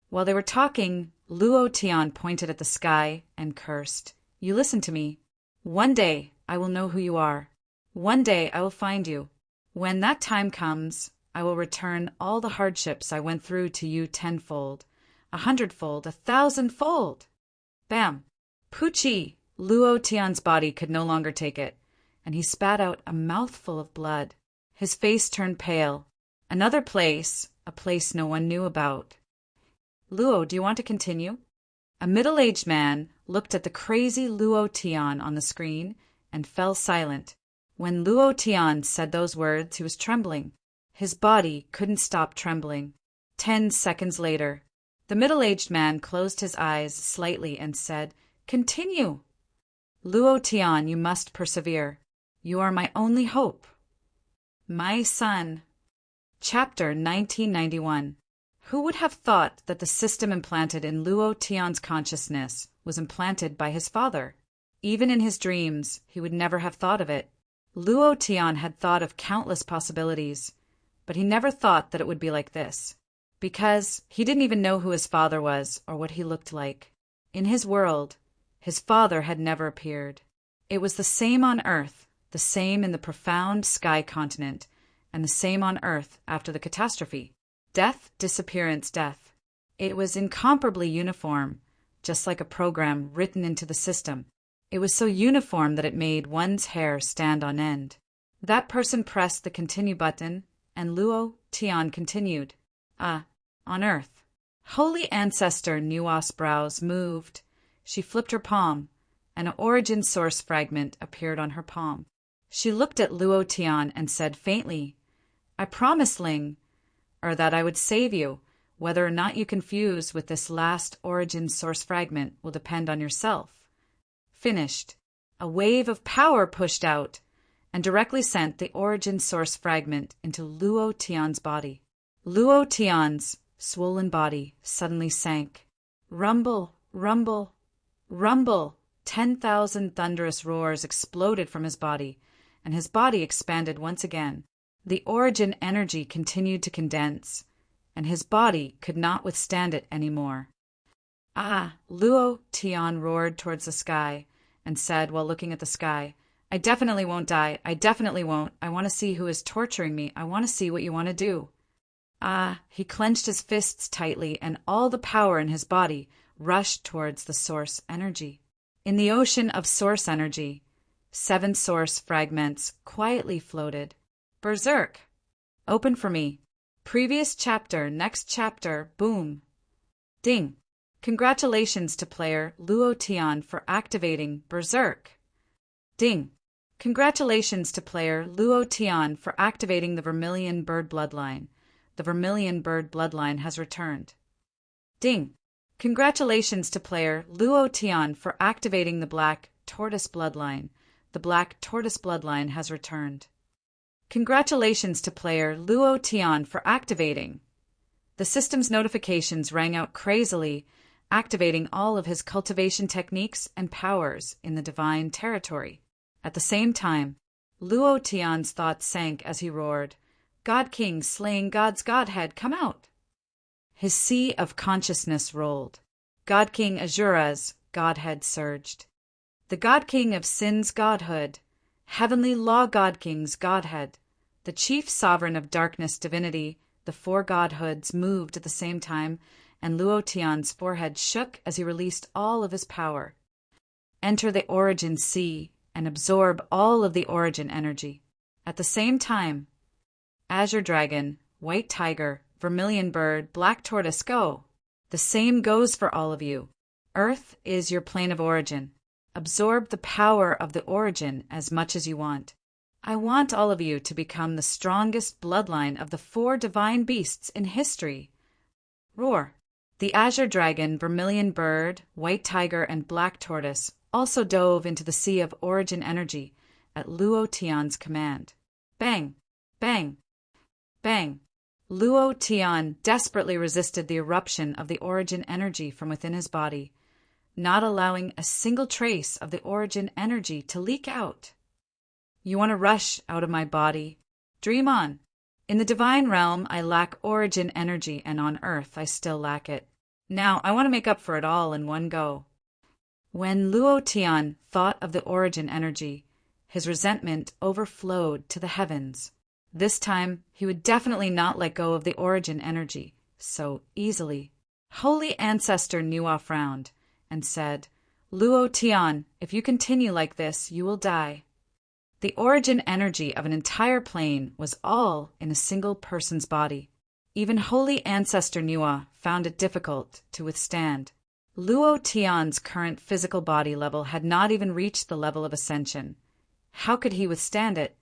While they were talking, Luo Tian pointed at the sky and cursed. "You listen to me. One day I will know who you are. One day I will find you. When that time comes, I will return all the hardships I went through to you tenfold, 100-fold, 1,000-fold." Bam! Poochie! Luo Tian's body could no longer take it, and he spat out a mouthful of blood. His face turned pale. Another place, a place no one knew about. "Luo, do you want to continue?" A middle-aged man looked at the crazy Luo Tian on the screen and fell silent. When Luo Tian said those words, he was trembling. His body couldn't stop trembling. 10 seconds later, the middle-aged man closed his eyes slightly and said, "Continue! Luo Tian, you must persevere. You are my only hope." My son. Chapter 1991. Who would have thought that the system implanted in Luo Tian's consciousness was implanted by his father? Even in his dreams, he would never have thought of it. Luo Tian had thought of countless possibilities, but he never thought that it would be like this. Because he didn't even know who his father was or what he looked like. In his world, his father had never appeared. It was the same on Earth, the same in the profound sky continent, and the same on Earth after the catastrophe. Death, disappearance, death. It was incomparably uniform, just like a program written into the system. It was so uniform that it made one's hair stand on end. That person pressed the continue button, and Luo Tian continued. On Earth. Holy Ancestor Niwa's brows moved. She flipped her palm. An origin source fragment appeared on her palm. She looked at Luo Tian and said faintly, "I promised Ling, that I would save you. Whether or not you confuse with this last origin source fragment will depend on yourself." Finished. A wave of power pushed out and directly sent the origin source fragment into Luo Tian's body. Luo Tian's swollen body suddenly sank. Rumble, rumble, rumble. 10,000 thunderous roars exploded from his body, and his body expanded once again. The origin energy continued to condense, and his body could not withstand it anymore. Luo Tian roared towards the sky and said while looking at the sky, "I definitely won't die. I definitely won't. I want to see who is torturing me. I want to see what you want to do." He clenched his fists tightly, and all the power in his body rushed towards the source energy. In the ocean of source energy, 7 source fragments quietly floated. Berserk. Open for me. Previous chapter, next chapter, boom. Ding. Congratulations to player Luo Tian for activating Berserk. Ding. Congratulations to player Luo Tian for activating the Vermilion Bird Bloodline. The Vermilion Bird Bloodline has returned. Ding. Congratulations to player Luo Tian for activating the Black Tortoise Bloodline. The Black Tortoise Bloodline has returned. Congratulations to player Luo Tian for activating. The system's notifications rang out crazily, activating all of his cultivation techniques and powers in the divine territory. At the same time, Luo Tian's thoughts sank as he roared, "God King slaying God's Godhead, come out!" His sea of consciousness rolled. God King Azura's godhead surged. The God King of Sin's godhood, heavenly law God King's godhead, the chief sovereign of darkness divinity, the four godhoods moved at the same time, and Luo Tian's forehead shook as he released all of his power. Enter the origin sea and absorb all of the origin energy. At the same time, Azure Dragon, White Tiger, Vermilion Bird, Black Tortoise, go! The same goes for all of you. Earth is your plane of origin. Absorb the power of the origin as much as you want. I want all of you to become the strongest bloodline of the four divine beasts in history. Roar! The Azure Dragon, Vermilion Bird, White Tiger, and Black Tortoise also dove into the sea of origin energy at Luo Tian's command. Bang! Bang! Bang! Luo Tian desperately resisted the eruption of the origin energy from within his body, not allowing a single trace of the origin energy to leak out. You want to rush out of my body? Dream on. In the divine realm, I lack origin energy, and on Earth, I still lack it. Now, I want to make up for it all in one go. When Luo Tian thought of the origin energy, his resentment overflowed to the heavens. This time, he would definitely not let go of the origin energy so easily. Holy Ancestor Nuwa frowned and said, Luo Tian, if you continue like this, you will die. The origin energy of an entire plane was all in a single person's body. Even Holy Ancestor Nuwa found it difficult to withstand. Luo Tian's current physical body level had not even reached the level of ascension. How could he withstand it?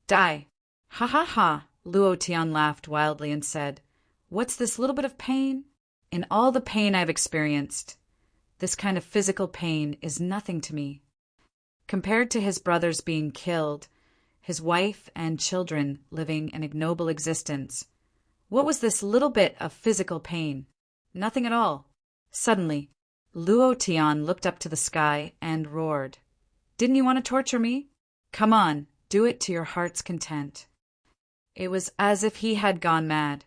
Die. Ha ha ha, Luo Tian laughed wildly and said, What's this little bit of pain? In all the pain I've experienced, this kind of physical pain is nothing to me. Compared to his brothers being killed, his wife and children living an ignoble existence, what was this little bit of physical pain? Nothing at all. Suddenly, Luo Tian looked up to the sky and roared. Didn't you want to torture me? Come on, do it to your heart's content. It was as if he had gone mad.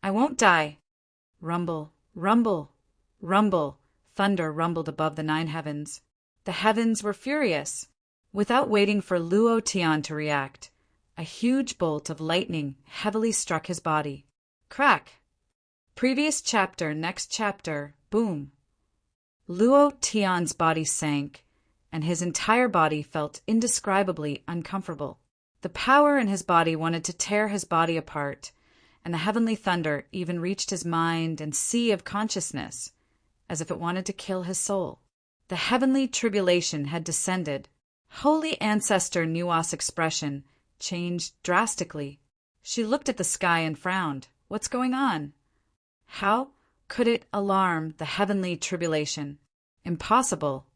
I won't die. Rumble, rumble, rumble, thunder rumbled above the 9 heavens. The heavens were furious. Without waiting for Luo Tian to react, a huge bolt of lightning heavily struck his body. Crack! Previous chapter, next chapter, boom. Luo Tian's body sank, and his entire body felt indescribably uncomfortable. The power in his body wanted to tear his body apart, and the heavenly thunder even reached his mind and sea of consciousness, as if it wanted to kill his soul. The heavenly tribulation had descended. Holy Ancestor Nuwa's expression changed drastically. She looked at the sky and frowned. What's going on? How could it alarm the heavenly tribulation? Impossible.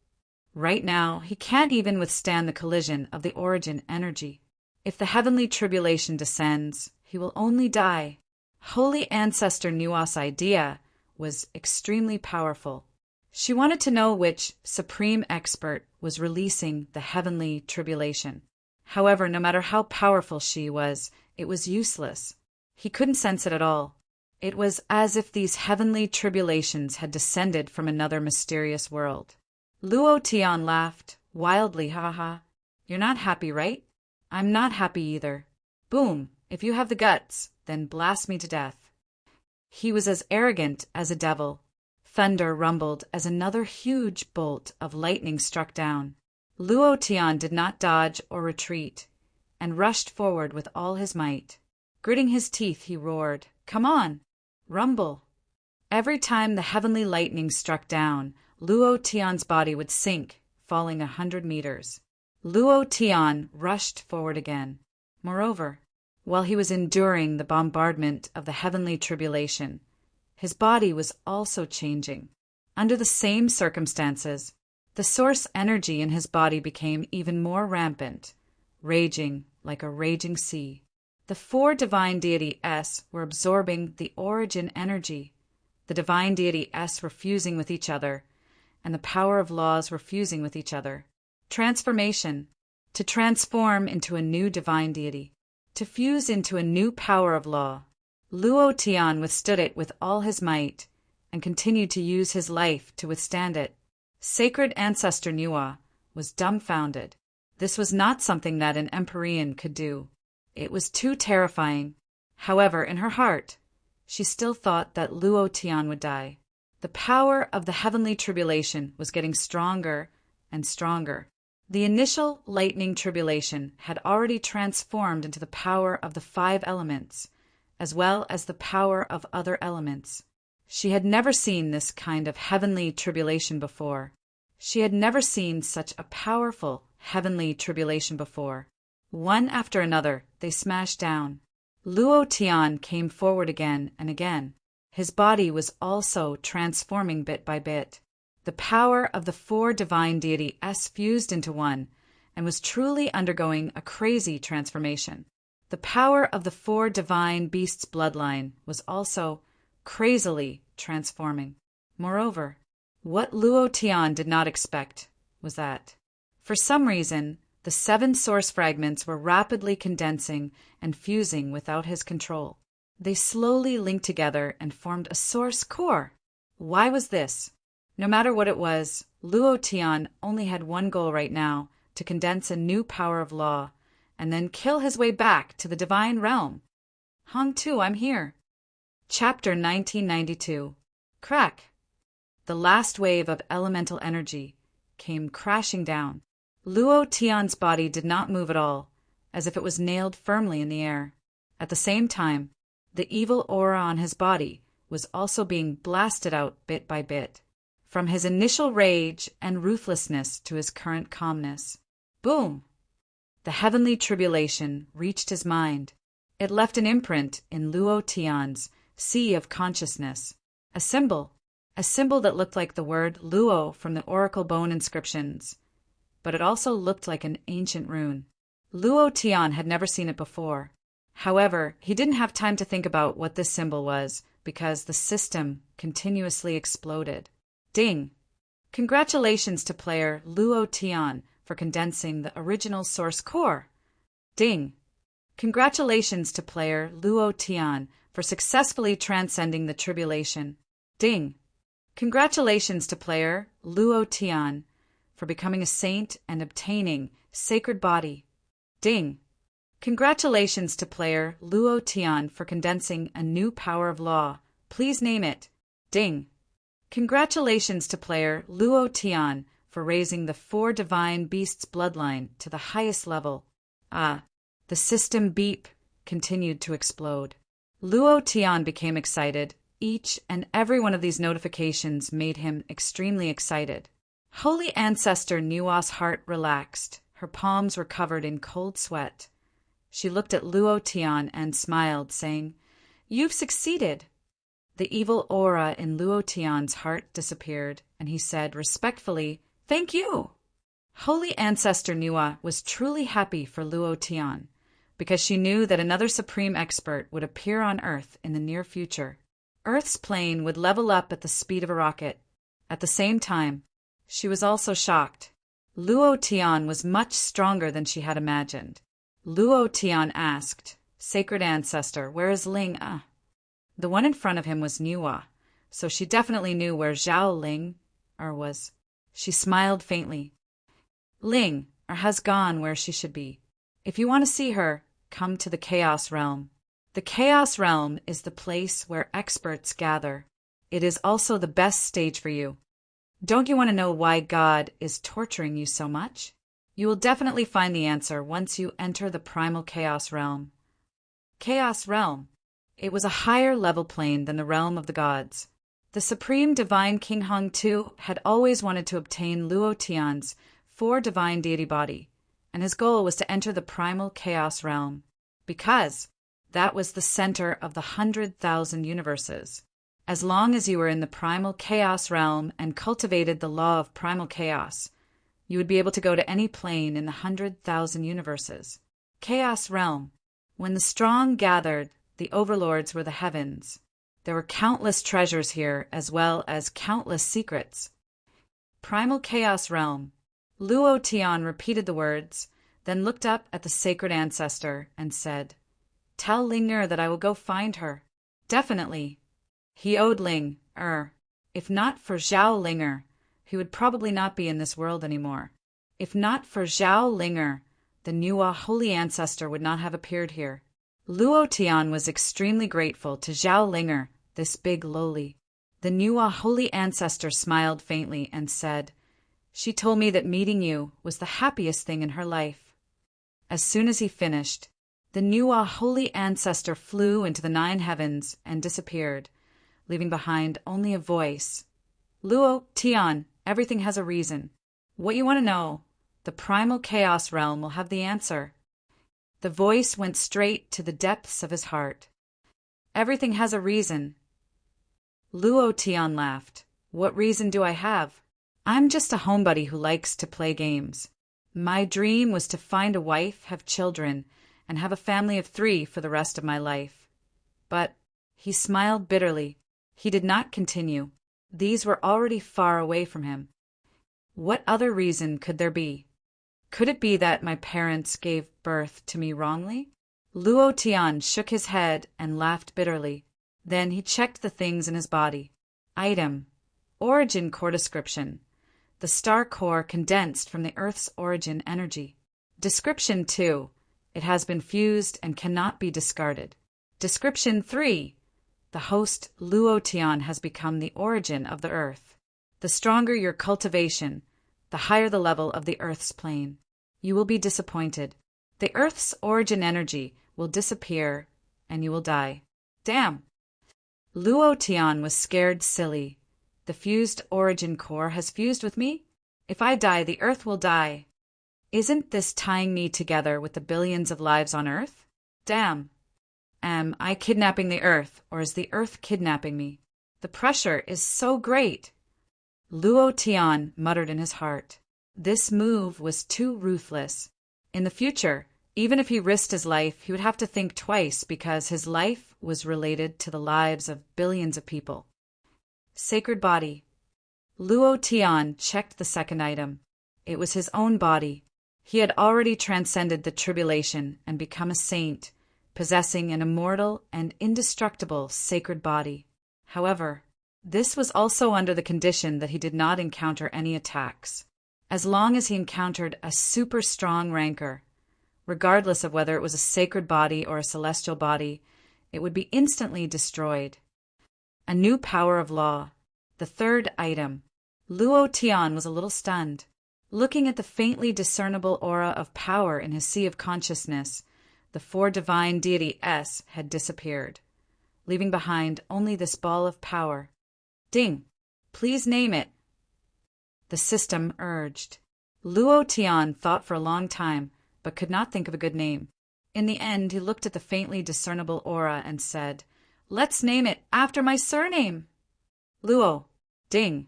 Right now, he can't even withstand the collision of the origin energy. If the heavenly tribulation descends, he will only die. Holy Ancestor Nuwa's idea was extremely powerful. She wanted to know which supreme expert was releasing the heavenly tribulation. However, no matter how powerful she was, it was useless. He couldn't sense it at all. It was as if these heavenly tribulations had descended from another mysterious world. Luo Tian laughed, wildly, ha ha. You're not happy, right? I'm not happy either. Boom, if you have the guts, then blast me to death. He was as arrogant as a devil. Thunder rumbled as another huge bolt of lightning struck down. Luo Tian did not dodge or retreat, and rushed forward with all his might. Gritting his teeth, he roared, Come on! Rumble! Every time the heavenly lightning struck down, Luo Tian's body would sink, falling 100 meters. Luo Tian rushed forward again. Moreover, while he was enduring the bombardment of the heavenly tribulation, his body was also changing. Under the same circumstances, the source energy in his body became even more rampant, raging like a raging sea. The 4 divine deity S were absorbing the origin energy, the divine deity S were fusing with each other, and the power of laws were fusing with each other. Transformation, to transform into a new divine deity, to fuse into a new power of law. Luo Tian withstood it with all his might and continued to use his life to withstand it. Sacred Ancestor Nuwa was dumbfounded. This was not something that an Empyrean could do. It was too terrifying. However, in her heart, she still thought that Luo Tian would die. The power of the heavenly tribulation was getting stronger and stronger. The initial lightning tribulation had already transformed into the power of the 5 elements, as well as the power of other elements. She had never seen this kind of heavenly tribulation before. She had never seen such a powerful heavenly tribulation before. One after another, they smashed down. Luo Tian came forward again and again. His body was also transforming bit by bit. The power of the 4 divine deities fused into one and was truly undergoing a crazy transformation. The power of the 4 divine beasts' bloodline was also crazily transforming. Moreover, what Luo Tian did not expect was that, for some reason, the 7 source fragments were rapidly condensing and fusing without his control. They slowly linked together and formed a source core. Why was this? No matter what it was, Luo Tian only had one goal right now, to condense a new power of law, and then kill his way back to the divine realm. Hong Tu, I'm here. Chapter 1992. Crack! The last wave of elemental energy came crashing down. Luo Tian's body did not move at all, as if it was nailed firmly in the air. At the same time, the evil aura on his body was also being blasted out bit by bit, from his initial rage and ruthlessness to his current calmness. Boom! The heavenly tribulation reached his mind. It left an imprint in Luo Tian's sea of consciousness, a symbol that looked like the word Luo from the oracle bone inscriptions, but it also looked like an ancient rune. Luo Tian had never seen it before. However, he didn't have time to think about what this symbol was because the system continuously exploded. Ding! Congratulations to player Luo Tian for condensing the original source core. Ding! Congratulations to player Luo Tian for successfully transcending the tribulation. Ding! Congratulations to player Luo Tian for becoming a saint and obtaining sacred body. Ding! Congratulations to player Luo Tian for condensing a new power of law. Please name it. Ding! Congratulations to player Luo Tian for raising the 4 divine beasts' bloodline to the highest level. Ah, the system beep continued to explode. Luo Tian became excited. Each and every one of these notifications made him extremely excited. Holy Ancestor Nuwa's heart relaxed. Her palms were covered in cold sweat. She looked at Luo Tian and smiled, saying, "You've succeeded." The evil aura in Luo Tian's heart disappeared, and he said respectfully, "Thank you." Holy Ancestor Nuwa was truly happy for Luo Tian, because she knew that another supreme expert would appear on Earth in the near future. Earth's plane would level up at the speed of a rocket. At the same time, she was also shocked. Luo Tian was much stronger than she had imagined. Luo Tian asked, "Sacred Ancestor, where is Ling?" The one in front of him was Nuwa, so she definitely knew where Zhao Ling was. She smiled faintly. Ling has gone where she should be. If you want to see her, come to the Chaos Realm. The Chaos Realm is the place where experts gather. It is also the best stage for you. Don't you want to know why God is torturing you so much? You will definitely find the answer once you enter the primal Chaos Realm. Chaos Realm. It was a higher level plane than the realm of the gods. The Supreme Divine King Hong Tu had always wanted to obtain Luo Tian's 4 divine deity body, and his goal was to enter the primal Chaos Realm, because that was the center of the 100,000 universes. As long as you were in the primal Chaos Realm and cultivated the law of primal chaos, you would be able to go to any plane in the 100,000 universes. Chaos Realm. When the strong gathered, the overlords were the heavens. There were countless treasures here, as well as countless secrets. Primal Chaos Realm. Luo Tian repeated the words, then looked up at the sacred ancestor and said, "Tell Linger that I will go find her." Definitely. He owed Ling, if not for Zhao Linger, he would probably not be in this world anymore. If not for Zhao Linger, the Nuwa holy ancestor would not have appeared here. Luo Tian was extremely grateful to Zhao Linger, this big lowly. The Nuwa holy ancestor smiled faintly and said, "She told me that meeting you was the happiest thing in her life." As soon as he finished, the Nuwa holy ancestor flew into the 9 heavens and disappeared, leaving behind only a voice. "Luo Tian, everything has a reason. What you want to know, the primal chaos realm will have the answer." The voice went straight to the depths of his heart. "Everything has a reason." Luo Tian laughed. "What reason do I have? I'm just a homebody who likes to play games. My dream was to find a wife, have children, and have a family of 3 for the rest of my life." But he smiled bitterly. He did not continue. These were already far away from him. What other reason could there be? Could it be that my parents gave birth to me wrongly? Luo Tian shook his head and laughed bitterly. Then he checked the things in his body. Item: Origin Core Description. The star core condensed from the Earth's origin energy. Description 2. It has been fused and cannot be discarded. Description 3. The host Luo Tian has become the origin of the Earth. The stronger your cultivation, the higher the level of the Earth's plane. You will be disappointed. The Earth's origin energy will disappear, and you will die. Damn! Luo Tian was scared silly. The fused origin core has fused with me? If I die, the Earth will die. Isn't this tying me together with the billions of lives on Earth? Damn! Am I kidnapping the Earth, or is the Earth kidnapping me? The pressure is so great. Luo Tian muttered in his heart. This move was too ruthless. In the future, even if he risked his life, he would have to think twice because his life was related to the lives of billions of people. Sacred body. Luo Tian checked the second item. It was his own body. He had already transcended the tribulation and become a saint, possessing an immortal and indestructible sacred body. However, this was also under the condition that he did not encounter any attacks. As long as he encountered a super strong rancor, regardless of whether it was a sacred body or a celestial body, it would be instantly destroyed. A new power of law. The third item. Luo Tian was a little stunned. Looking at the faintly discernible aura of power in his sea of consciousness, the 4 divine deity S had disappeared, leaving behind only this ball of power. Ding! Please name it. The system urged. Luo Tian thought for a long time, but could not think of a good name. In the end, he looked at the faintly discernible aura and said, "Let's name it after my surname." Luo. Ding.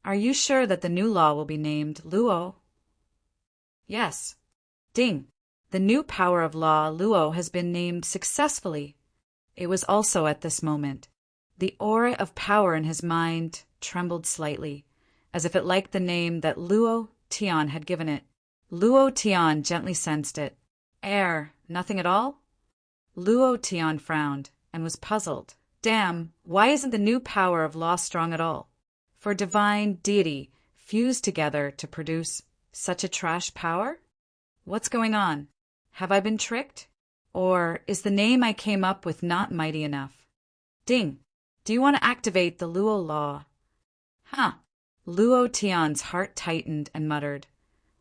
Are you sure that the new law will be named Luo? Yes. Ding. The new power of law, Luo, has been named successfully. It was also at this moment. The aura of power in his mind trembled slightly, as if it liked the name that Luo Tian had given it. Luo Tian gently sensed it. Nothing at all? Luo Tian frowned and was puzzled. Damn, why isn't the new power of law strong at all? For divine deity fused together to produce such a trash power? What's going on? Have I been tricked? Or is the name I came up with not mighty enough? Ding. Do you want to activate the Luo law? Huh. Luo Tian's heart tightened and muttered.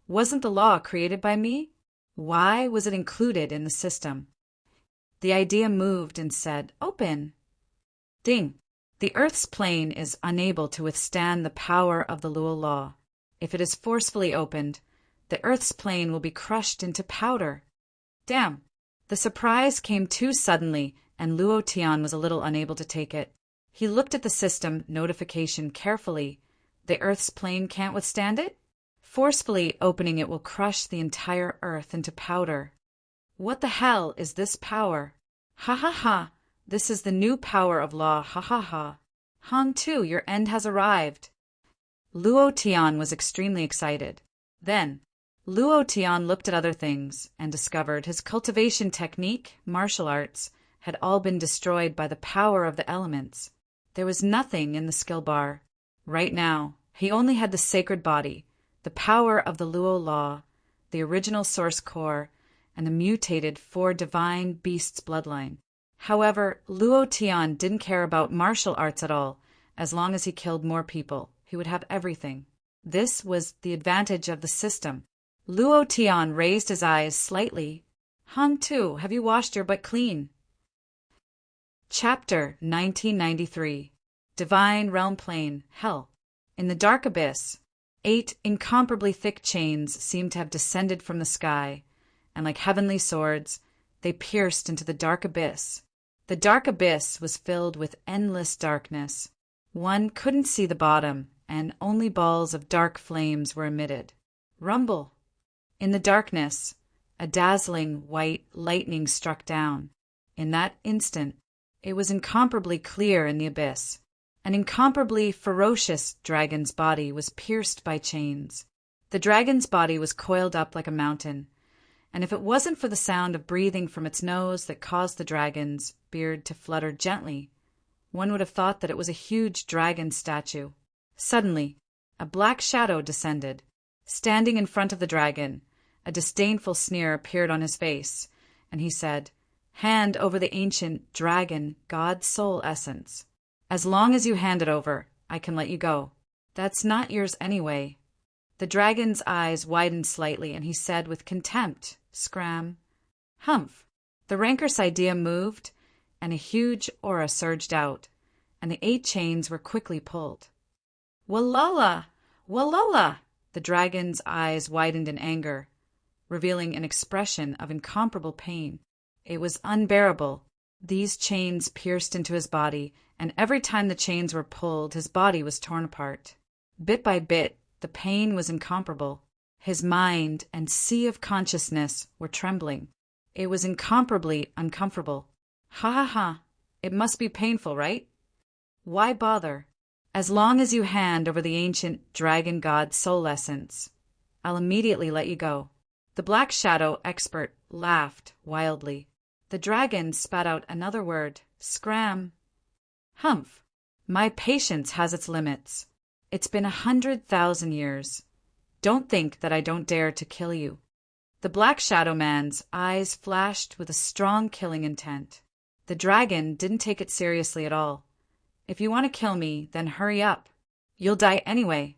Wasn't the law created by me? Why was it included in the system? The idea moved and said, "Open." Ding. The Earth's plane is unable to withstand the power of the Luo law. If it is forcefully opened, the Earth's plane will be crushed into powder. Damn. The surprise came too suddenly, and Luo Tian was a little unable to take it. He looked at the system notification carefully. The Earth's plane can't withstand it? Forcefully opening it will crush the entire Earth into powder. What the hell is this power? Ha ha ha! This is the new power of law, ha ha ha! Hong Tu, your end has arrived! Luo Tian was extremely excited. Then, Luo Tian looked at other things and discovered his cultivation technique, martial arts, had all been destroyed by the power of the elements. There was nothing in the skill bar. Right now, he only had the sacred body, the power of the Luo law, the original source core, and the mutated four divine beasts bloodline. However, Luo Tian didn't care about martial arts at all. As long as he killed more people, he would have everything. This was the advantage of the system. Luo Tian raised his eyes slightly. Han Tu, have you washed your butt clean? Chapter 1993. Divine Realm Plane, Hell. In the dark abyss, 8 incomparably thick chains seemed to have descended from the sky, and like heavenly swords, they pierced into the dark abyss. The dark abyss was filled with endless darkness. One couldn't see the bottom, and only balls of dark flames were emitted. Rumble! In the darkness, a dazzling white lightning struck down. In that instant, it was incomparably clear in the abyss. An incomparably ferocious dragon's body was pierced by chains. The dragon's body was coiled up like a mountain, and if it wasn't for the sound of breathing from its nose that caused the dragon's beard to flutter gently, one would have thought that it was a huge dragon statue. Suddenly, a black shadow descended. Standing in front of the dragon, a disdainful sneer appeared on his face, and he said, "Hand over the ancient dragon god soul essence. As long as you hand it over, I can let you go. That's not yours anyway." The dragon's eyes widened slightly, and he said with contempt, "Scram." Humph! The rancorous idea moved, and a huge aura surged out, and the 8 chains were quickly pulled. "Walala! Walala!" The dragon's eyes widened in anger, revealing an expression of incomparable pain. It was unbearable. These chains pierced into his body, and every time the chains were pulled, his body was torn apart. Bit by bit, the pain was incomparable. His mind and sea of consciousness were trembling. It was incomparably uncomfortable. Ha ha ha! It must be painful, right? Why bother? As long as you hand over the ancient dragon god soul essence, I'll immediately let you go. The black shadow expert laughed wildly. The dragon spat out another word, "Scram." Humph! My patience has its limits. It's been 100,000 years. Don't think that I don't dare to kill you. The black shadow man's eyes flashed with a strong killing intent. The dragon didn't take it seriously at all. "If you want to kill me, then hurry up. You'll die anyway."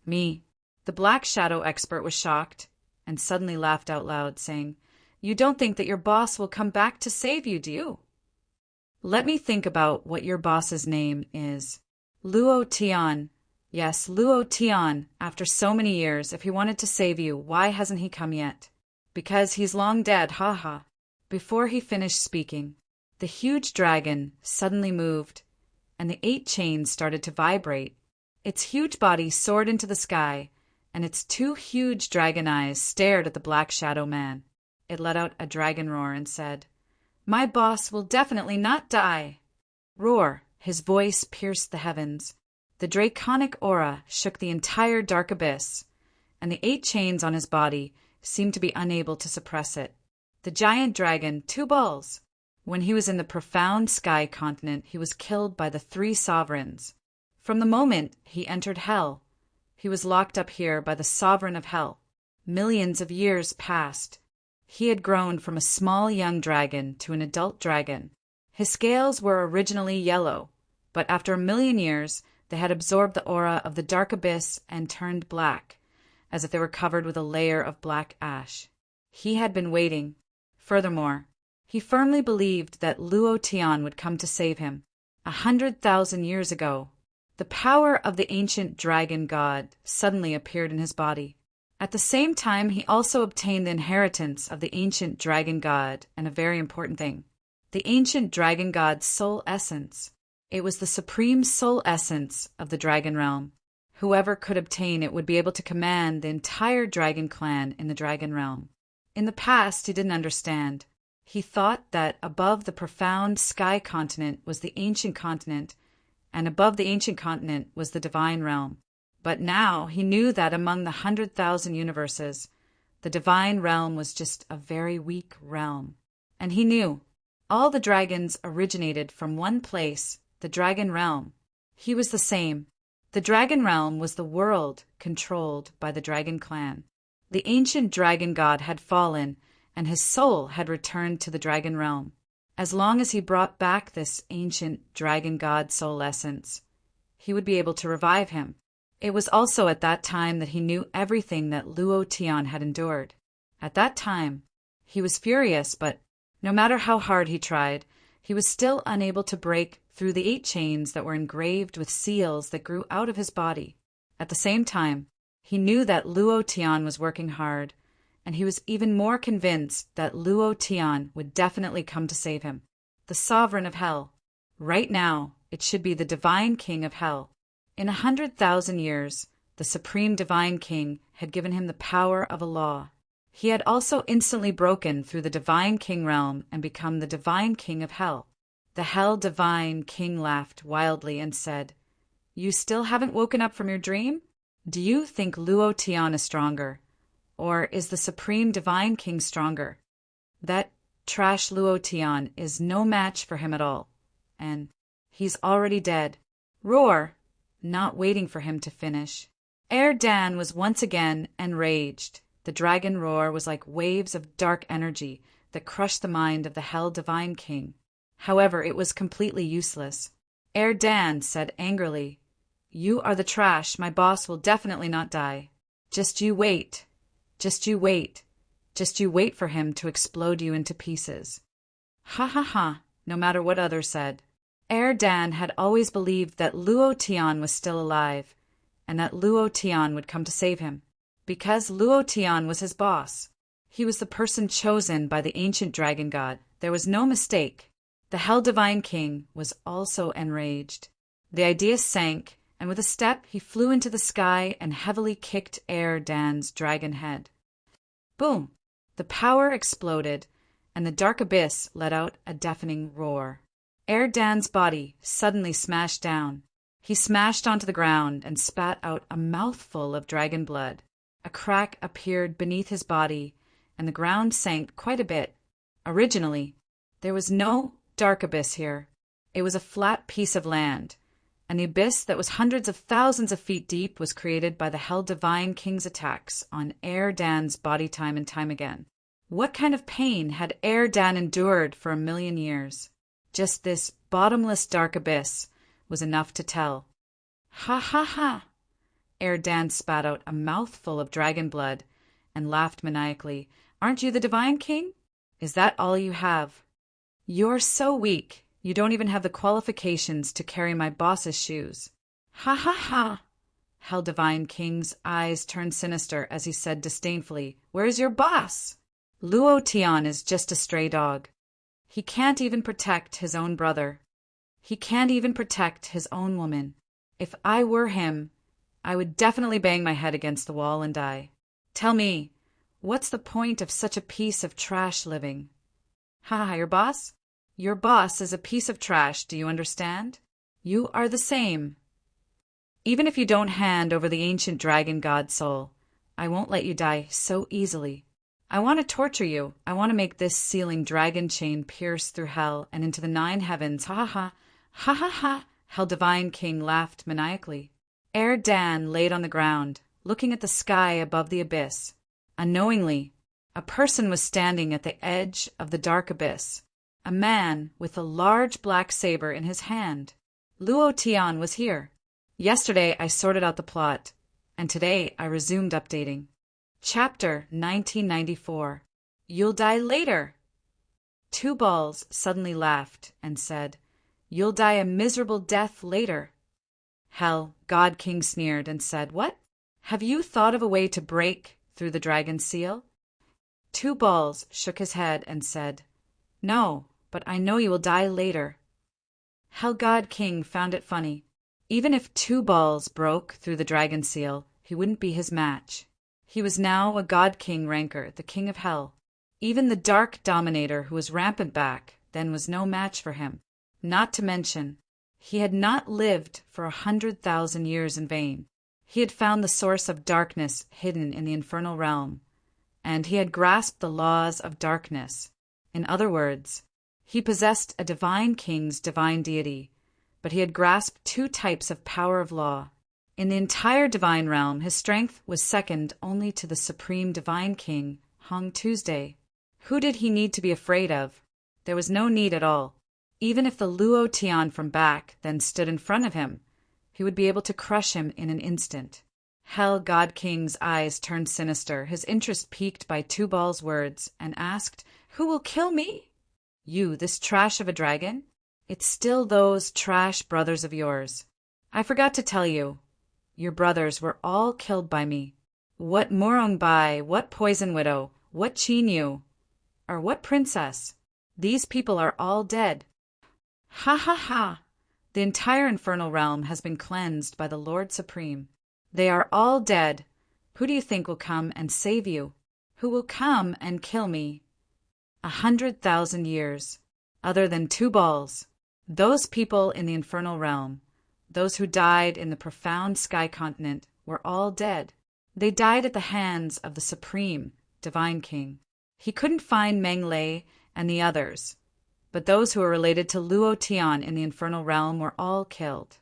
Me. The black shadow expert was shocked and suddenly laughed out loud, saying, "You don't think that your boss will come back to save you, do you?" Let me think about what your boss's name is. Luo Tian. Yes, Luo Tian. After so many years, if he wanted to save you, why hasn't he come yet? Because he's long dead, ha ha. Before he finished speaking, the huge dragon suddenly moved, and the 8 chains started to vibrate. Its huge body soared into the sky, and its 2 huge dragon eyes stared at the black shadow man. It let out a dragon roar and said, "My boss will definitely not die." Roar! His voice pierced the heavens. The draconic aura shook the entire dark abyss, and the 8 chains on his body seemed to be unable to suppress it. The giant dragon, 2 balls. When he was in the profound sky continent, he was killed by the 3 sovereigns. From the moment he entered hell, he was locked up here by the sovereign of hell. Millions of years passed. He had grown from a small young dragon to an adult dragon. His scales were originally yellow, but after 1,000,000 years, they had absorbed the aura of the dark abyss and turned black, as if they were covered with a layer of black ash. He had been waiting. Furthermore, he firmly believed that Luo Tian would come to save him. 100,000 years ago, the power of the ancient dragon god suddenly appeared in his body. At the same time, he also obtained the inheritance of the ancient dragon god, and a very important thing, the ancient dragon god's soul essence. It was the supreme soul essence of the dragon realm. Whoever could obtain it would be able to command the entire dragon clan in the dragon realm. In the past, he didn't understand. He thought that above the profound sky continent was the ancient continent, and above the ancient continent was the divine realm. But now he knew that among the 100,000 universes, the divine realm was just a very weak realm. And he knew All the dragons originated from one place, the Dragon Realm. He was the same. The Dragon Realm was the world controlled by the Dragon Clan. The ancient dragon god had fallen, and his soul had returned to the Dragon Realm. As long as he brought back this ancient dragon god soul essence, he would be able to revive him. It was also at that time that he knew everything that Luo Tian had endured. At that time, he was furious, but no matter how hard he tried, he was still unable to break through the 8 chains that were engraved with seals that grew out of his body. At the same time, he knew that Luo Tian was working hard, and he was even more convinced that Luo Tian would definitely come to save him. The sovereign of hell. Right now, it should be the divine king of hell. In 100,000 years, the supreme divine king had given him the power of a law. He had also instantly broken through the divine king realm and become the divine king of hell. The hell divine king laughed wildly and said, "You still haven't woken up from your dream? Do you think Luo Tian is stronger? Or is the supreme divine king stronger? That trash Luo Tian is no match for him at all. And he's already dead." Roar! Not waiting for him to finish. Dan was once again enraged. The dragon roar was like waves of dark energy that crushed the mind of the Hell Divine King. However, it was completely useless. Dan said angrily, "You are the trash. My boss will definitely not die. Just you wait. Just you wait. Just you wait for him to explode you into pieces." Ha ha ha, no matter what others said. Dan had always believed that Luo Tian was still alive, and that Luo Tian would come to save him. Because Luo Tian was his boss. He was the person chosen by the ancient dragon god. There was no mistake. The Hell Divine King was also enraged. The idea sank, and with a step he flew into the sky and heavily kicked Dan's dragon head. Boom! The power exploded, and the dark abyss let out a deafening roar. Dan's body suddenly smashed down. He smashed onto the ground and spat out a mouthful of dragon blood. A crack appeared beneath his body, and the ground sank quite a bit. Originally, there was no dark abyss here. It was a flat piece of land, and the abyss that was hundreds of thousands of feet deep was created by the Hell Divine King's attacks on Dan's body time and time again. What kind of pain had Dan endured for 1,000,000 years? Just this bottomless dark abyss was enough to tell. Ha ha ha! Dan spat out a mouthful of dragon blood and laughed maniacally. "Aren't you the Divine King? Is that all you have? You're so weak, you don't even have the qualifications to carry my boss's shoes." Ha ha ha! Hell Divine King's eyes turned sinister as he said disdainfully, "Where's your boss? Luo Tian is just a stray dog. He can't even protect his own brother. He can't even protect his own woman. If I were him, I would definitely bang my head against the wall and die. Tell me, what's the point of such a piece of trash living?" "Ha, your boss? Your boss is a piece of trash, do you understand? You are the same. Even if you don't hand over the ancient dragon god soul, I won't let you die so easily. I want to torture you. I want to make this sealing dragon chain pierce through hell and into the 9 heavens. Ha ha ha! Ha ha ha!" Hell Divine King laughed maniacally. Dan laid on the ground, looking at the sky above the abyss. Unknowingly, a person was standing at the edge of the dark abyss. A man with a large black saber in his hand. Luo Tian was here. Yesterday I sorted out the plot, and today I resumed updating. Chapter 1994. You'll die later. 2 balls suddenly laughed and said, "You'll die a miserable death later." Hell, God King sneered and said, "What? Have you thought of a way to break through the dragon's seal?" 2 balls shook his head and said, "No, but I know you will die later." Hell God King found it funny. Even if 2 balls broke through the dragon seal, he wouldn't be his match. He was now a God King ranker, the king of hell. Even the dark dominator who was rampant back then was no match for him. Not to mention, he had not lived for 100,000 years in vain. He had found the source of darkness hidden in the infernal realm, and he had grasped the laws of darkness. In other words, He possessed a divine king's divine deity, but he had grasped two types of power of law. In the entire divine realm, his strength was second only to the supreme divine king, Hong Tuesday. Who did he need to be afraid of? There was no need at all. Even if the Luo Tian from back then stood in front of him, he would be able to crush him in an instant. Hell God King's eyes turned sinister, his interest piqued by Two Ball's words, and asked, "Who will kill me?" "You, this trash of a dragon? It's still those trash brothers of yours. I forgot to tell you. Your brothers were all killed by me. What Morong Bai, what Poison Widow, what Qin Yu, or what Princess? These people are all dead." Ha ha ha! The entire infernal realm has been cleansed by the Lord Supreme. They are all dead. Who do you think will come and save you? Who will come and kill me? 100,000 years. Other than Two Balls. Those people in the infernal realm, those who died in the profound sky continent, were all dead. They died at the hands of the Supreme Divine King. He couldn't find Meng Lei and the others, but those who were related to Luo Tian in the infernal realm were all killed.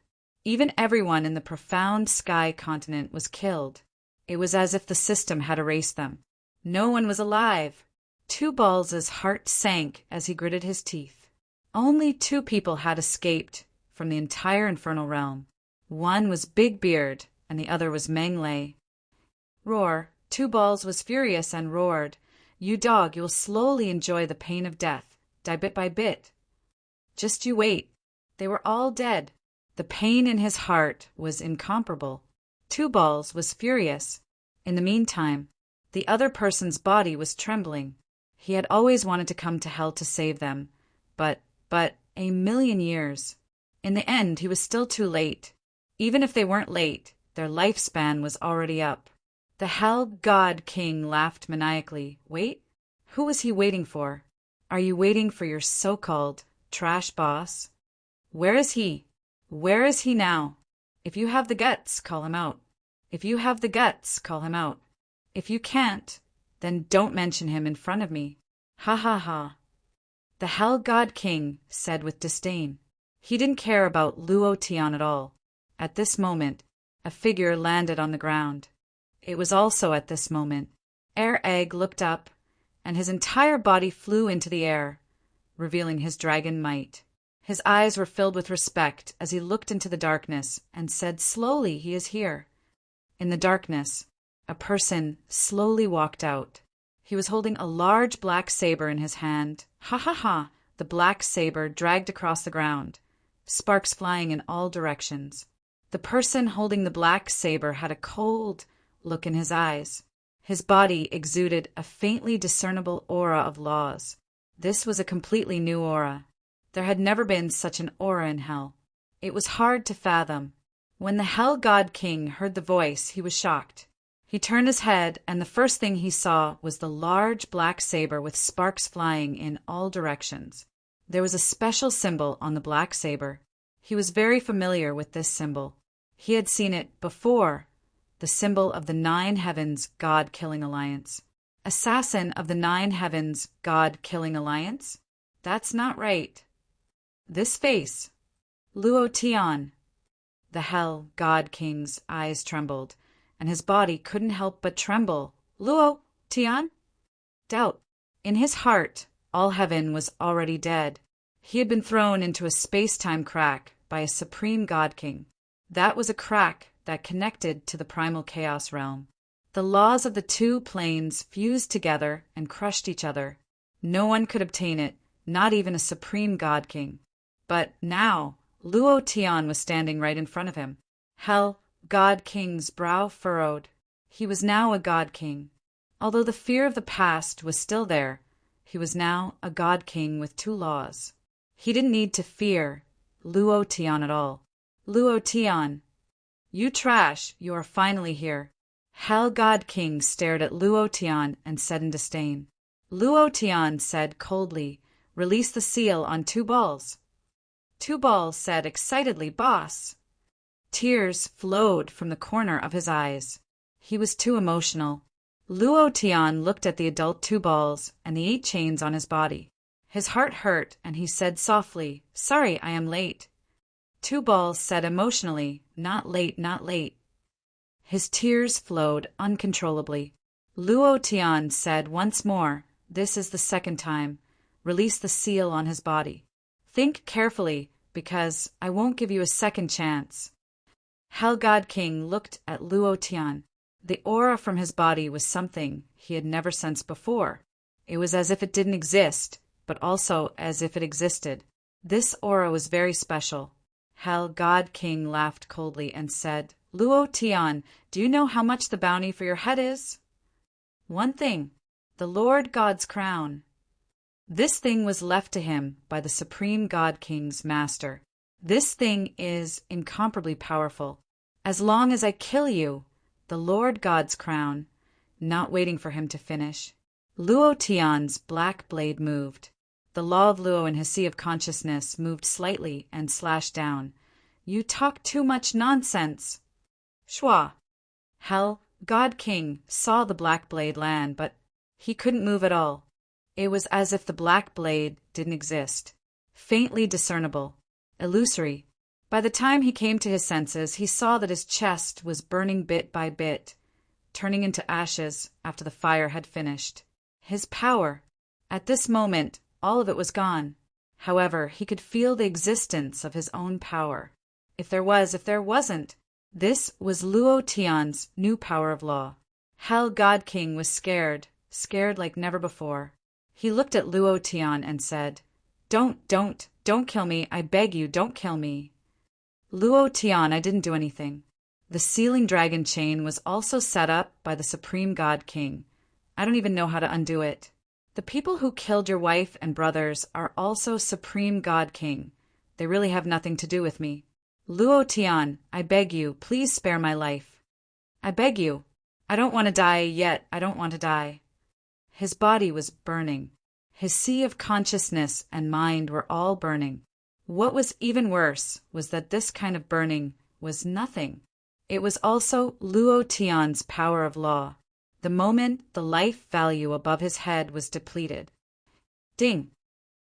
Even everyone in the profound sky continent was killed. It was as if the system had erased them. No one was alive. Two Balls' heart sank as he gritted his teeth. Only two people had escaped from the entire infernal realm. One was Big Beard, and the other was Meng Lei. Roar. Two Balls was furious and roared, "You dog, you will slowly enjoy the pain of death, die bit by bit. Just you wait." They were all dead. The pain in his heart was incomparable. Two Balls was furious. In the meantime, the other person's body was trembling. He had always wanted to come to hell to save them, but 1,000,000 years. In the end, he was still too late. Even if they weren't late, their lifespan was already up. The Hell God King laughed maniacally. Wait? Who was he waiting for? Are you waiting for your so-called trash boss? Where is he? Where is he now? If you have the guts, call him out. If you have the guts, call him out. If you can't, then don't mention him in front of me. Ha ha ha. The Hell God King said with disdain. He didn't care about Luo Tian at all. At this moment, a figure landed on the ground. It was also at this moment. Air Egg looked up, and his entire body flew into the air, revealing his dragon might. His eyes were filled with respect as he looked into the darkness and said slowly, "He is here." In the darkness, a person slowly walked out. He was holding a large black saber in his hand. Ha ha ha! The black saber dragged across the ground, sparks flying in all directions. The person holding the black saber had a cold look in his eyes. His body exuded a faintly discernible aura of laws. This was a completely new aura. There had never been such an aura in hell. It was hard to fathom. When the Hell God King heard the voice, he was shocked. He turned his head, and the first thing he saw was the large black saber with sparks flying in all directions. There was a special symbol on the black saber. He was very familiar with this symbol. He had seen it before, the symbol of the Nine Heavens God-Killing Alliance. Assassin of the Nine Heavens God-Killing Alliance? That's not right. This face. Luo Tian. The Hell God King's eyes trembled, and his body couldn't help but tremble. Luo Tian? Doubt. In his heart, all heaven was already dead. He had been thrown into a space-time crack by a supreme God King. That was a crack that connected to the primal chaos realm. The laws of the two planes fused together and crushed each other. No one could obtain it, not even a supreme God King. But now, Luo Tian was standing right in front of him. Hell God King's brow furrowed. He was now a God King. Although the fear of the past was still there, he was now a God King with two laws. He didn't need to fear Luo Tian at all. Luo Tian, you trash, you are finally here. Hell God King stared at Luo Tian and said in disdain. Luo Tian said coldly, "Release the seal on Two Balls." Two Balls said excitedly, "Boss." Tears flowed from the corner of his eyes. He was too emotional. Luo Tian looked at the adult Two Balls and the 8 chains on his body. His heart hurt, and he said softly, "Sorry, I am late." Two balls said emotionally, "Not late, not late." His tears flowed uncontrollably. Luo Tian said once more, "This is the second time. Release the seal on his body. Think carefully, because I won't give you a second chance." Hell God King looked at Luo Tian. The aura from his body was something he had never sensed before. It was as if it didn't exist, but also as if it existed. This aura was very special. Hell God King laughed coldly and said, "Luo Tian, do you know how much the bounty for your head is?" "One thing, the Lord God's crown." This thing was left to him by the Supreme God King's master. "This thing is incomparably powerful. As long as I kill you, the Lord God's crown," not waiting for him to finish. Luo Tian's black blade moved. The law of Luo in his sea of consciousness moved slightly and slashed down. "You talk too much nonsense." Shua. Hell God King saw the black blade land, but he couldn't move at all. It was as if the black blade didn't exist. Faintly discernible. Illusory. By the time he came to his senses, he saw that his chest was burning bit by bit, turning into ashes after the fire had finished. His power. At this moment, all of it was gone. However, he could feel the existence of his own power. If there wasn't. This was Luo Tian's new power of law. Hell God King was scared like never before. He looked at Luo Tian and said, Don't kill me. I beg you, don't kill me." "Luo Tian, I didn't do anything." The sealing dragon chain was also set up by the Supreme God King. I don't even know how to undo it. "The people who killed your wife and brothers are also Supreme God King. They really have nothing to do with me. Luo Tian, I beg you, please spare my life. I beg you. I don't want to die yet. I don't want to die." His body was burning. His sea of consciousness and mind were all burning. What was even worse was that this kind of burning was nothing. It was also Luo Tian's power of law. The moment the life value above his head was depleted. Ding!